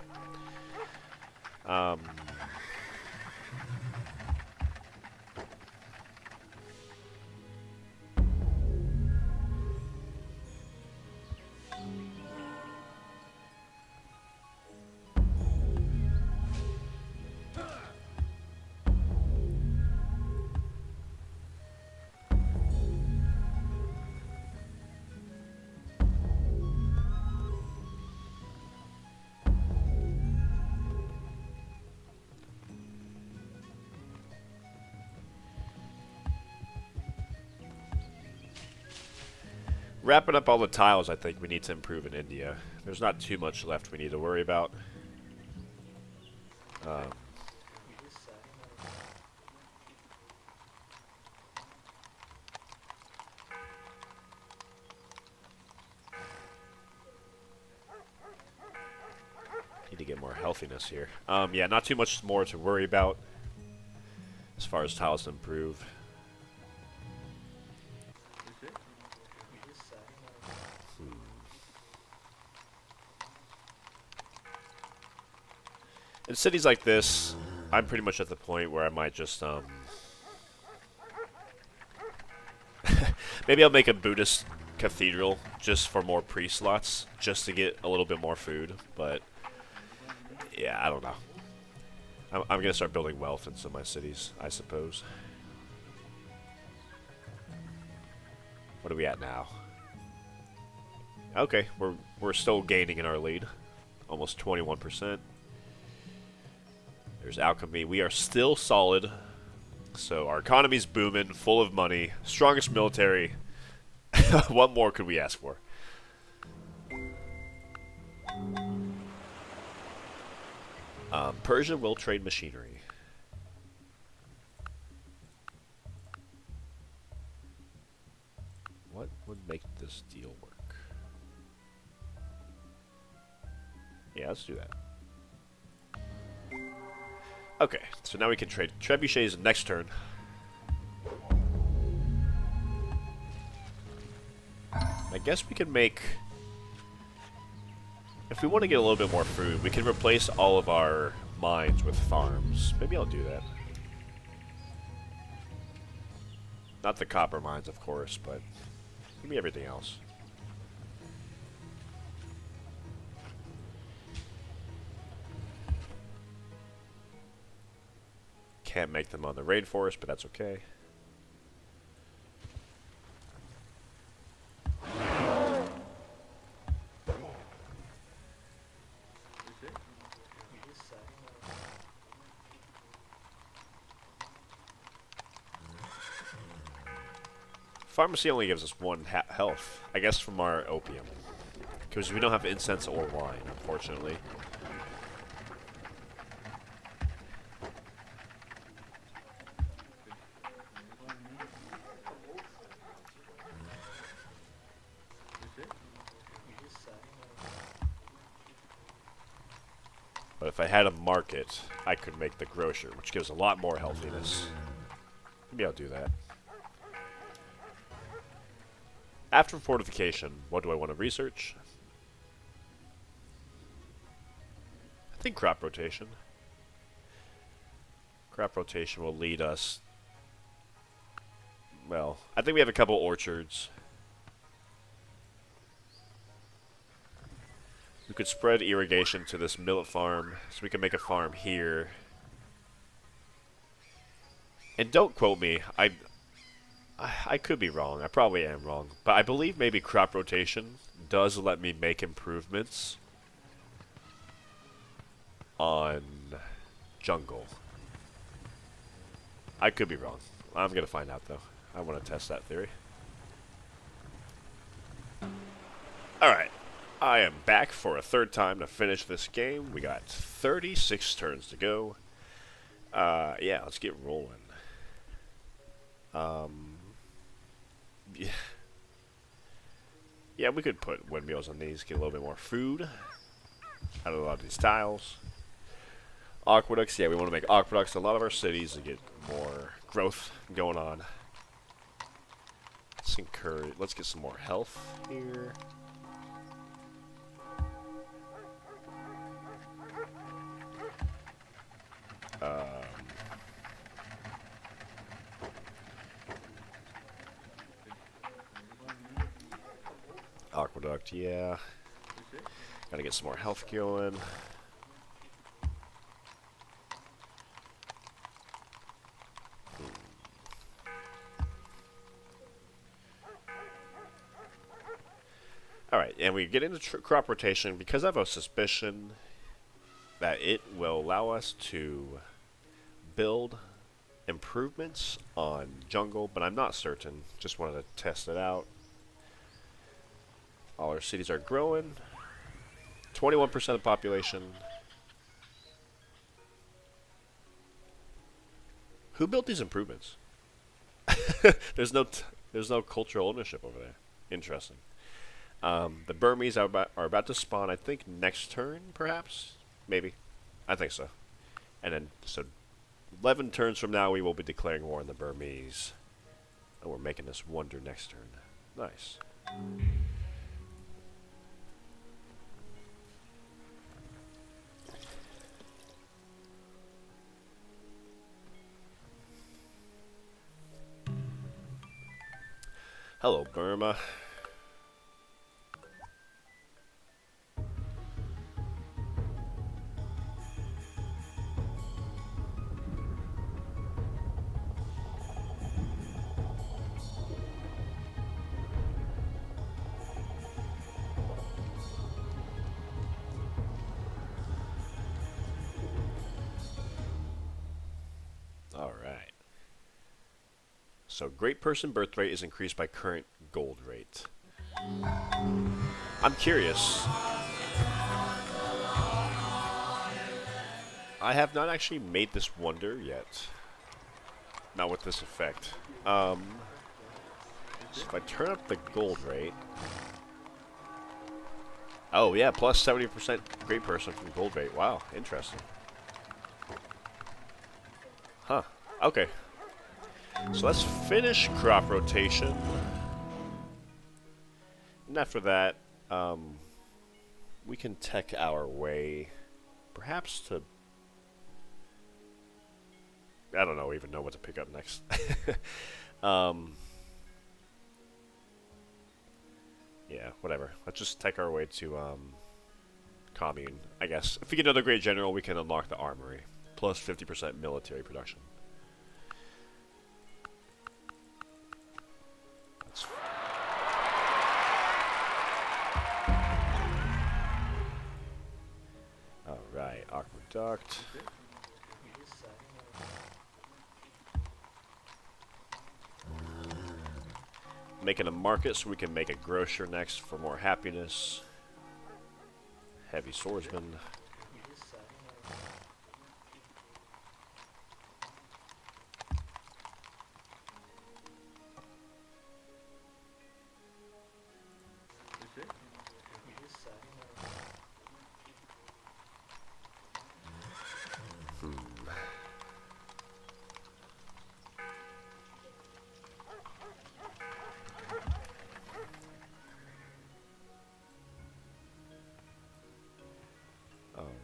Wrapping up all the tiles I think we need to improve in India. There's not too much left we need to worry about. Need to get more healthiness here. Yeah, not too much more to worry about as far as tiles to improve. In cities like this, I'm pretty much at the point where I might just, maybe I'll make a Buddhist cathedral just for more priest slots, just to get a little bit more food, but, yeah, I don't know. I'm gonna start building wealth in some of my cities, I suppose. What are we at now? Okay, we're still gaining in our lead. almost 21%. There's alchemy. We are still solid. So our economy's booming, full of money, strongest military. What more could we ask for? Persia will trade machinery. What would make this deal work? Yeah, let's do that. Okay, so now we can trade trebuchets next turn. I guess we can make... If we want to get a little bit more food, we can replace all of our mines with farms. Maybe I'll do that. Not the copper mines, of course, but give me everything else. Can't make them on the rainforest, but that's okay. Pharmacy only gives us 1 health, I guess from our opium. Because we don't have incense or wine, unfortunately. But if I had a market, I could make the grocer, which gives a lot more healthiness. Maybe I'll do that. After fortification, what do I want to research? I think crop rotation. Crop rotation will lead us... Well, I think we have a couple orchards. We could spread irrigation to this millet farm, so we can make a farm here. And don't quote me, I could be wrong, I probably am wrong, but I believe maybe crop rotation does let me make improvements on jungle. I could be wrong. I'm going to find out though. I want to test that theory. Alright, I am back for a third time to finish this game. We got 36 turns to go. Yeah, let's get rolling. Yeah, we could put windmills on these, get a little bit more food out of a lot of these tiles. Aqueducts, yeah, we want to make aqueducts in a lot of our cities to get more growth going on. Let's encourage, let's get some more health here. Aqueduct, yeah. Gotta get some more health going. Alright, and we get into crop rotation because I have a suspicion that it will allow us to build improvements on jungle, but I'm not certain. Just wanted to test it out. All our cities are growing. 21% of the population. Who built these improvements? There's no cultural ownership over there. Interesting. The Burmese are about to spawn, I think, next turn, perhaps? Maybe. I think so. And then, so 11 turns from now, we will be declaring war on the Burmese. And we're making this wonder next turn. Nice. Hello, Burma. So great person birth rate is increased by current gold rate. I'm curious. I have not actually made this wonder yet. Not with this effect. So if I turn up the gold rate... Oh yeah, plus 70% great person from gold rate. Wow, interesting. Huh, okay. So let's finish crop rotation. And after that, we can tech our way, perhaps to... I don't know, even know what to pick up next. Yeah, whatever. Let's just tech our way to commune, I guess. If we get another great general, we can unlock the armory. Plus 50% military production. Alright, aqueduct. Making a market so we can make a grocer next for more happiness. Heavy swordsman.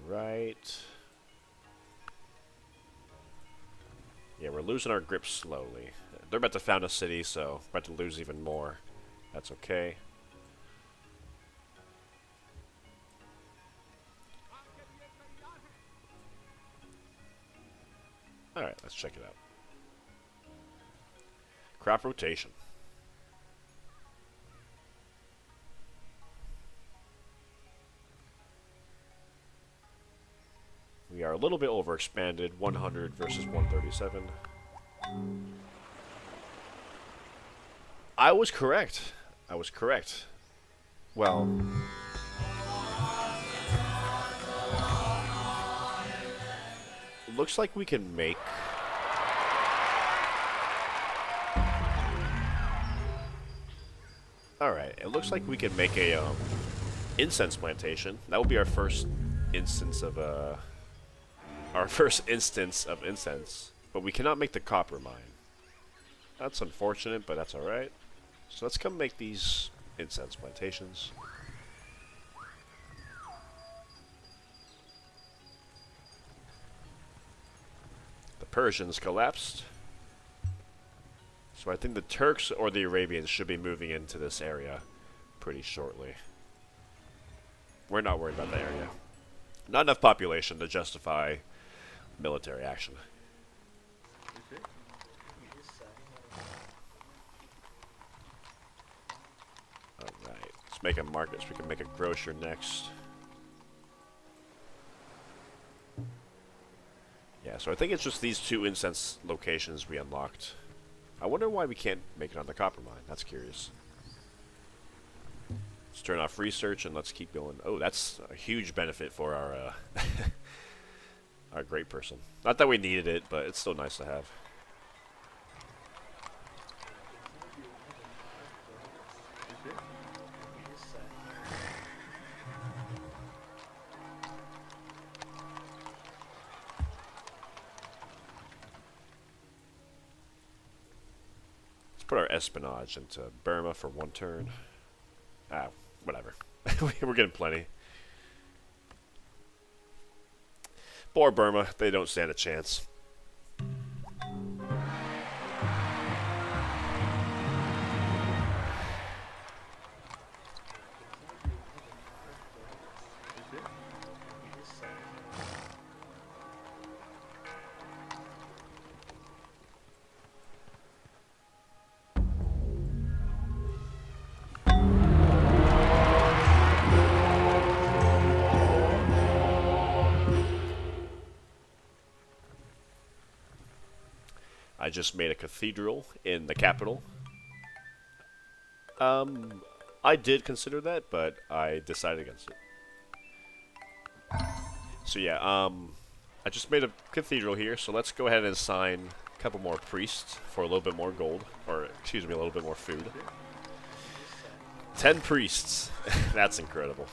Alright. Yeah, we're losing our grip slowly. They're about to found a city, so we're about to lose even more. That's okay. Alright, let's check it out. Crop rotation. We are a little bit overexpanded, 100 versus 137. I was correct. I was correct. Well... looks like we can make... Alright, it looks like we can make a incense plantation. That will be our first instance of incense, but we cannot make the copper mine. That's unfortunate, but that's alright. So let's come make these incense plantations. The Persians collapsed. So I think the Turks or the Arabians should be moving into this area pretty shortly. We're not worried about that area. Not enough population to justify military action. Alright, let's make a market so we can make a grocer next. Yeah, so I think it's just these two incense locations we unlocked. I wonder why we can't make it on the copper mine. That's curious. Let's turn off research and let's keep going. Oh, that's a huge benefit for our our great person. Not that we needed it, but it's still nice to have. Let's put our espionage into Burma for one turn. Ah, whatever. We're getting plenty. Poor Burma, they don't stand a chance. I just made a cathedral in the capital. I did consider that, but I decided against it. So yeah, I just made a cathedral here, so let's go ahead and assign a couple more priests for a little bit more gold, or excuse me, a little bit more food. 10 priests. That's incredible.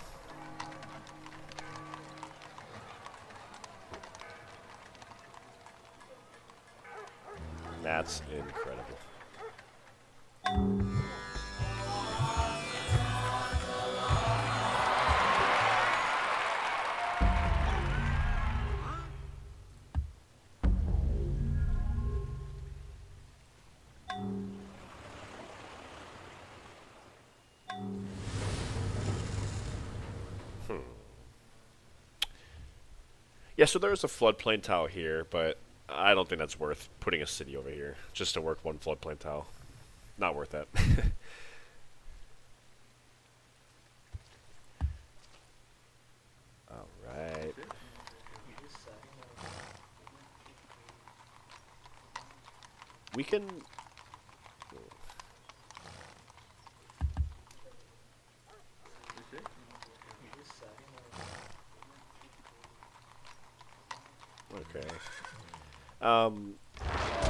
That's incredible. Yeah, so there's a floodplain tile here, but I don't think that's worth putting a city over here just to work one floodplain tile. Not worth that. Alright. We can... Okay.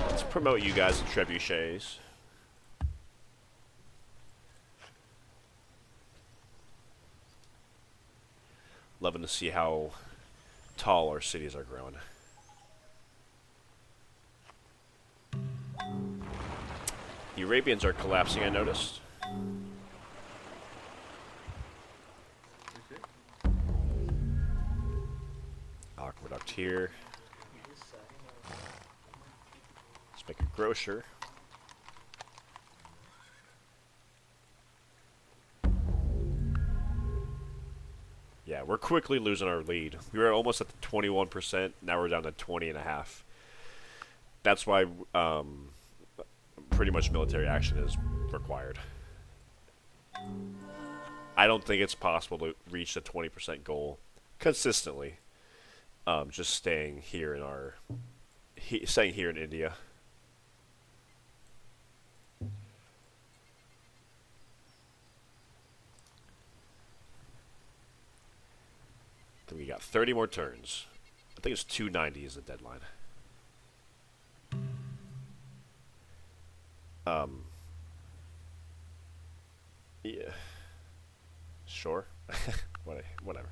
Let's promote you guys to trebuchets. Loving to see how tall our cities are growing. The Arabians are collapsing, I noticed. Aqueduct here. Let's make a grocer. Yeah, we're quickly losing our lead. We were almost at the 21%. Now we're down to 20.5. That's why pretty much military action is required. I don't think it's possible to reach the 20% goal consistently. Just staying here in staying here in India. Then we got 30 more turns. I think it's 290 is the deadline. Yeah. Sure. Whatever.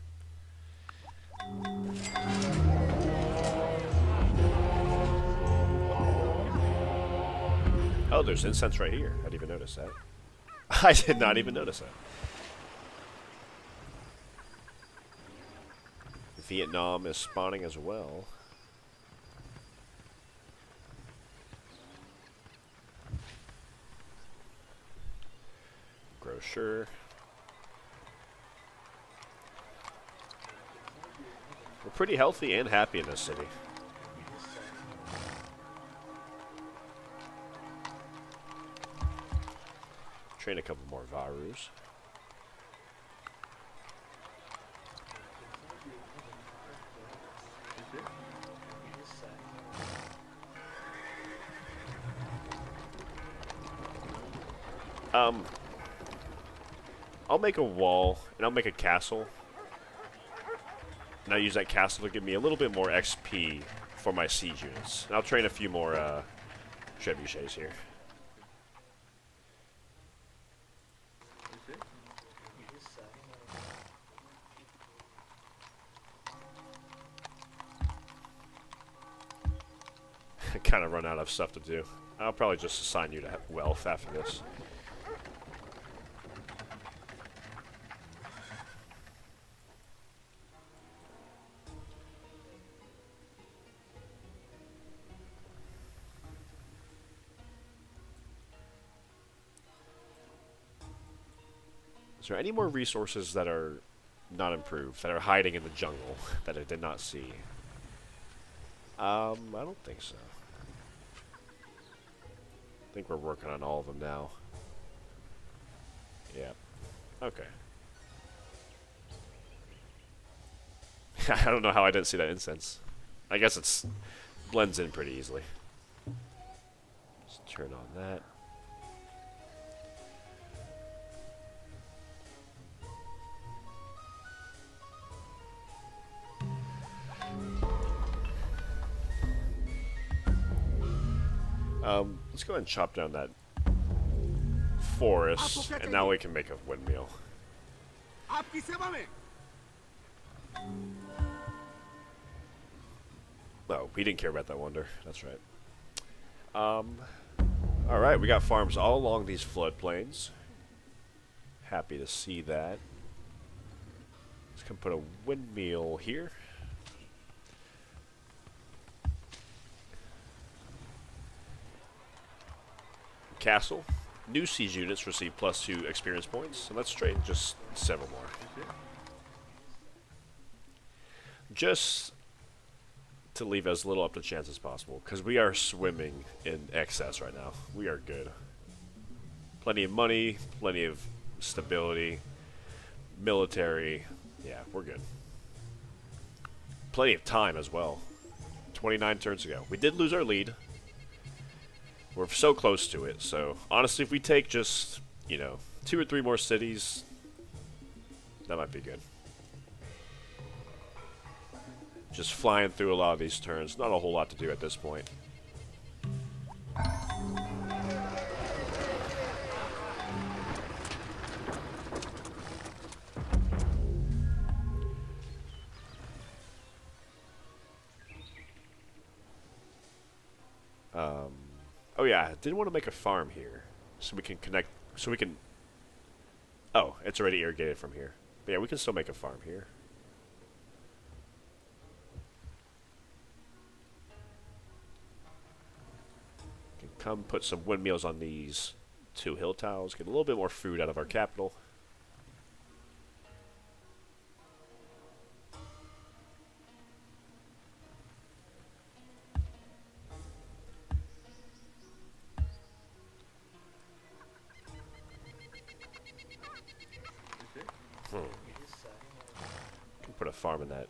Oh, there's incense right here. I didn't even notice that. I did not even notice that. Vietnam is spawning as well. Grocer. We're pretty healthy and happy in this city. Train a couple more Varus. I'll make a wall, and I'll make a castle. And I'll use that castle to give me a little bit more XP for my siege units. And I'll train a few more trebuchets here. I kind of run out of stuff to do. I'll probably just assign you to wealth after this. Is there any more resources that are not improved, that are hiding in the jungle, that I did not see? I don't think so. I think we're working on all of them now. Yeah. Okay. I don't know how I didn't see that incense. I guess it's blends in pretty easily. Let's turn on that. Let's go ahead and chop down that forest, and now we can make a windmill. आपकी सेवा में। Oh, we didn't care about that wonder. That's right. Alright, we got farms all along these floodplains. Happy to see that. Let's come put a windmill here. Castle. New siege units receive +2 experience points. And let's trade just several more. Just to leave as little up to chance as possible, because we are swimming in excess right now. We are good. Plenty of money, plenty of stability, military. Yeah, we're good. Plenty of time as well. 29 turns ago. We did lose our lead. We're so close to it, so honestly, if we take just, 2 or 3 more cities, that might be good. Just flying through a lot of these turns. Not a whole lot to do at this point. Oh yeah, I didn't want to make a farm here. So we can connect, oh, it's already irrigated from here. But yeah, we can still make a farm here. Come put some windmills on these 2 hill tiles, get a little bit more food out of our capital. Can put a farm in that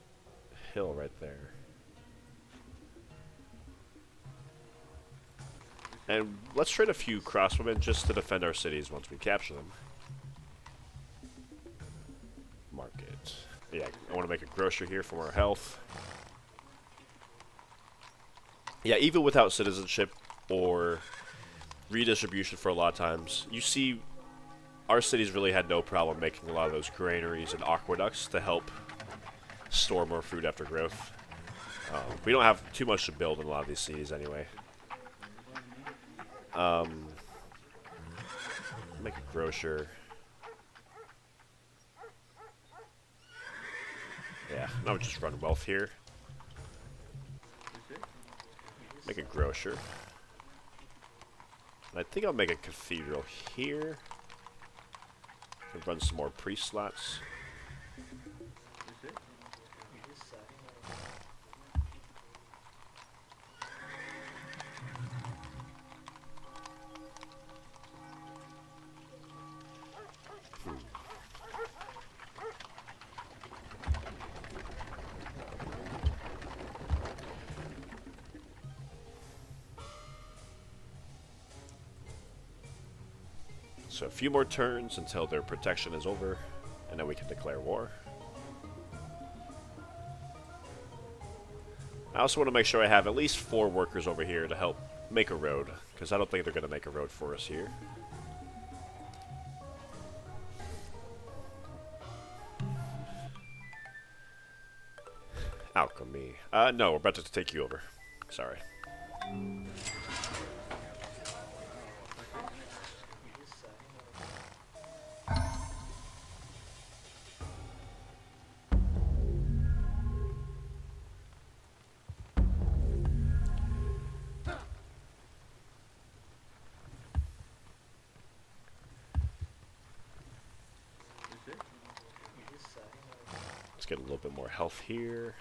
hill right there. And let's trade a few crossbowmen just to defend our cities once we capture them. Market. Yeah, I want to make a grocer here for our health. Yeah, even without citizenship or redistribution for a lot of times, you see our cities really had no problem making a lot of those granaries and aqueducts to help store more food after growth. We don't have too much to build in a lot of these cities anyway. Make a grocer. Yeah, now we just run wealth here. Make a grocer. And I think I'll make a cathedral here. And run some more priest slots. So a few more turns until their protection is over, and then we can declare war. I also want to make sure I have at least 4 workers over here to help make a road, because I don't think they're going to make a road for us here. Alchemy. No, we're about to take you over. Sorry. Let's get a little bit more health here.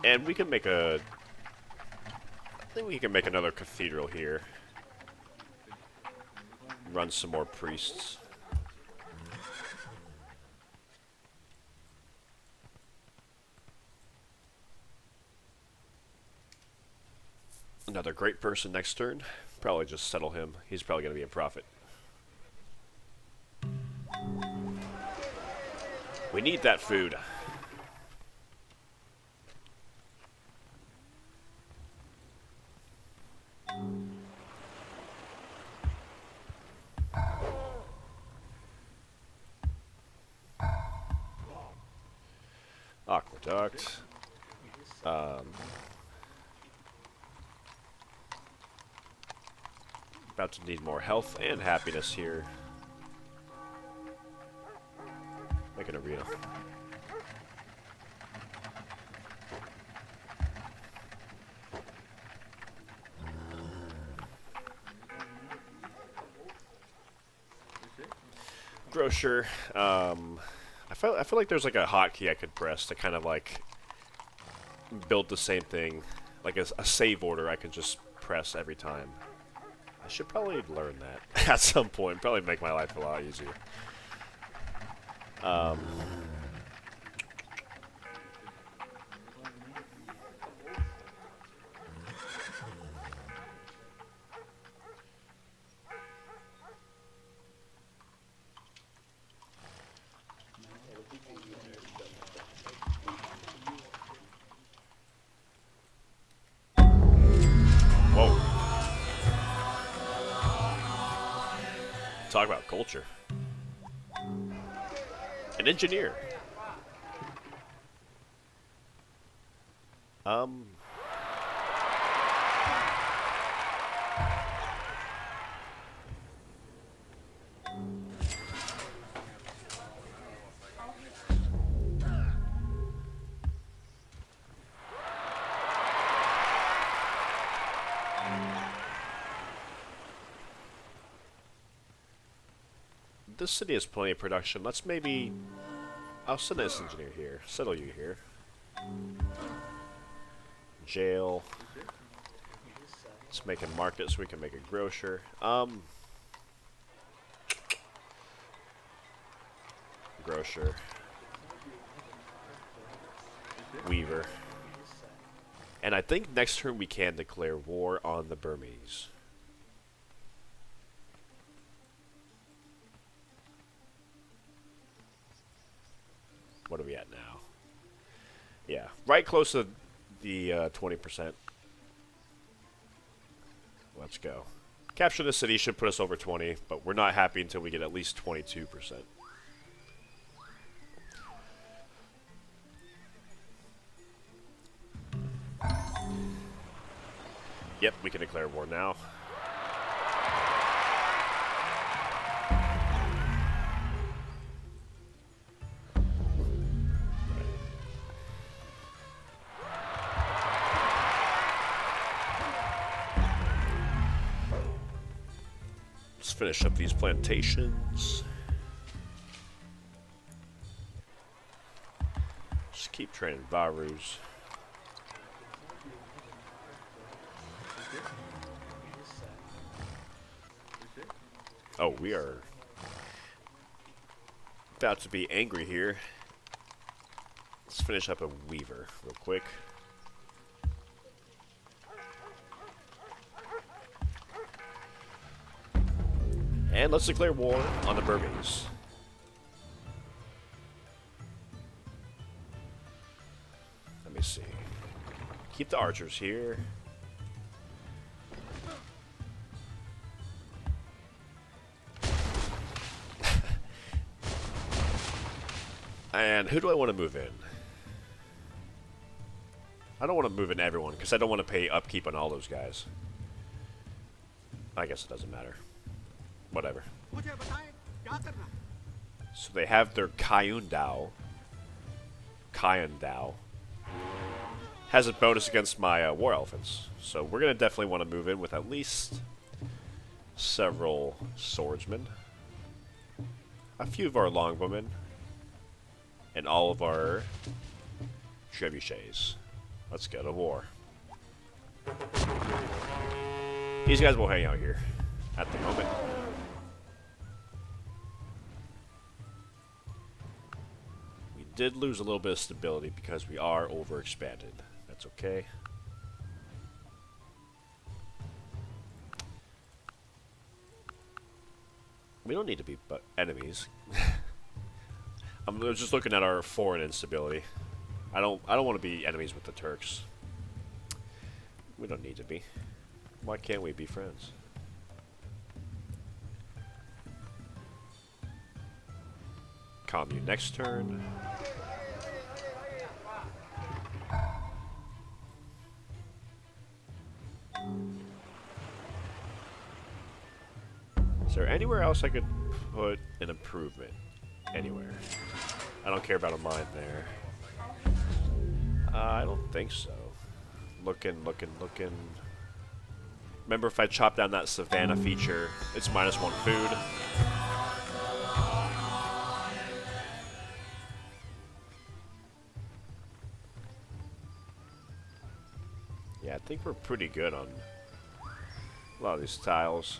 And we can make a... I think we can make another cathedral here. Run some more priests. Another great person next turn. Probably just settle him. He's probably going to be in profit. We need that food. Aqueduct. About to need more health and happiness here. Make an arena. Grocer. I feel like there's like a hotkey I could press to kind of like build the same thing, like a save order I can just press every time. I should probably learn that at some point. Probably make my life a lot easier. Whoa. Talk about culture. An engineer. This city has plenty of production. Let's maybe... I'll send this engineer here. Settle you here. Jail. Let's make a market so we can make a grocer. Grocer. Weaver. And I think next turn we can declare war on the Burmese. What are we at now? Yeah, right close to the 20%. Let's go. Capture the city should put us over 20, but we're not happy until we get at least 22%. Yep, we can declare war now. Let's finish up these plantations. Just keep training Varus. Oh, we are about to be angry here. Let's finish up a Weaver real quick. And let's declare war on the Burmese. Let me see. Keep the archers here. And who do I want to move in? I don't want to move in everyone, because I don't want to pay upkeep on all those guys. I guess it doesn't matter. Whatever. So they have their Kayundao. Has a bonus against my war elephants. So we're going to definitely want to move in with at least several swordsmen. A few of our longbowmen. And all of our trebuchets. Let's go to war. These guys will hang out here at the moment. We did lose a little bit of stability because we are overexpanded. That's okay. We don't need to be but enemies. I'm just looking at our foreign instability. I don't want to be enemies with the Turks. We don't need to be. Why can't we be friends? Commune next turn. Is there anywhere else I could put an improvement? Anywhere. I don't care about a mine there. I don't think so. Looking. Remember, if I chop down that savannah feature, it's -1 food. Yeah, I think we're pretty good on a lot of these tiles.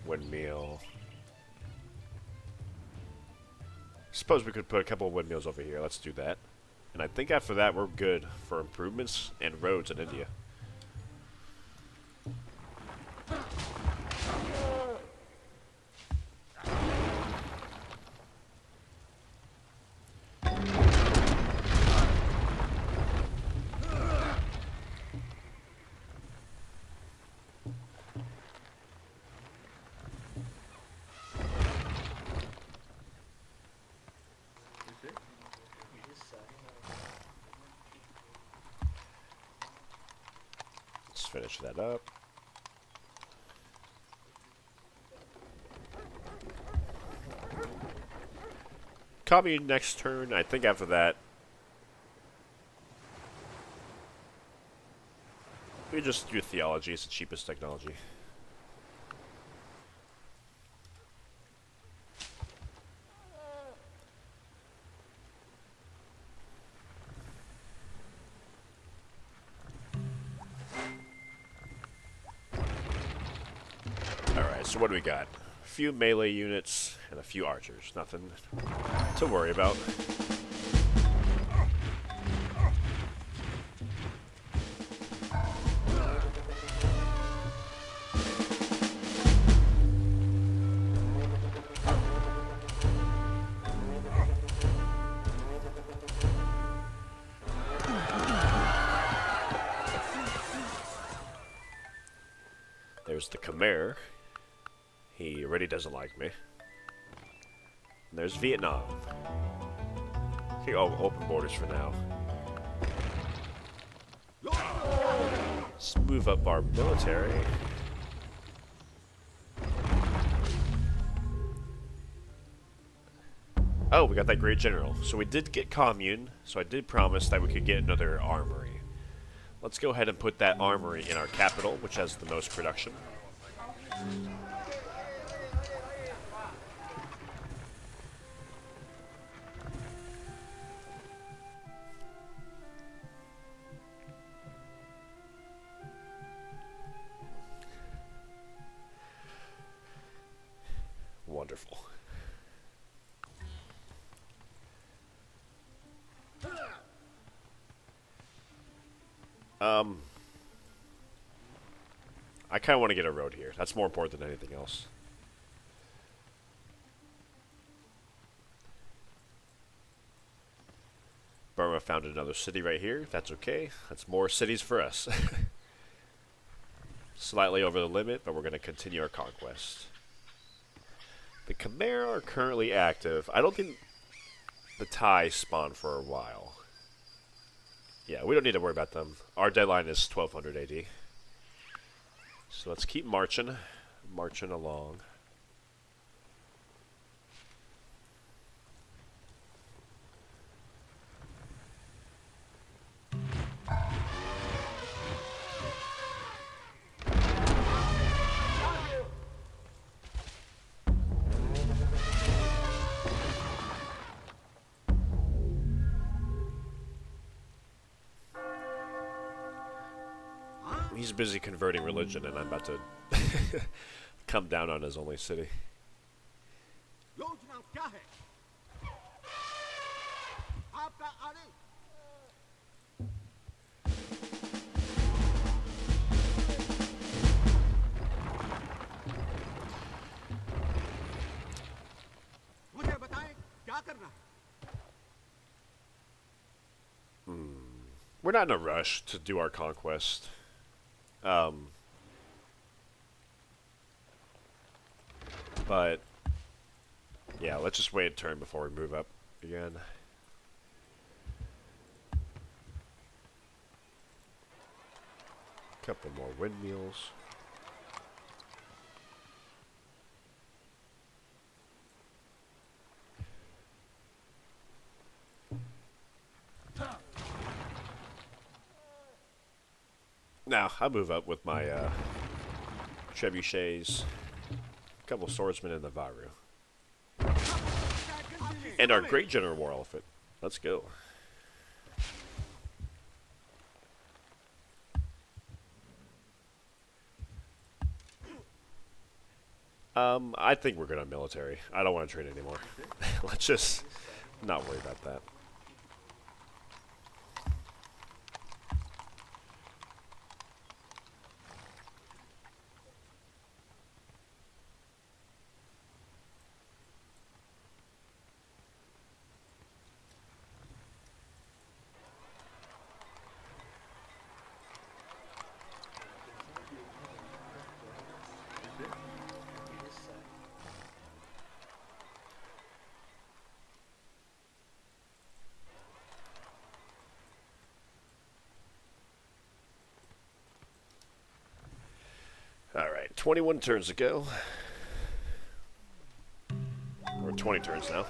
Windmill. Suppose we could put a couple of windmills over here. Let's do that. And I think after that we're good for improvements and roads in India. Finish that up. Commune next turn. I think after that we just do theology. It's the cheapest technology. So what do we got? A few melee units and a few archers. Nothing to worry about. There's the Khmer. He already doesn't like me. And there's Vietnam. Okay, oh, open borders for now. Let's move up our military. Oh, we got that great general. So we did get commune, so I did promise that we could get another armory. Let's go ahead and put that armory in our capital, which has the most production. Wonderful. I kind of want to get a road here. That's more important than anything else. Burma found another city right here. That's okay. That's more cities for us. Slightly over the limit, but we're going to continue our conquest. The Khmer are currently active. I don't think the Thai spawn for a while. Yeah, we don't need to worry about them. Our deadline is 1200 AD. So let's keep marching along. He's busy converting religion, and I'm about to come down on his only city. We're not in a rush to do our conquest. But yeah, let's just wait a turn before we move up again. Couple more windmills. Now, I'll move up with my trebuchets, a couple swordsmen in the Varu. And our great general war elephant. Let's go. I think we're good on military. I don't want to train anymore. Let's just not worry about that. Alright, 21 turns to go. Or 20 turns now.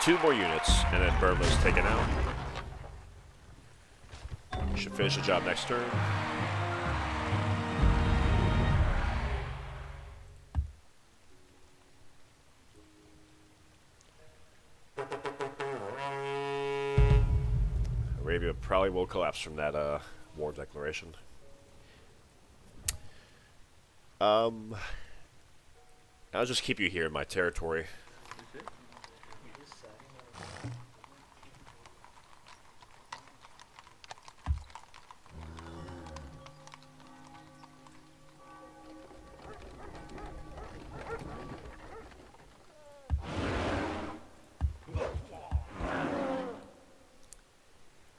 Two more units, and then Burma's taken out. Should finish the job next turn. Arabia probably will collapse from that war declaration. I'll just keep you here in my territory.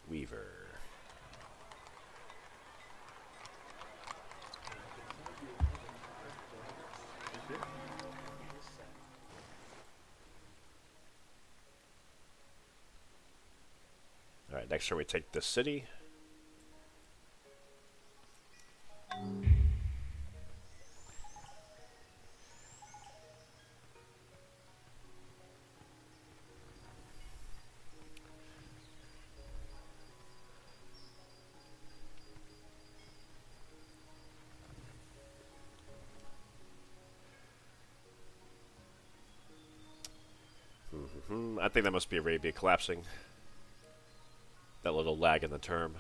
Weaver. Alright, next turn we take the city. I think that must be Arabia collapsing. That little lag in the turn.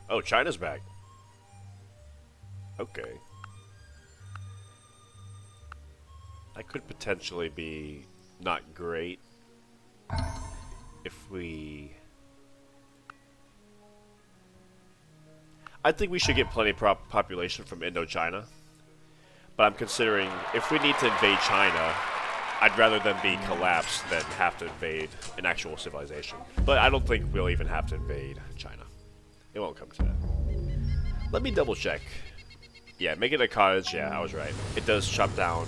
Oh, China's back. Okay. That could potentially be not great if we... I think we should get plenty of population from Indochina, but I'm considering if we need to invade China, I'd rather them be collapsed than have to invade an actual civilization. But I don't think we'll even have to invade China. It won't come to that. Let me double check. Yeah, make it a cottage. Yeah, I was right. It does chop down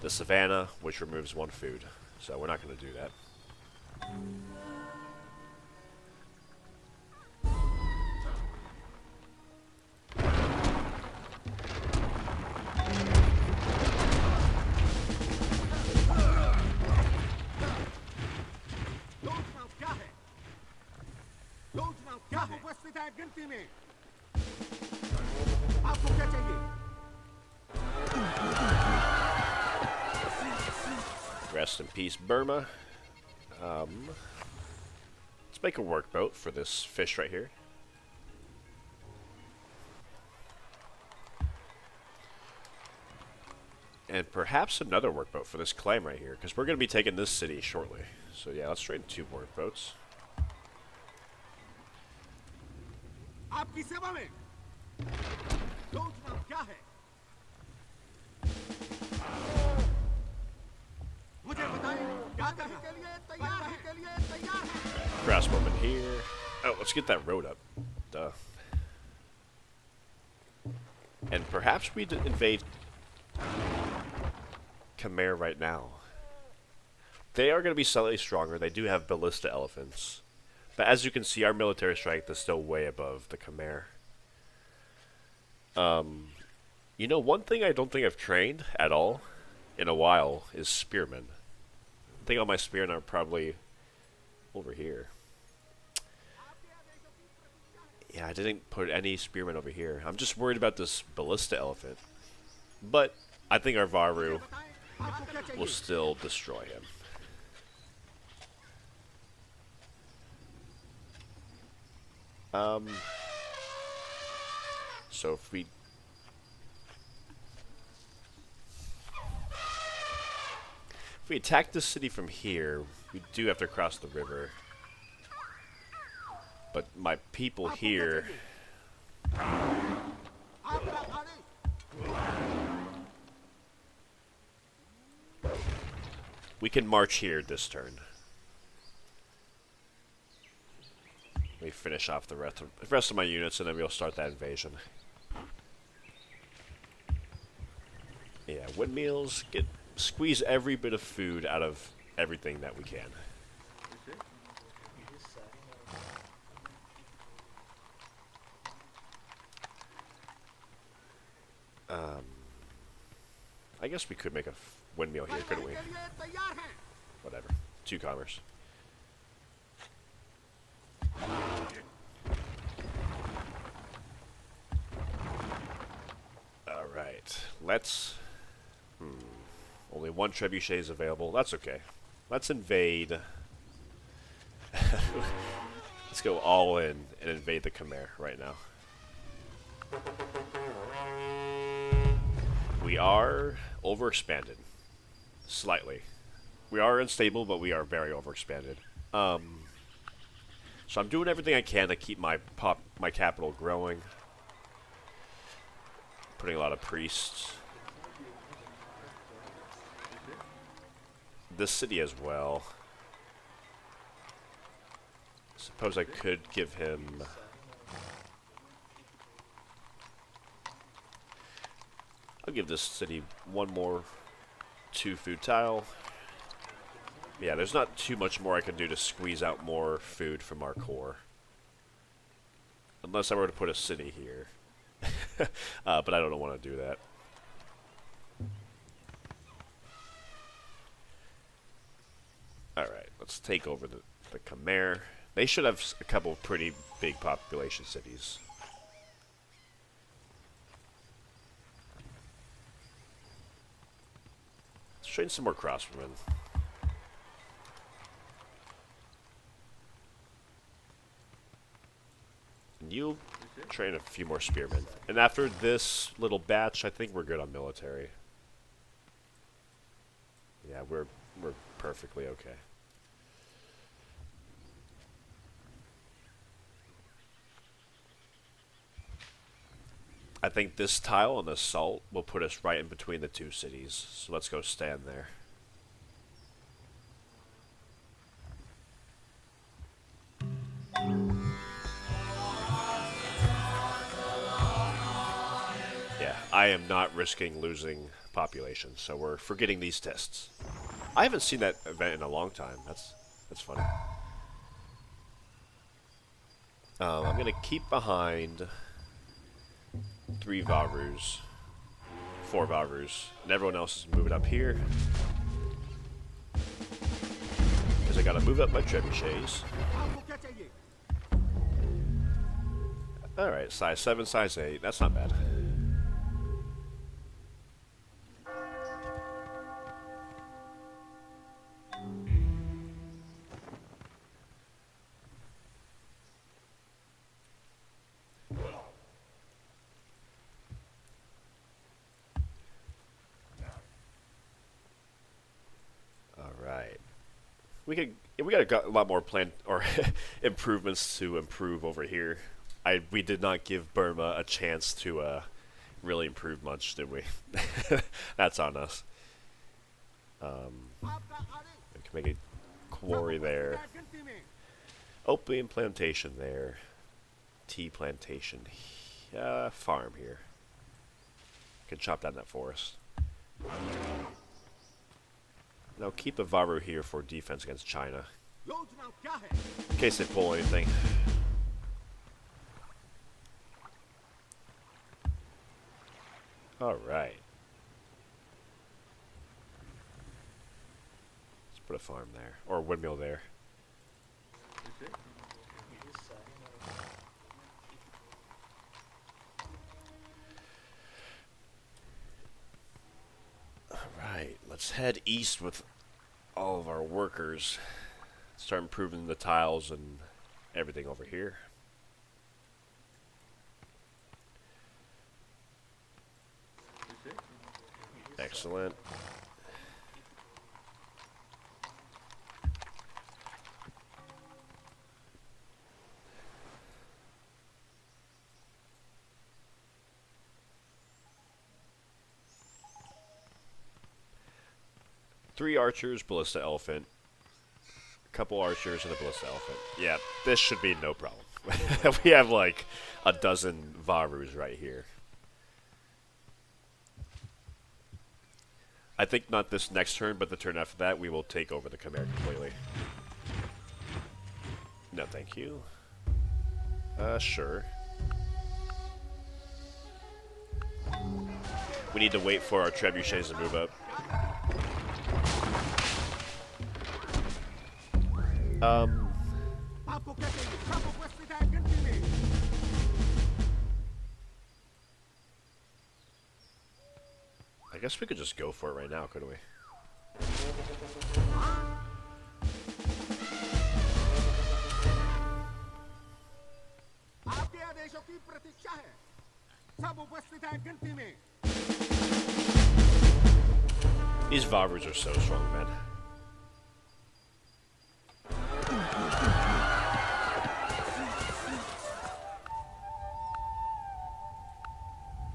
the savannah, which removes one food. So we're not going to do that. Rest in peace, Burma. Let's make a workboat for this fish right here. And perhaps another workboat for this claim right here, because we're going to be taking this city shortly. So yeah, let's trade 2 workboats. आपकी सेवा में योजना क्या है मुझे बताएं क्या करने के लिए तैयार है Crossbowman here. Oh, let's get that road up. Duh. And perhaps we invade Khmer right now. They are going to be slightly stronger. They do have ballista elephants. But as you can see, our military strength is still way above the Khmer. You know, one thing I don't think I've trained at all in a while is spearmen. I think all my spearmen are probably over here. Yeah, I didn't put any spearmen over here. I'm just worried about this ballista elephant. But I think our Varu will still destroy him. So if we attack this city from here, we do have to cross the river. But my people here... We can march here this turn. Let me finish off the rest of my units and then we'll start that invasion. Yeah, windmills, squeeze every bit of food out of everything that we can. I guess we could make a windmill here, couldn't we? Whatever. 2 commerce. Alright. Let's... Only 1 trebuchet is available. That's okay. Let's invade. Let's go all in and invade the Khmer right now. We are overexpanded. Slightly. We are unstable, but we are very overexpanded. So I'm doing everything I can to keep my capital growing. Putting a lot of priests. This city as well. Suppose I could give him... I'll give this city 1 more 2 food tile. Yeah, there's not too much more I can do to squeeze out more food from our core. Unless I were to put a city here. But I don't want to do that. Alright, let's take over the Khmer. They should have a couple of pretty big population cities. Let's train some more crossbowmen. And you train a few more spearmen. And after this little batch, I think we're good on military. Yeah, we're perfectly okay. I think this tile on the assault will put us right in between the 2 cities. So let's go stand there. Yeah, I am not risking losing population, so we're forgetting these tests. I haven't seen that event in a long time. That's funny. I'm gonna keep behind 3 Varus, 4 Varus, and everyone else is moving up here. Because I gotta move up my trebuchets. Alright, size 7, size 8, that's not bad. we got a lot more plan or improvements to improve over here. We did not give Burma a chance to really improve much, did we? That's on us. We can make a quarry there. Opium plantation there. Tea plantation. Farm here. Can chop down that forest. Now keep a Varu here for defense against China. In case they pull anything. Alright. Let's put a farm there. Or a windmill there. Alright, let's head east with all of our workers. Start improving the tiles and everything over here. Excellent. Three archers, ballista elephant. A couple archers and a ballista elephant. Yeah, this should be no problem. We have like a dozen Varus right here. I think not this next turn, but the turn after that, we will take over the Khmer completely. No, thank you. Sure. We need to wait for our trebuchets to move up. I guess we could just go for it right now, couldn't we? These Varus are so strong, man.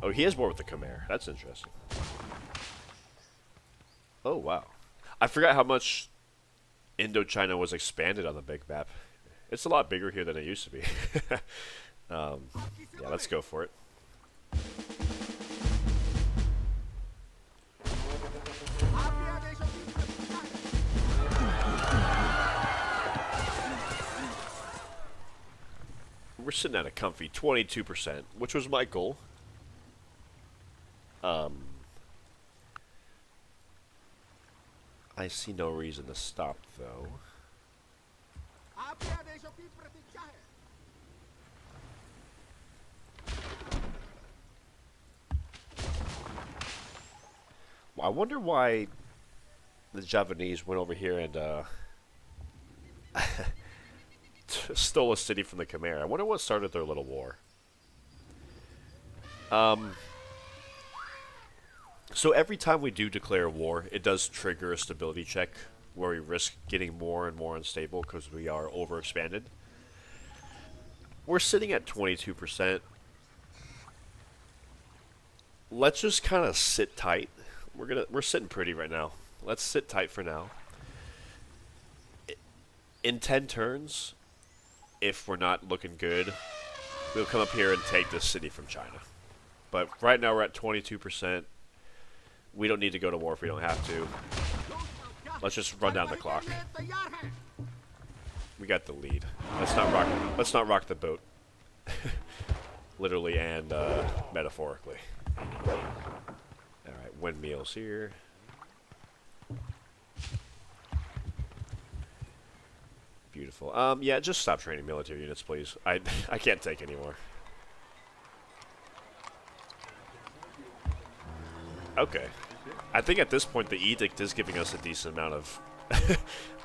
Oh, he has war with the Khmer. That's interesting. Oh, wow. I forgot how much Indochina was expanded on the big map. It's a lot bigger here than it used to be. Yeah, let's go for it. We're sitting at a comfy 22%, which was my goal. I see no reason to stop, though. I wonder why the Javanese went over here and stole a city from the Khmer. I wonder what started their little war. So every time we do declare war, it does trigger a stability check where we risk getting more and more unstable because we are overexpanded. We're sitting at 22%. Let's just kind of sit tight. We're sitting pretty right now. Let's sit tight for now. In 10 turns, if we're not looking good, we'll come up here and take this city from China. But right now we're at 22%. We don't need to go to war if we don't have to. Let's just run down the clock. We got the lead. Let's not rock the boat. Literally and metaphorically. Alright, windmills here. Beautiful. Yeah, just stop training military units, please. I can't take anymore. Okay. I think at this point the edict is giving us a decent amount of...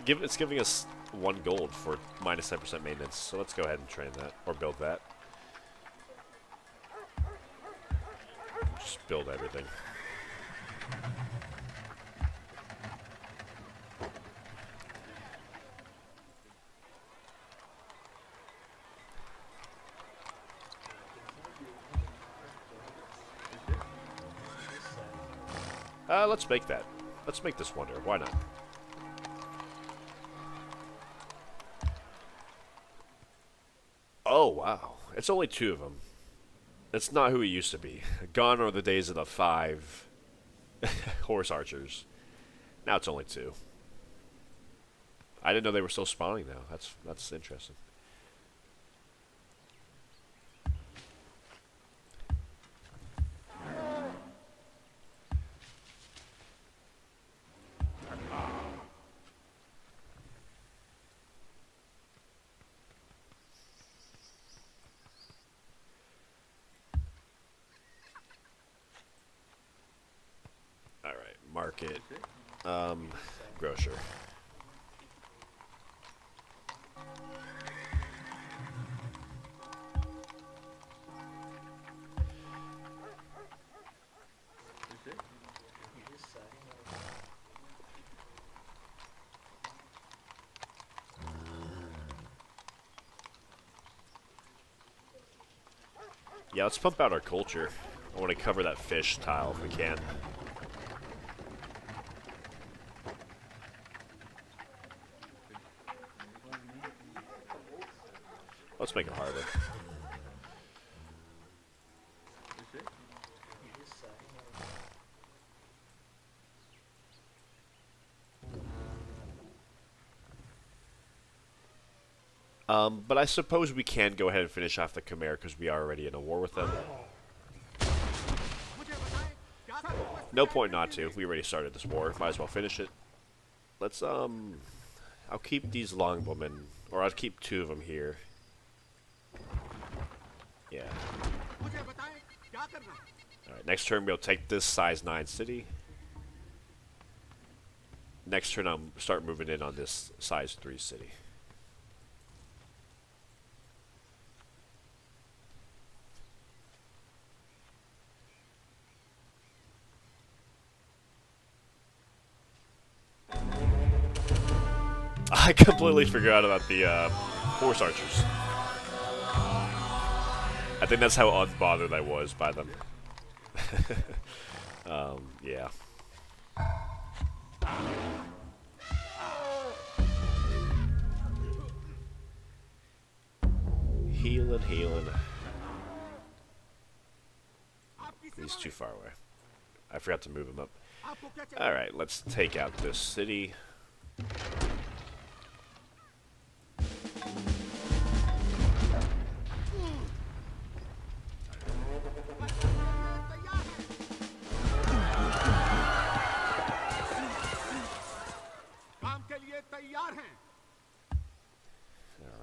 it's giving us 1 gold for minus 10% maintenance. So let's go ahead and train that. Or build that. Just build everything. Let's make that. Let's make this wonder. Why not? Oh, wow. It's only 2 of them. It's not who he used to be. Gone are the days of the 5 horse archers. Now it's only 2. I didn't know they were still spawning now. That's interesting. Alright, market. Grocer. Yeah, let's pump out our culture. I want to cover that fish tile if we can. Let's make it harder. But I suppose we can go ahead and finish off the Khmer because we are already in a war with them. No point not to. We already started this war. Might as well finish it. Let's, I'll keep these longbowmen, or I'll keep 2 of them here. Yeah. Alright, next turn we'll take this size 9 city. Next turn I'll start moving in on this size 3 city. I completely forgot about the horse archers. I think that's how unbothered I was by them. Yeah. Healing. He's too far away. I forgot to move him up. Alright, let's take out this city.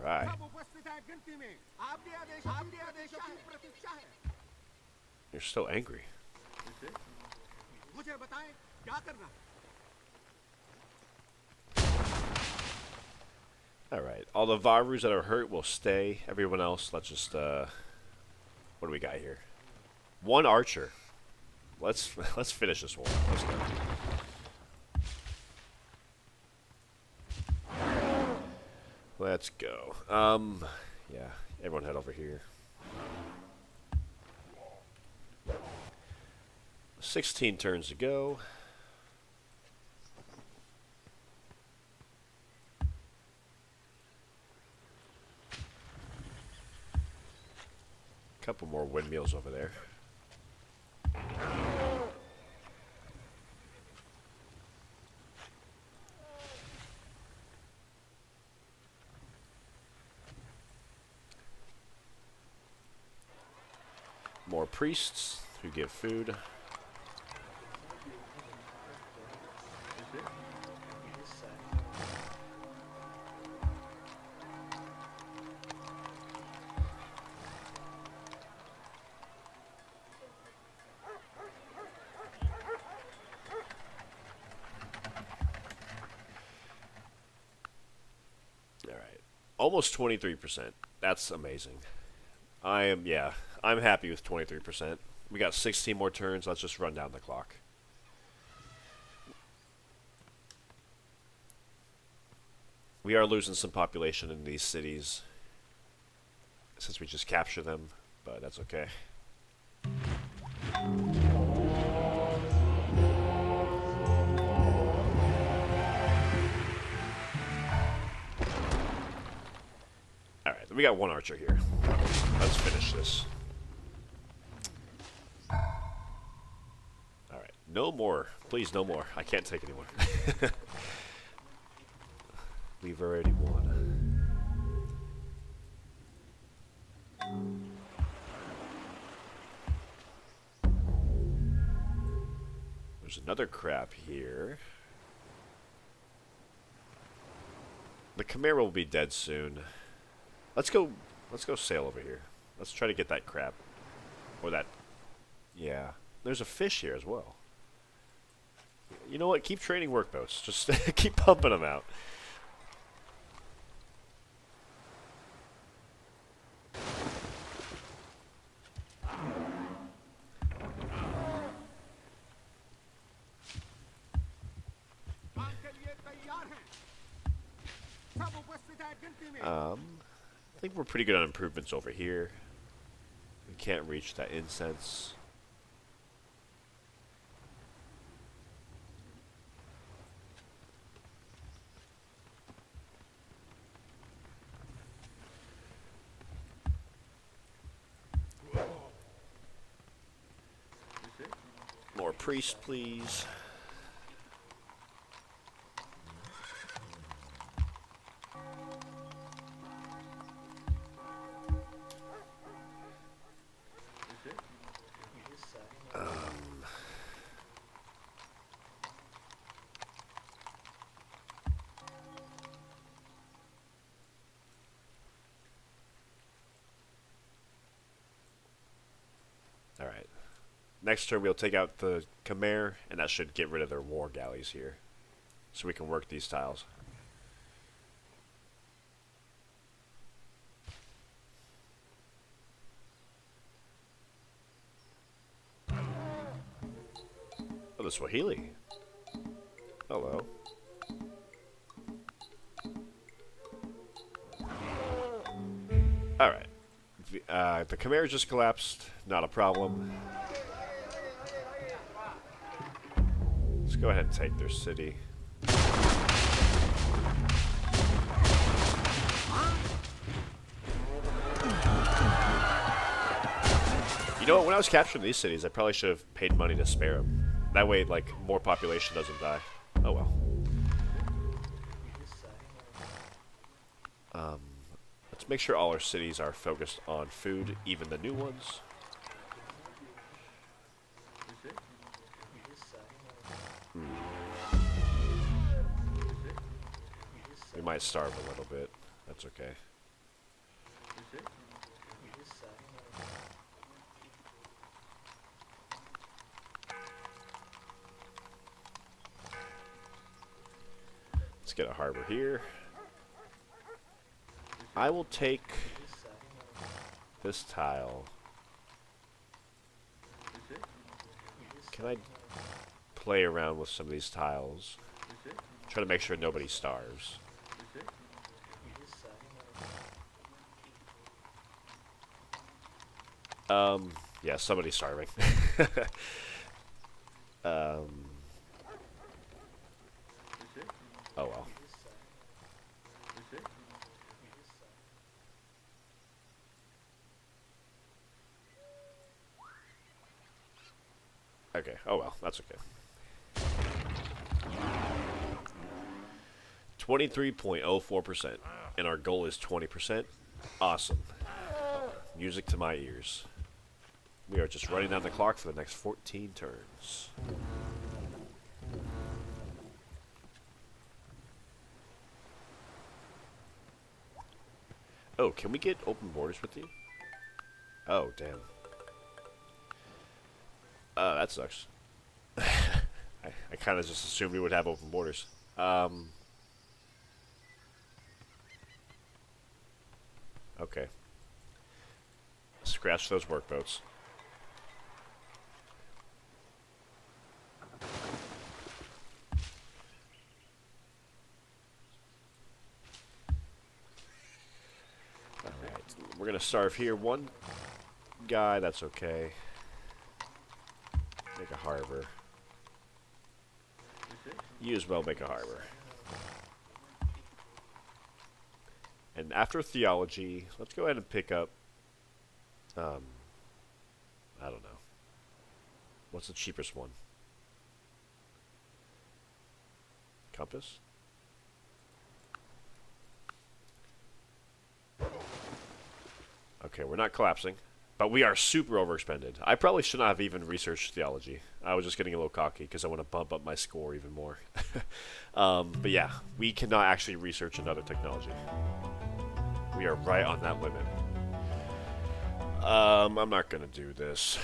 Alright. You're so angry. Alright. All the Varus that are hurt will stay. Everyone else, let's just, what do we got here? 1 archer. Let's finish this war. Let's go. Let's go. Yeah, everyone head over here. 16 turns to go. Couple more windmills over there. More priests who give food. All right. Almost 23%. That's amazing. I'm happy with 23%. We got 16 more turns. Let's just run down the clock. We are losing some population in these cities since we just capture them, but that's okay. we got one archer here. Let's finish this. Alright, no more. Please, no more. I can't take anymore. We've already won. There's another crab here. The Khmer will be dead soon. Let's go sail over here. Let's try to get that crab. Or that... Yeah. There's a fish here as well. You know what? Keep training workboats. Just keep pumping them out. I think we're pretty good on improvements over here. We can't reach that incense. More priests, please. Alright. Next turn we'll take out the Khmer, and that should get rid of their war galleys here. So we can work these tiles. Oh, the Swahili. Hello. Alright. The Khmer just collapsed. Not a problem. Let's go ahead and take their city. You know what? When I was capturing these cities, I probably should have paid money to spare them. That way, like, more population doesn't die. Oh well. Let's make sure all our cities are focused on food, even the new ones. We might starve a little bit. That's okay. Let's get a harbor here. I will take this tile. Can I play around with some of these tiles? Try to make sure nobody starves. Yeah, somebody's starving. Oh well. Okay, oh well, that's okay. 23.04%, and our goal is 20%. Awesome. Music to my ears. We are just running down the clock for the next 14 turns. Oh, can we get open borders with you? Oh, damn. That sucks. I kind of just assumed we would have open borders. Okay. Scratch those workboats. Alright, we're gonna starve here. One guy, that's okay. Make a harbor. You as well make a harbor. And then after theology, let's go ahead and pick up, I don't know. What's the cheapest one? Compass? Okay, we're not collapsing. But we are super overexpended. I probably should not have even researched theology. I was just getting a little cocky because I want to bump up my score even more. But yeah, we cannot actually research another technology. We are right on that limit. I'm not going to do this.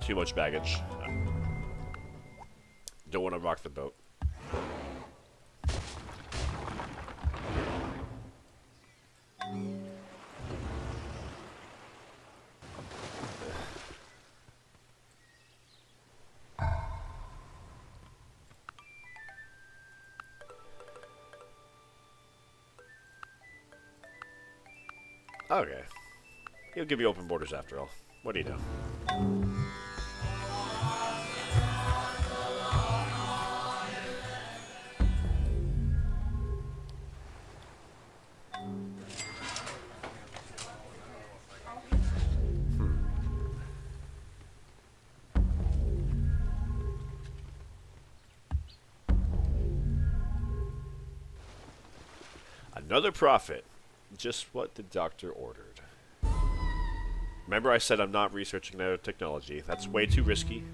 Too much baggage. Don't want to rock the boat. Okay. He'll give you open borders after all. What do you know? Another prophet. Just what the doctor ordered. Remember I said I'm not researching nanotechnology. That's way too risky.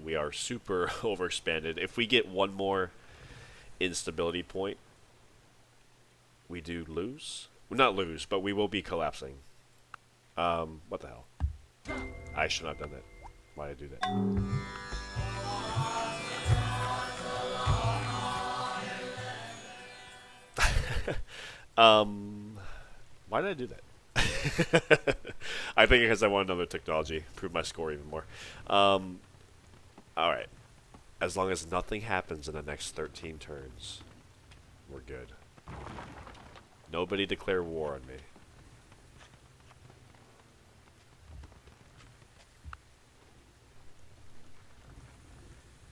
We are super overexpanded. If we get one more instability point, we do lose. Well, not lose, but we will be collapsing. What the hell? I should not have done that. Why did I do that? Why did I do that? I think because I want another technology. Prove my score even more. Alright. As long as nothing happens in the next 13 turns, we're good. Nobody declare war on me.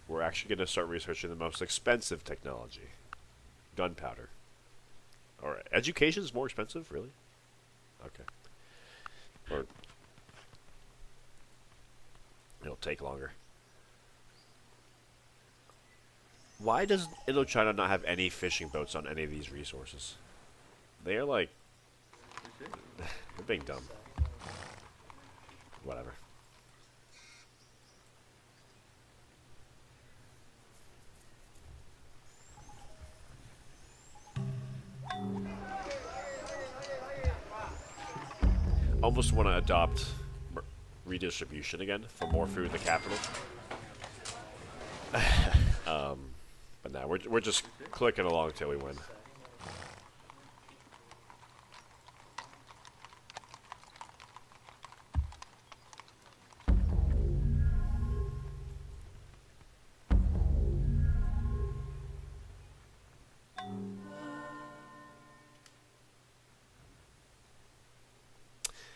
We're actually going to start researching the most expensive technology. Gunpowder. Alright. Education is more expensive? Really? Okay. Or it'll take longer. Why does Indochina not have any fishing boats on any of these resources? They are like... they're being dumb. Whatever. Almost want to adopt redistribution again for more food in the capital. But now we're just clicking along till we win.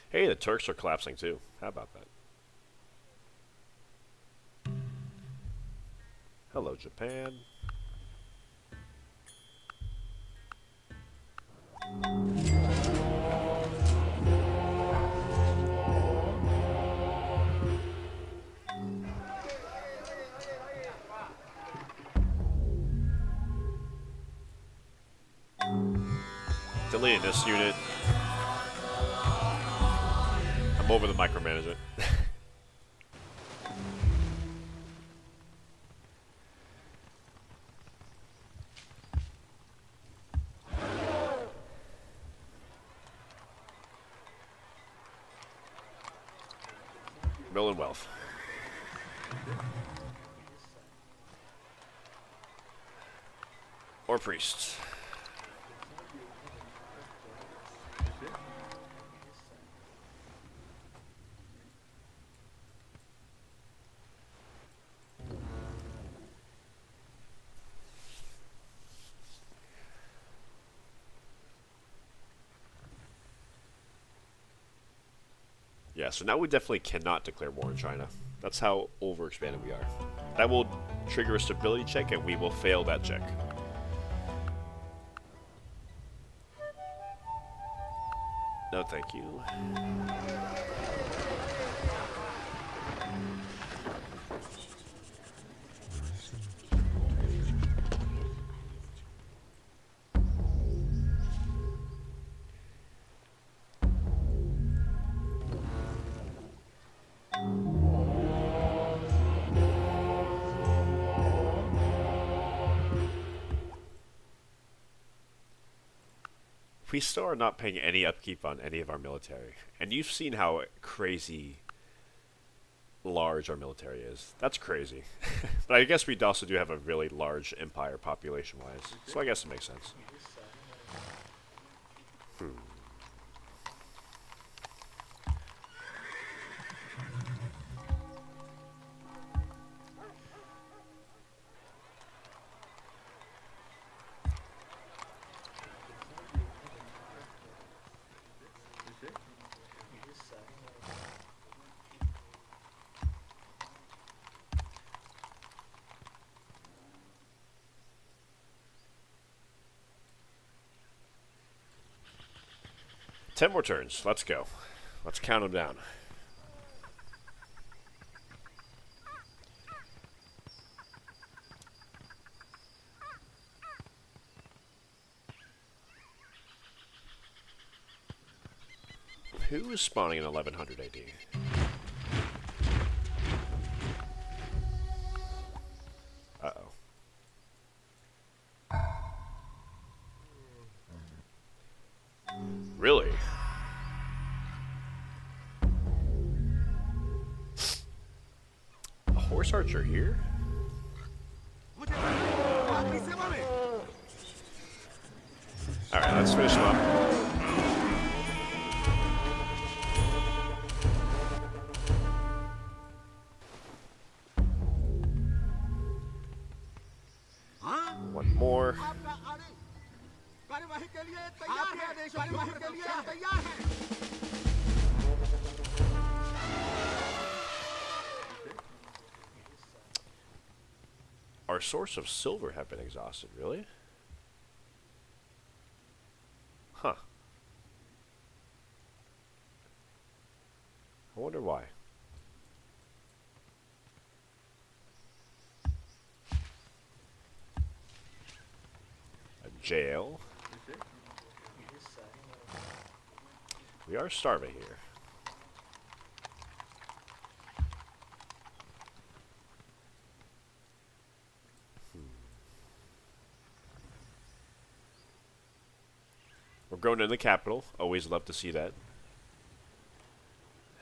Hey, the Turks are collapsing too. How about that? Hello, Japan. Deleting this unit. I'm over the micromanagement. Mill and wealth. Or priests. Yeah, so now we definitely cannot declare war on China. That's how overexpanded we are. That will trigger a stability check, and we will fail that check. No, thank you. We still are not paying any upkeep on any of our military. And you've seen how crazy large our military is. That's crazy. But I guess we also do have a really large empire population-wise. So I guess it makes sense. Hmm. 10 more turns. Let's go. Let's count them down. Who is spawning in 1100 AD? Uh-oh. Really? A horse archer here? Alright, let's finish him up. One more. Our source of silver have been exhausted, really? Huh. I wonder why. A jail. We are starving here. We're going in the capital. Always love to see that.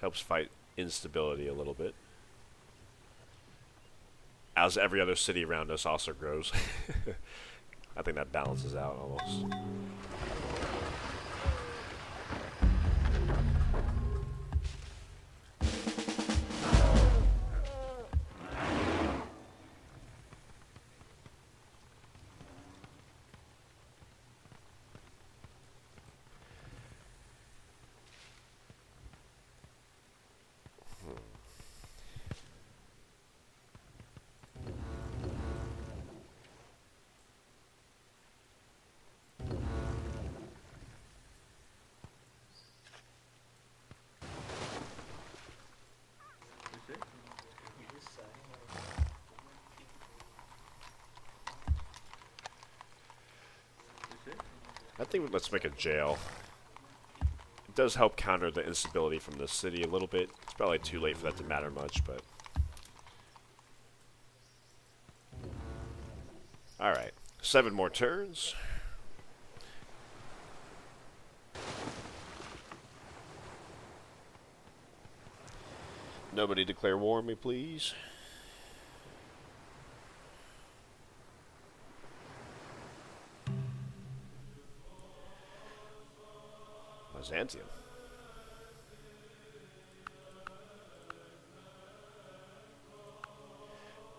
Helps fight instability a little bit. As every other city around us also grows. I think that balances out almost. I think let's make a jail. It does help counter the instability from the city a little bit. It's probably too late for that to matter much, but... Alright. 7 more turns. Nobody declare war on me, please. Byzantium.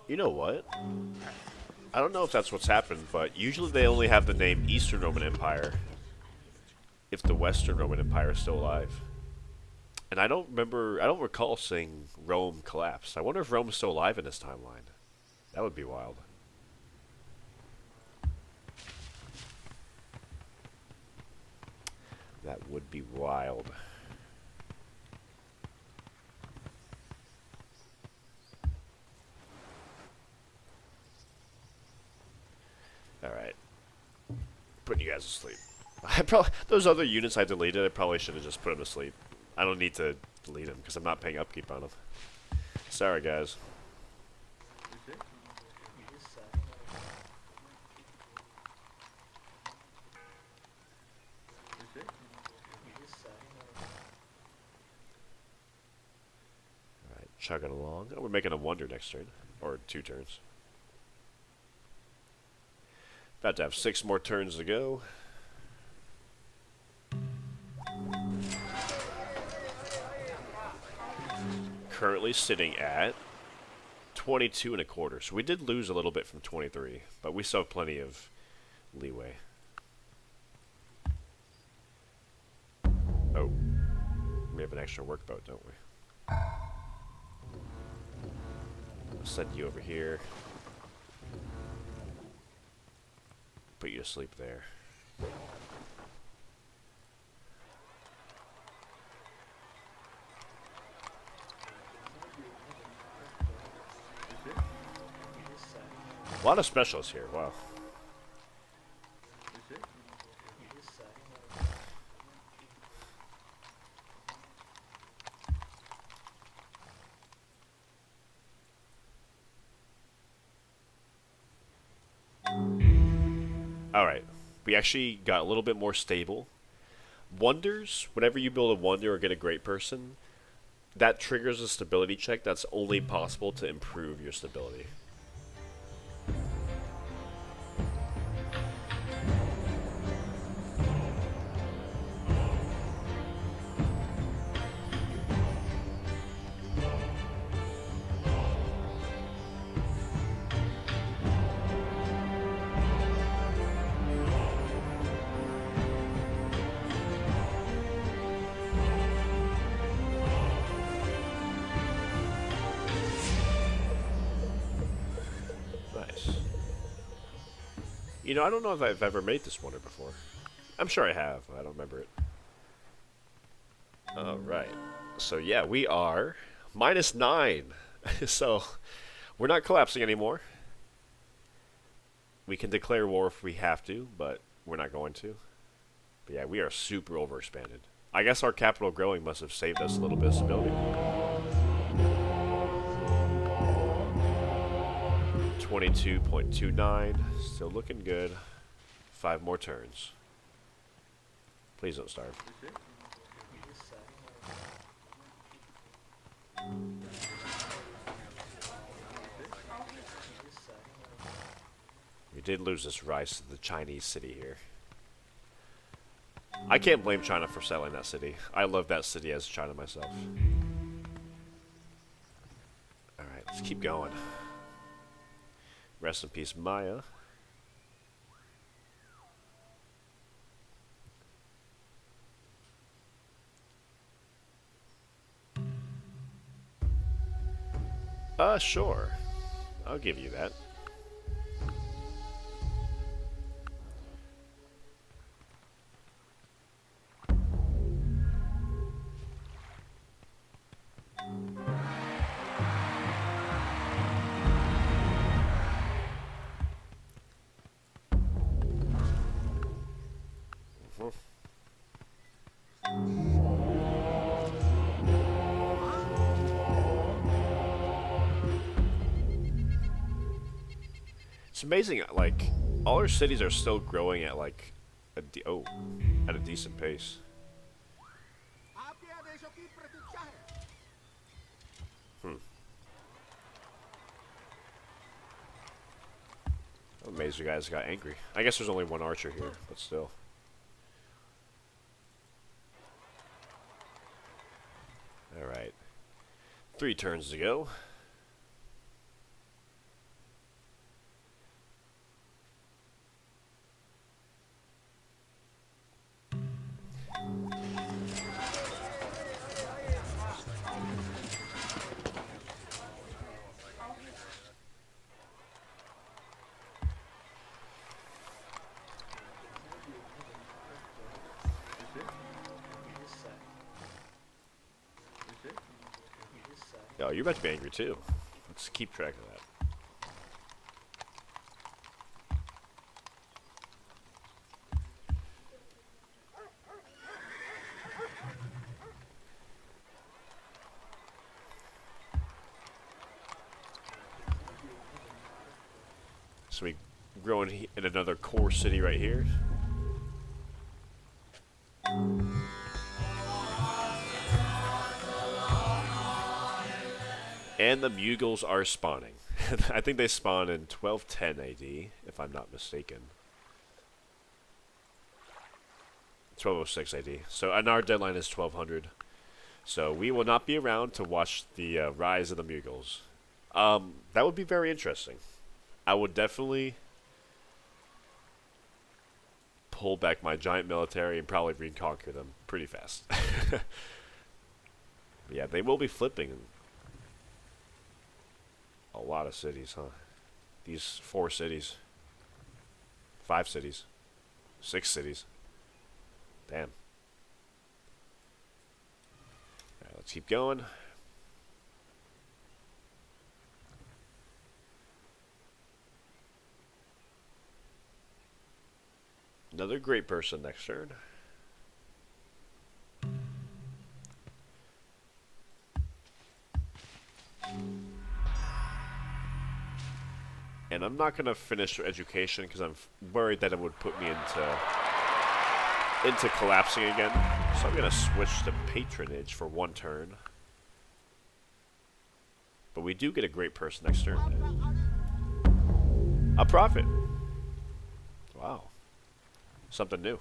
You know what? I don't know if that's what's happened, but usually they only have the name Eastern Roman Empire if the Western Roman Empire is still alive. And I don't recall seeing Rome collapse. I wonder if Rome's still alive in this timeline. That would be wild. That would be be wild. Alright. Putting you guys to sleep. Those other units I deleted, I probably should have just put them to sleep. I don't need to delete them because I'm not paying upkeep on them. Sorry, guys. Alright, chugging along. Oh, we're making a wonder next turn. Or 2 turns. About to have 6 more turns to go. Currently sitting at 22 and a quarter. So we did lose a little bit from 23, but we still have plenty of leeway. Oh, we have an extra workboat, don't we? I'll send you over here. Put you to sleep there. A lot of specialists here, wow. Alright, we actually got a little bit more stable. Wonders, whenever you build a wonder or get a great person, that triggers a stability check that's only possible to improve your stability. You know, I don't know if I've ever made this wonder before. I'm sure I have. I don't remember it. Alright. So yeah, we are -9. So, we're not collapsing anymore. We can declare war if we have to, but we're not going to. But yeah, we are super overexpanded. I guess our capital growing must have saved us a little bit of stability. 22.29, still looking good. 5 more turns. Please don't starve. We did lose this rise to the Chinese city here. I can't blame China for selling that city. I love that city as China myself. Alright, let's keep going. Rest in peace, Maya. Sure. I'll give you that. It's amazing, like, all our cities are still growing at, like, at a decent pace. I'm amazed you guys got angry. I guess there's only one archer here, but still. Alright. 3 turns to go. Oh, you're about to be angry too. Let's keep track of that. So we grow in another core city right here. And the Mughals are spawning. I think they spawn in 1210 AD, if I'm not mistaken. 1206 AD. So, and our deadline is 1200. So we will not be around to watch the rise of the Mughals. That would be very interesting. I would definitely pull back my giant military and probably reconquer them pretty fast. Yeah, they will be flipping a lot of cities, huh? These 4 cities. 5 cities. 6 cities. Damn. Alright, let's keep going. Another great person next turn. And I'm not going to finish education because I'm worried that it would put me into collapsing again. So I'm going to switch to patronage for 1 turn. But we do get a great person next turn. A prophet. Wow. Something new.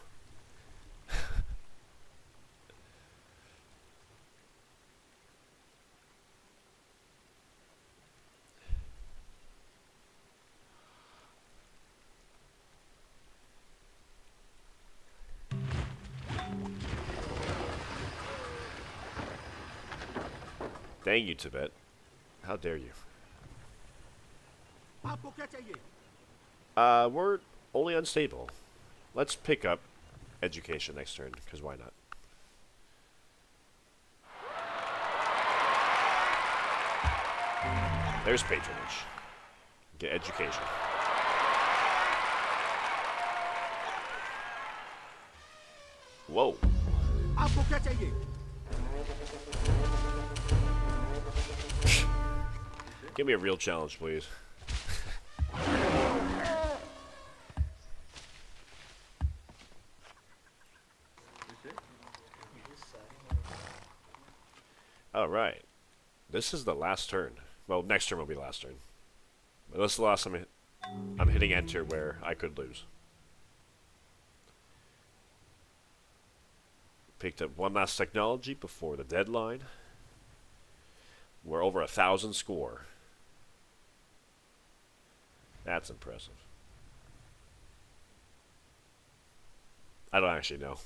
Dang you, Tibet. How dare you? We're only unstable. Let's pick up education next turn, because why not? There's patronage. Get education. Whoa. Give me a real challenge, please. Alright. This is the last turn. Well, next turn will be the last turn. But this is the last time I'm hitting enter where I could lose. Picked up one last technology before the deadline. We're over 1,000 score. That's impressive. I don't actually know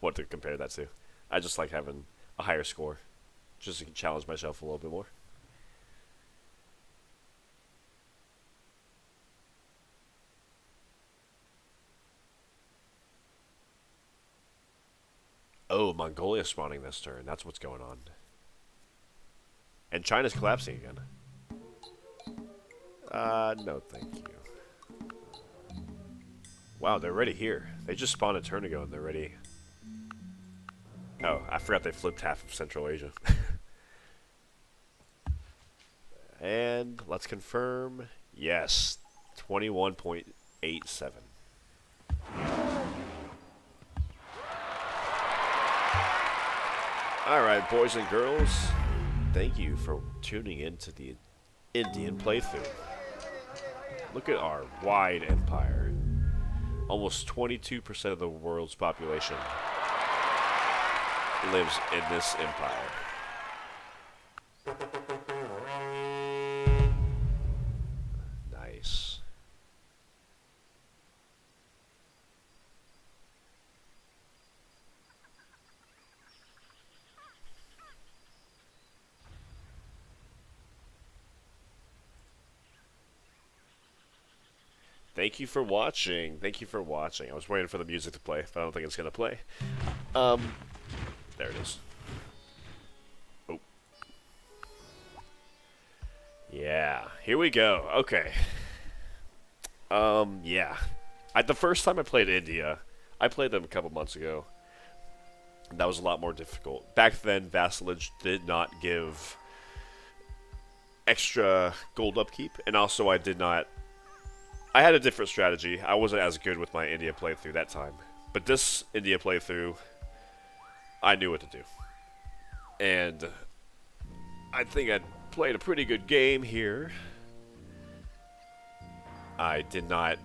what to compare that to. I just like having a higher score, just to challenge myself a little bit more. Oh, Mongolia spawning this turn. That's what's going on. And China's collapsing again. No thank you. Wow, they're already here. They just spawned a turn ago and they're ready. Oh, I forgot they flipped half of Central Asia. And let's confirm. Yes, 21.87. Alright, boys and girls. Thank you for tuning in to the Indian playthrough. Look at our wide empire. Almost 22% of the world's population lives in this empire. Nice. Thank you for watching. Thank you for watching. I was waiting for the music to play, but I don't think it's going to play. There it is. Oh. Yeah, here we go. Okay. Yeah. The first time I played India, I played them a couple months ago. That was a lot more difficult. Back then, vassalage did not give extra gold upkeep, and also I had a different strategy. I wasn't as good with my India playthrough that time. But this India playthrough, I knew what to do. And I think I played a pretty good game here. I did not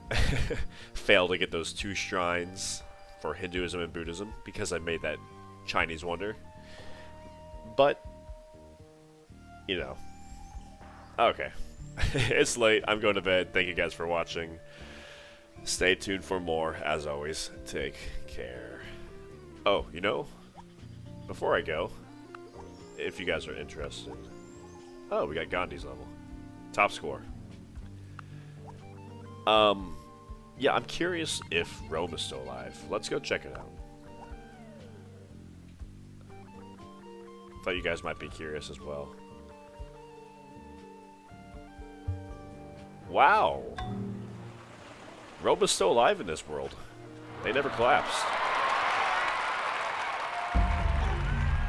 fail to get those 2 shrines for Hinduism and Buddhism because I made that Chinese wonder. But, you know. Okay. It's late. I'm going to bed. Thank you guys for watching. Stay tuned for more. As always, take care. Oh, you know, before I go, if you guys are interested. Oh, we got Gandhi's level. Top score. Yeah, I'm curious if Rome is still alive. Let's go check it out. Thought you guys might be curious as well. Wow. Rome is still alive in this world. They never collapsed.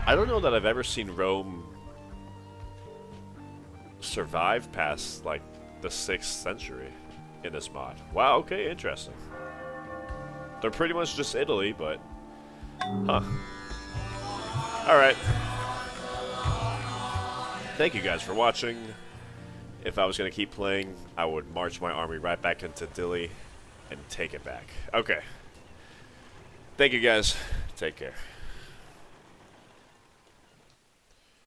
I don't know that I've ever seen Rome survive past, like, the 6th century in this mod. Wow, okay, interesting. They're pretty much just Italy, but... Huh. Alright. Thank you guys for watching. If I was going to keep playing, I would march my army right back into Delhi and take it back. Okay. Thank you guys. Take care.